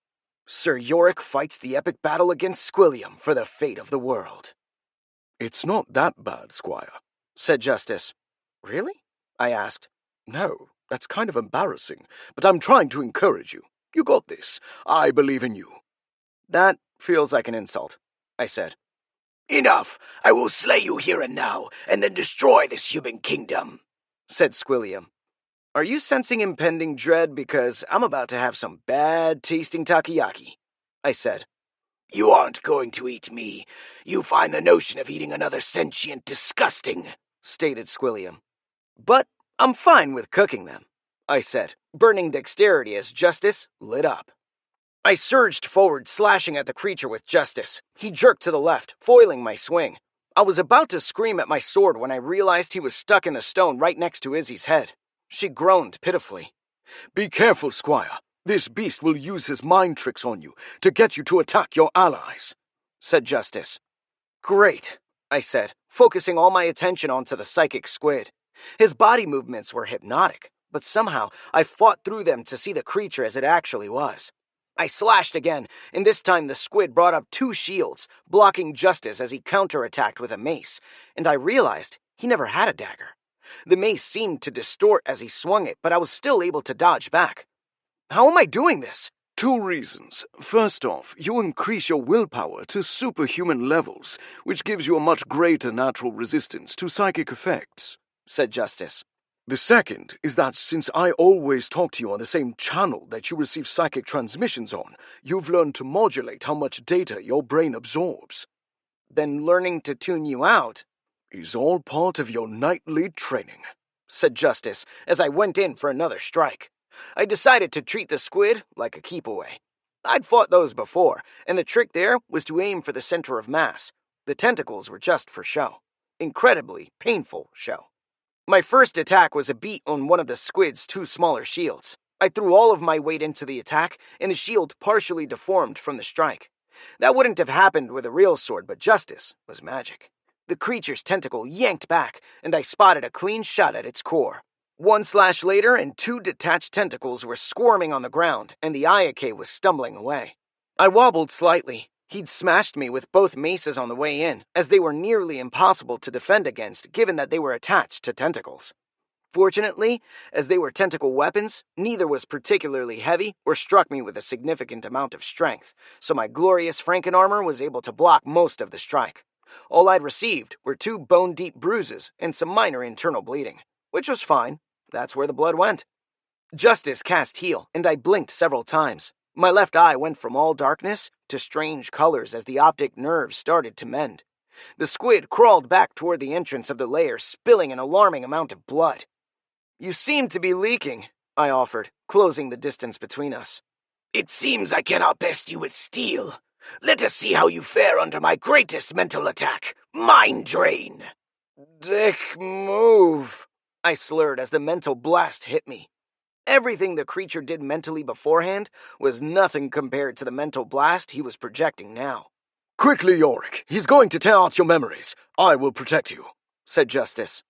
Sir Yorick fights the epic battle against Squilliam for the fate of the world.
"It's not that bad, Squire,"
said Justice. "Really?" I asked.
"No, that's kind of embarrassing, but I'm trying to encourage you. You got this. I believe in you."
"That feels like an insult," I said. "Enough! I will slay you here and now, and then destroy this human kingdom," said Squilliam. "Are you sensing impending dread because I'm about to have some bad-tasting takoyaki?" I said. "You aren't going to eat me. You find the notion of eating another sentient disgusting," stated Squilliam. "But I'm fine with cooking them," I said, burning dexterity as Justice lit up. I surged forward, slashing at the creature with Justice. He jerked to the left, foiling my swing. I was about to scream at my sword when I realized he was stuck in a stone right next to Izzy's head. She groaned pitifully.
"Be careful, Squire. This beast will use his mind tricks on you to get you to attack your allies," said Justice.
"Great," I said, focusing all my attention onto the psychic squid. His body movements were hypnotic, but somehow I fought through them to see the creature as it actually was. I slashed again, and this time the squid brought up two shields, blocking Justice as he counterattacked with a mace, and I realized he never had a dagger. The mace seemed to distort as he swung it, but I was still able to dodge back. How am I doing this?
"2 reasons. First off, you increase your willpower to superhuman levels, which gives you a much greater natural resistance to psychic effects," said Justice. "The second is that since I always talk to you on the same channel that you receive psychic transmissions on, you've learned to modulate how much data your brain absorbs."
"Then learning to tune you out
"Is all part of your nightly training,"
said Justice as I went in for another strike. I decided to treat the squid like a keep-away. I'd fought those before, and the trick there was to aim for the center of mass. The tentacles were just for show. Incredibly painful show. My first attack was a beat on one of the squid's two smaller shields. I threw all of my weight into the attack, and the shield partially deformed from the strike. That wouldn't have happened with a real sword, but justice was magic. The creature's tentacle yanked back, and I spotted a clean shot at its core. One slash later, and two detached tentacles were squirming on the ground, and the Ayake was stumbling away. I wobbled slightly. He'd smashed me with both maces on the way in, as they were nearly impossible to defend against, given that they were attached to tentacles. Fortunately, as they were tentacle weapons, neither was particularly heavy or struck me with a significant amount of strength, so my glorious Franken armor was able to block most of the strike. All I'd received were two bone-deep bruises and some minor internal bleeding, which was fine. That's where the blood went. Justice cast heal, and I blinked several times. My left eye went from all darkness to strange colors as the optic nerve started to mend. The squid crawled back toward the entrance of the lair, spilling an alarming amount of blood. "You seem to be leaking," I offered, closing the distance between us.
"It seems I cannot best you with steel. Let us see how you fare under my greatest mental attack, Mind Drain."
"Dick move," I slurred as the mental blast hit me. Everything the creature did mentally beforehand was nothing compared to the mental blast he was projecting now.
"Quickly, Yorick. He's going to tear out your memories. I will protect you," said Justice.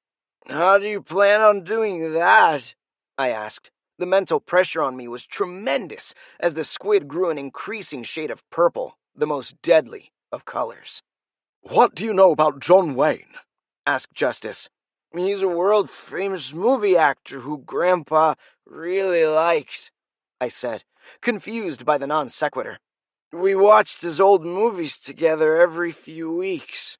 "How do you plan on doing that?" I asked. The mental pressure on me was tremendous as the squid grew an increasing shade of purple, the most deadly of colors.
"What do you know about John Wayne?"
asked Justice. "He's a world-famous movie actor who Grandpa really liked," I said, confused by the non-sequitur. "We watched his old movies together every few weeks."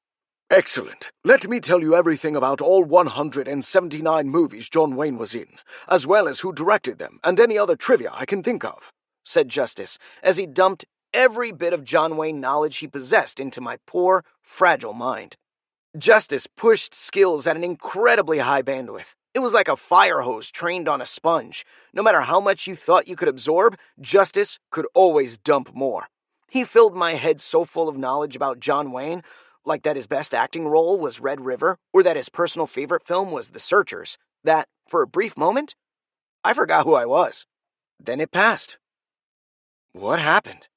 "Excellent. Let me tell you everything about all 179 movies John Wayne was in, as well as who directed them, and any other trivia I can think of," said Justice, as he dumped every bit of John Wayne knowledge he possessed into my poor, fragile mind. Justice pushed skills at an incredibly high bandwidth. It was like a fire hose trained on a sponge. No matter how much you thought you could absorb, Justice could always dump more. He filled my head so full of knowledge about John Wayne, like that his best acting role was Red River, or that his personal favorite film was The Searchers, that, for a brief moment, I forgot who I was. Then it passed. What happened?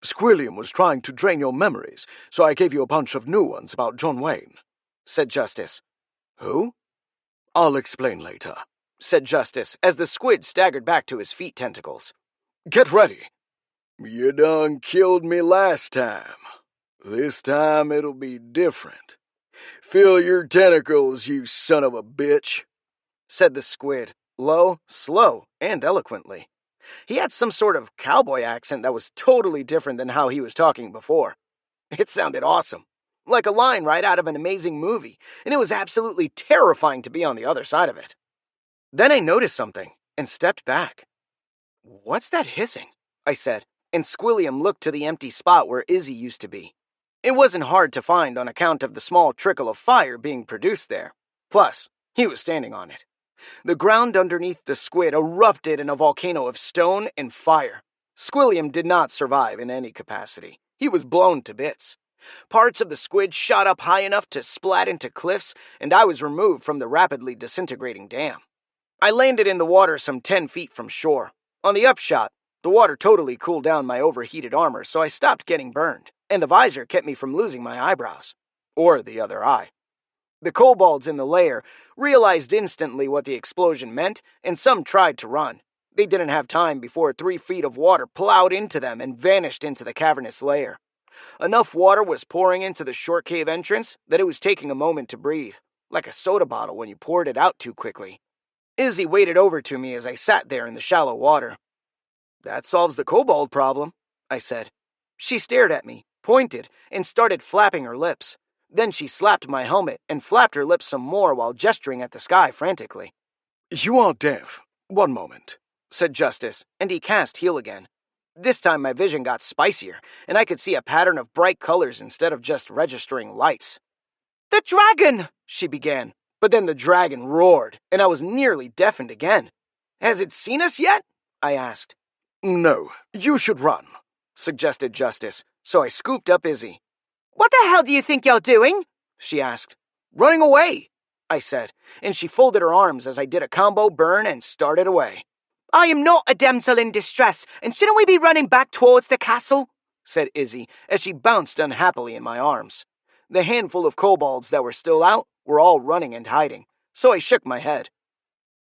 "Squilliam was trying to drain your memories, so I gave you a bunch of new ones about John Wayne,"
said Justice. "Who?"
"I'll explain later,"
said Justice, as the squid staggered back to his feet tentacles.
"Get ready." "You done killed me last time. This time it'll be different. Feel your tentacles, you son of a bitch,"
said the squid, low, slow, and eloquently. He had some sort of cowboy accent that was totally different than how he was talking before. It sounded awesome, like a line right out of an amazing movie, and it was absolutely terrifying to be on the other side of it. Then I noticed something, and stepped back. "What's that hissing?" I said, and Squilliam looked to the empty spot where Izzy used to be. It wasn't hard to find on account of the small trickle of fire being produced there. Plus, he was standing on it. The ground underneath the squid erupted in a volcano of stone and fire. Squilliam did not survive in any capacity. He was blown to bits. Parts of the squid shot up high enough to splat into cliffs, and I was removed from the rapidly disintegrating dam. I landed in the water some 10 feet from shore. On the upshot, the water totally cooled down my overheated armor, so I stopped getting burned, and the visor kept me from losing my eyebrows. Or the other eye. The kobolds in the lair realized instantly what the explosion meant, and some tried to run. They didn't have time before 3 feet of water plowed into them and vanished into the cavernous lair. Enough water was pouring into the short cave entrance that it was taking a moment to breathe, like a soda bottle when you poured it out too quickly. Izzy waded over to me as I sat there in the shallow water. "That solves the kobold problem," I said. She stared at me, pointed, and started flapping her lips. Then she slapped my helmet and flapped her lips some more while gesturing at the sky frantically.
"You are deaf. One moment,"
said Justice, and he cast heal again. This time my vision got spicier, and I could see a pattern of bright colors instead of just registering lights. "The dragon!" she began, but then the dragon roared, and I was nearly deafened again. "Has it seen us yet?" I asked.
No, you should run, suggested Justice, so I scooped up Izzy.
What the hell do you think you're doing? She asked.
Running away, I said, and she folded her arms as I did a combo burn and started away.
I am not a damsel in distress, and shouldn't we be running back towards the castle?
Said Izzy as she bounced unhappily in my arms. The handful of kobolds that were still out were all running and hiding, so I shook my head.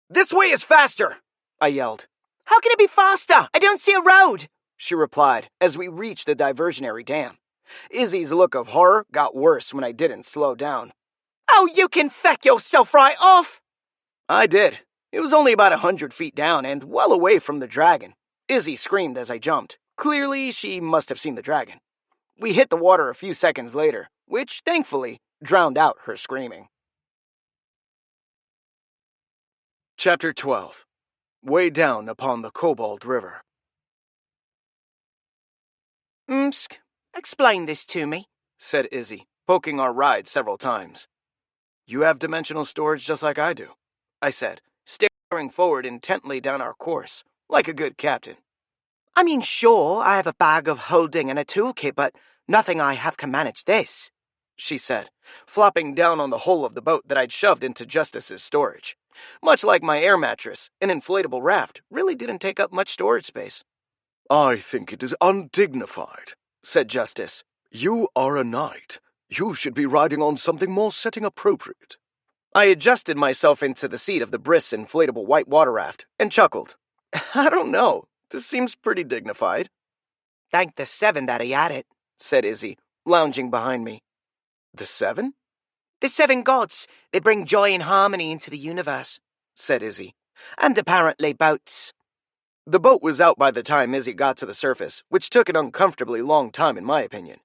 This way is faster, I yelled.
How can it be faster? I don't see a road,
she replied as we reached the diversionary dam. Izzy's look of horror got worse when I didn't slow down.
Oh, you can feck yourself right off.
I did. It was only about 100 feet down and well away from the dragon. Izzy screamed as I jumped. Clearly, she must have seen the dragon. We hit the water a few seconds later, which, thankfully, drowned out her screaming. Chapter 12. Way down upon the Kobold River.
Explain this to me,
said Izzy, poking our ride several times. You have dimensional storage just like I do, I said, staring forward intently down our course, like a good captain.
I mean, sure, I have a bag of holding and a toolkit, but nothing I have can manage this,
she said, flopping down on the hull of the boat that I'd shoved into Justice's storage. Much like my air mattress, an inflatable raft really didn't take up much storage space.
I think it is undignified, said Justice. You are a knight. You should be riding on something more setting appropriate.
I adjusted myself into the seat of the Briss inflatable white water raft and chuckled. I don't know. This seems pretty dignified.
Thank the 7 that he had it,
said Izzy, lounging behind me. The 7?
The 7 gods. They bring joy and harmony into the universe,
said Izzy.
And apparently boats.
The boat was out by the time Izzy got to the surface, which took an uncomfortably long time in my opinion.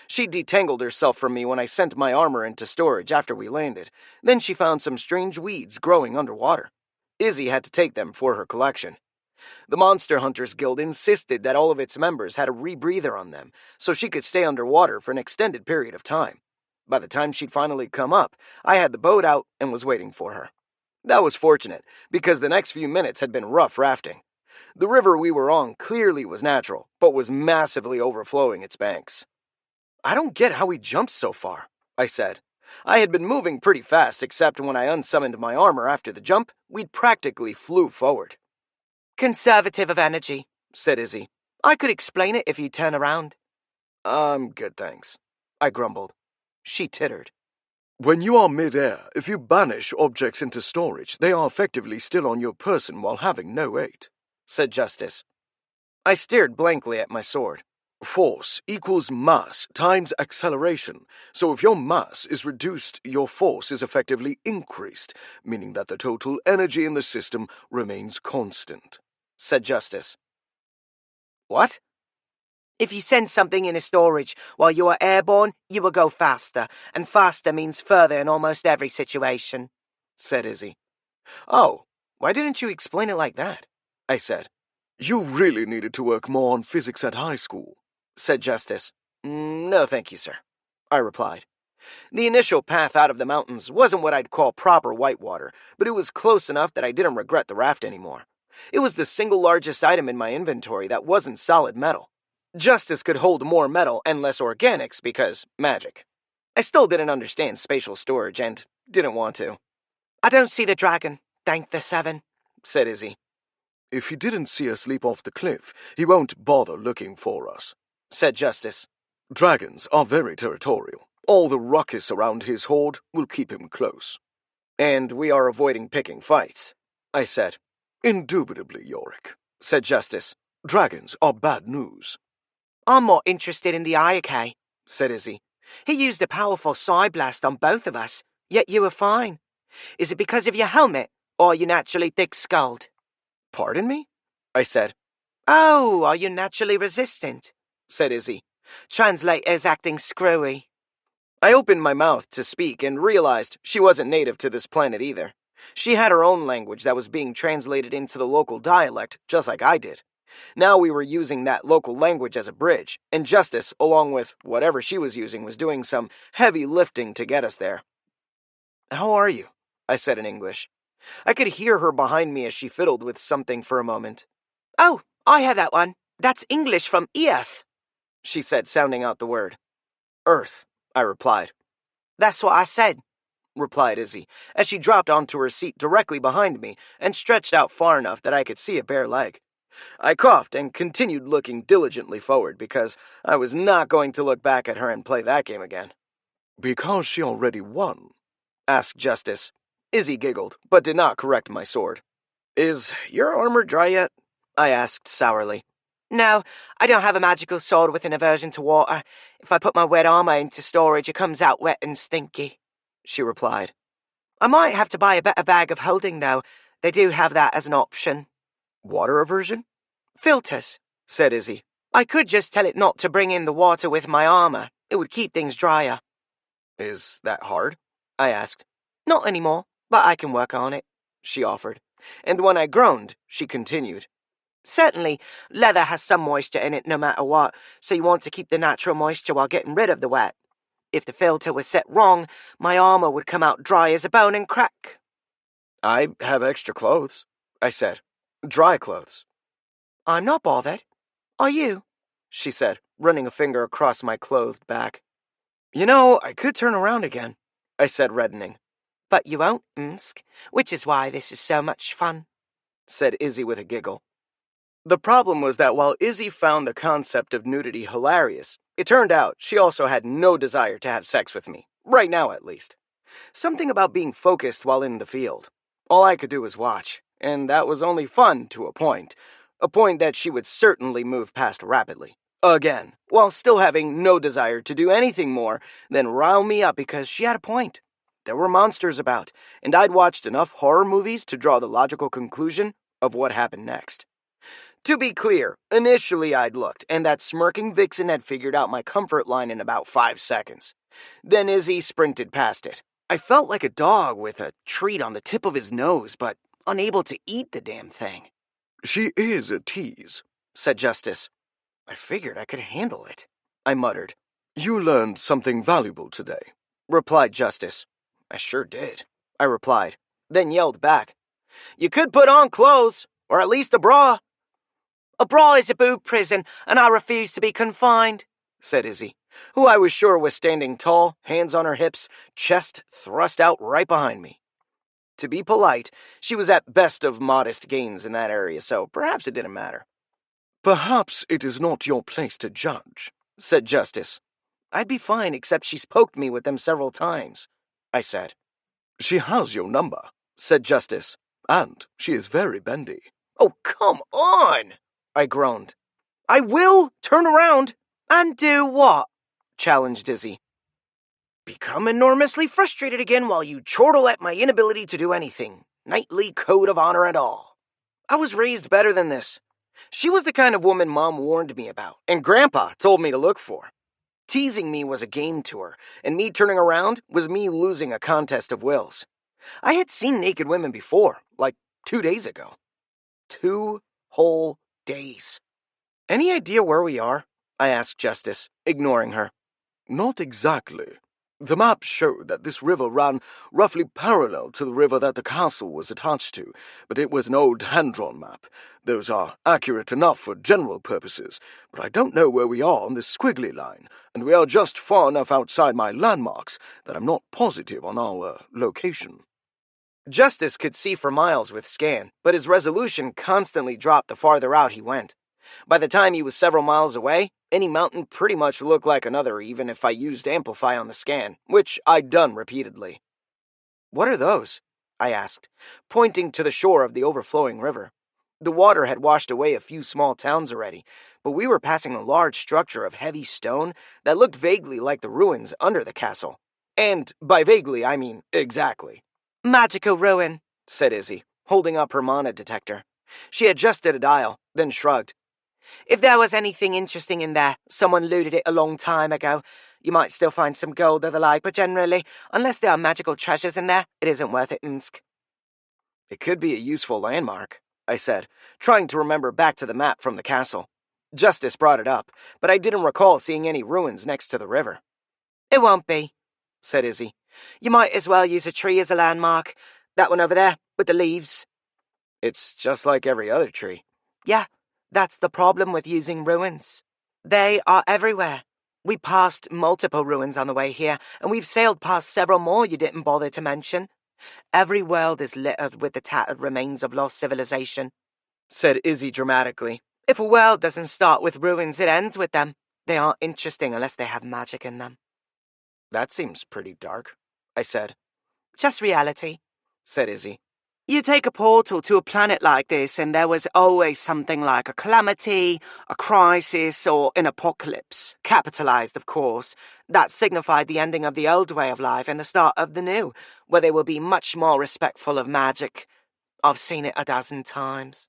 She detangled herself from me when I sent my armor into storage after we landed. Then she found some strange weeds growing underwater. Izzy had to take them for her collection. The Monster Hunters Guild insisted that all of its members had a rebreather on them, so she could stay underwater for an extended period of time. By the time she'd finally come up, I had the boat out and was waiting for her. That was fortunate, because the next few minutes had been rough rafting. The river we were on clearly was natural, but was massively overflowing its banks. I don't get how we jumped so far, I said. I had been moving pretty fast, except when I unsummoned my armor after the jump, we'd practically flew forward.
Conservative of energy,
said Izzy.
I could explain it if you turn around.
I'm good, thanks, I grumbled. She tittered.
When you are mid-air, if you banish objects into storage, they are effectively still on your person while having no weight,
said Justice. I stared blankly at my sword.
Force equals mass times acceleration, so if your mass is reduced, your force is effectively increased, meaning that the total energy in the system remains constant,
said Justice. What?
If you send something into storage while you are airborne, you will go faster, and faster means further in almost every situation,
said Izzy. Oh, why didn't you explain it like that? I said.
You really needed to work more on physics at high school,
said Justice. No, thank you, sir, I replied. The initial path out of the mountains wasn't what I'd call proper whitewater, but it was close enough that I didn't regret the raft anymore. It was the single largest item in my inventory that wasn't solid metal. Justice could hold more metal and less organics because magic. I still didn't understand spatial storage and didn't want to.
I don't see the dragon, thank the 7,
said Izzy.
If he didn't see us leap off the cliff, he won't bother looking for us,
said Justice.
Dragons are very territorial. All the ruckus around his horde will keep him close.
And we are avoiding picking fights, I said.
Indubitably, Yorick, said Justice. Dragons are bad news.
I'm more interested in the Ayake,
said Izzy.
He used a powerful side blast on both of us, yet you were fine. Is it because of your helmet, or are you naturally thick-skulled?
Pardon me? I said.
Oh, are you naturally resistant?
Said Izzy.
Translate as acting screwy.
I opened my mouth to speak and realized she wasn't native to this planet either. She had her own language that was being translated into the local dialect, just like I did. Now we were using that local language as a bridge, and Justice, along with whatever she was using, was doing some heavy lifting to get us there. How are you? I said in English. I could hear her behind me as she fiddled with something for a moment.
Oh, I have that one. That's English from Earth,
she said, sounding out the word. Earth, I replied.
That's what I said,
replied Izzy, as she dropped onto her seat directly behind me and stretched out far enough that I could see a bare leg. I coughed and continued looking diligently forward because I was not going to look back at her and play that game again.
Because she already won?
asked Justice. Izzy giggled, but did not correct my sword. Is your armor dry yet? I asked sourly.
No, I don't have a magical sword with an aversion to water. If I put my wet armor into storage, it comes out wet and stinky,
she replied.
I might have to buy a better bag of holding, though. They do have that as an option.
Water aversion?
Filters,
said Izzy.
I could just tell it not to bring in the water with my armor. It would keep things drier.
Is that hard? I asked.
Not anymore, but I can work on it,
she offered. And when I groaned, she continued.
Certainly, leather has some moisture in it no matter what, so you want to keep the natural moisture while getting rid of the wet. If the filter was set wrong, my armor would come out dry as a bone and crack.
I have extra clothes, I said. Dry clothes.
I'm not bothered. Are you?
She said, running a finger across my clothed back. You know, I could turn around again, I said, reddening.
But you won't, which is why this is so much fun,
said Izzy with a giggle. The problem was that while Izzy found the concept of nudity hilarious, it turned out she also had no desire to have sex with me, right now at least. Something about being focused while in the field. All I could do was watch, and that was only fun to a point that she would certainly move past rapidly. Again, while still having no desire to do anything more than rile me up because she had a point. There were monsters about, and I'd watched enough horror movies to draw the logical conclusion of what happened next. To be clear, initially I'd looked, and that smirking vixen had figured out my comfort line in about 5 seconds. Then Izzy sprinted past it. I felt like a dog with a treat on the tip of his nose, but unable to eat the damn thing.
She is a tease,
said Justice. I figured I could handle it, I muttered.
You learned something valuable today,
replied Justice. I sure did, I replied, then yelled back. You could put on clothes, or at least a bra.
A bra is a boob prison, and I refuse to be confined,
said Izzy, who I was sure was standing tall, hands on her hips, chest thrust out right behind me. To be polite, she was at best of modest gains in that area, so perhaps it didn't matter.
Perhaps it is not your place to judge,
said Justice. I'd be fine, except she's poked me with them several times, I said.
She has your number, said Justice, and she is very bendy.
Oh, come on, I groaned. I will turn around.
And do what?
Challenged Izzy. Become enormously frustrated again while you chortle at my inability to do anything. Knightly code of honor and all. I was raised better than this. She was the kind of woman Mom warned me about, and Grandpa told me to look for. Teasing me was a game to her, and me turning around was me losing a contest of wills. I had seen naked women before, like 2 days ago. 2 whole days. Any idea where we are? I asked Justice, ignoring her.
Not exactly. The maps showed that this river ran roughly parallel to the river that the castle was attached to, but it was an old hand-drawn map. Those are accurate enough for general purposes, but I don't know where we are on this squiggly line, and we are just far enough outside my landmarks that I'm not positive on our location.
Justice could see for miles with scan, but his resolution constantly dropped the farther out he went. By the time he was several miles away, any mountain pretty much looked like another even if I used Amplify on the scan, which I'd done repeatedly. What are those? I asked, pointing to the shore of the overflowing river. The water had washed away a few small towns already, but we were passing a large structure of heavy stone that looked vaguely like the ruins under the castle. And by vaguely, I mean exactly.
Magical ruin,
said Izzy, holding up her mana detector. She adjusted a dial, then shrugged.
If there was anything interesting in there, someone looted it a long time ago. You might still find some gold or the like, but generally, unless there are magical treasures in there, it isn't worth it,
It could be a useful landmark, I said, trying to remember back to the map from the castle. Justice brought it up, but I didn't recall seeing any ruins next to the river.
It won't be,
said Izzy.
You might as well use a tree as a landmark. That one over there, with the leaves.
It's just like every other tree.
Yeah, That's the problem with using ruins. They are everywhere. We passed multiple ruins on the way here, and we've sailed past several more you didn't bother to mention. Every world is littered with the tattered remains of lost civilization, said Izzy dramatically. If a world doesn't start with ruins, it ends with them. They aren't interesting unless they have magic in them.
That seems pretty dark, I said.
Just reality,
said Izzy.
You take a portal to a planet like this, and there was always something like a calamity, a crisis, or an apocalypse. Capitalized, of course. That signified the ending of the old way of life and the start of the new, where they will be much more respectful of magic. I've seen it a dozen times.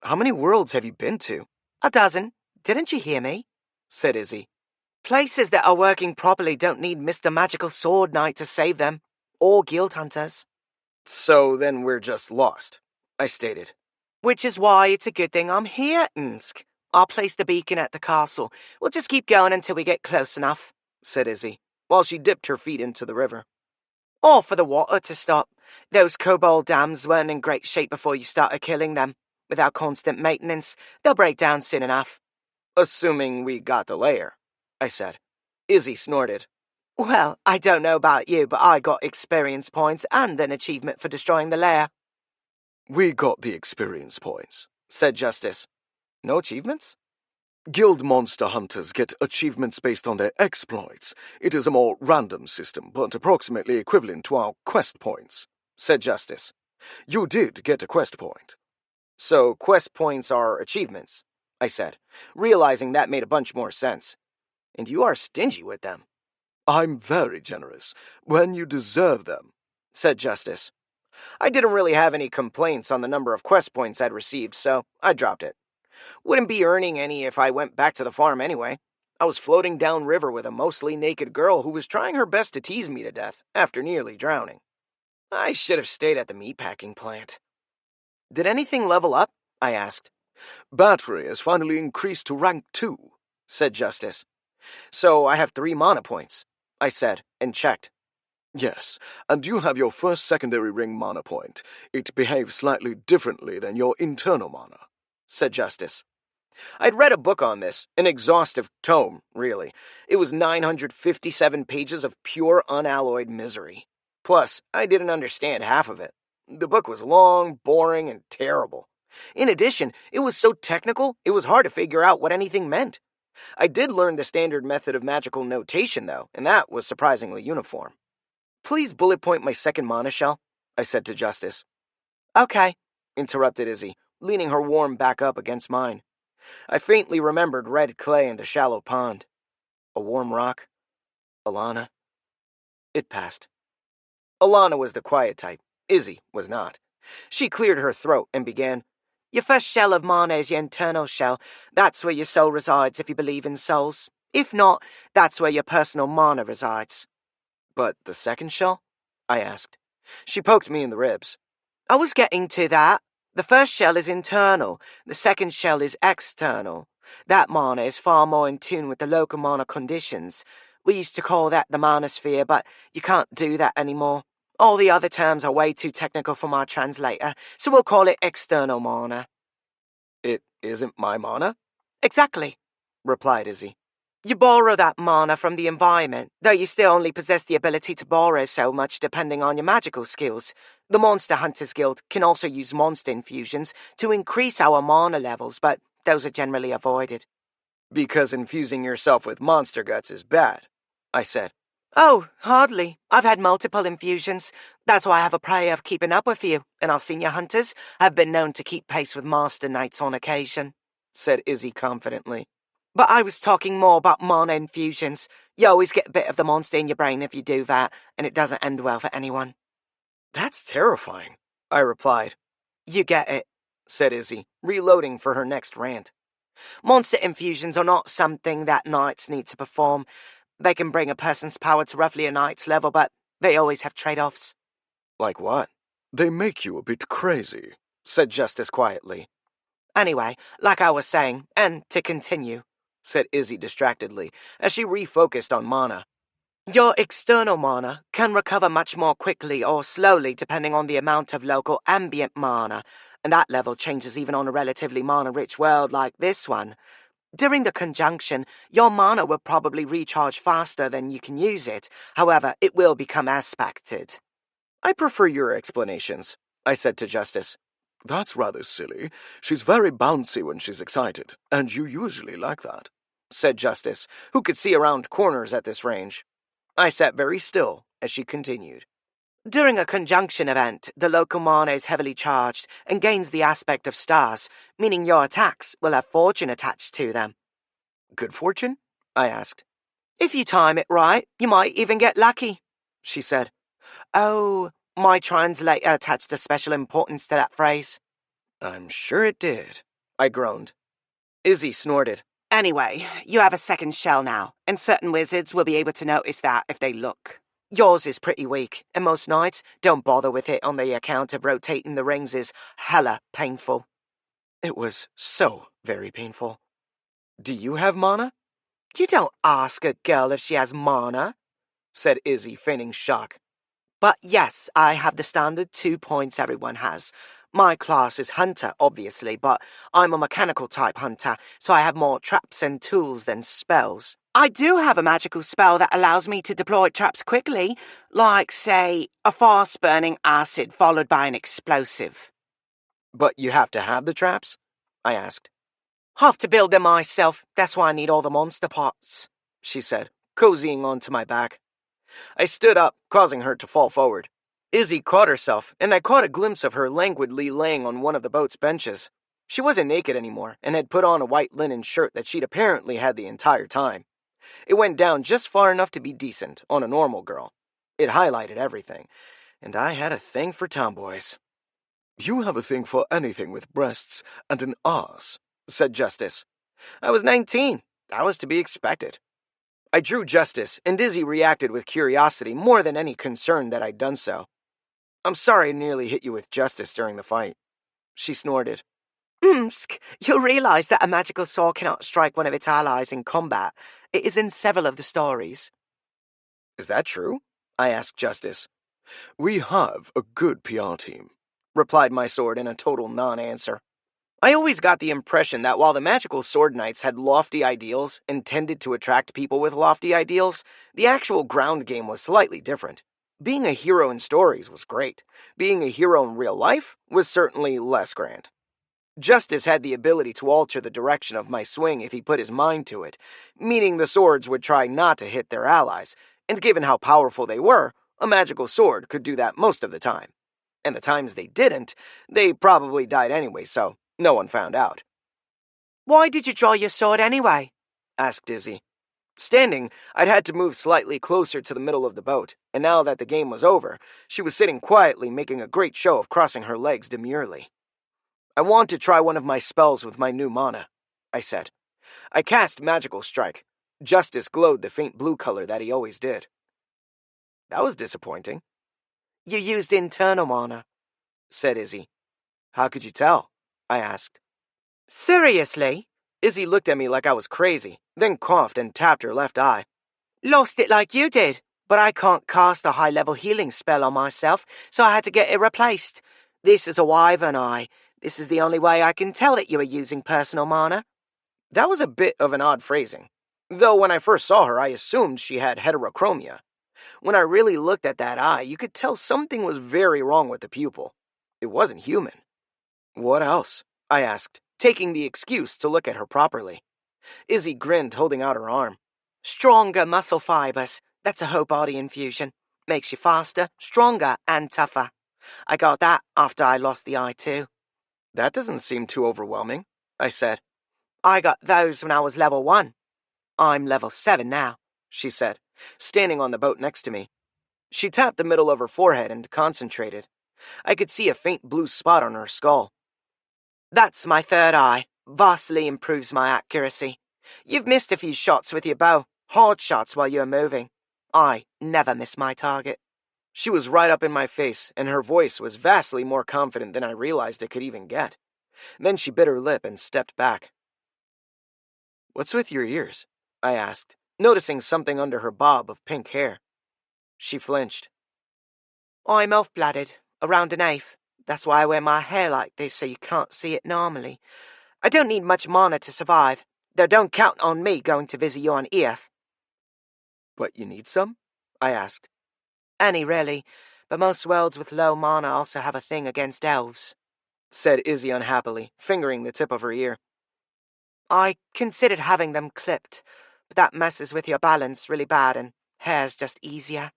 How many worlds have you been to?
A dozen. Didn't you hear me?
Said Izzy.
Places that are working properly don't need Mr. Magical Sword Knight to save them, or guild hunters.
So then we're just lost, I stated.
Which is why it's a good thing I'm here, Msk. I'll place the beacon at the castle. We'll just keep going until we get close enough, said Izzy, while she dipped her feet into the river. Or for the water to stop. Those kobold dams weren't in great shape before you started killing them. Without constant maintenance, they'll break down soon enough.
Assuming we got the lair, I said. Izzy snorted.
Well, I don't know about you, but I got experience points and an achievement for destroying the lair.
We got the experience points,
said Justice. No achievements?
Guild monster hunters get achievements based on their exploits. It is a more random system, but approximately equivalent to our quest points, said Justice. You did get a quest point.
So quest points are achievements, I said, realizing that made a bunch more sense. And you are stingy with them.
I'm very generous, when you deserve them,
said Justice. I didn't really have any complaints on the number of quest points I'd received, so I dropped it. Wouldn't be earning any if I went back to the farm anyway. I was floating downriver with a mostly naked girl who was trying her best to tease me to death after nearly drowning. I should have stayed at the meatpacking plant. Did anything level up? I asked.
Battery has finally increased to rank 2,
said Justice. So I have 3 mana points, I said, and checked.
Yes, and you have your first secondary ring mana point. It behaves slightly differently than your internal mana,
said Justice. I'd read a book on this, an exhaustive tome, really. It was 957 pages of pure unalloyed misery. Plus, I didn't understand half of it. The book was long, boring, and terrible. In addition, it was so technical, it was hard to figure out what anything meant. I did learn the standard method of magical notation, though, and that was surprisingly uniform. Please bullet point my second mana shell, I said to Justice. Okay, interrupted Izzy, leaning her warm back up against mine. I faintly remembered red clay and a shallow pond. A warm rock. Alana. It passed. Alana was the quiet type. Izzy was not. She cleared her throat and began. Your first shell of mana is your internal shell. That's where your soul resides if you believe in souls. If not, that's where your personal mana resides. But the second shell? I asked. She poked me in the ribs. I was getting to that. The first shell is internal. The second shell is external. That mana is far more in tune with the local mana conditions. We used to call that the mana sphere, but you can't do that anymore. All the other terms are way too technical for my translator, so we'll call it external mana.
It isn't my mana?
Exactly, replied Izzy. You borrow that mana from the environment, though you still only possess the ability to borrow so much depending on your magical skills. The Monster Hunters Guild can also use monster infusions to increase our mana levels, but those are generally avoided.
Because infusing yourself with monster guts is bad, I said.
Oh, hardly. I've had multiple infusions. That's why I have a prey of keeping up with you, and our senior hunters have been known to keep pace with master knights on occasion, said Izzy confidently. But I was talking more about mana infusions. You always get a bit of the monster in your brain if you do that, and it doesn't end well for anyone.
That's terrifying, I replied.
You get it,
said Izzy, reloading for her next rant. Monster infusions are not something that knights need to perform. They can bring a person's power to roughly a knight's level, but they always have trade-offs.
Like what? They make you a bit crazy, said Justice quietly.
Anyway, like I was saying, and to continue, said Izzy distractedly, as she refocused on mana. Your external mana can recover much more quickly or slowly depending on the amount of local ambient mana, and that level changes even on a relatively mana-rich world like this one. During the conjunction, your mana will probably recharge faster than you can use it. However, it will become aspected.
I prefer your explanations, I said to Justice. That's rather silly. She's very bouncy when she's excited, and you usually like that, said Justice, who could see around corners at this range. I sat very still as she continued.
During a conjunction event, the local mana is heavily charged and gains the aspect of stars, meaning your attacks will have fortune attached to them.
Good fortune? I asked.
If you time it right, you might even get lucky, she said. Oh, my translator attached a special importance to that phrase.
I'm sure it did, I groaned. Izzy snorted.
Anyway, you have a second shell now, and certain wizards will be able to notice that if they look. Yours is pretty weak, and most knights don't bother with it on the account of rotating the rings is hella painful.
It was so very painful. Do you have mana?
You don't ask a girl if she has mana,
said Izzy, feigning shock.
But yes, I have the standard 2 points everyone has. My class is hunter, obviously, but I'm a mechanical type hunter, so I have more traps and tools than spells. I do have a magical spell that allows me to deploy traps quickly, like, say, a fast-burning acid followed by an explosive.
But you have to have the traps? I asked.
Have to build them myself, that's why I need all the monster parts, she said, cozying onto my back.
I stood up, causing her to fall forward. Izzy caught herself, and I caught a glimpse of her languidly laying on one of the boat's benches. She wasn't naked anymore, and had put on a white linen shirt that she'd apparently had the entire time. It went down just far enough to be decent on a normal girl. It highlighted everything, and I had a thing for tomboys. You have a thing for anything with breasts and an arse, said Justice. I was 19. That was to be expected. I drew Justice, and Izzy reacted with curiosity more than any concern that I'd done so. I'm sorry I nearly hit you with Justice during the fight. She snorted.
You'll realize that a magical sword cannot strike one of its allies in combat. It is in several of the stories.
Is that true? I asked Justice. We have a good PR team, replied my sword in a total non-answer. I always got the impression that while the magical sword knights had lofty ideals and tended to attract people with lofty ideals, the actual ground game was slightly different. Being a hero in stories was great. Being a hero in real life was certainly less grand. Justice had the ability to alter the direction of my swing if he put his mind to it, meaning the swords would try not to hit their allies, and given how powerful they were, a magical sword could do that most of the time. And the times they didn't, they probably died anyway, so no one found out.
Why did you draw your sword anyway?
Asked Izzy. Standing, I'd had to move slightly closer to the middle of the boat, and now that the game was over, she was sitting quietly making a great show of crossing her legs demurely. I want to try one of my spells with my new mana, I said. I cast Magical Strike. Justice glowed the faint blue color that he always did. That was disappointing.
You used internal mana,
said Izzy. How could you tell? I asked.
Seriously?
Izzy looked at me like I was crazy, then coughed and tapped her left eye.
Lost it like you did, but I can't cast a high-level healing spell on myself, so I had to get it replaced. This is a wyvern eye. This is the only way I can tell that you are using personal mana.
That was a bit of an odd phrasing, though when I first saw her I assumed she had heterochromia. When I really looked at that eye, you could tell something was very wrong with the pupil. It wasn't human. What else? I asked, taking the excuse to look at her properly. Izzy grinned, holding out her arm.
Stronger muscle fibers. That's a whole body infusion. Makes you faster, stronger, and tougher. I got that after I lost the eye too.
That doesn't seem too overwhelming, I said.
I got those when I was level 1. I'm level 7 now,
she said, standing on the boat next to me. She tapped the middle of her forehead and concentrated. I could see a faint blue spot on her skull.
That's my third eye. Vastly improves my accuracy. You've missed a few shots with your bow, hard shots while you're moving. I never miss my target.
She was right up in my face, and her voice was vastly more confident than I realized it could even get. Then she bit her lip and stepped back. What's with your ears? I asked,
noticing something under her bob of pink hair. She flinched.
I'm off-blooded, around an eighth. That's why I wear my hair like this so you can't see it normally. I don't need much mana to survive, though don't count on me going to visit you on Earth.
But you need some? I asked.
Any, really, but most worlds with low mana also have a thing against elves,
said Izzy unhappily, fingering the tip of her ear.
I considered having them clipped, but that messes with your balance really bad and hair's just easier.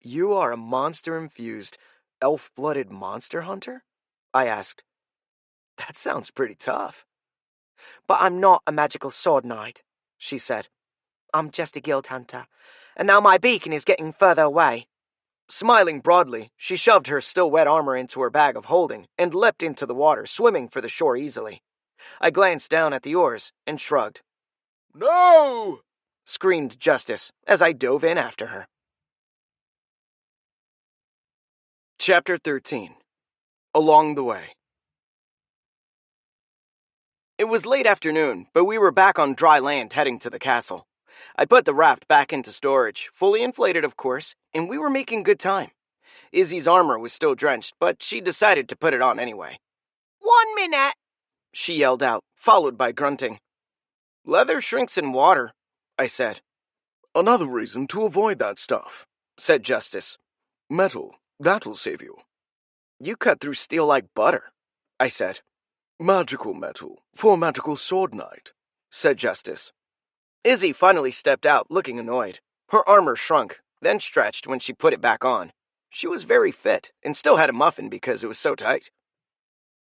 You are a monster-infused, elf-blooded monster hunter? I asked. That sounds pretty tough.
But I'm not a magical sword knight, she said. I'm just a guild hunter, and now my beacon is getting further away.
Smiling broadly, she shoved her still-wet armor into her bag of holding and leapt into the water, swimming for the shore easily. I glanced down at the oars and shrugged.
No!
Screamed Justice as I dove in after her. Chapter 13. Along the Way. It was late afternoon, but we were back on dry land heading to the castle. I put the raft back into storage, fully inflated of course, and we were making good time. Izzy's armor was still drenched, but she decided to put it on anyway.
1 minute,
she yelled out, followed by grunting. Leather shrinks in water, I said.
Another reason to avoid that stuff,
said Justice.
Metal, that'll save you.
You cut through steel like butter, I said.
Magical metal, for a magical sword knight,
said Justice. Izzy finally stepped out, looking annoyed. Her armor shrunk, then stretched when she put it back on. She was very fit, and still had a muffin because it was so tight.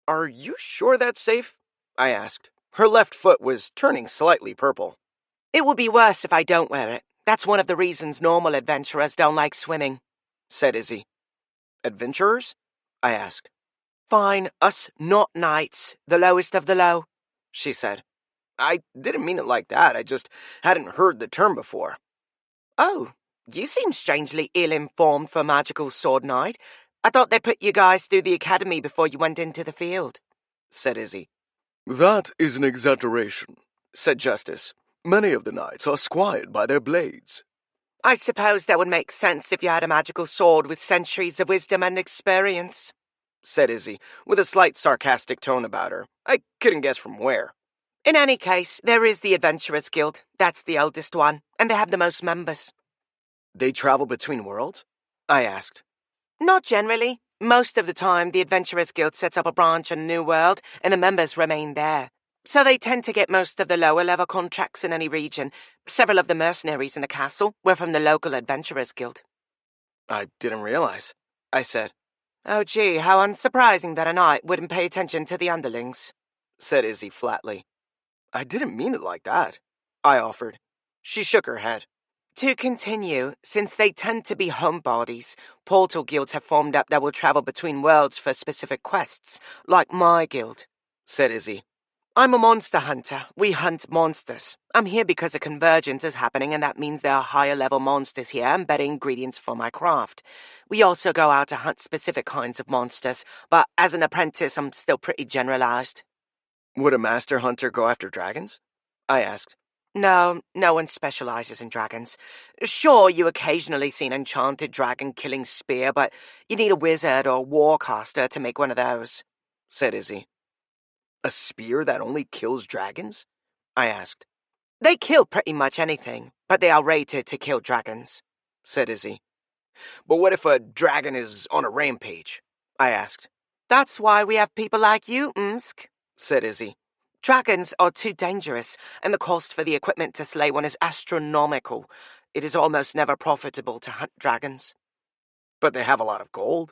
Are you sure that's safe? I asked. Her left foot was turning slightly purple.
It would be worse if I don't wear it. That's one of the reasons normal adventurers don't like swimming, said Izzy. Adventurers? I asked. Fine, us not knights, the lowest of the low, she said. I didn't mean it like that, I just hadn't heard the term before. Oh, you seem strangely ill-informed for a magical sword knight. I thought they put you guys through the academy before you went into the field, said Izzy.
That is an exaggeration, said Justice. Many of the knights are squired by their blades.
I suppose that would make sense if you had a magical sword with centuries of wisdom and experience, said Izzy, with a slight sarcastic tone about her. I couldn't guess from where. In any case, there is the Adventurers Guild. That's the oldest one, and they have the most members.
They travel between worlds? I asked.
Not generally. Most of the time, the Adventurers Guild sets up a branch in a new world, and the members remain there. So they tend to get most of the lower-level contracts in any region. Several of the mercenaries in the castle were from the local Adventurers Guild.
I didn't realize, I said.
Oh, gee, how unsurprising that a knight wouldn't pay attention to the underlings, said Izzy flatly. I didn't mean it like that, I offered. She shook her head. To continue, since they tend to be homebodies, portal guilds have formed up that will travel between worlds for specific quests, like my guild, said Izzy. I'm a monster hunter. We hunt monsters. I'm here because a convergence is happening, and that means there are higher-level monsters here and better ingredients for my craft. We also go out to hunt specific kinds of monsters, but as an apprentice, I'm still pretty generalized.
Would a master hunter go after dragons? I asked. No, no one specializes in dragons. Sure, you occasionally see an enchanted dragon-killing spear, but you need a wizard or warcaster to make one of those, said Izzy. A spear that only kills dragons? I asked. They kill pretty much anything, but they are rated to kill dragons, said Izzy. But what if a dragon is on a rampage? I asked. That's why we have people like you, Msk, said Izzy. Dragons are too dangerous, and the cost for the equipment to slay one is astronomical. It is almost never profitable to hunt dragons. But they have a lot of gold,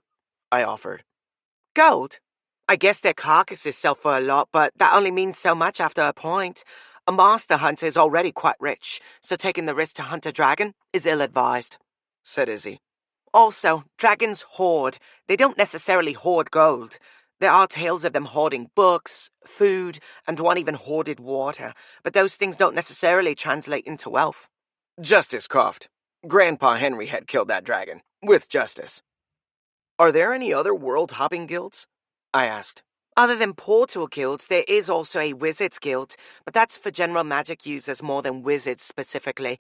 I offered. Gold? I guess their carcasses sell for a lot, but that only means so much after a point. A master hunter is already quite rich, so taking the risk to hunt a dragon is ill-advised, said Izzy. Also, dragons hoard. They don't necessarily hoard gold. There are tales of them hoarding books, food, and one even hoarded water, but those things don't necessarily translate into wealth. Justice coughed. Grandpa Henry had killed that dragon, with Justice. Are there any other world-hopping guilds? I asked.
Other than portal guilds, there is also a wizards guild, but that's for general magic users more than wizards specifically.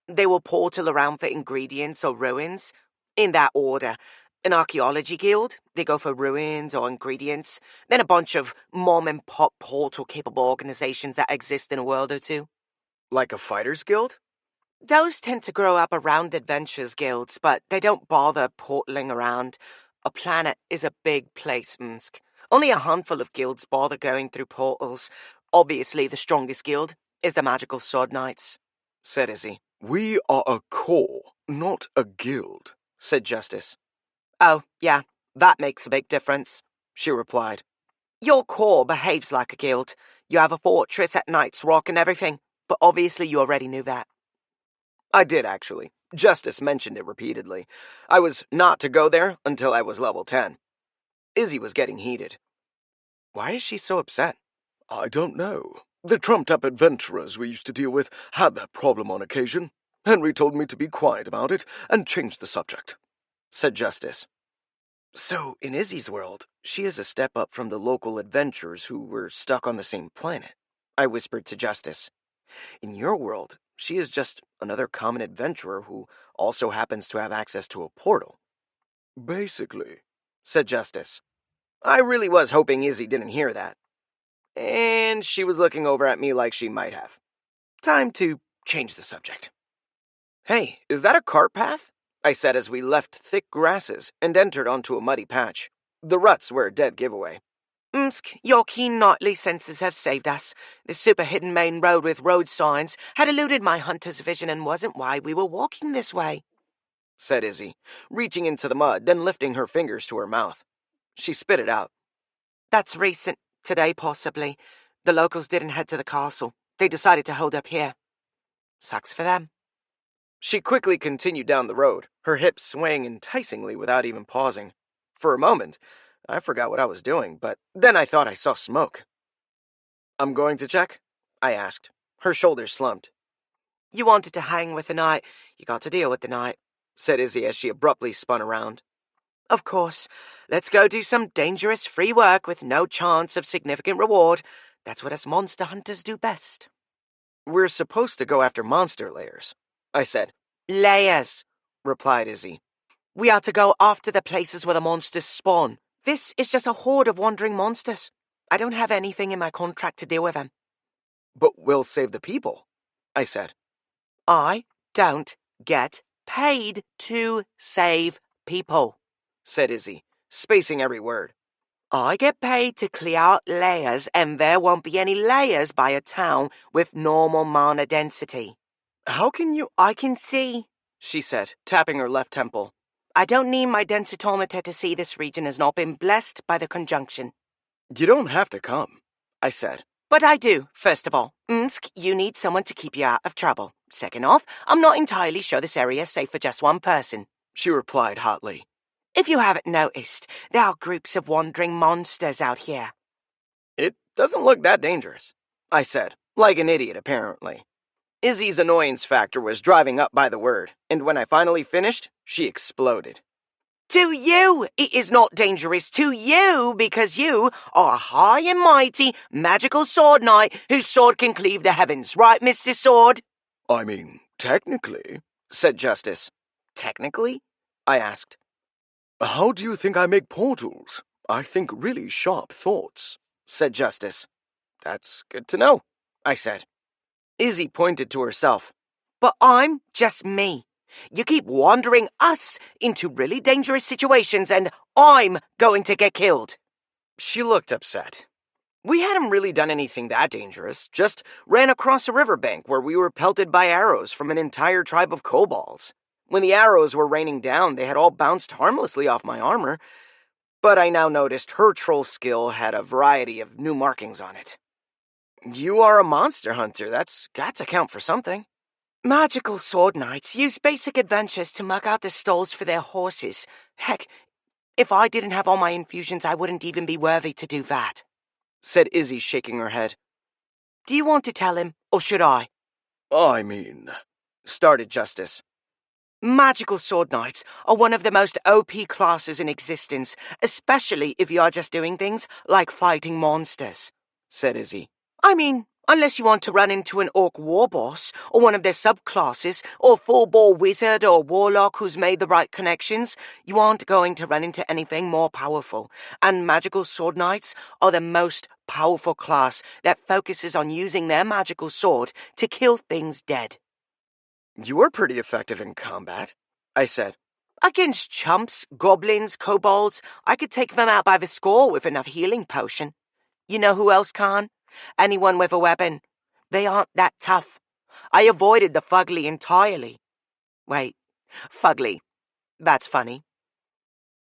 They will portal around for ingredients or ruins, in that order. An archaeology guild, they go for ruins or ingredients. Then a bunch of mom-and-pop portal-capable organizations that exist in a world or two.
Like a fighters guild?
Those tend to grow up around adventures guilds, but they don't bother portaling around. A planet is a big place, Msk. Only a handful of guilds bother going through portals. Obviously, the strongest guild is the Magical Sword Knights, said Izzy.
We are a corps, not a guild,
said Justice.
Oh, yeah, that makes a big difference,
she replied.
Your corps behaves like a guild. You have a fortress at Knight's Rock and everything, but obviously you already knew that.
I did, actually. Justice mentioned it repeatedly. I was not to go there until I was level 10. Izzy was getting heated. Why is she so upset?
I don't know. The trumped-up adventurers we used to deal with had that problem on occasion. Henry told me to be quiet about it and change the subject,
said Justice. So, in Izzy's world, she is a step up from the local adventurers who were stuck on the same planet, I whispered to Justice. In your world, she is just another common adventurer who also happens to have access to a portal.
Basically,
said Justice. I really was hoping Izzy didn't hear that. And she was looking over at me like she might have. Time to change the subject. Hey, is that a cart path? I said as we left thick grasses and entered onto a muddy patch. The ruts were a dead giveaway.
Msk, your keen nightly senses have saved us. The super-hidden main road with road signs had eluded my hunter's vision and wasn't why we were walking this way,
said Izzy, reaching into the mud, then lifting her fingers to her mouth. She spit it out.
That's recent. Today, possibly. The locals didn't head to the castle. They decided to hold up here. Sucks for them.
She quickly continued down the road, her hips swaying enticingly without even pausing. For a moment, I forgot what I was doing, but then I thought I saw smoke. I'm going to check? I asked. Her shoulders slumped.
You wanted to hang with the night. You got to deal with the night,
said Izzy as she abruptly spun around.
Of course. Let's go do some dangerous free work with no chance of significant reward. That's what us monster hunters do best.
We're supposed to go after monster layers, I said.
Layers,
replied Izzy.
We are to go after the places where the monsters spawn. This is just a horde of wandering monsters. I don't have anything in my contract to deal with them.
But we'll save the people, I said.
I don't get paid to save people,
said Izzy, spacing every word.
I get paid to clear out layers, and there won't be any layers by a town with normal mana density.
How can you?
I can see,
she said, tapping her left temple.
I don't need my densitometer to see this region has not been blessed by the conjunction.
You don't have to come, I said.
But I do, first of all. Msk, you need someone to keep you out of trouble. Second off, I'm not entirely sure this area is safe for just one person,
she replied hotly.
If you haven't noticed, there are groups of wandering monsters out here.
It doesn't look that dangerous, I said, like an idiot apparently. Izzy's annoyance factor was driving up by the word, and when I finally finished, she exploded.
To you, it is not dangerous to you, because you are a high and mighty magical sword knight whose sword can cleave the heavens, right, Mr. Sword?
I mean, technically,
said Justice. Technically? I asked.
How do you think I make portals? I think really sharp thoughts,
said Justice. That's good to know, I said. Izzy pointed to herself.
But I'm just me. You keep wandering us into really dangerous situations, and I'm going to get killed.
She looked upset. We hadn't really done anything that dangerous, just ran across a riverbank where we were pelted by arrows from an entire tribe of kobolds. When the arrows were raining down, they had all bounced harmlessly off my armor, but I now noticed her troll skill had a variety of new markings on it. You are a monster hunter. That's got to count for something. Magical sword knights use basic adventures to mark out the stalls for their horses. Heck, if I didn't have all my infusions, I wouldn't even be worthy to do that, said Izzy, shaking her head. Do you want to tell him, or should I?
I mean,
started Justice.
Magical sword knights are one of the most OP classes in existence, especially if you are just doing things like fighting monsters, said Izzy. I mean, unless you want to run into an orc war boss, or one of their subclasses, or a full-bore wizard or warlock who's made the right connections, you aren't going to run into anything more powerful. And magical sword knights are the most powerful class that focuses on using their magical sword to kill things dead.
You were pretty effective in combat, I said.
Against chumps, goblins, kobolds, I could take them out by the score with enough healing potion. You know who else can? Anyone with a weapon. They aren't that tough. I avoided the fugly entirely. Wait, fugly. That's funny.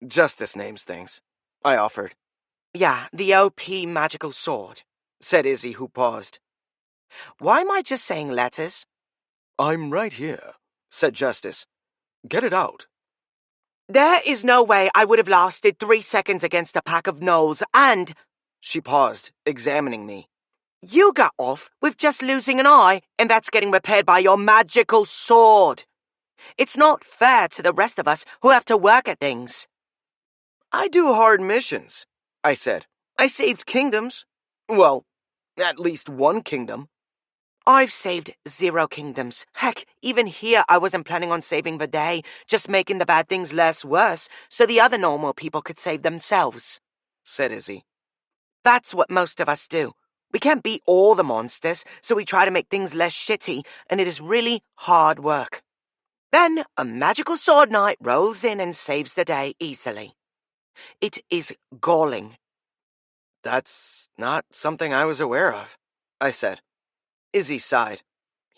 Justice names things, I offered.
Yeah, the OP magical sword, said Izzy, who paused. Why am I just saying letters?
I'm right here, said Justice. Get it out.
There is no way I would have lasted 3 seconds against a pack of gnolls, and...
She paused, examining me.
You got off with just losing an eye, and that's getting repaired by your magical sword. It's not fair to the rest of us who have to work at things.
I do hard missions, I said. I saved kingdoms. Well, at least one kingdom.
I've saved 0 kingdoms. Heck, even here I wasn't planning on saving the day, just making the bad things less worse so the other normal people could save themselves,
said Izzy.
That's what most of us do. We can't beat all the monsters, so we try to make things less shitty, and it is really hard work. Then a magical sword knight rolls in and saves the day easily. It is galling.
That's not something I was aware of, I said. Izzy sighed.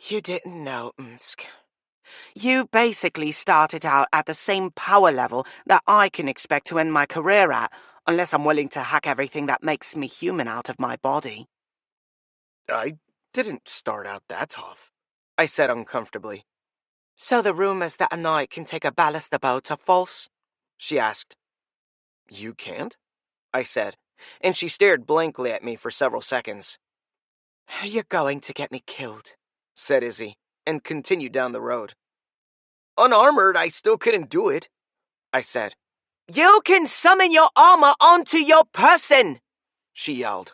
You didn't know, Msk. You basically started out at the same power level that I can expect to end my career at, unless I'm willing to hack everything that makes me human out of my body.
I didn't start out that tough, I said uncomfortably.
So the rumors that a knight can take a ballista boat are false? She asked.
You can't? I said, and she stared blankly at me for several seconds.
You're going to get me killed,
said Izzy, and continued down the road. Unarmored, I still couldn't do it, I said.
You can summon your armor onto your person, she yelled.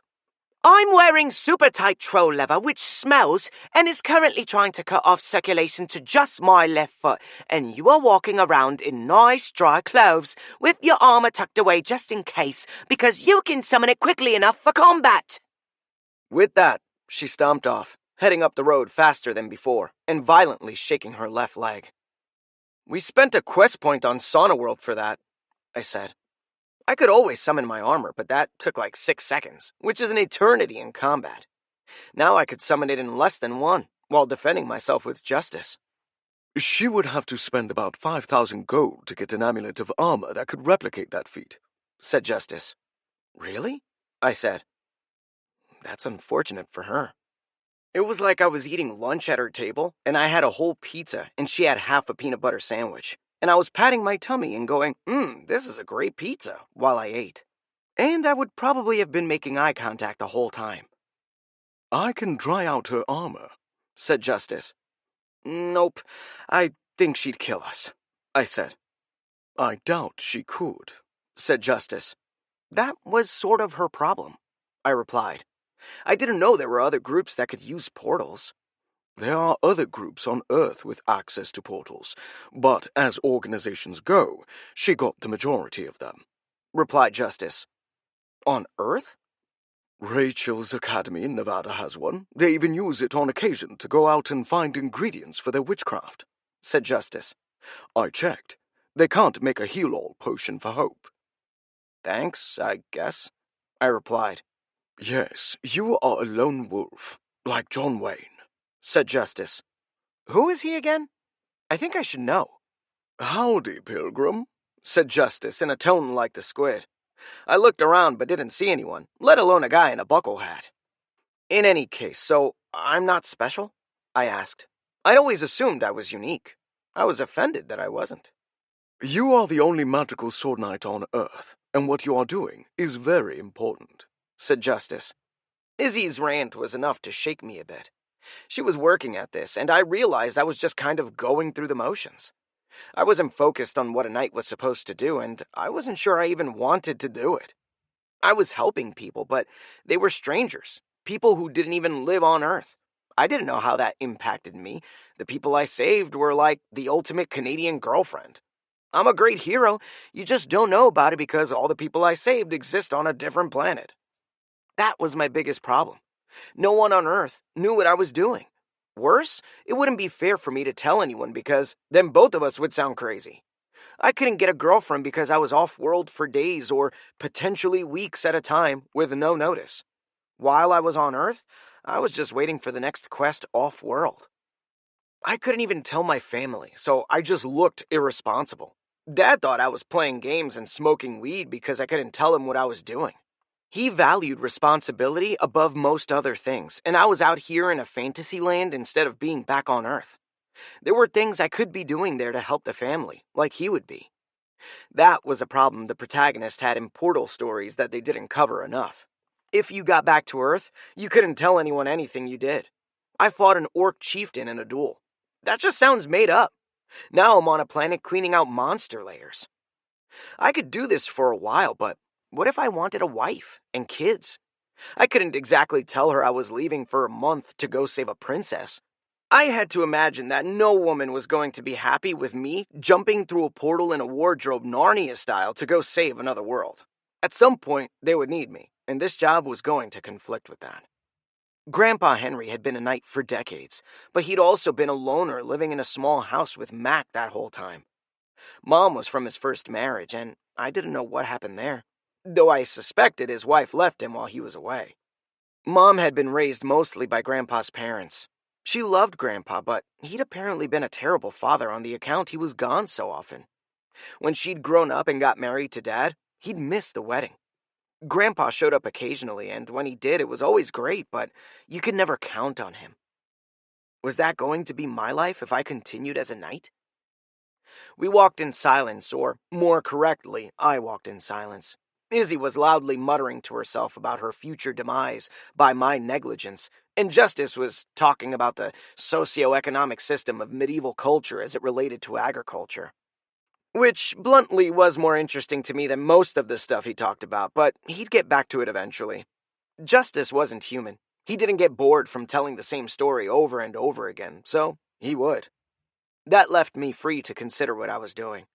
I'm wearing super tight troll leather, which smells, and is currently trying to cut off circulation to just my left foot, and you are walking around in nice dry clothes with your armor tucked away just in case, because you can summon it quickly enough for combat.
With that, she stomped off, heading up the road faster than before, and violently shaking her left leg. We spent a quest point on Sauna World for that, I said. I could always summon my armor, but that took like 6 seconds, which is an eternity in combat. Now I could summon it in less than 1, while defending myself with justice.
She would have to spend about 5,000 gold to get an amulet of armor that could replicate that feat,
said Justice. Really? I said. That's unfortunate for her. It was like I was eating lunch at her table, and I had a whole pizza, and she had half a peanut butter sandwich. And I was patting my tummy and going, this is a great pizza, while I ate. And I would probably have been making eye contact the whole time.
I can dry out her armor, said Justice.
Nope, I think she'd kill us, I said.
I doubt she could,
said Justice. That was sort of her problem, I replied. I didn't know there were other groups that could use portals.
There are other groups on Earth with access to portals, but as organizations go, she got the majority of them,
replied Justice. On Earth?
Rachel's Academy in Nevada has one. They even use it on occasion to go out and find ingredients for their witchcraft,
said Justice.
I checked. They can't make a heal-all potion for hope.
Thanks, I guess, I replied.
Yes, you are a lone wolf, like John Wayne,
said Justice. Who is he again? I think I should know.
Howdy, Pilgrim,
said Justice in a tone like the squid. I looked around but didn't see anyone, let alone a guy in a buckle hat. In any case, so I'm not special? I asked. I'd always assumed I was unique. I was offended that I wasn't.
You are the only magical sword knight on Earth, and what you are doing is very important,
said Justice. Izzy's rant was enough to shake me a bit. She was working at this, and I realized I was just kind of going through the motions. I wasn't focused on what a knight was supposed to do, and I wasn't sure I even wanted to do it. I was helping people, but they were strangers, people who didn't even live on Earth. I didn't know how that impacted me. The people I saved were like the ultimate Canadian girlfriend. I'm a great hero, you just don't know about it because all the people I saved exist on a different planet. That was my biggest problem. No one on Earth knew what I was doing. Worse, it wouldn't be fair for me to tell anyone because then both of us would sound crazy. I couldn't get a girlfriend because I was off-world for days or potentially weeks at a time with no notice. While I was on Earth, I was just waiting for the next quest off-world. I couldn't even tell my family, so I just looked irresponsible. Dad thought I was playing games and smoking weed because I couldn't tell him what I was doing. He valued responsibility above most other things, and I was out here in a fantasy land instead of being back on Earth. There were things I could be doing there to help the family, like he would be. That was a problem the protagonist had in Portal stories that they didn't cover enough. If you got back to Earth, you couldn't tell anyone anything you did. I fought an orc chieftain in a duel. That just sounds made up. Now I'm on a planet cleaning out monster layers. I could do this for a while, but what if I wanted a wife and kids? I couldn't exactly tell her I was leaving for a month to go save a princess. I had to imagine that no woman was going to be happy with me jumping through a portal in a wardrobe Narnia style to go save another world. At some point, they would need me, and this job was going to conflict with that. Grandpa Henry had been a knight for decades, but he'd also been a loner living in a small house with Mac that whole time. Mom was from his first marriage, and I didn't know what happened there, though I suspected his wife left him while he was away. Mom had been raised mostly by Grandpa's parents. She loved Grandpa, but he'd apparently been a terrible father on the account he was gone so often. When she'd grown up and got married to Dad, he'd missed the wedding. Grandpa showed up occasionally, and when he did, it was always great, but you could never count on him. Was that going to be my life if I continued as a knight? We walked in silence, or more correctly, I walked in silence. Izzy was loudly muttering to herself about her future demise by my negligence, and Justice was talking about the socio-economic system of medieval culture as it related to agriculture. Which, bluntly, was more interesting to me than most of the stuff he talked about, but he'd get back to it eventually. Justice wasn't human. He didn't get bored from telling the same story over and over again, so he would. That left me free to consider what I was doing.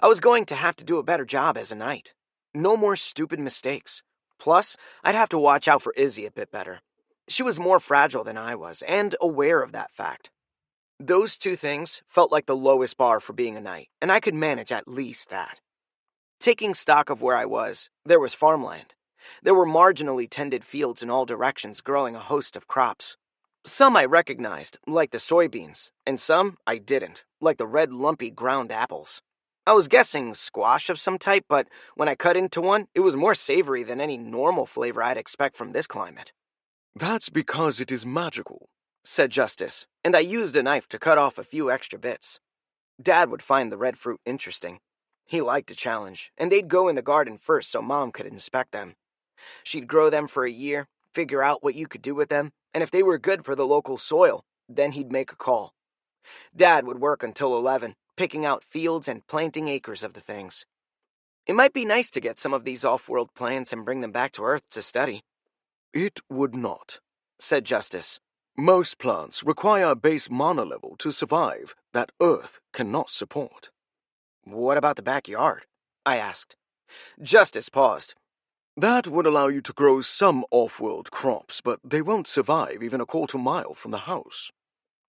I was going to have to do a better job as a knight. No more stupid mistakes. Plus, I'd have to watch out for Izzy a bit better. She was more fragile than I was, and aware of that fact. Those two things felt like the lowest bar for being a knight, and I could manage at least that. Taking stock of where I was, there was farmland. There were marginally tended fields in all directions growing a host of crops. Some I recognized, like the soybeans, and some I didn't, like the red lumpy ground apples. I was guessing squash of some type, but when I cut into one, it was more savory than any normal flavor I'd expect from this climate.
That's because it is magical,
said Justice, and I used a knife to cut off a few extra bits. Dad would find the red fruit interesting. He liked a challenge, and they'd go in the garden first so Mom could inspect them. She'd grow them for a year, figure out what you could do with them, and if they were good for the local soil, then he'd make a call. Dad would work until 11, picking out fields and planting acres of the things. It might be nice to get some of these off-world plants and bring them back to Earth to study.
It would not,
said Justice.
Most plants require a base mana level to survive that Earth cannot support.
What about the backyard? I asked. Justice paused.
That would allow you to grow some off-world crops, but they won't survive even a quarter mile from the house.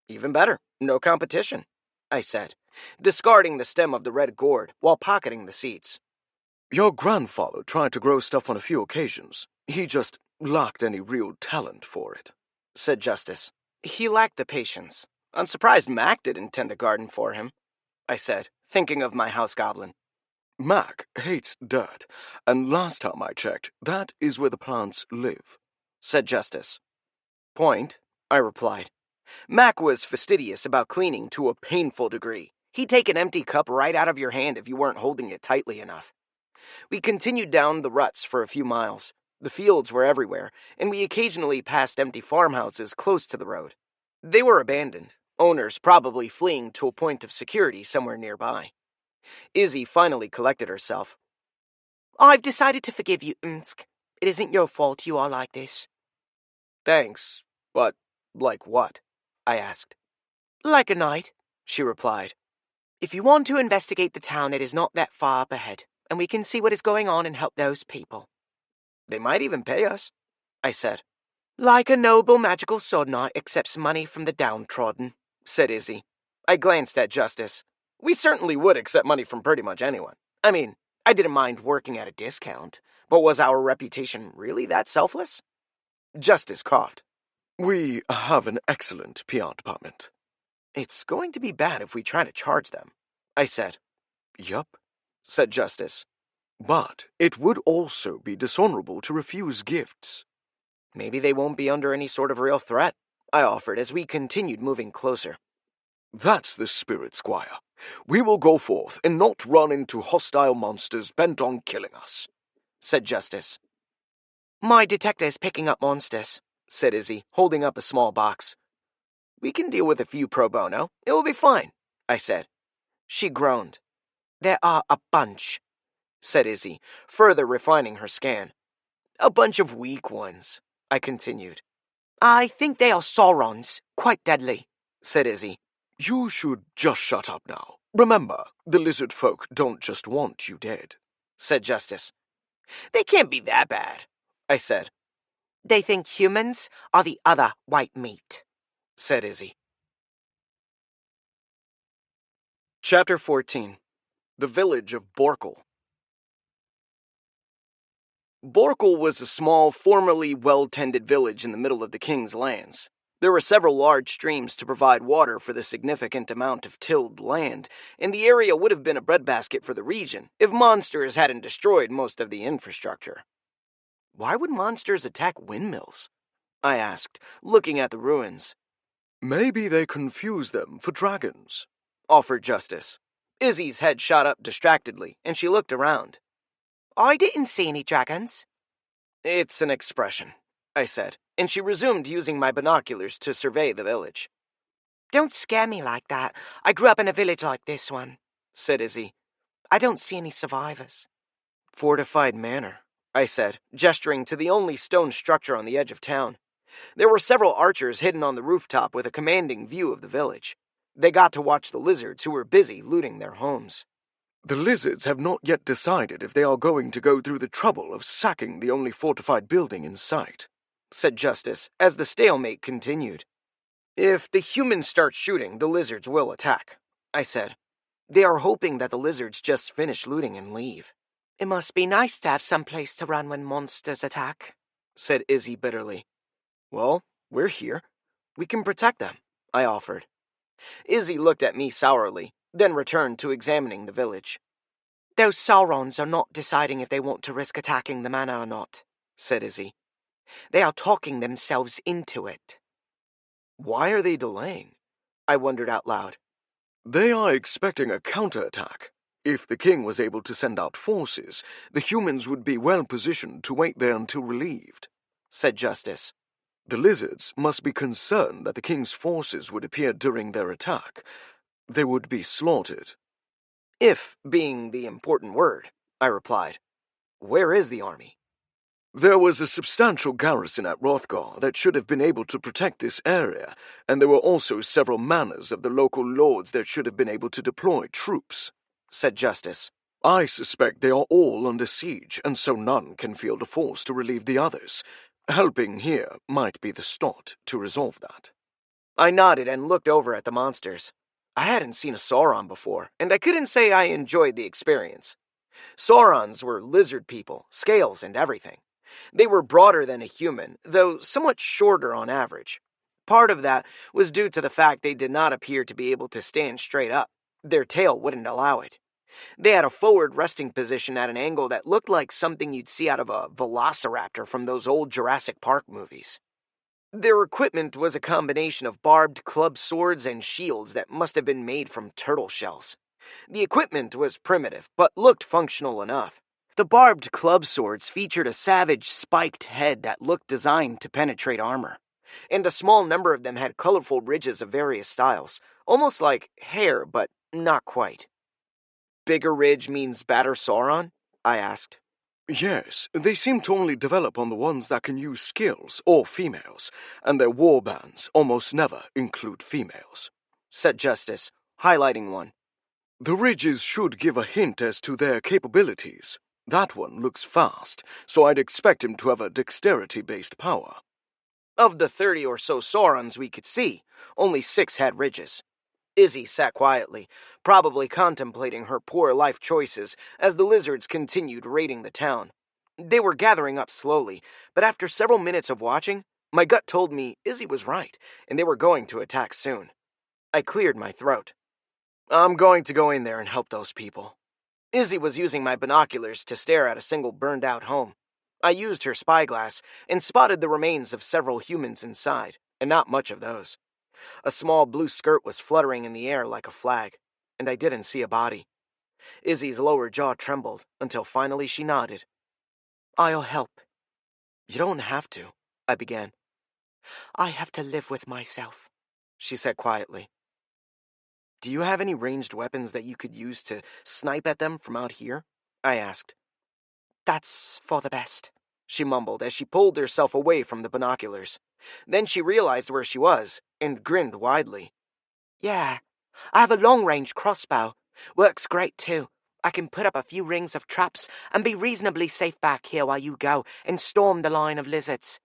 Even better, no competition, I said, discarding the stem of the red gourd while pocketing the seeds.
Your grandfather tried to grow stuff on a few occasions. He just lacked any real talent for it,
said Justice. He lacked the patience. I'm surprised Mac didn't tend a garden for him, I said, thinking of my house goblin.
Mac hates dirt, and last time I checked, that is where the plants live,
said Justice. Point, I replied. Mac was fastidious about cleaning to a painful degree. He'd take an empty cup right out of your hand if you weren't holding it tightly enough. We continued down the ruts for a few miles. The fields were everywhere, and we occasionally passed empty farmhouses close to the road. They were abandoned, owners probably fleeing to a point of security somewhere nearby. Izzy finally collected herself.
I've decided to forgive you, Umsk. It isn't your fault you are like this.
Thanks, but like what? I asked.
Like a knight, she replied. If you want to investigate the town, it is not that far up ahead, and we can see what is going on and help those people.
They might even pay us, I said.
Like a noble magical sword knight accepts money from the downtrodden,
said Izzy. I glanced at Justice. We certainly would accept money from pretty much anyone. I mean, I didn't mind working at a discount, but was our reputation really that selfless? Justice coughed.
We have an excellent PR department.
It's going to be bad if we try to charge them, I said.
Yup,
said Justice.
But it would also be dishonorable to refuse gifts.
Maybe they won't be under any sort of real threat, I offered as we continued moving closer.
That's the spirit, Squire. We will go forth and not run into hostile monsters bent on killing us,
said Justice.
My detector is picking up monsters,
said Izzy, holding up a small box. We can deal with a few pro bono. It will be fine, I said. She groaned.
There are a bunch,
said Izzy, further refining her scan. A bunch of weak ones, I continued.
I think they are Saurons, quite deadly,
said Izzy.
You should just shut up now. Remember, the lizard folk don't just want you dead,
said Justice. They can't be that bad, I said.
They think humans are the other white meat,
said Izzy. Chapter 14. The Village of Borkle. Borkle was a small, formerly well-tended village in the middle of the king's lands. There were several large streams to provide water for the significant amount of tilled land, and the area would have been a breadbasket for the region if monsters hadn't destroyed most of the infrastructure. Why would monsters attack windmills? I asked, looking at the ruins.
Maybe they confuse them for dragons,
offered Justice. Izzy's head shot up distractedly, and she looked around.
I didn't see any dragons.
It's an expression, I said, and she resumed using my binoculars to survey the village.
Don't scare me like that. I grew up in a village like this one,
said Izzy.
I don't see any survivors.
Fortified manor, I said, gesturing to the only stone structure on the edge of town. There were several archers hidden on the rooftop with a commanding view of the village. They got to watch the lizards who were busy looting their homes.
The lizards have not yet decided if they are going to go through the trouble of sacking the only fortified building in sight,
said Justice, as the stalemate continued. If the humans start shooting, the lizards will attack, I said. They are hoping that the lizards just finish looting and leave.
It must be nice to have some place to run when monsters attack,
said Izzy bitterly. Well, we're here. We can protect them, I offered. Izzy looked at me sourly, then returned to examining the village.
Those Saurons are not deciding if they want to risk attacking the manor or not, said Izzy. They are talking themselves into it.
Why are they delaying? I wondered out loud.
They are expecting a counterattack. If the king was able to send out forces, the humans would be well positioned to wait there until relieved,
said Justice.
The lizards must be concerned that the king's forces would appear during their attack. They would be slaughtered.
If being the important word, I replied. Where is the army?
There was a substantial garrison at Rothgar that should have been able to protect this area, and there were also several manors of the local lords that should have been able to deploy troops,
said Justice.
I suspect they are all under siege, and so none can field a force to relieve the others. Helping here might be the start to resolve that.
I nodded and looked over at the monsters. I hadn't seen a Sauron before, and I couldn't say I enjoyed the experience. Saurons were lizard people, scales and everything. They were broader than a human, though somewhat shorter on average. Part of that was due to the fact they did not appear to be able to stand straight up. Their tail wouldn't allow it. They had a forward resting position at an angle that looked like something you'd see out of a velociraptor from those old Jurassic Park movies. Their equipment was a combination of barbed club swords and shields that must have been made from turtle shells. The equipment was primitive, but looked functional enough. The barbed club swords featured a savage, spiked head that looked designed to penetrate armor.
and a small number of them had colorful ridges of various styles, almost like hair, but not quite. Bigger ridge means badder Sauron? I asked.
Yes, they seem to only develop on the ones that can use skills, or females, and their war bands almost never include females,
said Justice, highlighting one.
The ridges should give a hint as to their capabilities. That one looks fast, so I'd expect him to have a dexterity-based power.
Of the 30 or so Saurons we could see, only 6 had ridges. Izzy sat quietly, probably contemplating her poor life choices as the lizards continued raiding the town. They were gathering up slowly, but after several minutes of watching, my gut told me Izzy was right, and they were going to attack soon. I cleared my throat. I'm going to go in there and help those people. Izzy was using my binoculars to stare at a single burned-out home. I used her spyglass and spotted the remains of several humans inside, and not much of those. A small blue skirt was fluttering in the air like a flag, and I didn't see a body. Izzy's lower jaw trembled until finally she nodded. I'll help. You don't have to, I began. I have to live with myself, she said quietly. Do you have any ranged weapons that you could use to snipe at them from out here? I asked. That's for the best, she mumbled as she pulled herself away from the binoculars. Then she realized where she was and grinned widely. Yeah, I have a long-range crossbow. Works great too. I can put up a few rings of traps and be reasonably safe back here while you go and storm the line of lizards.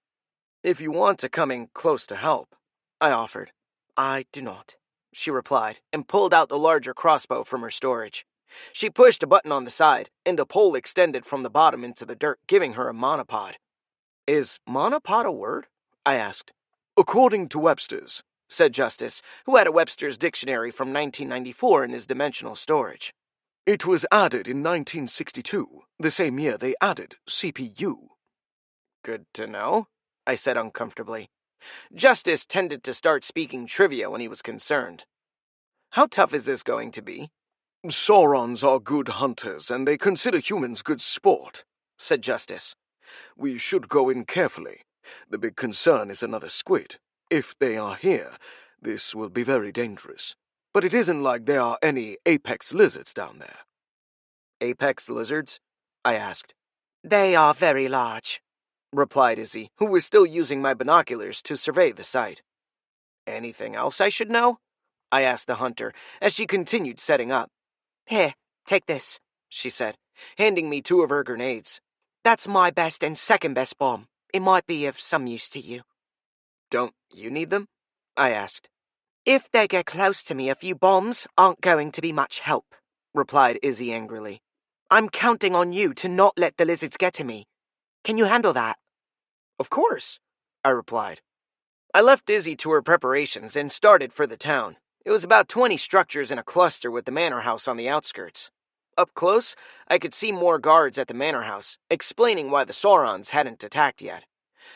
If you want to come in close to help, I offered. I do not, she replied, and pulled out the larger crossbow from her storage. She pushed a button on the side, and a pole extended from the bottom into the dirt, giving her a monopod. Is monopod a word? I asked.
According to Webster's,
said Justice, who had a Webster's dictionary from 1994 in his dimensional storage.
It was added in 1962, the same year they added CPU.
Good to know, I said uncomfortably. Justice tended to start speaking trivia when he was concerned. How tough is this going to be?
Saurons are good hunters, and they consider humans good sport,
said Justice.
We should go in carefully. The big concern is another squid. If they are here, this will be very dangerous. But it isn't like there are any apex lizards down there.
Apex lizards? I asked. They are very large, replied Izzy, who was still using my binoculars to survey the site. Anything else I should know? I asked the hunter as she continued setting up. Here, take this, she said, handing me 2 of her grenades. That's my best and second best bomb. It might be of some use to you. Don't you need them? I asked. If they get close to me, a few bombs aren't going to be much help, replied Izzy angrily. I'm counting on you to not let the lizards get to me. Can you handle that? Of course, I replied. I left Izzy to her preparations and started for the town. It was about 20 structures in a cluster with the manor house on the outskirts. Up close, I could see more guards at the manor house, explaining why the Saurons hadn't attacked yet.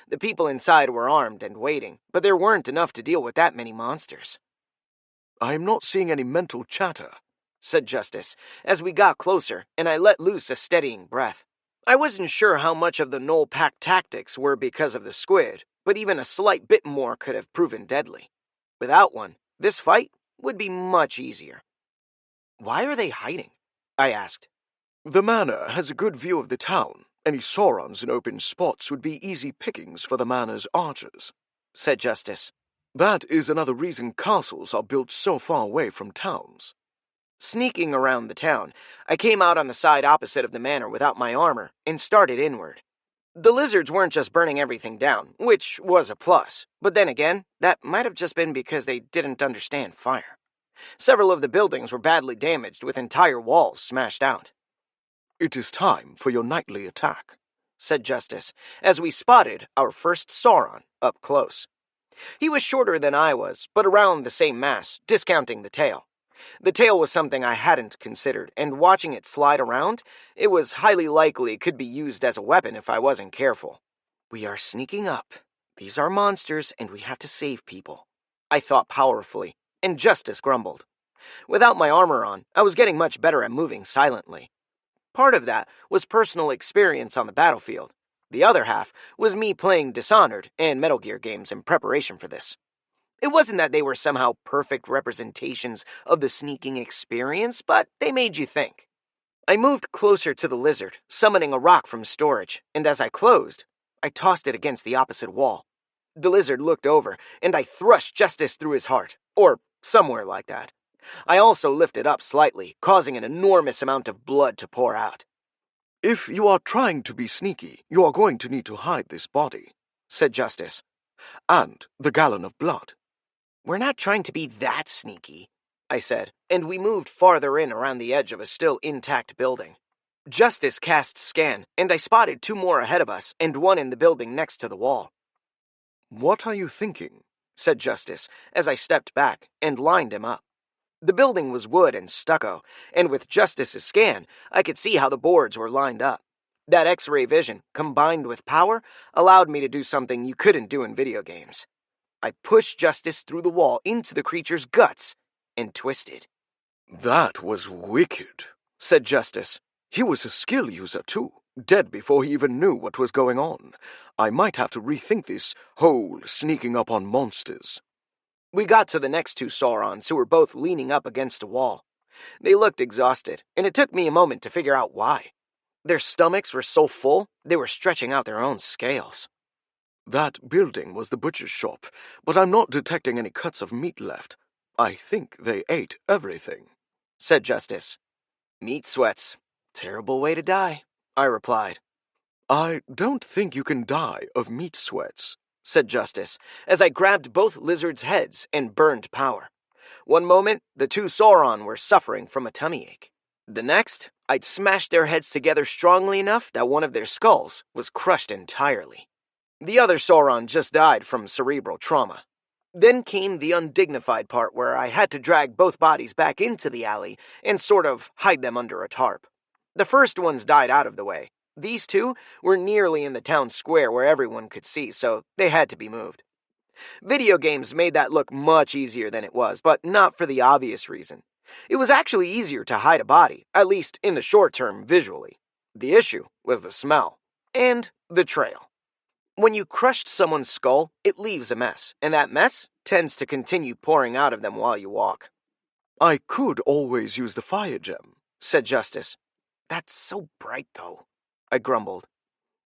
The people inside were armed and waiting, but there weren't enough to deal with that many monsters.
I am not seeing any mental chatter,
said Justice, as we got closer, and I let loose a steadying breath. I wasn't sure how much of the Knoll Pack tactics were because of the squid, but even a slight bit more could have proven deadly. Without one, this fight would be much easier. Why are they hiding? I asked.
The manor has a good view of the town. Any Saurons in open spots would be easy pickings for the manor's archers,
said Justice.
That is another reason castles are built so far away from towns.
Sneaking around the town, I came out on the side opposite of the manor without my armor and started inward. The lizards weren't just burning everything down, which was a plus, but then again, that might have just been because they didn't understand fire. Several of the buildings were badly damaged with entire walls smashed out.
It is time for your nightly attack,
said Justice, as we spotted our first Sauron up close. He was shorter than I was, but around the same mass, discounting the tail. The tail was something I hadn't considered, and watching it slide around, it was highly likely it could be used as a weapon if I wasn't careful. We are sneaking up. These are monsters, and we have to save people, I thought powerfully, and Justice grumbled. Without my armor on, I was getting much better at moving silently. Part of that was personal experience on the battlefield.
The other half was me playing Dishonored and Metal Gear games in preparation for this. It wasn't that they were somehow perfect representations of the sneaking experience, but they made you think. I moved closer to the lizard, summoning a rock from storage, and as I closed, I tossed it against the opposite wall. The lizard looked over, and I thrust justice through his heart, or somewhere like that. I also lifted up slightly, causing an enormous amount of blood to pour out.
"If you are trying to be sneaky, you are going to need to hide this body," said Justice. "And the gallon of blood."
"We're not trying to be that sneaky," I said, and we moved farther in around the edge of a still intact building. Justice cast scan, and I spotted 2 more ahead of us and 1 in the building next to the wall.
"What are you thinking?"
said Justice as I stepped back and lined him up. The building was wood and stucco, and with Justice's scan, I could see how the boards were lined up. That X-ray vision, combined with power, allowed me to do something you couldn't do in video games. I pushed Justice through the wall into the creature's guts and twisted.
"That was wicked," said Justice. "He was a skill user, too, dead before he even knew what was going on. I might have to rethink this whole sneaking up on monsters."
We got to the next 2 Saurons, who were both leaning up against a wall. They looked exhausted, and it took me a moment to figure out why. Their stomachs were so full, they were stretching out their own scales.
"That building was the butcher's shop, but I'm not detecting any cuts of meat left. I think they ate everything,"
said Justice. "Meat sweats. Terrible way to die," I replied.
"I don't think you can die of meat sweats,"
said Justice, as I grabbed both lizards' heads and burned power. One moment, the 2 Sauron were suffering from a tummy ache. The next, I'd smashed their heads together strongly enough that one of their skulls was crushed entirely. The other Sauron just died from cerebral trauma. Then came the undignified part where I had to drag both bodies back into the alley and sort of hide them under a tarp. The first ones died out of the way. These 2 were nearly in the town square where everyone could see, so they had to be moved. Video games made that look much easier than it was, but not for the obvious reason. It was actually easier to hide a body, at least in the short term visually. The issue was the smell and the trail. When you crushed someone's skull, it leaves a mess, and that mess tends to continue pouring out of them while you walk.
"I could always use the fire gem,"
said Justice. "That's so bright, though," I grumbled.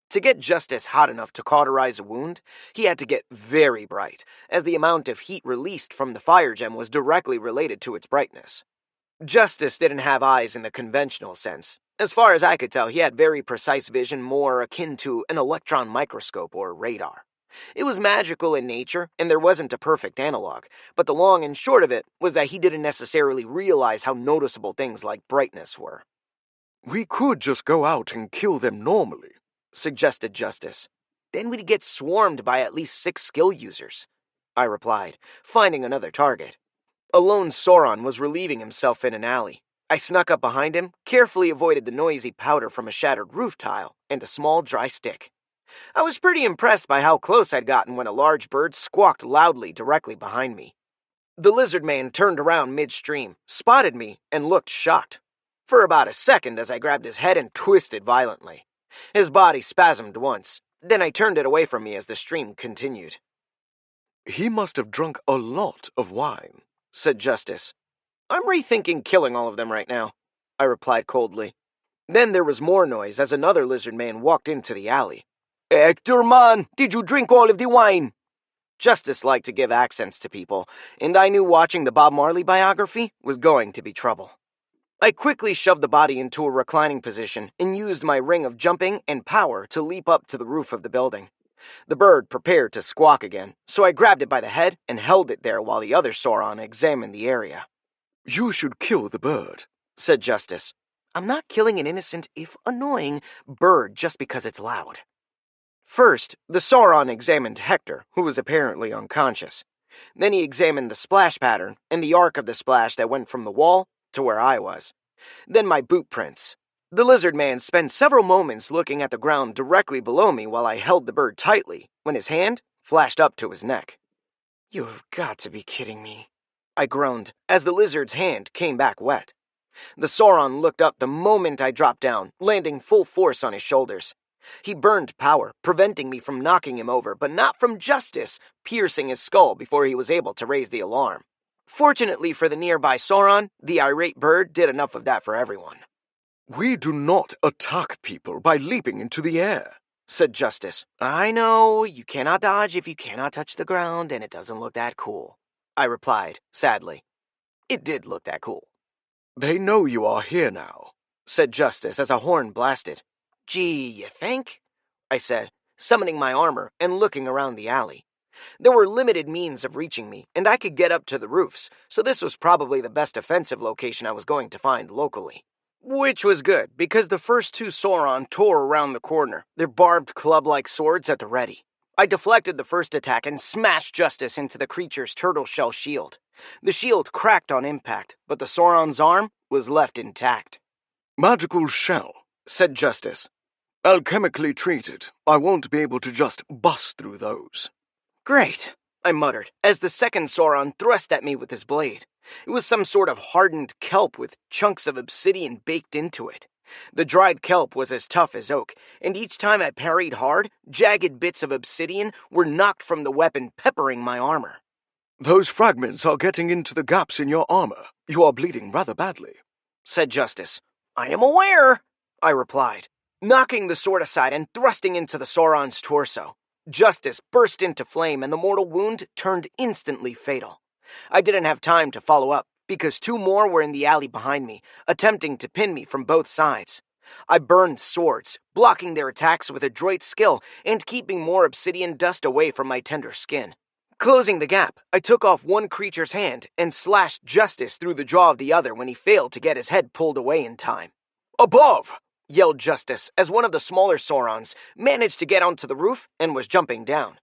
To get Justice hot enough to cauterize a wound, he had to get very bright, as the amount of heat released from the fire gem was directly related to its brightness. Justice didn't have eyes in the conventional sense. As far as I could tell, he had very precise vision more akin to an electron microscope or radar. It was magical in nature, and there wasn't a perfect analog, but the long and short of it was that he didn't necessarily realize how noticeable things like brightness were.
"We could just go out and kill them normally,"
suggested Justice. "Then we'd get swarmed by at least 6 skill users," I replied, finding another target. A lone Sauron was relieving himself in an alley. I snuck up behind him, carefully avoided the noisy powder from a shattered roof tile, and a small dry stick. I was pretty impressed by how close I'd gotten when a large bird squawked loudly directly behind me. The lizard man turned around midstream, spotted me, and looked shocked. For about a second as I grabbed his head and twisted violently. His body spasmed once, then I turned it away from me as the stream continued.
"He must have drunk a lot of wine,"
said Justice. "I'm rethinking killing all of them right now," I replied coldly. Then there was more noise as another lizard man walked into the alley. "Hector, man, did you drink all of the wine?" Justice liked to give accents to people, and I knew watching the Bob Marley biography was going to be trouble. I quickly shoved the body into a reclining position and used my ring of jumping and power to leap up to the roof of the building. The bird prepared to squawk again, so I grabbed it by the head and held it there while the other Sauron examined the area.
"You should kill the bird,"
said Justice. "I'm not killing an innocent, if annoying, bird just because it's loud." First, the Sauron examined Hector, who was apparently unconscious. Then he examined the splash pattern and the arc of the splash that went from the wall to where I was. Then my boot prints. The lizard man spent several moments looking at the ground directly below me while I held the bird tightly, when his hand flashed up to his neck. "You have got to be kidding me," I groaned, as the lizard's hand came back wet. The Sauron looked up the moment I dropped down, landing full force on his shoulders. He burned power, preventing me from knocking him over, but not from Justice piercing his skull before he was able to raise the alarm. Fortunately for the nearby Sauron, the irate bird did enough of that for everyone.
"We do not attack people by leaping into the air," said Justice.
"I know, you cannot dodge if you cannot touch the ground, and it doesn't look that cool," I replied, sadly. It did look that cool.
"They know you are here now,"
said Justice as a horn blasted. "Gee, you think?" I said, summoning my armor and looking around the alley. There were limited means of reaching me, and I could get up to the roofs, so this was probably the best defensive location I was going to find locally. Which was good, because the first two Sauron tore around the corner, their barbed club-like swords at the ready. I deflected the first attack and smashed Justice into the creature's turtle shell shield. The shield cracked on impact, but the Sauron's arm was left intact.
"Magical shell," said Justice. "Alchemically treated. I won't be able to just bust through those."
"Great," I muttered, as the second Sauron thrust at me with his blade. It was some sort of hardened kelp with chunks of obsidian baked into it. The dried kelp was as tough as oak, and each time I parried hard, jagged bits of obsidian were knocked from the weapon, peppering my armor.
"Those fragments are getting into the gaps in your armor. You are bleeding rather badly,"
said Justice. "I am aware," I replied, knocking the sword aside and thrusting into the Sauron's torso. Justice burst into flame, and the mortal wound turned instantly fatal. I didn't have time to follow up, because two more were in the alley behind me, attempting to pin me from both sides. I burned swords, blocking their attacks with adroit skill and keeping more obsidian dust away from my tender skin. Closing the gap, I took off one creature's hand and slashed Justice through the jaw of the other when he failed to get his head pulled away in time.
"Above!"
yelled Justice as one of the smaller Saurons managed to get onto the roof and was jumping down.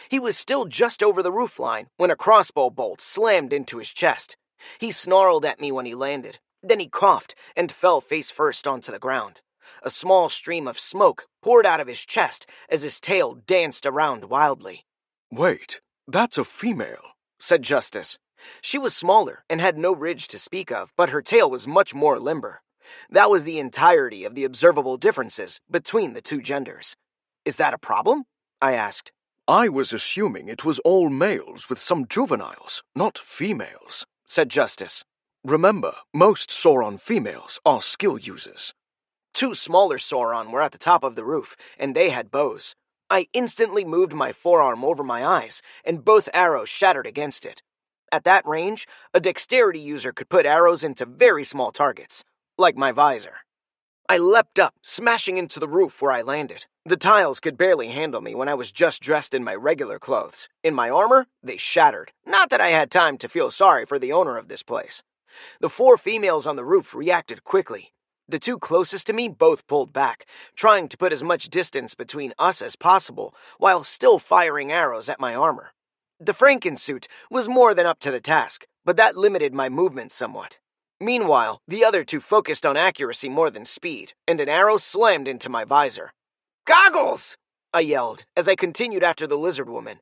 He was still just over the roof line when a crossbow bolt slammed into his chest. He snarled at me when he landed. Then he coughed and fell face first onto the ground. A small stream of smoke poured out of his chest as his tail danced around wildly.
"Wait, that's a female,"
said Justice. She was smaller and had no ridge to speak of, but her tail was much more limber. That was the entirety of the observable differences between the two genders. "Is that a problem?" I asked.
"I was assuming it was all males with some juveniles, not females," said Justice. "Remember, most Sauron females are skill users."
Two smaller Sauron were at the top of the roof, and they had bows. I instantly moved my forearm over my eyes, and both arrows shattered against it. At that range, a dexterity user could put arrows into very small targets, like my visor. I leapt up, smashing into the roof where I landed. The tiles could barely handle me when I was just dressed in my regular clothes. In my armor, they shattered. Not that I had time to feel sorry for the owner of this place. The four females on the roof reacted quickly. The two closest to me both pulled back, trying to put as much distance between us as possible, while still firing arrows at my armor. The Frankensuit was more than up to the task, but that limited my movement somewhat. Meanwhile, the other two focused on accuracy more than speed, and an arrow slammed into my visor. "Goggles!" I yelled as I continued after the lizard woman.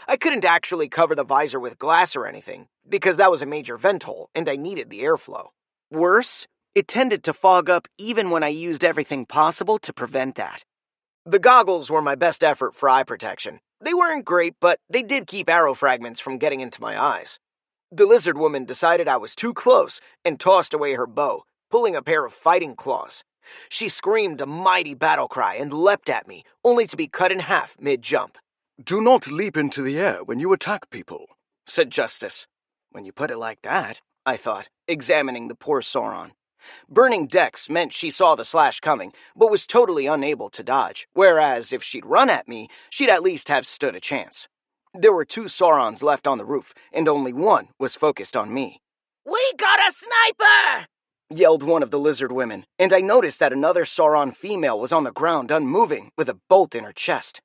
I couldn't actually cover the visor with glass or anything, because that was a major vent hole, and I needed the airflow. Worse, it tended to fog up even when I used everything possible to prevent that. The goggles were my best effort for eye protection. They weren't great, but they did keep arrow fragments from getting into my eyes. The lizard woman decided I was too close and tossed away her bow, pulling a pair of fighting claws. She screamed a mighty battle cry and leapt at me, only to be cut in half mid-jump.
"Do not leap into the air when you attack people,"
said Justice. When you put it like that, I thought, examining the poor Sauron. Burning Dex meant she saw the slash coming, but was totally unable to dodge, whereas if she'd run at me, she'd at least have stood a chance. There were two Saurons left on the roof, and only one was focused on me. "We got a sniper!" yelled one of the lizard women, and I noticed that another Sauron female was on the ground unmoving with a bolt in her chest.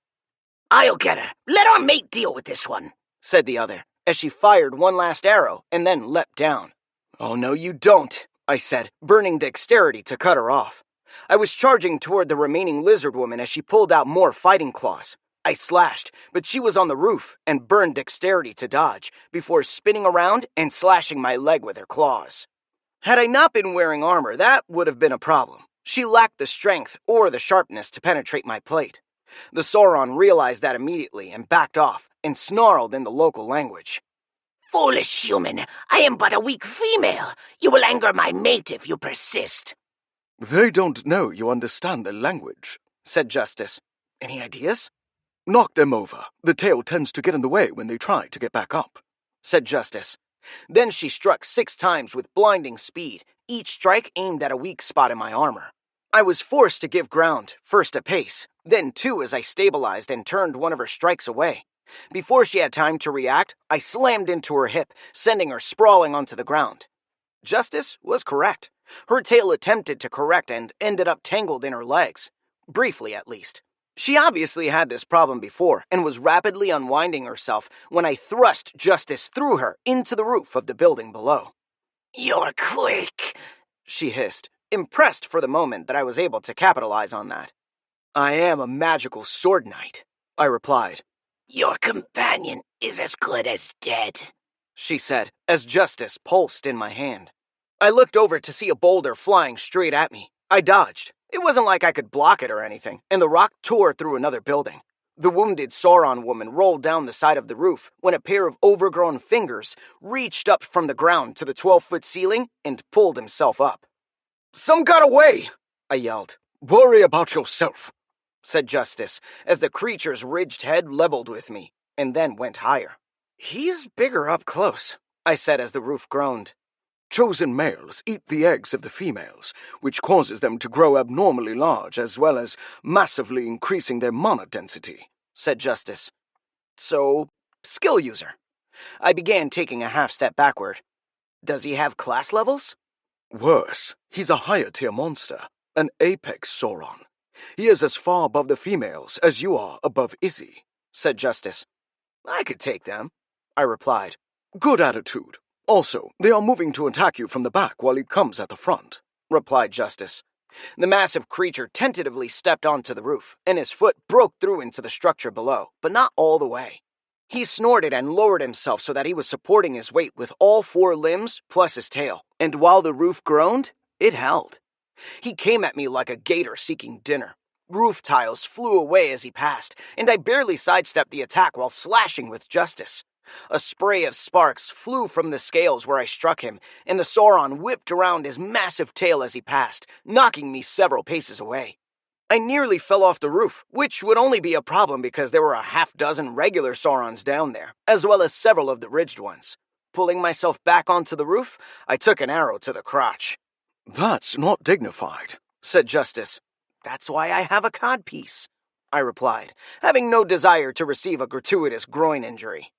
"I'll get her. Let our mate deal with this one,"
said the other, as she fired one last arrow and then leapt down. "Oh, no, you don't," I said, burning dexterity to cut her off. I was charging toward the remaining lizard woman as she pulled out more fighting claws. I slashed, but she was on the roof and burned dexterity to dodge before spinning around and slashing my leg with her claws. Had I not been wearing armor, that would have been a problem. She lacked the strength or the sharpness to penetrate my plate. The Sauron realized that immediately and backed off and snarled in the local language.
Foolish human, I am but a weak female. You will anger my mate if you persist.
They don't know you understand their language,
said Justice. Any ideas?
Knock them over. The tail tends to get in the way when they try to get back up,
said Justice. Then she struck 6 times with blinding speed, each strike aimed at a weak spot in my armor. I was forced to give ground, first a pace, then 2 as I stabilized and turned one of her strikes away. Before she had time to react, I slammed into her hip, sending her sprawling onto the ground. Justice was correct. Her tail attempted to correct and ended up tangled in her legs. Briefly, at least. She obviously had this problem before and was rapidly unwinding herself when I thrust Justice through her into the roof of the building below.
You're quick,
she hissed, impressed for the moment that I was able to capitalize on that. I am a magical sword knight, I replied.
Your companion is as good as dead,
she said, as Justice pulsed in my hand. I looked over to see a boulder flying straight at me. I dodged. It wasn't like I could block it or anything, and the rock tore through another building. The wounded Sauron woman rolled down the side of the roof when a pair of overgrown fingers reached up from the ground to the 12-foot ceiling and pulled himself up.
Some got away,
I yelled.
Worry about yourself,
said Justice, as the creature's ridged head leveled with me, and then went higher. He's bigger up close, I said as the roof groaned.
Chosen males eat the eggs of the females, which causes them to grow abnormally large as well as massively increasing their mana density,
said Justice. So, skill user. I began taking a half step backward. Does he have class levels?
Worse, he's a higher tier monster, an apex Sauron. He is as far above the females as you are above Izzy,
said Justice. I could take them, I replied.
Good attitude. Also, they are moving to attack you from the back while he comes at the front,
replied Justice. The massive creature tentatively stepped onto the roof, and his foot broke through into the structure below, but not all the way. He snorted and lowered himself so that he was supporting his weight with all 4 limbs plus his tail, and while the roof groaned, it held. He came at me like a gator seeking dinner. Roof tiles flew away as he passed, and I barely sidestepped the attack while slashing with Justice. A spray of sparks flew from the scales where I struck him, and the Sauron whipped around his massive tail as he passed, knocking me several paces away. I nearly fell off the roof, which would only be a problem because there were a half-dozen regular Saurons down there, as well as several of the ridged ones. Pulling myself back onto the roof, I took an arrow to the crotch.
That's not dignified,
said Justice. That's why I have a codpiece, I replied, having no desire to receive a gratuitous groin injury.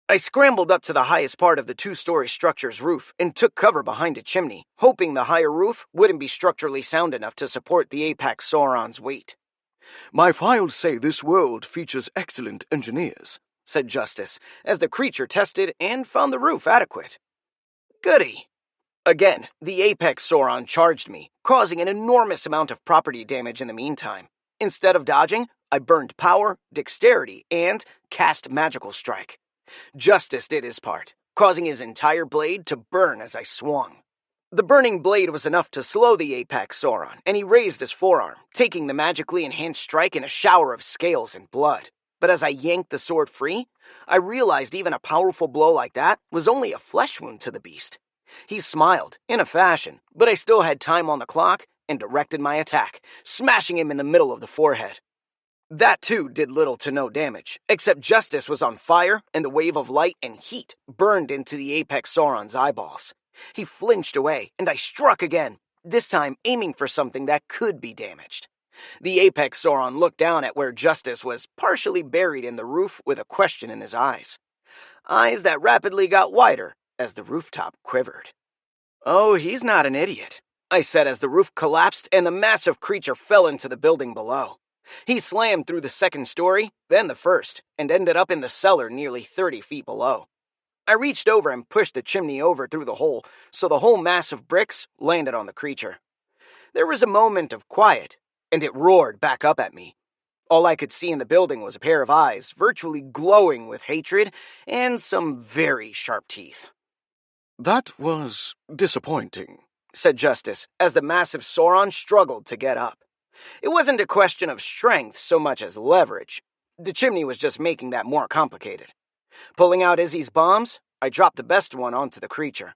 I scrambled up to the highest part of the 2-story structure's roof and took cover behind a chimney, hoping the higher roof wouldn't be structurally sound enough to support the apex Sauron's weight.
My files say this world features excellent engineers,
said Justice, as the creature tested and found the roof adequate. Goody. Again, the apex Sauron charged me, causing an enormous amount of property damage in the meantime. Instead of dodging, I burned power, dexterity, and cast magical strike. Justice did his part, causing his entire blade to burn as I swung. The burning blade was enough to slow the apex Sauron, and he raised his forearm, taking the magically enhanced strike in a shower of scales and blood. But as I yanked the sword free, I realized even a powerful blow like that was only a flesh wound to the beast. He smiled, in a fashion, but I still had time on the clock and directed my attack, smashing him in the middle of the forehead. That, too, did little to no damage, except Justice was on fire, and the wave of light and heat burned into the apex Sauron's eyeballs. He flinched away, and I struck again, this time aiming for something that could be damaged. The apex Sauron looked down at where Justice was partially buried in the roof with a question in his eyes. Eyes that rapidly got wider as the rooftop quivered. Oh, he's not an idiot, I said as the roof collapsed and the massive creature fell into the building below. He slammed through the 2nd story, then the 1st, and ended up in the cellar nearly 30 feet below. I reached over and pushed the chimney over through the hole, so the whole mass of bricks landed on the creature. There was a moment of quiet, and it roared back up at me. All I could see in the building was a pair of eyes, virtually glowing with hatred, and some very sharp teeth.
That was disappointing,
said Justice, as the massive Sauron struggled to get up. It wasn't a question of strength so much as leverage. The chimney was just making that more complicated. Pulling out Izzy's bombs, I dropped the best one onto the creature.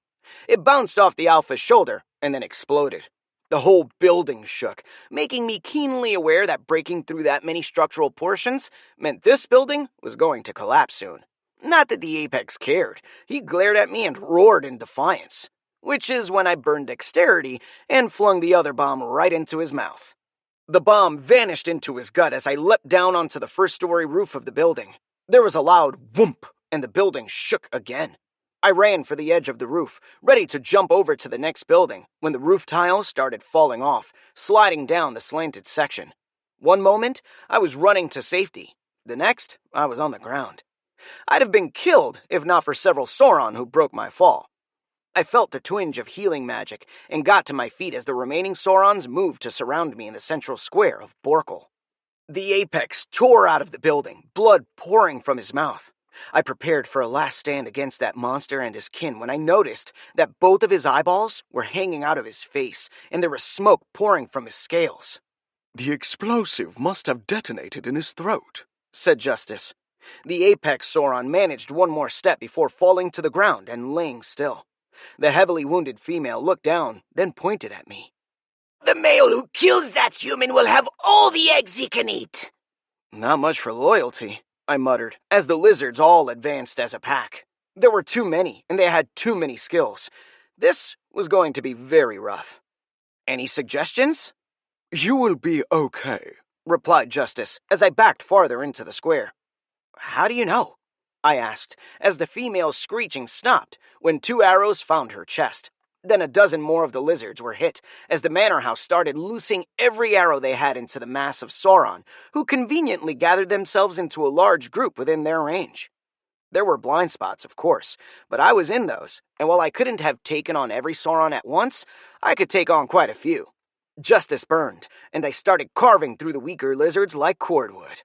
It bounced off the Alpha's shoulder and then exploded. The whole building shook, making me keenly aware that breaking through that many structural portions meant this building was going to collapse soon. Not that the Apex cared. He glared at me and roared in defiance, which is when I burned dexterity and flung the other bomb right into his mouth. The bomb vanished into his gut as I leapt down onto the first-story roof of the building. There was a loud whoomp, and the building shook again. I ran for the edge of the roof, ready to jump over to the next building, when the roof tiles started falling off, sliding down the slanted section. One moment, I was running to safety. The next, I was on the ground. I'd have been killed if not for several Sauron who broke my fall. I felt the twinge of healing magic and got to my feet as the remaining Saurons moved to surround me in the central square of Borkul. The Apex tore out of the building, blood pouring from his mouth. I prepared for a last stand against that monster and his kin when I noticed that both of his eyeballs were hanging out of his face and there was smoke pouring from his scales.
"The explosive must have detonated in his throat,"
said Justice. The Apex Sauron managed one more step before falling to the ground and laying still. The heavily wounded female looked down, then pointed at me.
"The male who kills that human will have all the eggs he can eat."
Not much for loyalty, I muttered, as the lizards all advanced as a pack. There were too many, and they had too many skills. This was going to be very rough. Any suggestions?
"You will be okay,"
replied Justice, as I backed farther into the square. How do you know? I asked, as the female's screeching stopped when 2 arrows found her chest. Then a dozen more of the lizards were hit, as the manor house started loosing every arrow they had into the mass of Sauron, who conveniently gathered themselves into a large group within their range. There were blind spots, of course, but I was in those, and while I couldn't have taken on every Sauron at once, I could take on quite a few. Justice burned, and I started carving through the weaker lizards like cordwood.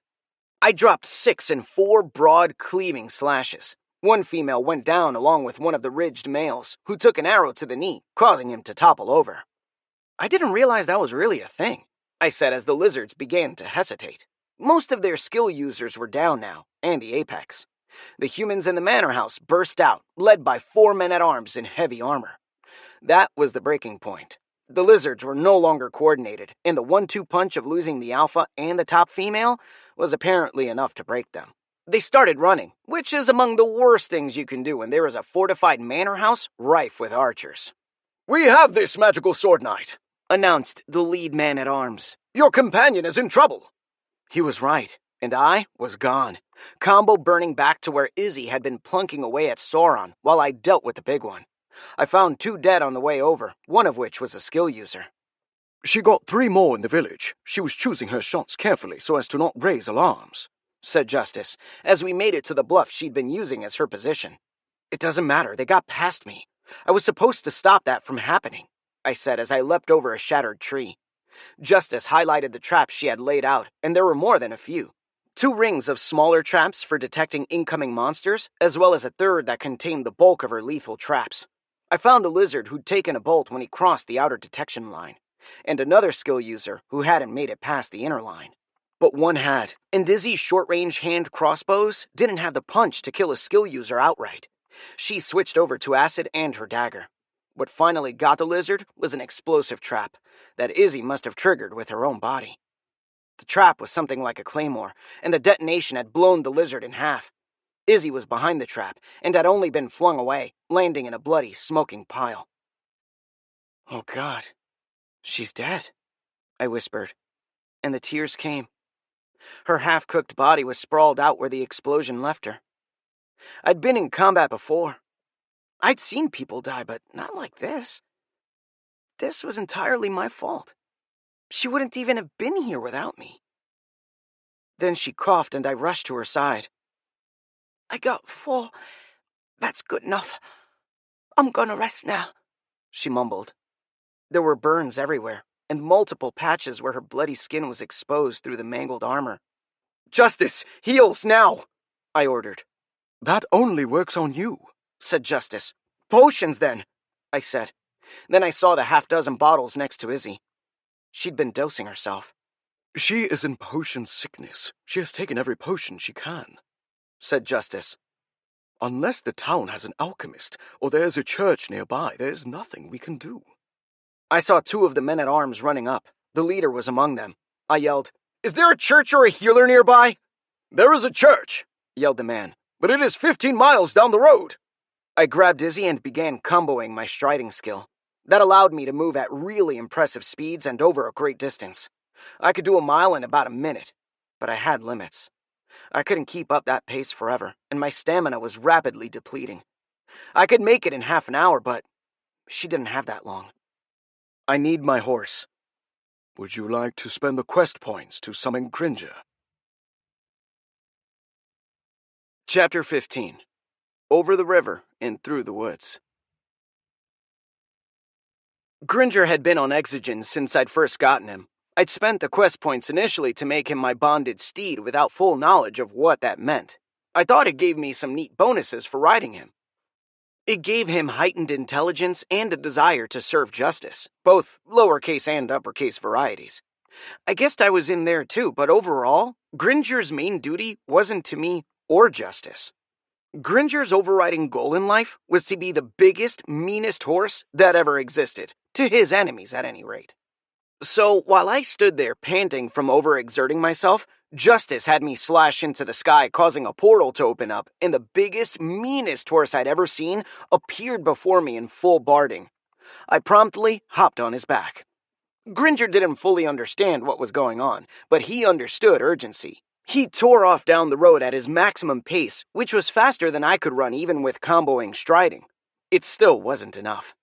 I dropped 6 in 4 broad, cleaving slashes. One female went down along with one of the ridged males, who took an arrow to the knee, causing him to topple over. I didn't realize that was really a thing, I said as the lizards began to hesitate. Most of their skill users were down now, and the Apex. The humans in the manor house burst out, led by 4 men-at-arms in heavy armor. That was the breaking point. The lizards were no longer coordinated, and the 1-2 punch of losing the alpha and the top female was apparently enough to break them. They started running, which is among the worst things you can do when there is a fortified manor house rife with archers.
"We have this, magical sword knight,"
announced the lead man-at-arms.
"Your companion is in trouble."
He was right, and I was gone, combo burning back to where Izzy had been plunking away at Sauron while I dealt with the big one. I found 2 dead on the way over, one of which was a skill user.
"She got 3 more in the village. She was choosing her shots carefully so as to not raise alarms,"
said Justice, as we made it to the bluff she'd been using as her position. It doesn't matter, they got past me. I was supposed to stop that from happening, I said as I leapt over a shattered tree. Justice highlighted the traps she had laid out, and there were more than a few. 2 rings of smaller traps for detecting incoming monsters, as well as a third that contained the bulk of her lethal traps. I found a lizard who'd taken a bolt when he crossed the outer detection line, and another skill user who hadn't made it past the inner line. But one had, and Izzy's short-range hand crossbows didn't have the punch to kill a skill user outright. She switched over to acid and her dagger. What finally got the lizard was an explosive trap that Izzy must have triggered with her own body. The trap was something like a claymore, and the detonation had blown the lizard in half. Izzy was behind the trap and had only been flung away, landing in a bloody, smoking pile. "Oh God, she's dead," I whispered, and the tears came. Her half-cooked body was sprawled out where the explosion left her. I'd been in combat before. I'd seen people die, but not like this. This was entirely my fault. She wouldn't even have been here without me. Then she coughed and I rushed to her side. "I got 4. That's good enough. I'm gonna rest now," she mumbled. There were burns everywhere, and multiple patches where her bloody skin was exposed through the mangled armor. "Justice, heals now!" I ordered.
"That only works on you,"
said Justice. "Potions, then," I said. Then I saw the half-dozen bottles next to Izzy. She'd been dosing herself.
She is in potion sickness. She has taken every potion she can,
said Justice.
Unless the town has an alchemist, or there's a church nearby, there's nothing we can do.
I saw 2 of the men-at-arms running up. The leader was among them. I yelled, "Is there a church or a healer nearby?"
"There is a church," yelled the man, "but it is 15 miles down the road."
I grabbed Izzy and began comboing my striding skill. That allowed me to move at really impressive speeds and over a great distance. I could do a mile in about a minute, but I had limits. I couldn't keep up that pace forever, and my stamina was rapidly depleting. I could make it in half an hour, but she didn't have that long. I need my horse.
Would you like to spend the quest points to summon Gringer?
Chapter 15. Over the river and through the woods. Gringer had been on Exogen since I'd first gotten him. I'd spent the quest points initially to make him my bonded steed without full knowledge of what that meant. I thought it gave me some neat bonuses for riding him. It gave him heightened intelligence and a desire to serve justice, both lowercase and uppercase varieties. I guessed I was in there too, but overall, Gringer's main duty wasn't to me or justice. Gringer's overriding goal in life was to be the biggest, meanest horse that ever existed, to his enemies at any rate. So while I stood there panting from overexerting myself, Justice had me slash into the sky, causing a portal to open up, and the biggest, meanest horse I'd ever seen appeared before me in full barding. I promptly hopped on his back. Gringer didn't fully understand what was going on, but he understood urgency. He tore off down the road at his maximum pace, which was faster than I could run even with comboing striding. It still wasn't enough.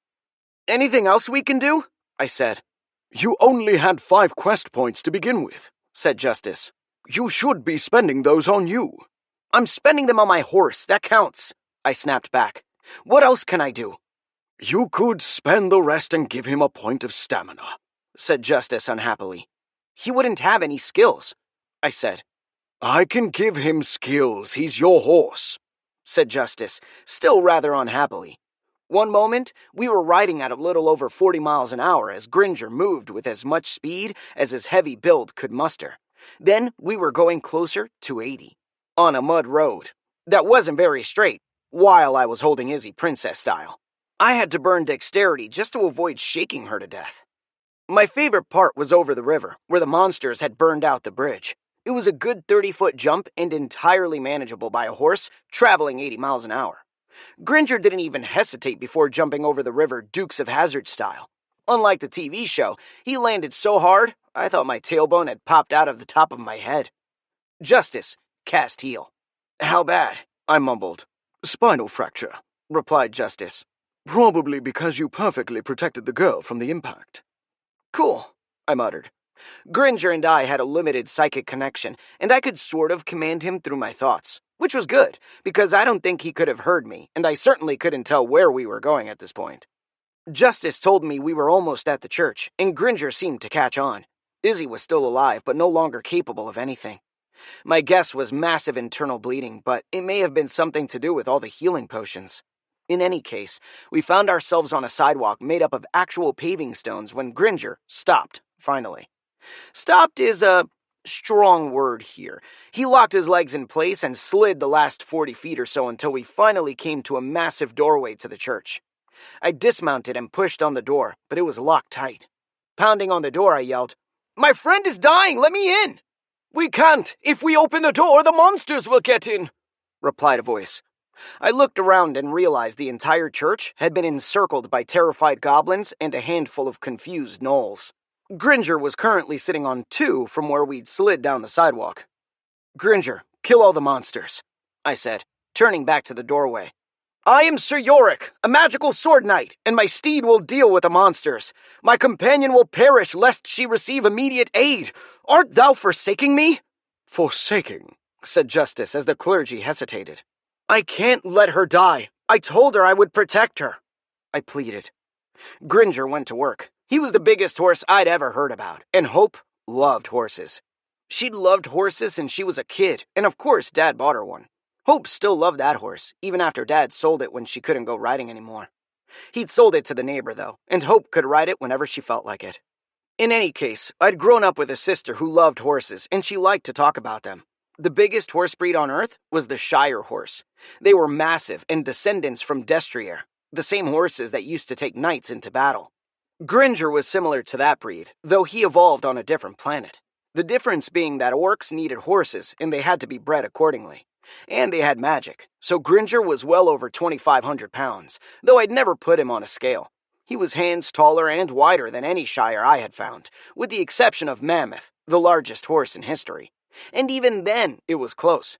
"Anything else we can do?" I said.
"You only had 5 quest points to begin with,"
said Justice.
"You should be spending those on you."
"I'm spending them on my horse, that counts," I snapped back. "What else can I do?"
"You could spend the rest and give him a point of stamina,"
said Justice unhappily. "He wouldn't have any skills," I said.
"I can give him skills, he's your horse,"
said Justice, still rather unhappily. One moment, we were riding at a little over 40 miles an hour as Gringer moved with as much speed as his heavy build could muster. Then we were going closer to 80, on a mud road that wasn't very straight, while I was holding Izzy princess style. I had to burn dexterity just to avoid shaking her to death. My favorite part was over the river, where the monsters had burned out the bridge. It was a good 30-foot jump and entirely manageable by a horse traveling 80 miles an hour. Gringer didn't even hesitate before jumping over the river Dukes of Hazzard style. Unlike the TV show, he landed so hard, I thought my tailbone had popped out of the top of my head. Justice cast heel. "How bad?" I mumbled.
"Spinal fracture,"
replied Justice.
"Probably because you perfectly protected the girl from the impact."
"Cool," I muttered. Gringer and I had a limited psychic connection, and I could sort of command him through my thoughts, which was good, because I don't think he could have heard me, and I certainly couldn't tell where we were going at this point. Justice told me we were almost at the church, and Gringer seemed to catch on. Izzy was still alive, but no longer capable of anything. My guess was massive internal bleeding, but it may have been something to do with all the healing potions. In any case, we found ourselves on a sidewalk made up of actual paving stones when Gringer stopped, finally. Stopped is a strong word here. He locked his legs in place and slid the last 40 feet or so until we finally came to a massive doorway to the church. I dismounted and pushed on the door, but it was locked tight. Pounding on the door, I yelled, "My friend is dying! Let me in!" "We can't! If we open the door, the monsters will get in!" replied a voice. I looked around and realized the entire church had been encircled by terrified goblins and a handful of confused gnolls. Gringer was currently sitting on 2 from where we'd slid down the sidewalk. "Gringer, kill all the monsters," I said, turning back to the doorway. "I am Sir Yorick, a magical sword knight, and my steed will deal with the monsters. My companion will perish lest she receive immediate aid. Art thou forsaking me?"
"Forsaking,"
said Justice as the clergy hesitated. "I can't let her die. I told her I would protect her," I pleaded. Gringer went to work. He was the biggest horse I'd ever heard about, and Hope loved horses. She'd loved horses since she was a kid, and of course Dad bought her one. Hope still loved that horse, even after Dad sold it when she couldn't go riding anymore. He'd sold it to the neighbor, though, and Hope could ride it whenever she felt like it. In any case, I'd grown up with a sister who loved horses, and she liked to talk about them. The biggest horse breed on Earth was the Shire horse. They were massive and descendants from Destrier, the same horses that used to take knights into battle. Gringer was similar to that breed, though he evolved on a different planet. The difference being that orcs needed horses, and they had to be bred accordingly. And they had magic, so Gringer was well over 2,500 pounds, though I'd never put him on a scale. He was hands taller and wider than any Shire I had found, with the exception of Mammoth, the largest horse in history. And even then, it was close.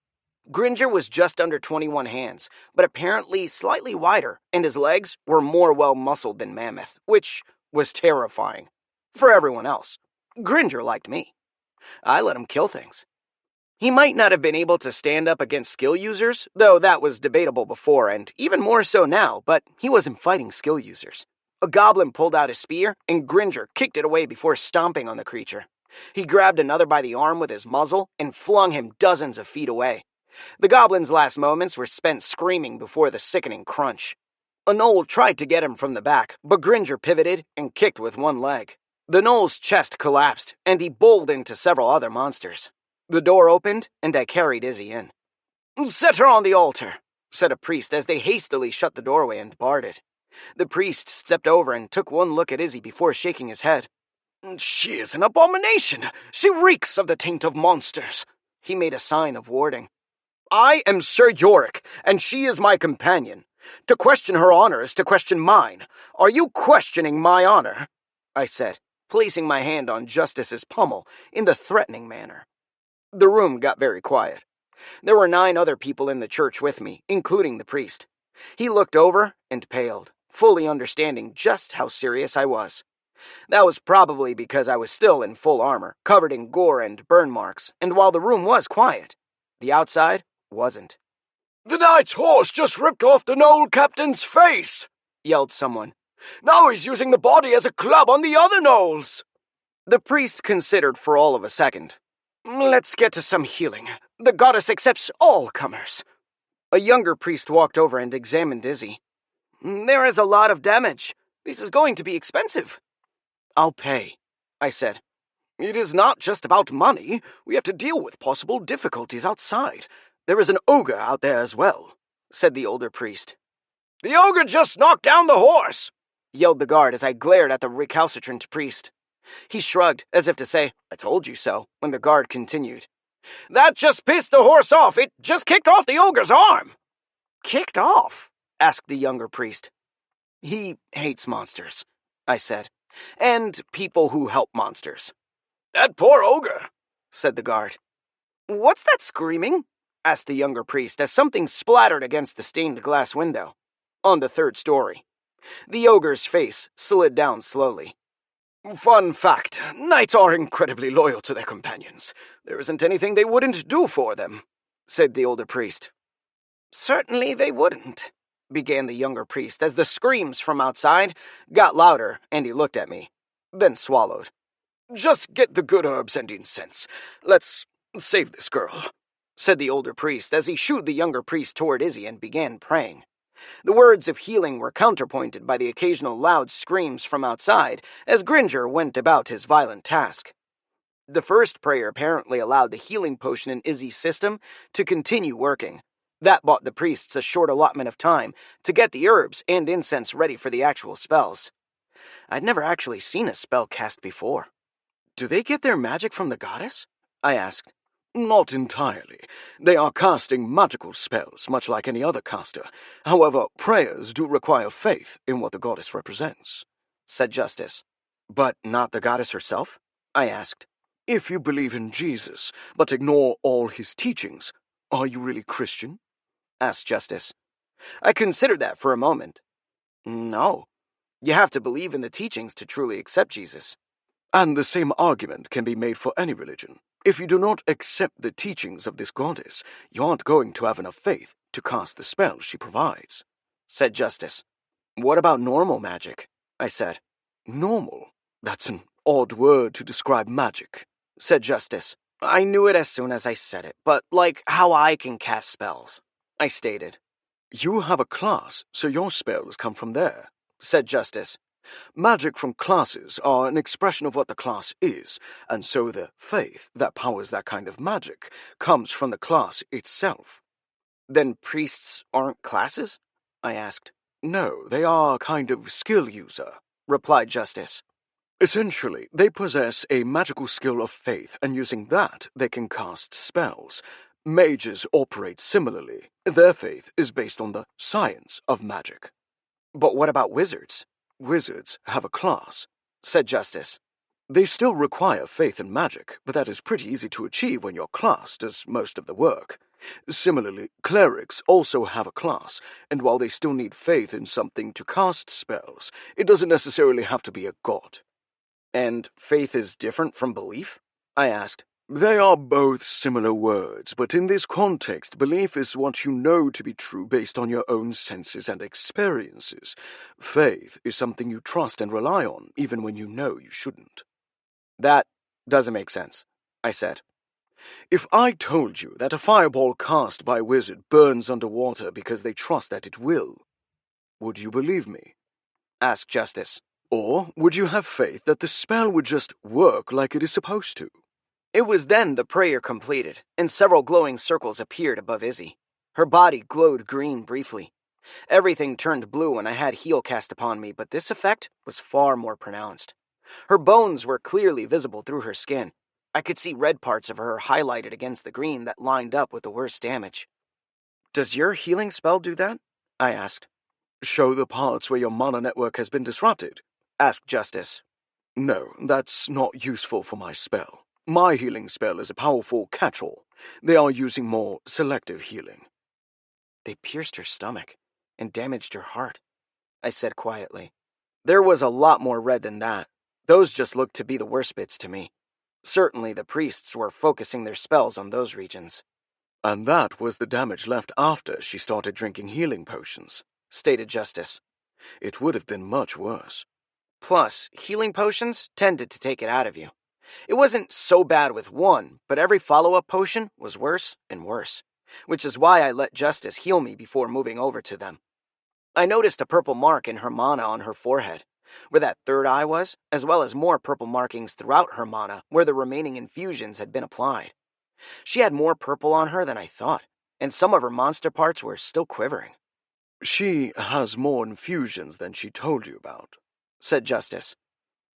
Gringer was just under 21 hands, but apparently slightly wider, and his legs were more well-muscled than Mammoth, which was terrifying. For everyone else. Gringer liked me. I let him kill things. He might not have been able to stand up against skill users, though that was debatable before, and even more so now, but he wasn't fighting skill users. A goblin pulled out his spear, and Gringer kicked it away before stomping on the creature. He grabbed another by the arm with his muzzle and flung him dozens of feet away. The goblin's last moments were spent screaming before the sickening crunch. A gnoll tried to get him from the back, but Gringer pivoted and kicked with one leg. The gnoll's chest collapsed, and he bowled into several other monsters. The door opened, and I carried Izzy in. "Set her on the altar," said a priest as they hastily shut the doorway and barred it. The priest stepped over and took one look at Izzy before shaking his head. "She is an abomination. She reeks of the taint of monsters." He made a sign of warding. "I am Sir Yorick, and she is my companion. To question her honor is to question mine. Are you questioning my honor?" I said, placing my hand on Justice's pommel in the threatening manner. The room got very quiet. There were 9 other people in the church with me, including the priest. He looked over and paled, fully understanding just how serious I was. That was probably because I was still in full armor, covered in gore and burn marks, and while the room was quiet, the outside wasn't. "The knight's horse just ripped off the gnoll captain's face," yelled someone. "Now he's using the body as a club on the other gnolls." The priest considered for all of a second. "Let's get to some healing. The goddess accepts all comers." A younger priest walked over and examined Izzy. "There is a lot of damage. This is going to be expensive." "I'll pay," I said. "It is not just about money. We have to deal with possible difficulties outside. There is an ogre out there as well," said the older priest. "The ogre just knocked down the horse," yelled the guard as I glared at the recalcitrant priest. He shrugged, as if to say, "I told you so," when the guard continued. "That just pissed the horse off. It just kicked off the ogre's arm." "Kicked off?" asked the younger priest. "He hates monsters," I said, "and people who help monsters." "That poor ogre," said the guard. "What's that screaming?" asked the younger priest as something splattered against the stained glass window. On the 3rd story. The ogre's face slid down slowly. "Fun fact, knights are incredibly loyal to their companions. There isn't anything they wouldn't do for them," said the older priest. "Certainly they wouldn't," began the younger priest as the screams from outside got louder and he looked at me, then swallowed. "Just get the good herbs and incense. Let's save this girl," said the older priest as he shooed the younger priest toward Izzy and began praying. The words of healing were counterpointed by the occasional loud screams from outside as Gringer went about his violent task. The first prayer apparently allowed the healing potion in Izzy's system to continue working. That bought the priests a short allotment of time to get the herbs and incense ready for the actual spells. I'd never actually seen a spell cast before. "Do they get their magic from the goddess?" I asked. "Not entirely. They are casting magical spells, much like any other caster. However, prayers do require faith in what the goddess represents," said Justice. "But not the goddess herself?" I asked. "If you believe in Jesus, but ignore all his teachings, are you really Christian?" asked Justice. I considered that for a moment. No. You have to believe in the teachings to truly accept Jesus. And the same argument can be made for any religion. If you do not accept the teachings of this goddess, you aren't going to have enough faith to cast the spells she provides," said Justice. "What about normal magic?" I said. "Normal? That's an odd word to describe magic," said Justice. "I knew it as soon as I said it, but like how I can cast spells," I stated. "You have a class, so your spells come from there,"
said Justice. Magic from classes are an expression of what the class is, and so the faith that powers that kind of magic comes from the class itself.
Then priests aren't classes? I asked.
No, they are a kind of skill user,
replied Justice.
Essentially, they possess a magical skill of faith, and using that, they can cast spells. Mages operate similarly. Their faith is based on the science of magic.
But what about wizards?
Wizards have a class,
said Justice.
They still require faith in magic, but that is pretty easy to achieve when your class does most of the work. Similarly, clerics also have a class, and while they still need faith in something to cast spells, it doesn't necessarily have to be a god.
And faith is different from belief? I asked.
They are both similar words, but in this context, belief is what you know to be true based on your own senses and experiences. Faith is something you trust and rely on, even when you know you shouldn't.
That doesn't make sense, I said.
If I told you that a fireball cast by a wizard burns underwater because they trust that it will, would you believe me?
Asked Justice.
Or would you have faith that the spell would just work like it is supposed to?
It was then the prayer completed, and several glowing circles appeared above Izzy. Her body glowed green briefly. Everything turned blue when I had heal cast upon me, but this effect was far more pronounced. Her bones were clearly visible through her skin. I could see red parts of her highlighted against the green that lined up with the worst damage. Does your healing spell do that? I asked.
Show the parts where your mana network has been disrupted?
Asked Justice.
No, that's not useful for my spell. My healing spell is a powerful catch-all. They are using more selective healing.
They pierced her stomach and damaged her heart, I said quietly. There was a lot more red than that. Those just looked to be the worst bits to me. Certainly the priests were focusing their spells on those regions.
And that was the damage left after she started drinking healing potions,
stated Justice.
It would have been much worse.
Plus, healing potions tended to take it out of you. It wasn't so bad with one, but every follow-up potion was worse and worse, which is why I let Justice heal me before moving over to them. I noticed a purple mark in her mana on her forehead, where that third eye was, as well as more purple markings throughout her mana where the remaining infusions had been applied. She had more purple on her than I thought, and some of her monster parts were still quivering.
She has more infusions than she told you about,
said Justice.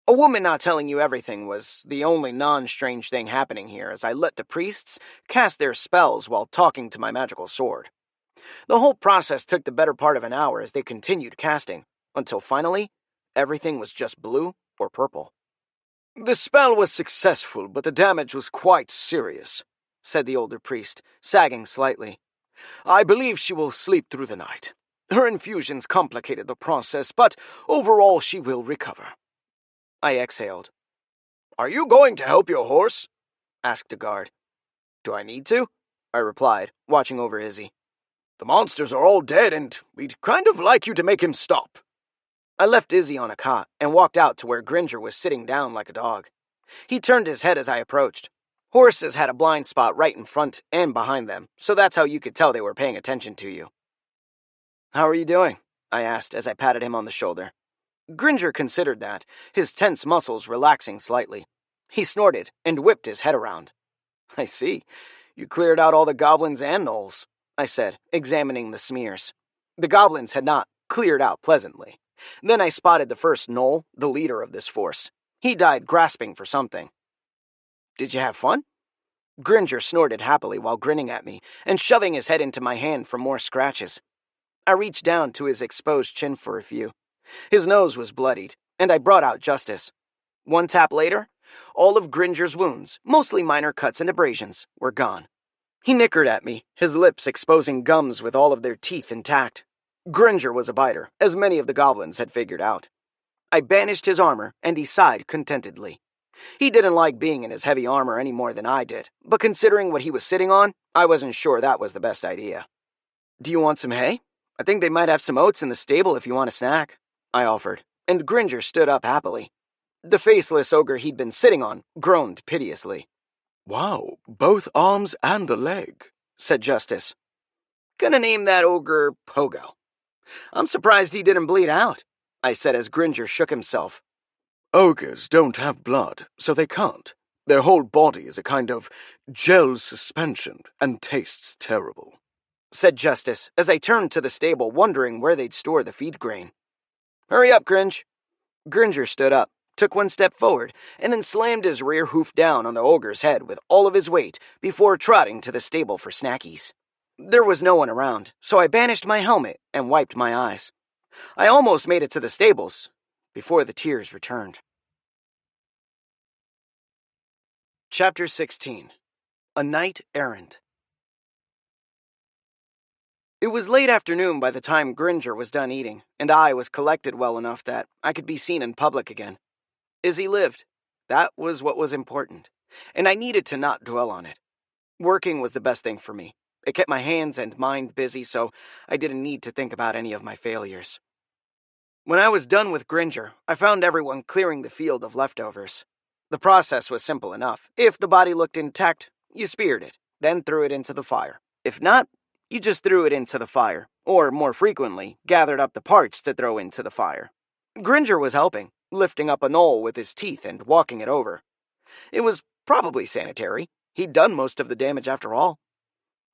A woman not telling you everything was the only non-strange thing happening here as I let the priests cast their spells while talking to my magical sword. The whole process took the better part of an hour as they continued casting, until finally, everything was just blue or purple.
The spell was successful, but the damage was quite serious,
said the older priest, sagging slightly.
I believe she will sleep through the night. Her infusions complicated the process, but overall she will recover.
I exhaled.
Are you going to help your horse?
Asked a guard. Do I need to? I replied, watching over Izzy.
The monsters are all dead, and we'd kind of like you to make him stop.
I left Izzy on a cot and walked out to where Gringer was sitting down like a dog. He turned his head as I approached. Horses had a blind spot right in front and behind them, so that's how you could tell they were paying attention to you. How are you doing? I asked as I patted him on the shoulder. Gringer considered that, his tense muscles relaxing slightly. He snorted and whipped his head around. I see. You cleared out all the goblins and gnolls, I said, examining the smears. The goblins had not cleared out pleasantly. Then I spotted the first gnoll, the leader of this force. He died grasping for something. Did you have fun? Gringer snorted happily while grinning at me and shoving his head into my hand for more scratches. I reached down to his exposed chin for a few. His nose was bloodied, and I brought out Justice. One tap later, all of Gringer's wounds, mostly minor cuts and abrasions, were gone. He nickered at me, his lips exposing gums with all of their teeth intact. Gringer was a biter, as many of the goblins had figured out. I banished his armor, and he sighed contentedly. He didn't like being in his heavy armor any more than I did, but considering what he was sitting on, I wasn't sure that was the best idea. Do you want some hay? I think they might have some oats in the stable if you want a snack, I offered, and Gringer stood up happily. The faceless ogre he'd been sitting on groaned piteously.
Wow, both arms and a leg, said Justice.
Gonna name that ogre Pogo. I'm surprised he didn't bleed out, I said as Gringer shook himself.
Ogres don't have blood, so they can't. Their whole body is a kind of gel suspension and tastes terrible,
said Justice as I turned to the stable, wondering where they'd store the feed grain. Hurry up, Gringe. Gringer stood up, took one step forward, and then slammed his rear hoof down on the ogre's head with all of his weight before trotting to the stable for snackies. There was no one around, so I banished my helmet and wiped my eyes. I almost made it to the stables before the tears returned. Chapter 16. A Knight Errant. It was late afternoon by the time Gringer was done eating, and I was collected well enough that I could be seen in public again. Izzy lived. That was what was important, and I needed to not dwell on it. Working was the best thing for me. It kept my hands and mind busy, so I didn't need to think about any of my failures. When I was done with Gringer, I found everyone clearing the field of leftovers. The process was simple enough. If the body looked intact, you speared it, then threw it into the fire. If not, you just threw it into the fire, or more frequently, gathered up the parts to throw into the fire. Gringer was helping, lifting up a knoll with his teeth and walking it over. It was probably sanitary. He'd done most of the damage after all.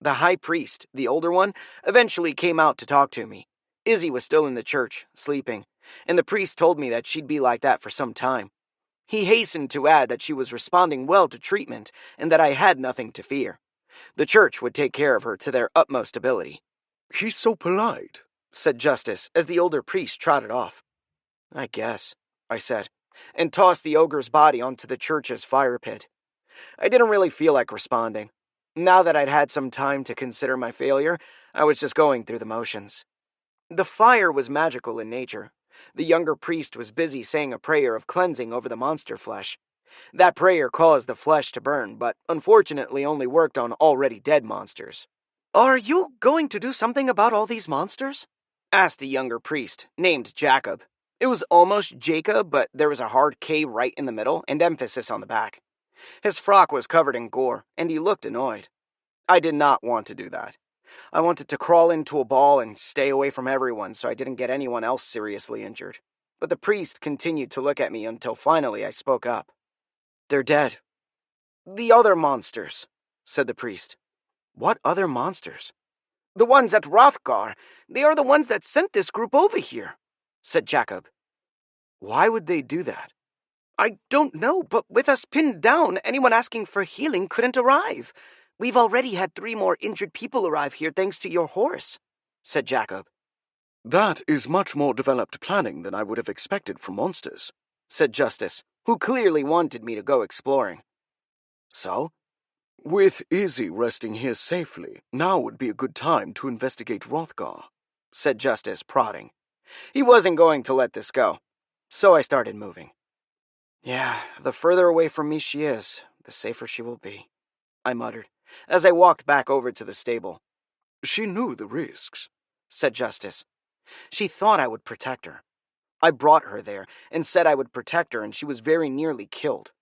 The high priest, the older one, eventually came out to talk to me. Izzy was still in the church, sleeping, and the priest told me that she'd be like that for some time. He hastened to add that she was responding well to treatment and that I had nothing to fear. The church would take care of her to their utmost ability.
"He's so polite,"
said Justice as the older priest trotted off. I guess, I said, and tossed the ogre's body onto the church's fire pit. I didn't really feel like responding. Now that I'd had some time to consider my failure, I was just going through the motions. The fire was magical in nature. The younger priest was busy saying a prayer of cleansing over the monster flesh. That prayer caused the flesh to burn, but unfortunately only worked on already dead monsters. Are you going to do something about all these monsters? Asked the younger priest, named Jacob. It was almost Jacob, but there was a hard K right in the middle and emphasis on the back. His frock was covered in gore, and he looked annoyed. I did not want to do that. I wanted to crawl into a ball and stay away from everyone so I didn't get anyone else seriously injured. But the priest continued to look at me until finally I spoke up. They're dead. The other monsters, said the priest. What other monsters? The ones at Rothgar. They are the ones that sent this group over here, said Jacob. Why would they do that? I don't know, but with us pinned down, anyone asking for healing couldn't arrive. We've already had 3 more injured people arrive here thanks to your horse, said Jacob.
"That is much more developed planning than I would have expected from monsters,"
said Justice, who clearly wanted me to go exploring. So?
"With Izzy resting here safely, now would be a good time to investigate Rothgar,"
said Justice, prodding. He wasn't going to let this go, so I started moving. Yeah, the further away from me she is, the safer she will be, I muttered, as I walked back over to the stable.
"She knew the risks,"
said Justice. She thought I would protect her. I brought her there and said I would protect her, and she was very nearly killed,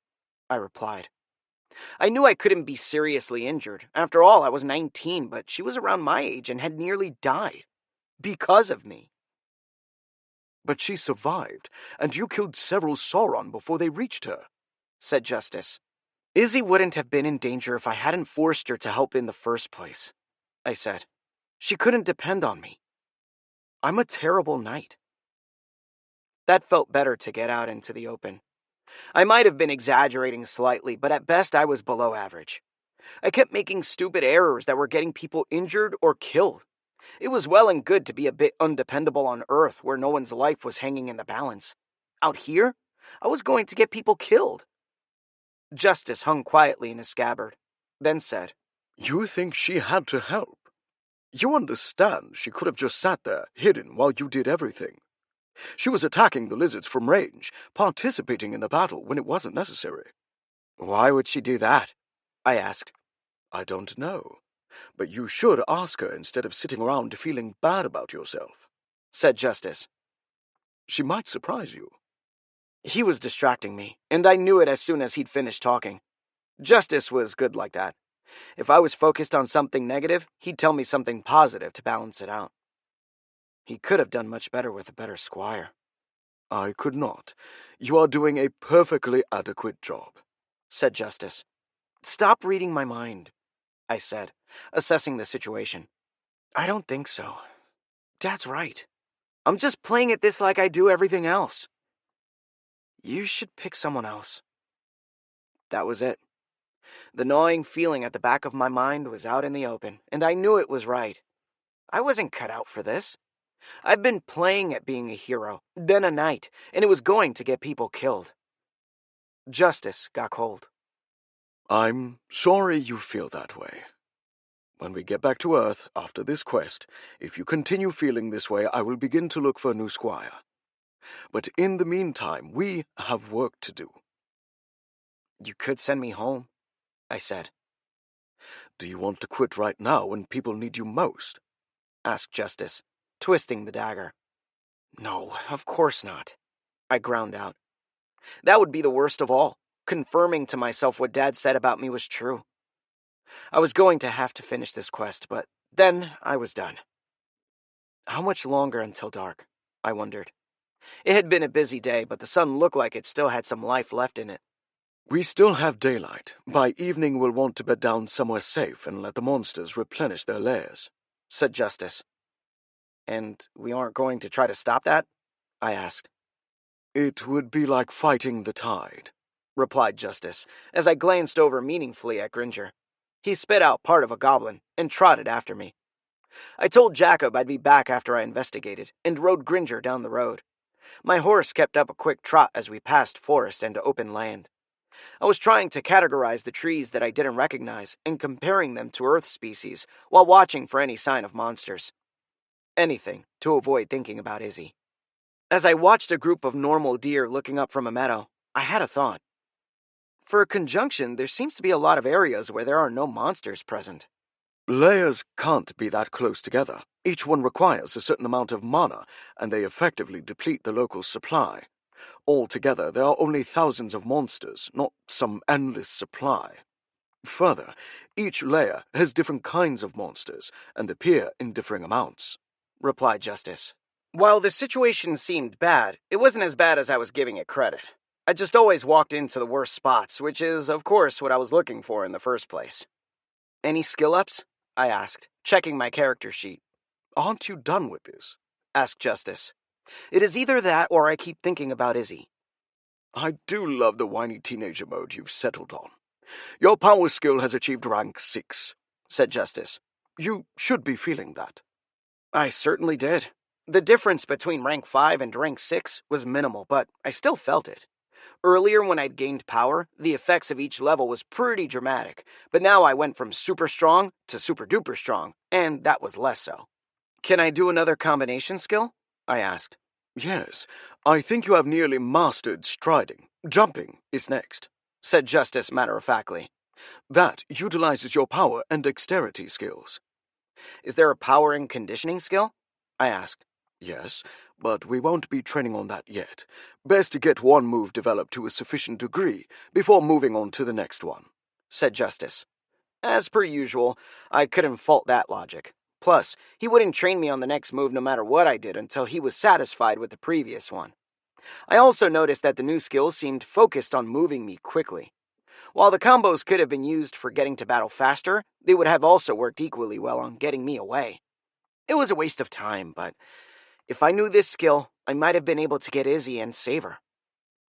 I replied. I knew I couldn't be seriously injured. After all, I was 19, but she was around my age and had nearly died. Because of me.
"But she survived, and you killed several Sauron before they reached her,"
said Justice. Izzy wouldn't have been in danger if I hadn't forced her to help in the first place, I said. She couldn't depend on me. I'm a terrible knight. That felt better to get out into the open. I might have been exaggerating slightly, but at best I was below average. I kept making stupid errors that were getting people injured or killed. It was well and good to be a bit undependable on Earth where no one's life was hanging in the balance. Out here, I was going to get people killed. Justice hung quietly in his scabbard, then said,
"You think she had to help? You understand she could have just sat there, hidden, while you did everything. She was attacking the lizards from range, participating in the battle when it wasn't necessary."
Why would she do that? I asked.
"I don't know. But you should ask her instead of sitting around feeling bad about yourself,"
said Justice.
"She might surprise you."
He was distracting me, and I knew it as soon as he'd finished talking. Justice was good like that. If I was focused on something negative, he'd tell me something positive to balance it out. He could have done much better with a better squire.
I could not. You are doing a perfectly adequate job,
said Justice. Stop reading my mind, I said, assessing the situation. I don't think so. Dad's right. I'm just playing at this like I do everything else. You should pick someone else. That was it. The gnawing feeling at the back of my mind was out in the open, and I knew it was right. I wasn't cut out for this. I've been playing at being a hero, then a knight, and it was going to get people killed. Justice got cold.
I'm sorry you feel that way. When we get back to Earth after this quest, if you continue feeling this way, I will begin to look for a new squire. But in the meantime, we have work to do.
You could send me home, I said.
Do you want to quit right now when people need you most?
Asked Justice, twisting the dagger. No, of course not, I ground out. That would be the worst of all, confirming to myself what Dad said about me was true. I was going to have to finish this quest, but then I was done. How much longer until dark? I wondered. It had been a busy day, but the sun looked like it still had some life left in it.
We still have daylight. By evening we'll want to bed down somewhere safe and let the monsters replenish their lairs,
said Justice. And we aren't going to try to stop that? I asked.
It would be like fighting the tide,
replied Justice, as I glanced over meaningfully at Gringer. He spit out part of a goblin and trotted after me. I told Jacob I'd be back after I investigated, and rode Gringer down the road. My horse kept up a quick trot as we passed forest and open land. I was trying to categorize the trees that I didn't recognize and comparing them to Earth species while watching for any sign of monsters. Anything to avoid thinking about Izzy. As I watched a group of normal deer looking up from a meadow, I had a thought. For a conjunction, there seems to be a lot of areas where there are no monsters present.
Layers can't be that close together. Each one requires a certain amount of mana, and they effectively deplete the local supply. Altogether, there are only thousands of monsters, not some endless supply. Further, each layer has different kinds of monsters, and appear in differing amounts,
replied Justice. While the situation seemed bad, it wasn't as bad as I was giving it credit. I just always walked into the worst spots, which is, of course, what I was looking for in the first place. Any skill ups? I asked, checking my character sheet.
Aren't you done with this?
Asked Justice. It is either that or I keep thinking about Izzy.
I do love the whiny teenager mode you've settled on. Your power skill has achieved rank 6, said Justice. You should be feeling that.
I certainly did. The difference between rank 5 and rank 6 was minimal, but I still felt it. Earlier, when I'd gained power, the effects of each level was pretty dramatic, but now I went from super strong to super duper strong, and that was less so. Can I do another combination skill? I asked.
Yes, I think you have nearly mastered striding. Jumping is next, said Justice matter-of-factly. That utilizes your power and dexterity skills.
Is there a power and conditioning skill? I asked.
Yes, but we won't be training on that yet. Best to get one move developed to a sufficient degree before moving on to the next one,
said Justice. As per usual, I couldn't fault that logic. Plus, he wouldn't train me on the next move no matter what I did until he was satisfied with the previous one. I also noticed that the new skills seemed focused on moving me quickly. While the combos could have been used for getting to battle faster, they would have also worked equally well on getting me away. It was a waste of time, but if I knew this skill, I might have been able to get Izzy and save her.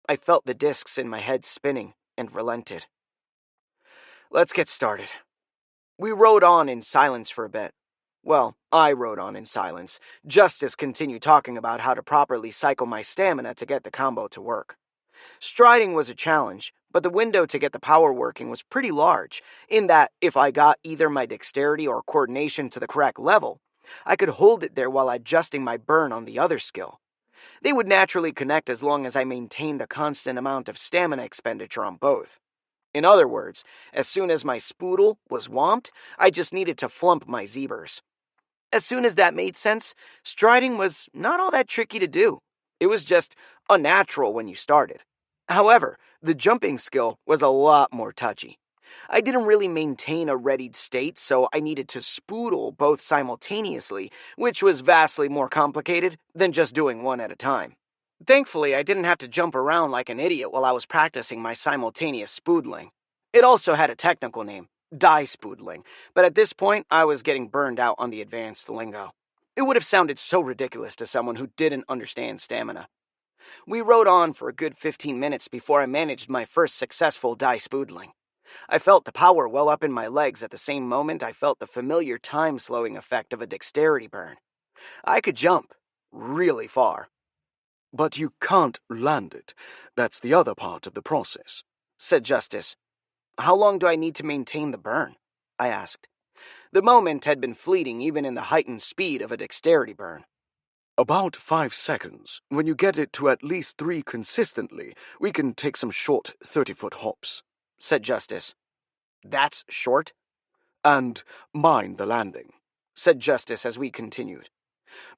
I felt the discs in my head spinning and relented. Let's get started. We rode on in silence for a bit. Well, I rode on in silence. Justice continued talking about how to properly cycle my stamina to get the combo to work. Striding was a challenge, but the window to get the power working was pretty large, in that if I got either my dexterity or coordination to the correct level, I could hold it there while adjusting my burn on the other skill. They would naturally connect as long as I maintained a constant amount of stamina expenditure on both. In other words, as soon as my spoodle was whomped, I just needed to flump my zebras. As soon as that made sense, striding was not all that tricky to do. It was just unnatural when you started. However, the jumping skill was a lot more touchy. I didn't really maintain a readied state, so I needed to spoodle both simultaneously, which was vastly more complicated than just doing one at a time. Thankfully, I didn't have to jump around like an idiot while I was practicing my simultaneous spoodling. It also had a technical name, die spoodling, but at this point, I was getting burned out on the advanced lingo. It would have sounded so ridiculous to someone who didn't understand stamina. We rode on for a good 15 minutes before I managed my first successful die spoodling. I felt the power well up in my legs at the same moment I felt the familiar time-slowing effect of a dexterity burn. I could jump really far.
But you can't land it. That's the other part of the process,
said Justice. How long do I need to maintain the burn? I asked. The moment had been fleeting even in the heightened speed of a dexterity burn.
About 5 seconds. When you get it to at least 3 consistently, we can take some short 30-foot hops,
said Justice. That's short?
And mind the landing,
said Justice as we continued.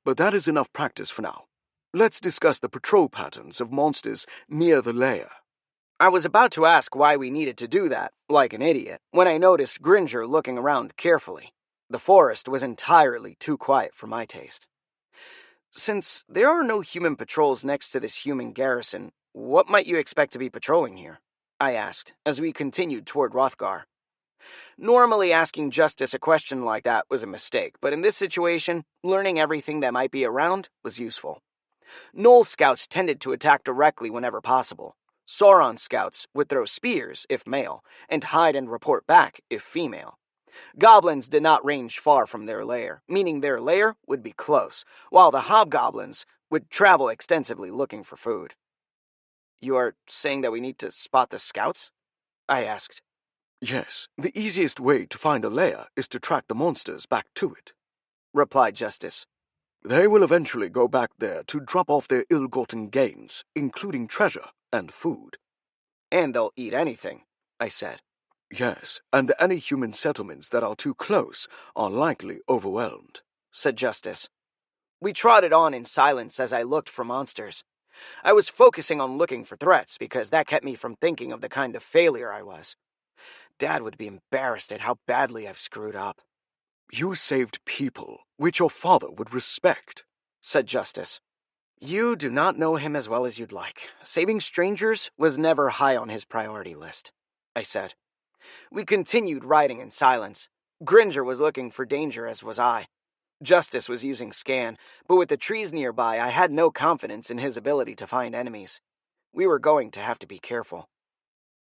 But that is enough practice for now. Let's discuss the patrol patterns of monsters near the lair.
I was about to ask why we needed to do that, like an idiot, when I noticed Gringer looking around carefully. The forest was entirely too quiet for my taste. Since there are no human patrols next to this human garrison, what might you expect to be patrolling here? I asked, as we continued toward Rothgar. Normally asking Justice a question like that was a mistake, but in this situation, learning everything that might be around was useful. Gnoll scouts tended to attack directly whenever possible. Sauron scouts would throw spears, if male, and hide and report back, if female. Goblins did not range far from their lair, meaning their lair would be close, while the hobgoblins would travel extensively looking for food. You are saying that we need to spot the scouts? I asked.
Yes, the easiest way to find a lair is to track the monsters back to it,
replied Justice.
They will eventually go back there to drop off their ill-gotten gains, including treasure and food.
And they'll eat anything, I said.
Yes, and any human settlements that are too close are likely overwhelmed,
said Justice. We trotted on in silence as I looked for monsters. I was focusing on looking for threats because that kept me from thinking of the kind of failure I was. Dad would be embarrassed at how badly I've screwed up.
You saved people, which your father would respect,
said Justice. You do not know him as well as you'd like. Saving strangers was never high on his priority list, I said. We continued riding in silence. Gringer was looking for danger, as was I. Justice was using scan, but with the trees nearby, I had no confidence in his ability to find enemies. We were going to have to be careful.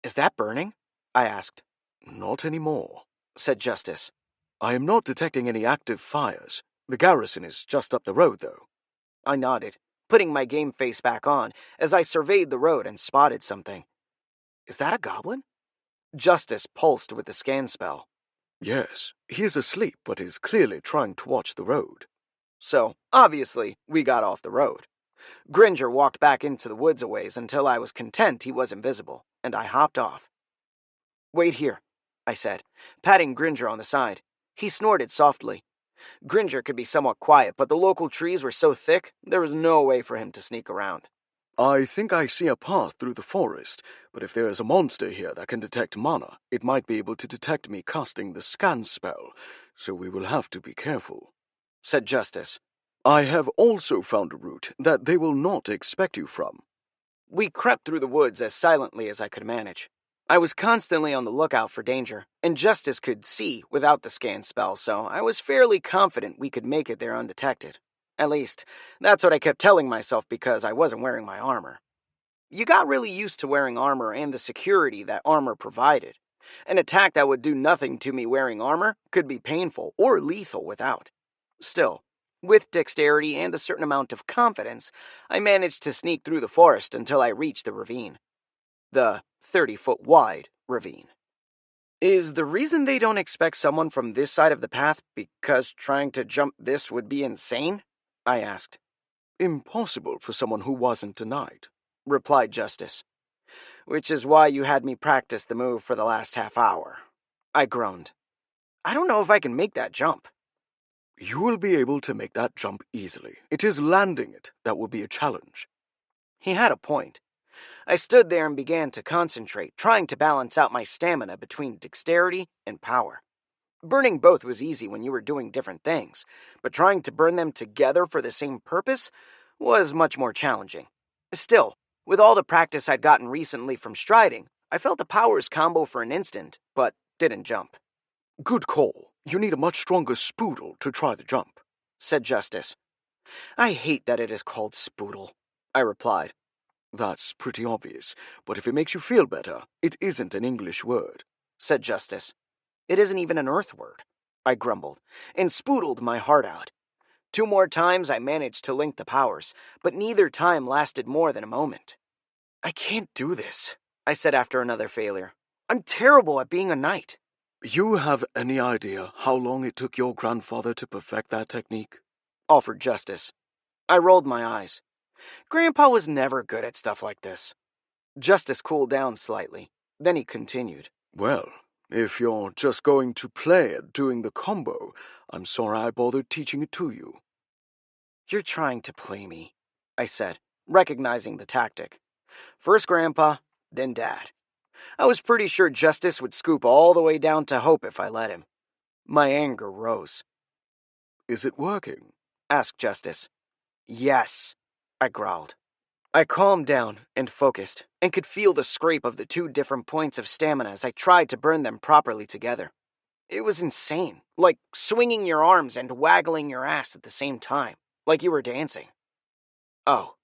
Is that burning? I asked.
Not anymore,
said Justice.
I am not detecting any active fires. The garrison is just up the road, though.
I nodded, putting my game face back on as I surveyed the road and spotted something. Is that a goblin? Justice pulsed with the scan spell.
Yes, he is asleep, but is clearly trying to watch the road.
So, obviously, we got off the road. Gringer walked back into the woods a ways until I was content he was invisible, and I hopped off. Wait here, I said, patting Gringer on the side. He snorted softly. Gringer could be somewhat quiet, but the local trees were so thick, there was no way for him to sneak around.
I think I see a path through the forest, but if there is a monster here that can detect mana, it might be able to detect me casting the scan spell, so we will have to be careful,
said Justice.
I have also found a route that they will not expect you from.
We crept through the woods as silently as I could manage. I was constantly on the lookout for danger, and Justice could see without the scan spell, so I was fairly confident we could make it there undetected. At least, that's what I kept telling myself because I wasn't wearing my armor. You got really used to wearing armor and the security that armor provided. An attack that would do nothing to me wearing armor could be painful or lethal without. Still, with dexterity and a certain amount of confidence, I managed to sneak through the forest until I reached the ravine. The 30-foot wide ravine. Is the reason they don't expect someone from this side of the path because trying to jump this would be insane? I asked.
Impossible for someone who wasn't denied,
replied Justice. Which is why you had me practice the move for the last half hour. I groaned. I don't know if I can make that jump.
You will be able to make that jump easily. It is landing it that will be a challenge.
He had a point. I stood there and began to concentrate, trying to balance out my stamina between dexterity and power. Burning both was easy when you were doing different things, but trying to burn them together for the same purpose was much more challenging. Still, with all the practice I'd gotten recently from striding, I felt the powers combo for an instant, but didn't jump.
Good call. You need a much stronger spoodle to try the jump,
said Justice. I hate that it is called spoodle, I replied.
That's pretty obvious, but if it makes you feel better, it isn't an English word,
said Justice. It isn't even an Earth word, I grumbled, and spoodled my heart out. 2 more times I managed to link the powers, but neither time lasted more than a moment. I can't do this, I said after another failure. I'm terrible at being a knight.
You have any idea how long it took your grandfather to perfect that technique?
Offered Justice. I rolled my eyes. Grandpa was never good at stuff like this. Justice cooled down slightly. Then he continued.
Well, if you're just going to play at doing the combo, I'm sorry I bothered teaching it to you.
You're trying to play me, I said, recognizing the tactic. First Grandpa, then Dad. I was pretty sure Justice would scoop all the way down to Hope if I let him. My anger rose.
Is it working?
Asked Justice. Yes, I growled. I calmed down and focused, and could feel the scrape of the 2 different points of stamina as I tried to burn them properly together. It was insane, like swinging your arms and waggling your ass at the same time, like you were dancing. Oh,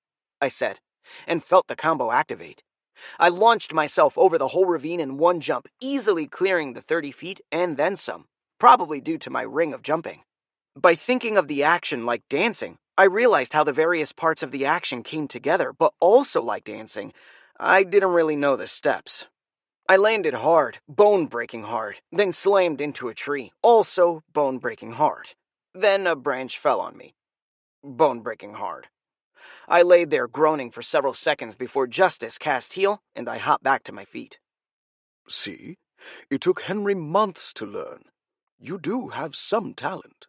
I said, and felt the combo activate. I launched myself over the whole ravine in one jump, easily clearing the 30 feet and then some, probably due to my ring of jumping. By thinking of the action like dancing, I realized how the various parts of the action came together, but also like dancing, I didn't really know the steps. I landed hard, bone-breaking hard, then slammed into a tree, also bone-breaking hard. Then a branch fell on me. Bone-breaking hard. I laid there groaning for several seconds before Justice cast heal, and I hopped back to my feet.
See? It took Henry months to learn. You do have some talent,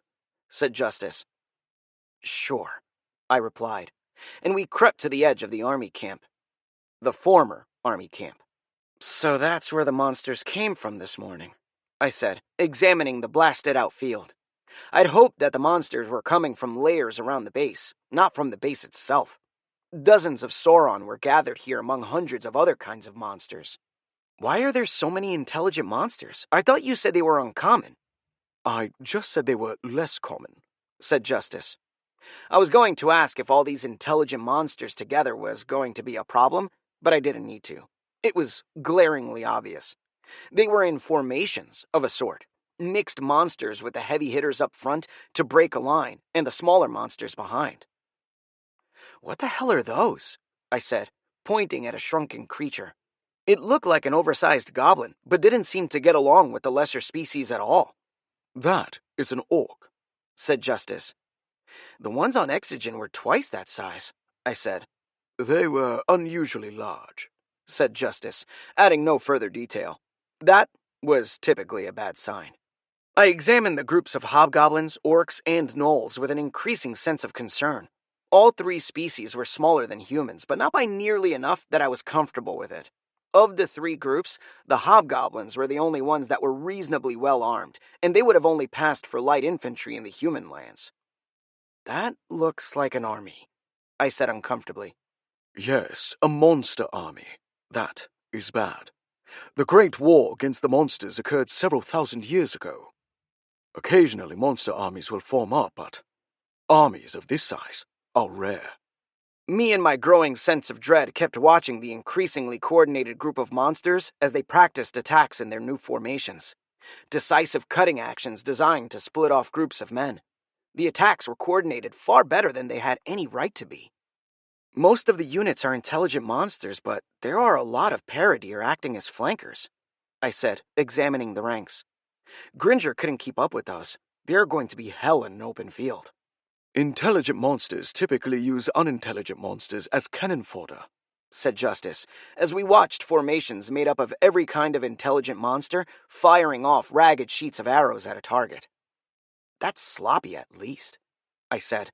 said Justice. Sure, I replied, and we crept to the edge of the army camp. The former army camp. So that's where the monsters came from this morning, I said, examining the blasted-out field. I'd hoped that the monsters were coming from layers around the base, not from the base itself. Dozens of Sauron were gathered here among hundreds of other kinds of monsters. Why are there so many intelligent monsters? I thought you said they were uncommon.
I just said they were less common,
said Justice. I was going to ask if all these intelligent monsters together was going to be a problem, but I didn't need to. It was glaringly obvious. They were in formations of a sort, mixed monsters with the heavy hitters up front to break a line, and the smaller monsters behind. What the hell are those? I said, pointing at a shrunken creature. It looked like an oversized goblin, but didn't seem to get along with the lesser species at all.
That is an orc,
said Justice. The ones on Exogen were twice that size, I said.
They were unusually large,
said Justice, adding no further detail. That was typically a bad sign. I examined the groups of hobgoblins, orcs, and gnolls with an increasing sense of concern. All 3 species were smaller than humans, but not by nearly enough that I was comfortable with it. Of the 3 groups, the hobgoblins were the only ones that were reasonably well armed, and they would have only passed for light infantry in the human lands. That looks like an army, I said uncomfortably.
Yes, a monster army. That is bad. The Great War against the monsters occurred several thousand years ago. Occasionally monster armies will form up, but armies of this size are rare.
Me and my growing sense of dread kept watching the increasingly coordinated group of monsters as they practiced attacks in their new formations. Decisive cutting actions designed to split off groups of men. The attacks were coordinated far better than they had any right to be. Most of the units are intelligent monsters, but there are a lot of Paradeer acting as flankers, I said, examining the ranks. Gringer couldn't keep up with us. They're going to be hell in an open field.
Intelligent monsters typically use unintelligent monsters as cannon fodder,
said Justice, as we watched formations made up of every kind of intelligent monster firing off ragged sheets of arrows at a target. That's sloppy at least, I said.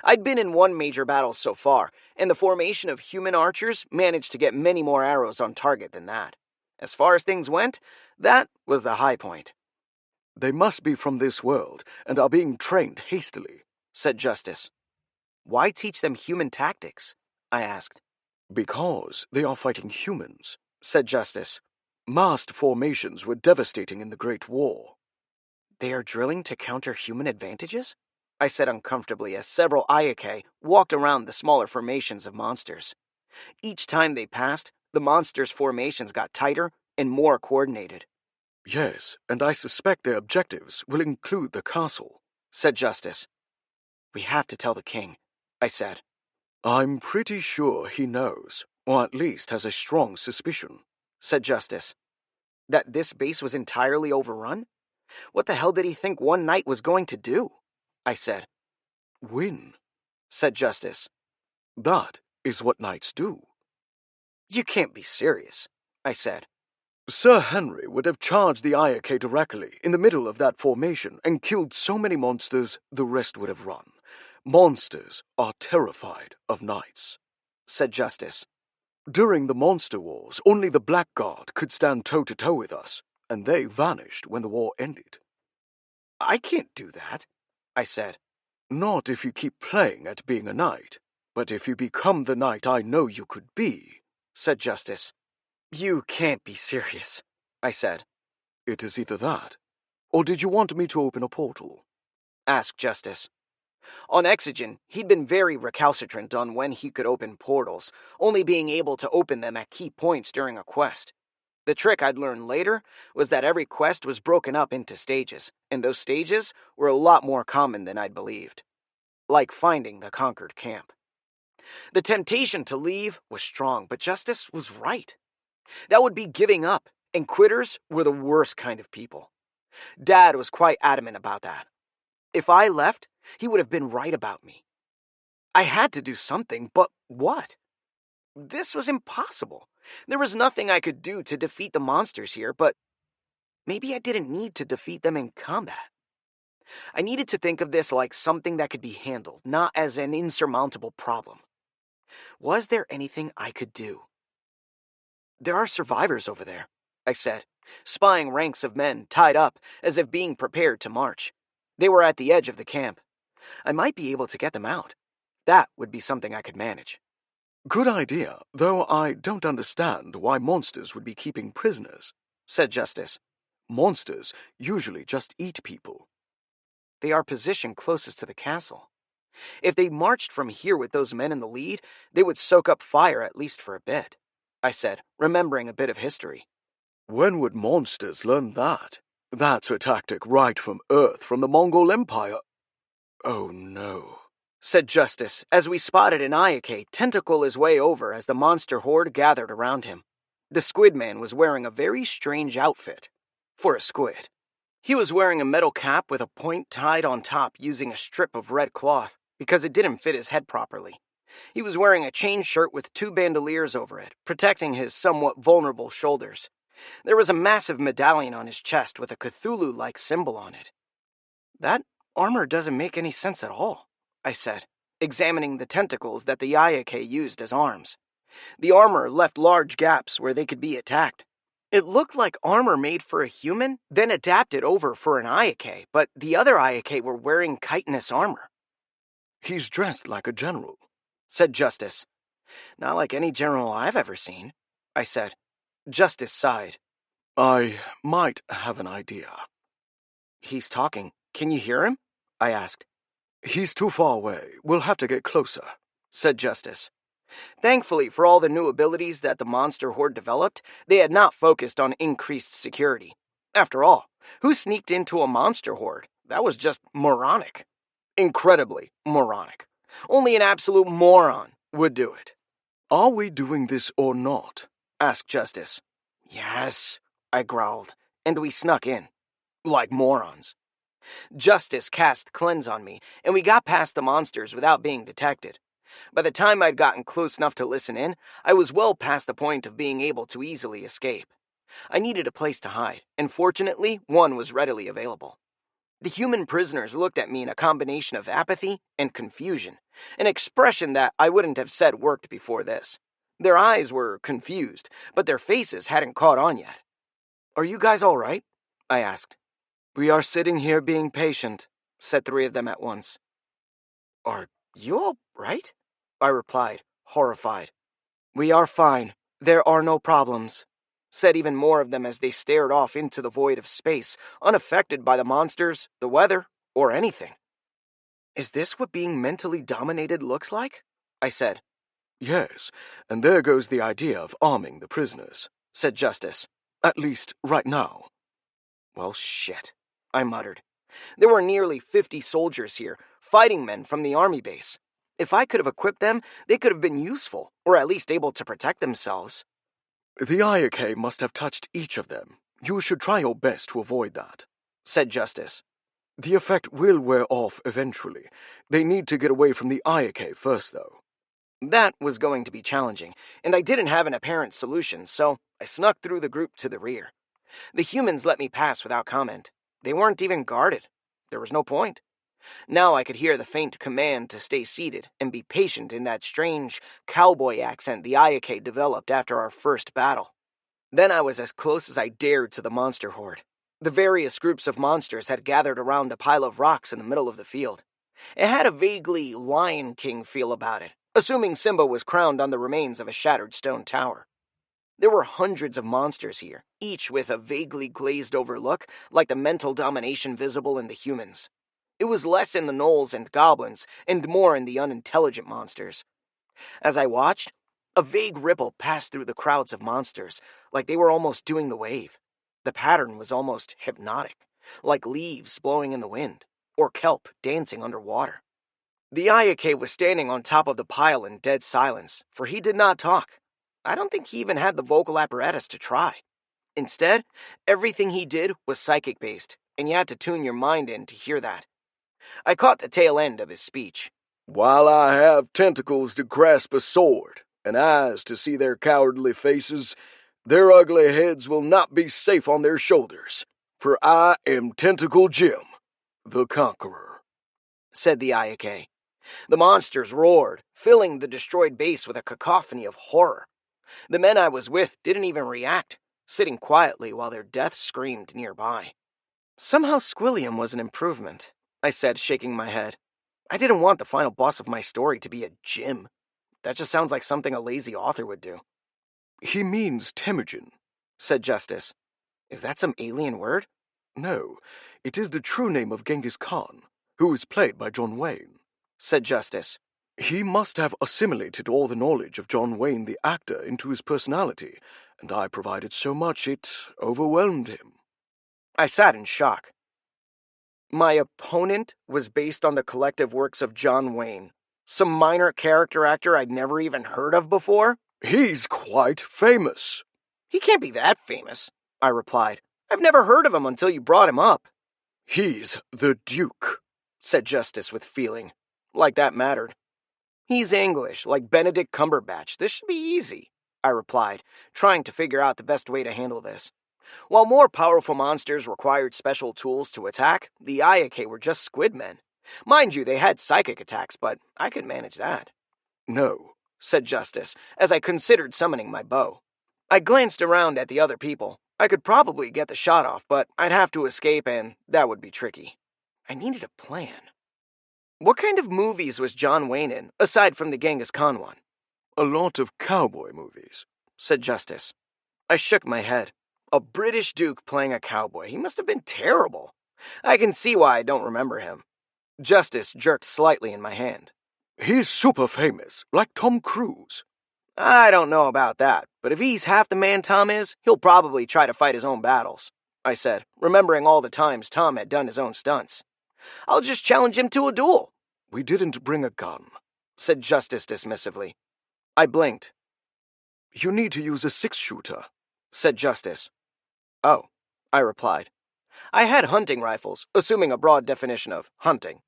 I'd been in one major battle so far, and the formation of human archers managed to get many more arrows on target than that. As far as things went, that was the high point.
They must be from this world, and are being trained hastily,
said Justice. Why teach them human tactics? I asked.
Because they are fighting humans, said Justice. Massed formations were devastating in the Great War.
They are drilling to counter human advantages? I said uncomfortably as several Ayake walked around the smaller formations of monsters. Each time they passed, the monsters' formations got tighter and more coordinated.
Yes, and I suspect their objectives will include the castle,
said Justice. We have to tell the king, I said.
I'm pretty sure he knows, or at least has a strong suspicion,
said Justice. That this base was entirely overrun? What the hell did he think one knight was going to do? I said.
Win,
said Justice.
That is what knights do.
You can't be serious, I said.
Sir Henry would have charged the Ayake directly in the middle of that formation and killed so many monsters the rest would have run. Monsters are terrified of knights,
said Justice.
During the Monster Wars, only the Blackguard could stand toe-to-toe with us, and they vanished when the war ended.
I can't do that, I said.
Not if you keep playing at being a knight, but if you become the knight I know you could be,
said Justice. You can't be serious, I said.
It is either that, or did you want me to open a portal?
Asked Justice. On Exogen, he'd been very recalcitrant on when he could open portals, only being able to open them at key points during a quest. The trick I'd learned later was that every quest was broken up into stages, and those stages were a lot more common than I'd believed. Like finding the conquered camp. The temptation to leave was strong, but Justice was right. That would be giving up, and quitters were the worst kind of people. Dad was quite adamant about that. If I left, he would have been right about me. I had to do something, but what? This was impossible. There was nothing I could do to defeat the monsters here, but maybe I didn't need to defeat them in combat. I needed to think of this like something that could be handled, not as an insurmountable problem. Was there anything I could do? There are survivors over there, I said, spying ranks of men tied up as if being prepared to march. They were at the edge of the camp. I might be able to get them out. That would be something I could manage.
Good idea, though I don't understand why monsters would be keeping prisoners,
said Justice.
Monsters usually just eat people.
They are positioned closest to the castle. If they marched from here with those men in the lead, they would soak up fire at least for a bit, I said, remembering a bit of history.
When would monsters learn that? That's a tactic right from Earth, from the Mongol Empire. Oh no,
said Justice, as we spotted an Ayake tentacle his way over as the monster horde gathered around him. The squid man was wearing a very strange outfit. For a squid. He was wearing a metal cap with a point tied on top using a strip of red cloth, because it didn't fit his head properly. He was wearing a chain shirt with 2 bandoliers over it, protecting his somewhat vulnerable shoulders. There was a massive medallion on his chest with a Cthulhu-like symbol on it. That armor doesn't make any sense at all, I said, examining the tentacles that the Ayake used as arms. The armor left large gaps where they could be attacked. It looked like armor made for a human, then adapted over for an Ayake, but the other Ayake were wearing chitinous armor.
He's dressed like a general,
said Justice. Not like any general I've ever seen, I said. Justice sighed.
I might have an idea.
He's talking. Can you hear him? I asked.
He's too far away. We'll have to get closer,
said Justice. Thankfully, for all the new abilities that the monster horde developed, they had not focused on increased security. After all, who sneaked into a monster horde? That was just moronic. Incredibly moronic. Only an absolute moron would do it.
Are we doing this or not?
Asked Justice. Yes, I growled, and we snuck in. Like morons. Justice cast Cleanse on me, and we got past the monsters without being detected. By the time I'd gotten close enough to listen in, I was well past the point of being able to easily escape. I needed a place to hide, and fortunately, one was readily available. The human prisoners looked at me in a combination of apathy and confusion, an expression that I wouldn't have said worked before this. Their eyes were confused, but their faces hadn't caught on yet. Are you guys all right? I asked. We are sitting here being patient, said 3 of them at once. Are you all right? I replied, horrified. "We are fine. There are no problems," said even more of them as they stared off into the void of space, unaffected by the monsters, the weather, or anything. "Is this what being mentally dominated looks like?" I said.
Yes, and there goes the idea of arming the prisoners,
said Justice.
"at least right now."
"Well, shit," I muttered. There were nearly 50 soldiers here, fighting men from the army base. If I could have equipped them, they could have been useful, or at least able to protect themselves.
"The Ayake must have touched each of them. You should try your best to avoid that,"
said Justice.
"The effect will wear off eventually. They need to get away from the Ayake first, though."
That was going to be challenging, and I didn't have an apparent solution, so I snuck through the group to the rear. The humans let me pass without comment. They weren't even guarded. There was no point. Now I could hear the faint command to stay seated and be patient in that strange cowboy accent the Ayake developed after our first battle. Then I was as close as I dared to the monster horde. The various groups of monsters had gathered around a pile of rocks in the middle of the field. It had a vaguely Lion King feel about it, assuming Simba was crowned on the remains of a shattered stone tower. There were hundreds of monsters here, each with a vaguely glazed-over look, like the mental domination visible in the humans. It was less in the gnolls and goblins, and more in the unintelligent monsters. As I watched, a vague ripple passed through the crowds of monsters, like they were almost doing the wave. The pattern was almost hypnotic, like leaves blowing in the wind, or kelp dancing underwater. The Ayake was standing on top of the pile in dead silence, for he did not talk. I don't think he even had the vocal apparatus to try. Instead, everything he did was psychic-based, and you had to tune your mind in to hear that. I caught the tail end of his speech.
"While I have tentacles to grasp a sword, and eyes to see their cowardly faces, their ugly heads will not be safe on their shoulders, for I am Tentacle Jim, the Conqueror,"
said the Ayake. The monsters roared, filling the destroyed base with a cacophony of horror. The men I was with didn't even react, sitting quietly while their death screamed nearby. "Somehow Squilliam was an improvement," I said, shaking my head. I didn't want the final boss of my story to be a Jim. That just sounds like something a lazy author would do.
"He means Temujin,"
said Justice. "Is that some alien word?"
"No, it is the true name of Genghis Khan, who is played by John Wayne,"
said Justice.
"He must have assimilated all the knowledge of John Wayne the actor into his personality, and I provided so much it overwhelmed him."
I sat in shock. My opponent was based on the collective works of John Wayne, some minor character actor I'd never even heard of before?
"He's quite famous."
"He can't be that famous," I replied. "I've never heard of him until you brought him up."
"He's the Duke,"
said Justice with feeling. Like that mattered. "He's English, like Benedict Cumberbatch. This should be easy," I replied, trying to figure out the best way to handle this. While more powerful monsters required special tools to attack, the Ayake were just squid men. Mind you, they had psychic attacks, but I could manage that.
"No,"
said Justice, as I considered summoning my bow. I glanced around at the other people. I could probably get the shot off, but I'd have to escape, and that would be tricky. I needed a plan. What kind of movies was John Wayne in, aside from the Genghis Khan one?
"A lot of cowboy movies,"
said Justice. I shook my head. A British duke playing a cowboy. He must have been terrible. I can see why I don't remember him. Justice jerked slightly in my hand.
"He's super famous, like Tom Cruise."
I don't know about that, but if he's half the man Tom is, he'll probably try to fight his own battles, I said, remembering all the times Tom had done his own stunts. I'll just challenge him to a duel.
"We didn't bring a gun,"
said Justice dismissively. I blinked.
"You need to use a 6-shooter,
said Justice. "Oh," I replied. I had hunting rifles, assuming a broad definition of hunting.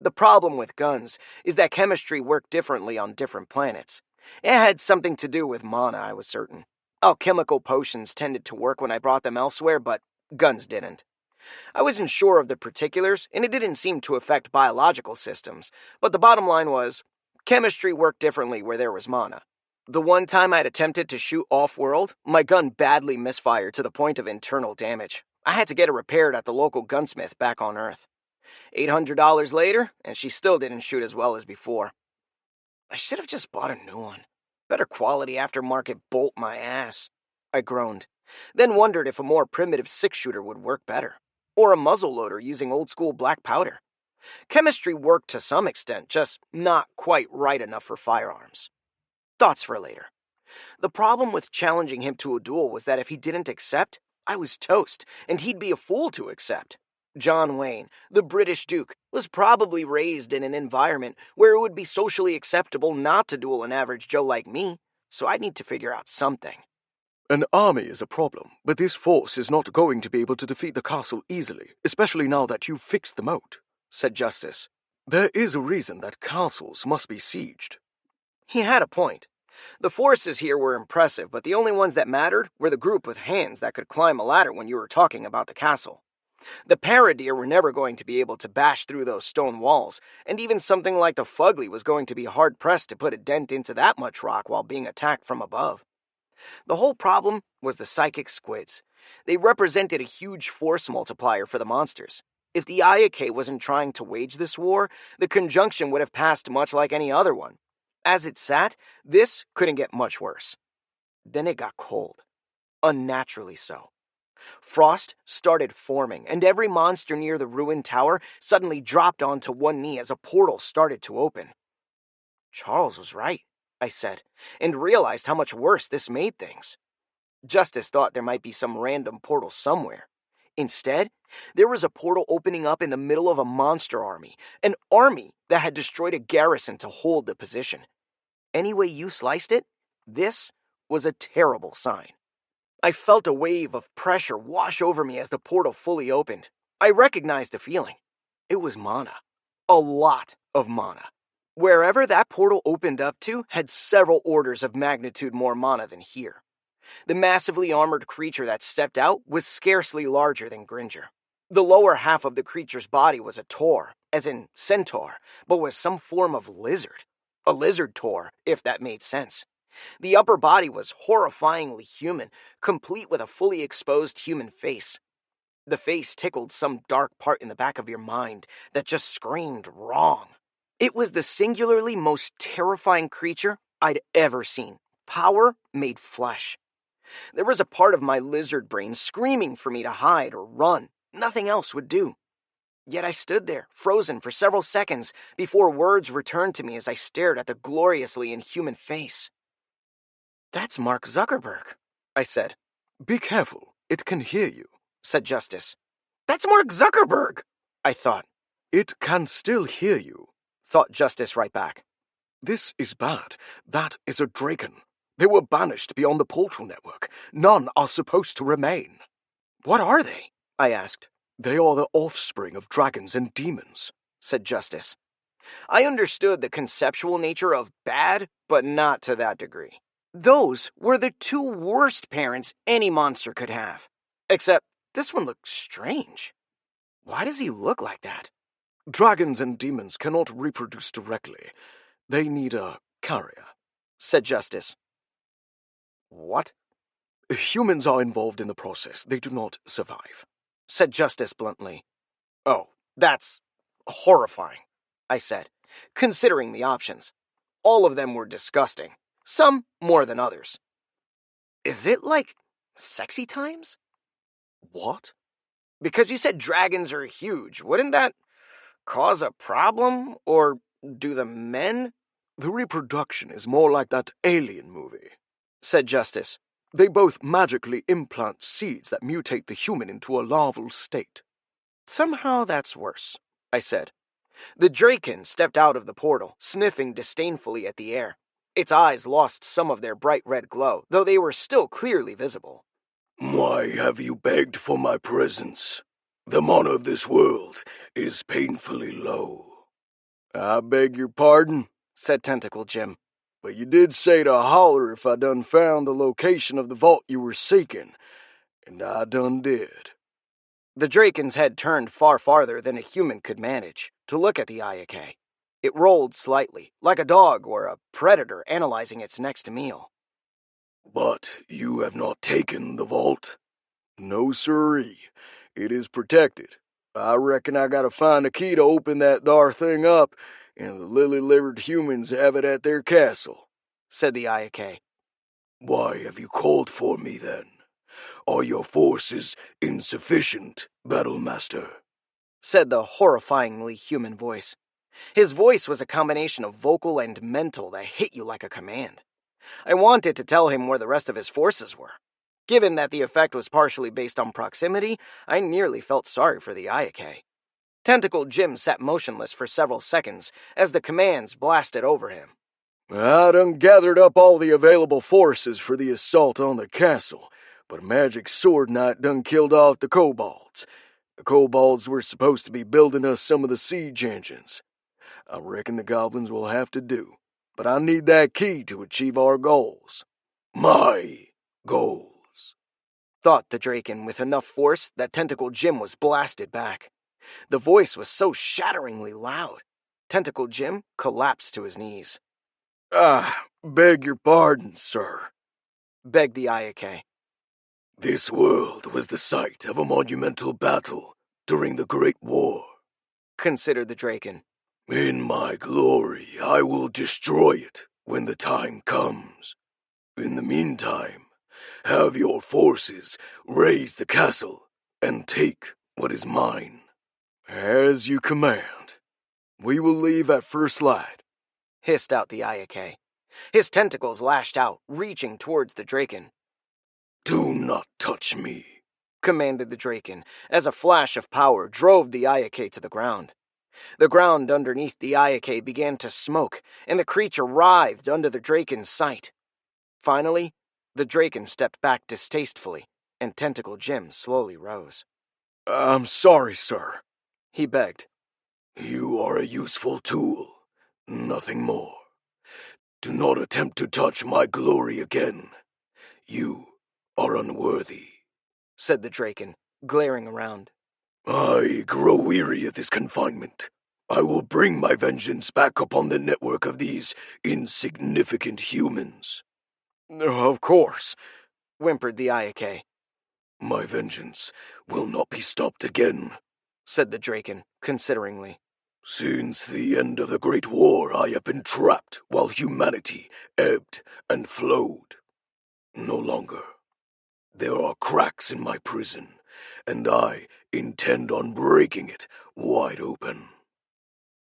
The problem with guns is that chemistry worked differently on different planets. It had something to do with mana, I was certain. Alchemical potions tended to work when I brought them elsewhere, but guns didn't. I wasn't sure of the particulars, and it didn't seem to affect biological systems, but the bottom line was, chemistry worked differently where there was mana. The one time I'd attempted to shoot off-world, my gun badly misfired to the point of internal damage. I had to get it repaired at the local gunsmith back on Earth. $800 later, and she still didn't shoot as well as before. I should have just bought a new one. Better quality aftermarket bolt my ass, I groaned, then wondered if a more primitive six-shooter would work better, or a muzzleloader using old-school black powder. Chemistry worked to some extent, just not quite right enough for firearms. Thoughts for later. The problem with challenging him to a duel was that if he didn't accept, I was toast, and he'd be a fool to accept. John Wayne, the British Duke, was probably raised in an environment where it would be socially acceptable not to duel an average Joe like me, so I'd need to figure out something.
An army is a problem, but this force is not going to be able to defeat the castle easily, especially now that you've fixed the moat, said Justice. There is a reason that castles must be sieged.
He had a point. The forces here were impressive, but the only ones that mattered were the group with hands that could climb a ladder when you were talking about the castle. The Paradeer were never going to be able to bash through those stone walls, and even something like the Fugly was going to be hard-pressed to put a dent into that much rock while being attacked from above. The whole problem was the psychic squids. They represented a huge force multiplier for the monsters. If the Ayake wasn't trying to wage this war, the conjunction would have passed much like any other one. As it sat, this couldn't get much worse. Then it got cold. Unnaturally so. Frost started forming, and every monster near the ruined tower suddenly dropped onto one knee as a portal started to open. Charles was right, I said, and realized how much worse this made things. Justice thought there might be some random portal somewhere. Instead, there was a portal opening up in the middle of a monster army, an army that had destroyed a garrison to hold the position. Any way you sliced it, this was a terrible sign. I felt a wave of pressure wash over me as the portal fully opened. I recognized the feeling. It was mana. A lot of mana. Wherever that portal opened up to had several orders of magnitude more mana than here. The massively armored creature that stepped out was scarcely larger than Gringer. The lower half of the creature's body was a tor, as in centaur, but was some form of lizard. A lizard tor, if that made sense. The upper body was horrifyingly human, complete with a fully exposed human face. The face tickled some dark part in the back of your mind that just screamed wrong. It was the singularly most terrifying creature I'd ever seen. Power made flesh. There was a part of my lizard brain screaming for me to hide or run. Nothing else would do. Yet I stood there, frozen for several seconds, before words returned to me as I stared at the gloriously inhuman face. "That's Mark Zuckerberg," I said.
Be careful, it can hear you,
said Justice. "That's Mark Zuckerberg," I thought.
It can still hear you,
thought Justice right back.
This is bad. That is a Draken. They were banished beyond the portal network. None are supposed to remain.
What are they? I asked.
They are the offspring of dragons and demons,
said Justice. I understood the conceptual nature of bad, but not to that degree. Those were the two worst parents any monster could have. Except this one looked strange. Why does he look like that?
Dragons and demons cannot reproduce directly. They need a carrier,
said Justice. What?
Humans are involved in the process. They do not survive,
said Justice bluntly. Oh, that's horrifying, I said, considering the options. All of them were disgusting, some more than others. Is it like sexy times?
What?
Because you said dragons are huge, wouldn't that cause a problem? Or do the men?
The reproduction is more like that Alien movie,
said Justice.
They both magically implant seeds that mutate the human into a larval state.
Somehow that's worse, I said. The Draken stepped out of the portal, sniffing disdainfully at the air. Its eyes lost some of their bright red glow, though they were still clearly visible.
Why have you begged for my presence? The mana of this world is painfully low.
I beg your pardon, said Tentacle Jim. But you did say to holler if I done found the location of the vault you were seeking, and I done did.
The Draken's head turned far farther than a human could manage to look at the Ayake. It rolled slightly, like a dog or a predator analyzing its next meal.
But you have not taken the vault?
No, sirree. It is protected. I reckon I gotta find a key to open that thar thing up, and the lily-livered humans have it at their castle,
said the Ayake.
Why have you called for me then? Are your forces insufficient, Battlemaster?
Said the horrifyingly human voice. His voice was a combination of vocal and mental that hit you like a command. I wanted to tell him where the rest of his forces were. Given that the effect was partially based on proximity, I nearly felt sorry for the Ayake. Tentacle Jim sat motionless for several seconds as the commands blasted over him.
I done gathered up all the available forces for the assault on the castle, but a magic sword knight done killed off the kobolds. The kobolds were supposed to be building us some of the siege engines. I reckon the goblins will have to do, but I need that key to achieve our goals. My goals,
Thought the Draken with enough force that Tentacle Jim was blasted back. The voice was so shatteringly loud. Tentacle Jim collapsed to his knees.
Beg your pardon, sir.
Begged the Ayake.
This world was the site of a monumental battle during the Great War.
Considered the Draken.
In my glory, I will destroy it when the time comes. In the meantime, have your forces raise the castle and take what is mine. As you command. We will leave at first light.
Hissed out the Ayake. His tentacles lashed out, reaching towards the Draken.
Do not touch me,
commanded the Draken, as a flash of power drove the Ayake to the ground. The ground underneath the Ayake began to smoke, and the creature writhed under the Draken's sight. Finally, the Draken stepped back distastefully, and Tentacle Jim slowly rose.
I'm sorry, sir,
he begged.
You are a useful tool, nothing more. Do not attempt to touch my glory again. You are unworthy,
said the Draken, glaring around.
I grow weary of this confinement. I will bring my vengeance back upon the network of these insignificant humans.
Of course, whimpered the Ayake.
My vengeance will not be stopped again,
said the Draken, consideringly.
Since the end of the Great War, I have been trapped while humanity ebbed and flowed. No longer. There are cracks in my prison, and I intend on breaking it wide open.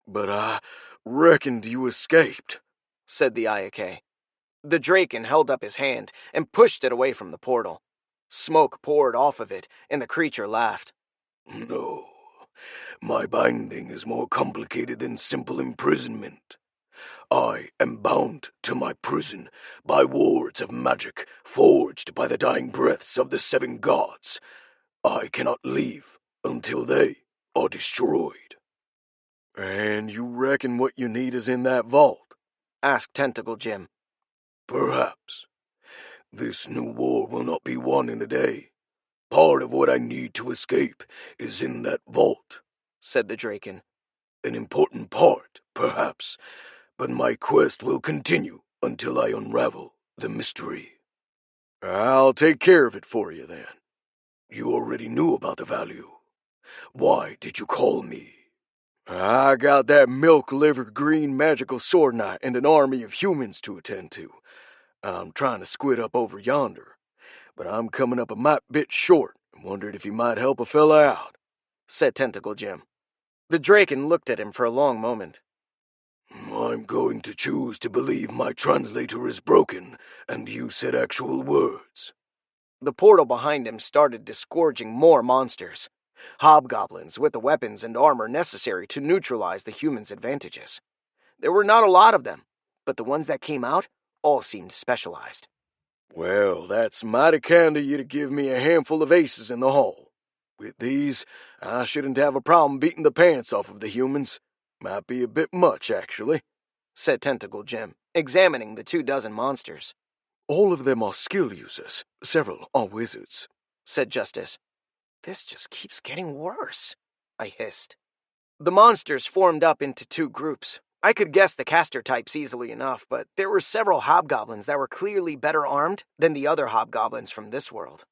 But I reckoned you escaped, said the Ayake. The Draken held up his hand and pushed it away from the portal. Smoke poured off of it, and the creature laughed.
No, my binding is more complicated than simple imprisonment. I am bound to my prison by wards of magic forged by the dying breaths of the 7 gods. I cannot leave until they are destroyed.
And you reckon what you need is in that vault? Asked Tentacle Jim.
Perhaps. This new war will not be won in a day. Part of what I need to escape is in that vault,
said the Draken.
An important part, perhaps, but my quest will continue until I unravel the mystery.
I'll take care of it for you, then.
You already knew about the value. Why did you call me?
I got that milk-livered green magical sword knight and an army of humans to attend to. I'm trying to squid up over yonder, but I'm coming up a mite bit short and wondered if you might help a fella out, said Tentacle Jim. The Draken looked at him for a long moment.
I'm going to choose to believe my translator is broken, and you said actual words.
The portal behind him started disgorging more monsters. Hobgoblins with the weapons and armor necessary to neutralize the humans' advantages. There were not a lot of them, but the ones that came out all seemed specialized. Well, that's mighty kind of you to give me a handful of aces in the hole. With these, I shouldn't have a problem beating the pants off of the humans. Might be a bit much, actually, said Tentacle Jim, examining the 24 monsters. All of them are skill users. Several are wizards, said Justice. This just keeps getting worse, I hissed. The monsters formed up into 2 groups. I could guess the caster types easily enough, but there were several hobgoblins that were clearly better armed than the other hobgoblins from this world.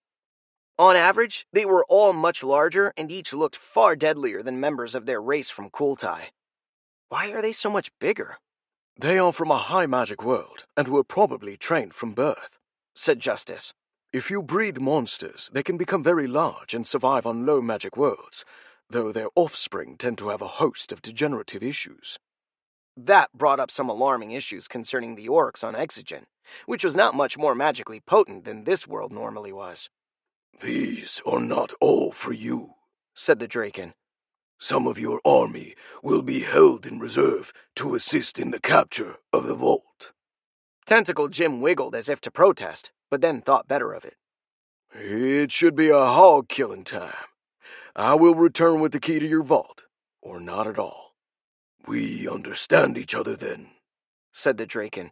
On average, they were all much larger and each looked far deadlier than members of their race from Kultai. Why are they so much bigger?
They are from a high magic world, and were probably trained from birth,
said Justice.
If you breed monsters, they can become very large and survive on low magic worlds, though their offspring tend to have a host of degenerative issues.
That brought up some alarming issues concerning the orcs on Exogen, which was not much more magically potent than this world normally was.
These are not all for you,
said the Draken.
Some of your army will be held in reserve to assist in the capture of the vault.
Tentacle Jim wiggled as if to protest, but then thought better of it.
It should be a hog-killing time. I will return with the key to your vault, or not at all.
We understand each other then,
said the Draken.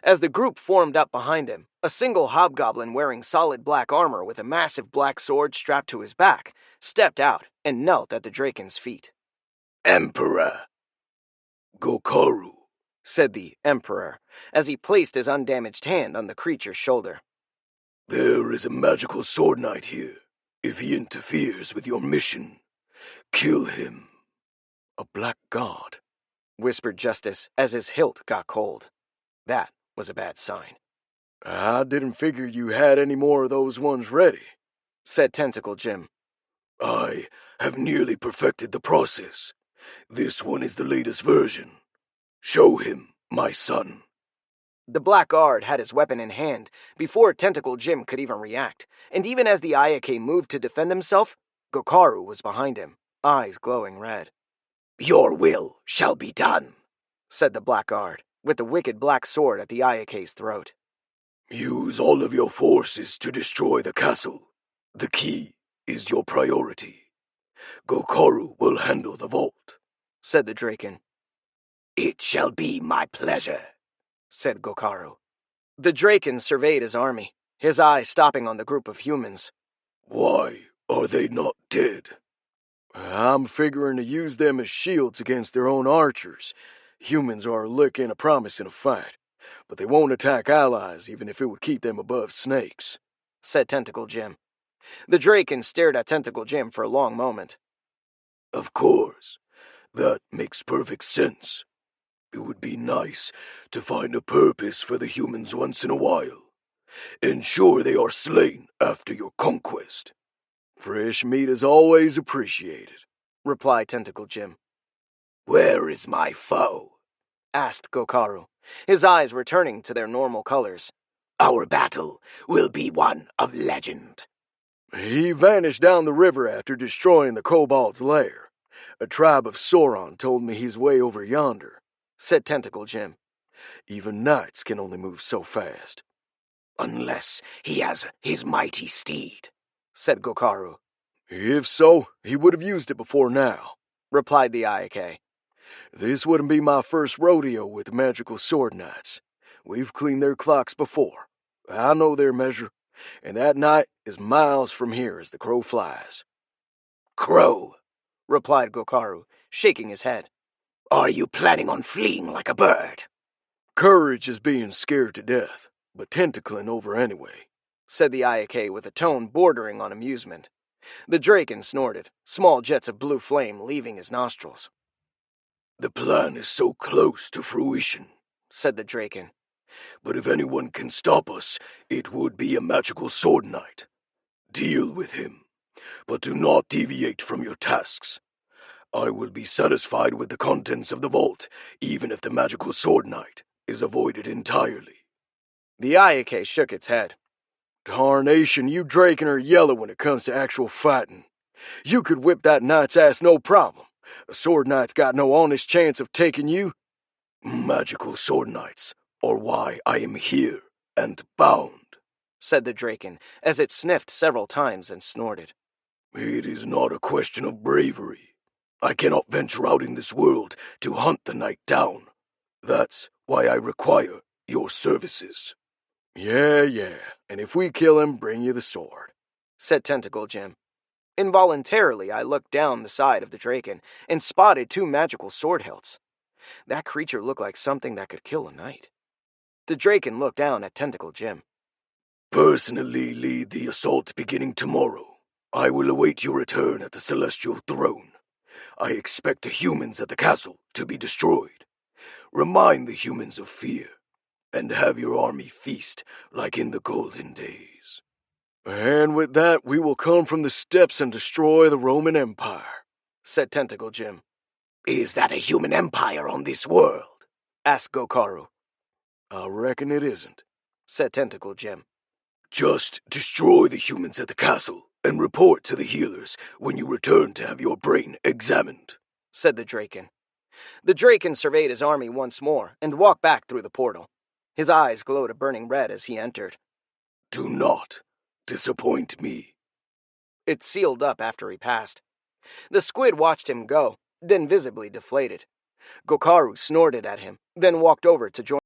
As the group formed up behind him, a single hobgoblin wearing solid black armor with a massive black sword strapped to his back stepped out and knelt at the Draken's feet.
Emperor Gokaru,
said the Emperor, as he placed his undamaged hand on the creature's shoulder.
There is a magical sword knight here. If he interferes with your mission, kill him.
A black god,
whispered Justice as his hilt got cold. That was a bad sign.
I didn't figure you had any more of those ones ready,
said Tentacle Jim.
I have nearly perfected the process. This one is the latest version. Show him, my son.
The Black Guard had his weapon in hand before Tentacle Jim could even react, and even as the Ayake moved to defend himself, Gokaru was behind him, eyes glowing red.
Your will shall be done,
said the Black Guard, with the wicked black sword at the Ayake's throat.
Use all of your forces to destroy the castle. The key is your priority. Gokaru will handle the vault,
said the Draken.
It shall be my pleasure,
said Gokaru. The Draken surveyed his army, his eyes stopping on the group of humans.
Why are they not dead?
I'm figuring to use them as shields against their own archers. Humans are looking a promise in a fight, but they won't attack allies even if it would keep them above snakes,
said Tentacle Jim. The Draken stared at Tentacle Jim for a long moment.
Of course, that makes perfect sense. It would be nice to find a purpose for the humans once in a while. Ensure they are slain after your conquest.
Fresh meat is always appreciated,
replied Tentacle Jim.
Where is my foe?
Asked Gokaru, his eyes returning to their normal colors.
Our battle will be one of legend.
He vanished down the river after destroying the kobold's lair. A tribe of Sauron told me he's way over yonder, said Tentacle Jim. Even knights can only move so fast.
Unless he has his mighty steed,
said Gokaru.
If so, he would have used it before now,
replied the Ayake.
This wouldn't be my first rodeo with magical sword knights. We've cleaned their clocks before. I know their measure, and that night is miles from here as the crow flies.
Crow,
replied Gokaru, shaking his head.
Are you planning on fleeing like a bird?
Courage is being scared to death, but tentacling over anyway,
said the Ayake with a tone bordering on amusement. The Draken snorted, small jets of blue flame leaving his nostrils.
The plan is so close to fruition,
said the Draken.
But if anyone can stop us, it would be a magical sword knight. Deal with him, but do not deviate from your tasks. I will be satisfied with the contents of the vault, even if the magical sword knight is avoided entirely.
The Ayake shook its head.
Darnation, you Draken are yellow when it comes to actual fighting. You could whip that knight's ass no problem. A sword knight's got no honest chance of taking you.
Magical sword knights are why I am here and bound,
said the Draken, as it sniffed several times and snorted.
It is not a question of bravery. I cannot venture out in this world to hunt the knight down. That's why I require your services.
Yeah, and if we kill him, bring you the sword,
said Tentacle Jim. Involuntarily, I looked down the side of the Draken and spotted two magical sword hilts. That creature looked like something that could kill a knight. The Draken looked down at Tentacle Jim.
Personally lead the assault beginning tomorrow. I will await your return at the Celestial Throne. I expect the humans at the castle to be destroyed. Remind the humans of fear, and have your army feast like in the golden days.
And with that, we will come from the steppes and destroy the Roman Empire, said Tentacle Jim.
Is that a human empire on this world?
asked Gokaru.
I reckon it isn't, said Tentacle Jim.
Just destroy the humans at the castle and report to the healers when you return to have your brain examined,
said the Draken. The Draken surveyed his army once more and walked back through the portal. His eyes glowed a burning red as he entered.
Do not disappoint me.
It sealed up after he passed. The squid watched him go, then visibly deflated. Gokaru snorted at him, then walked over to join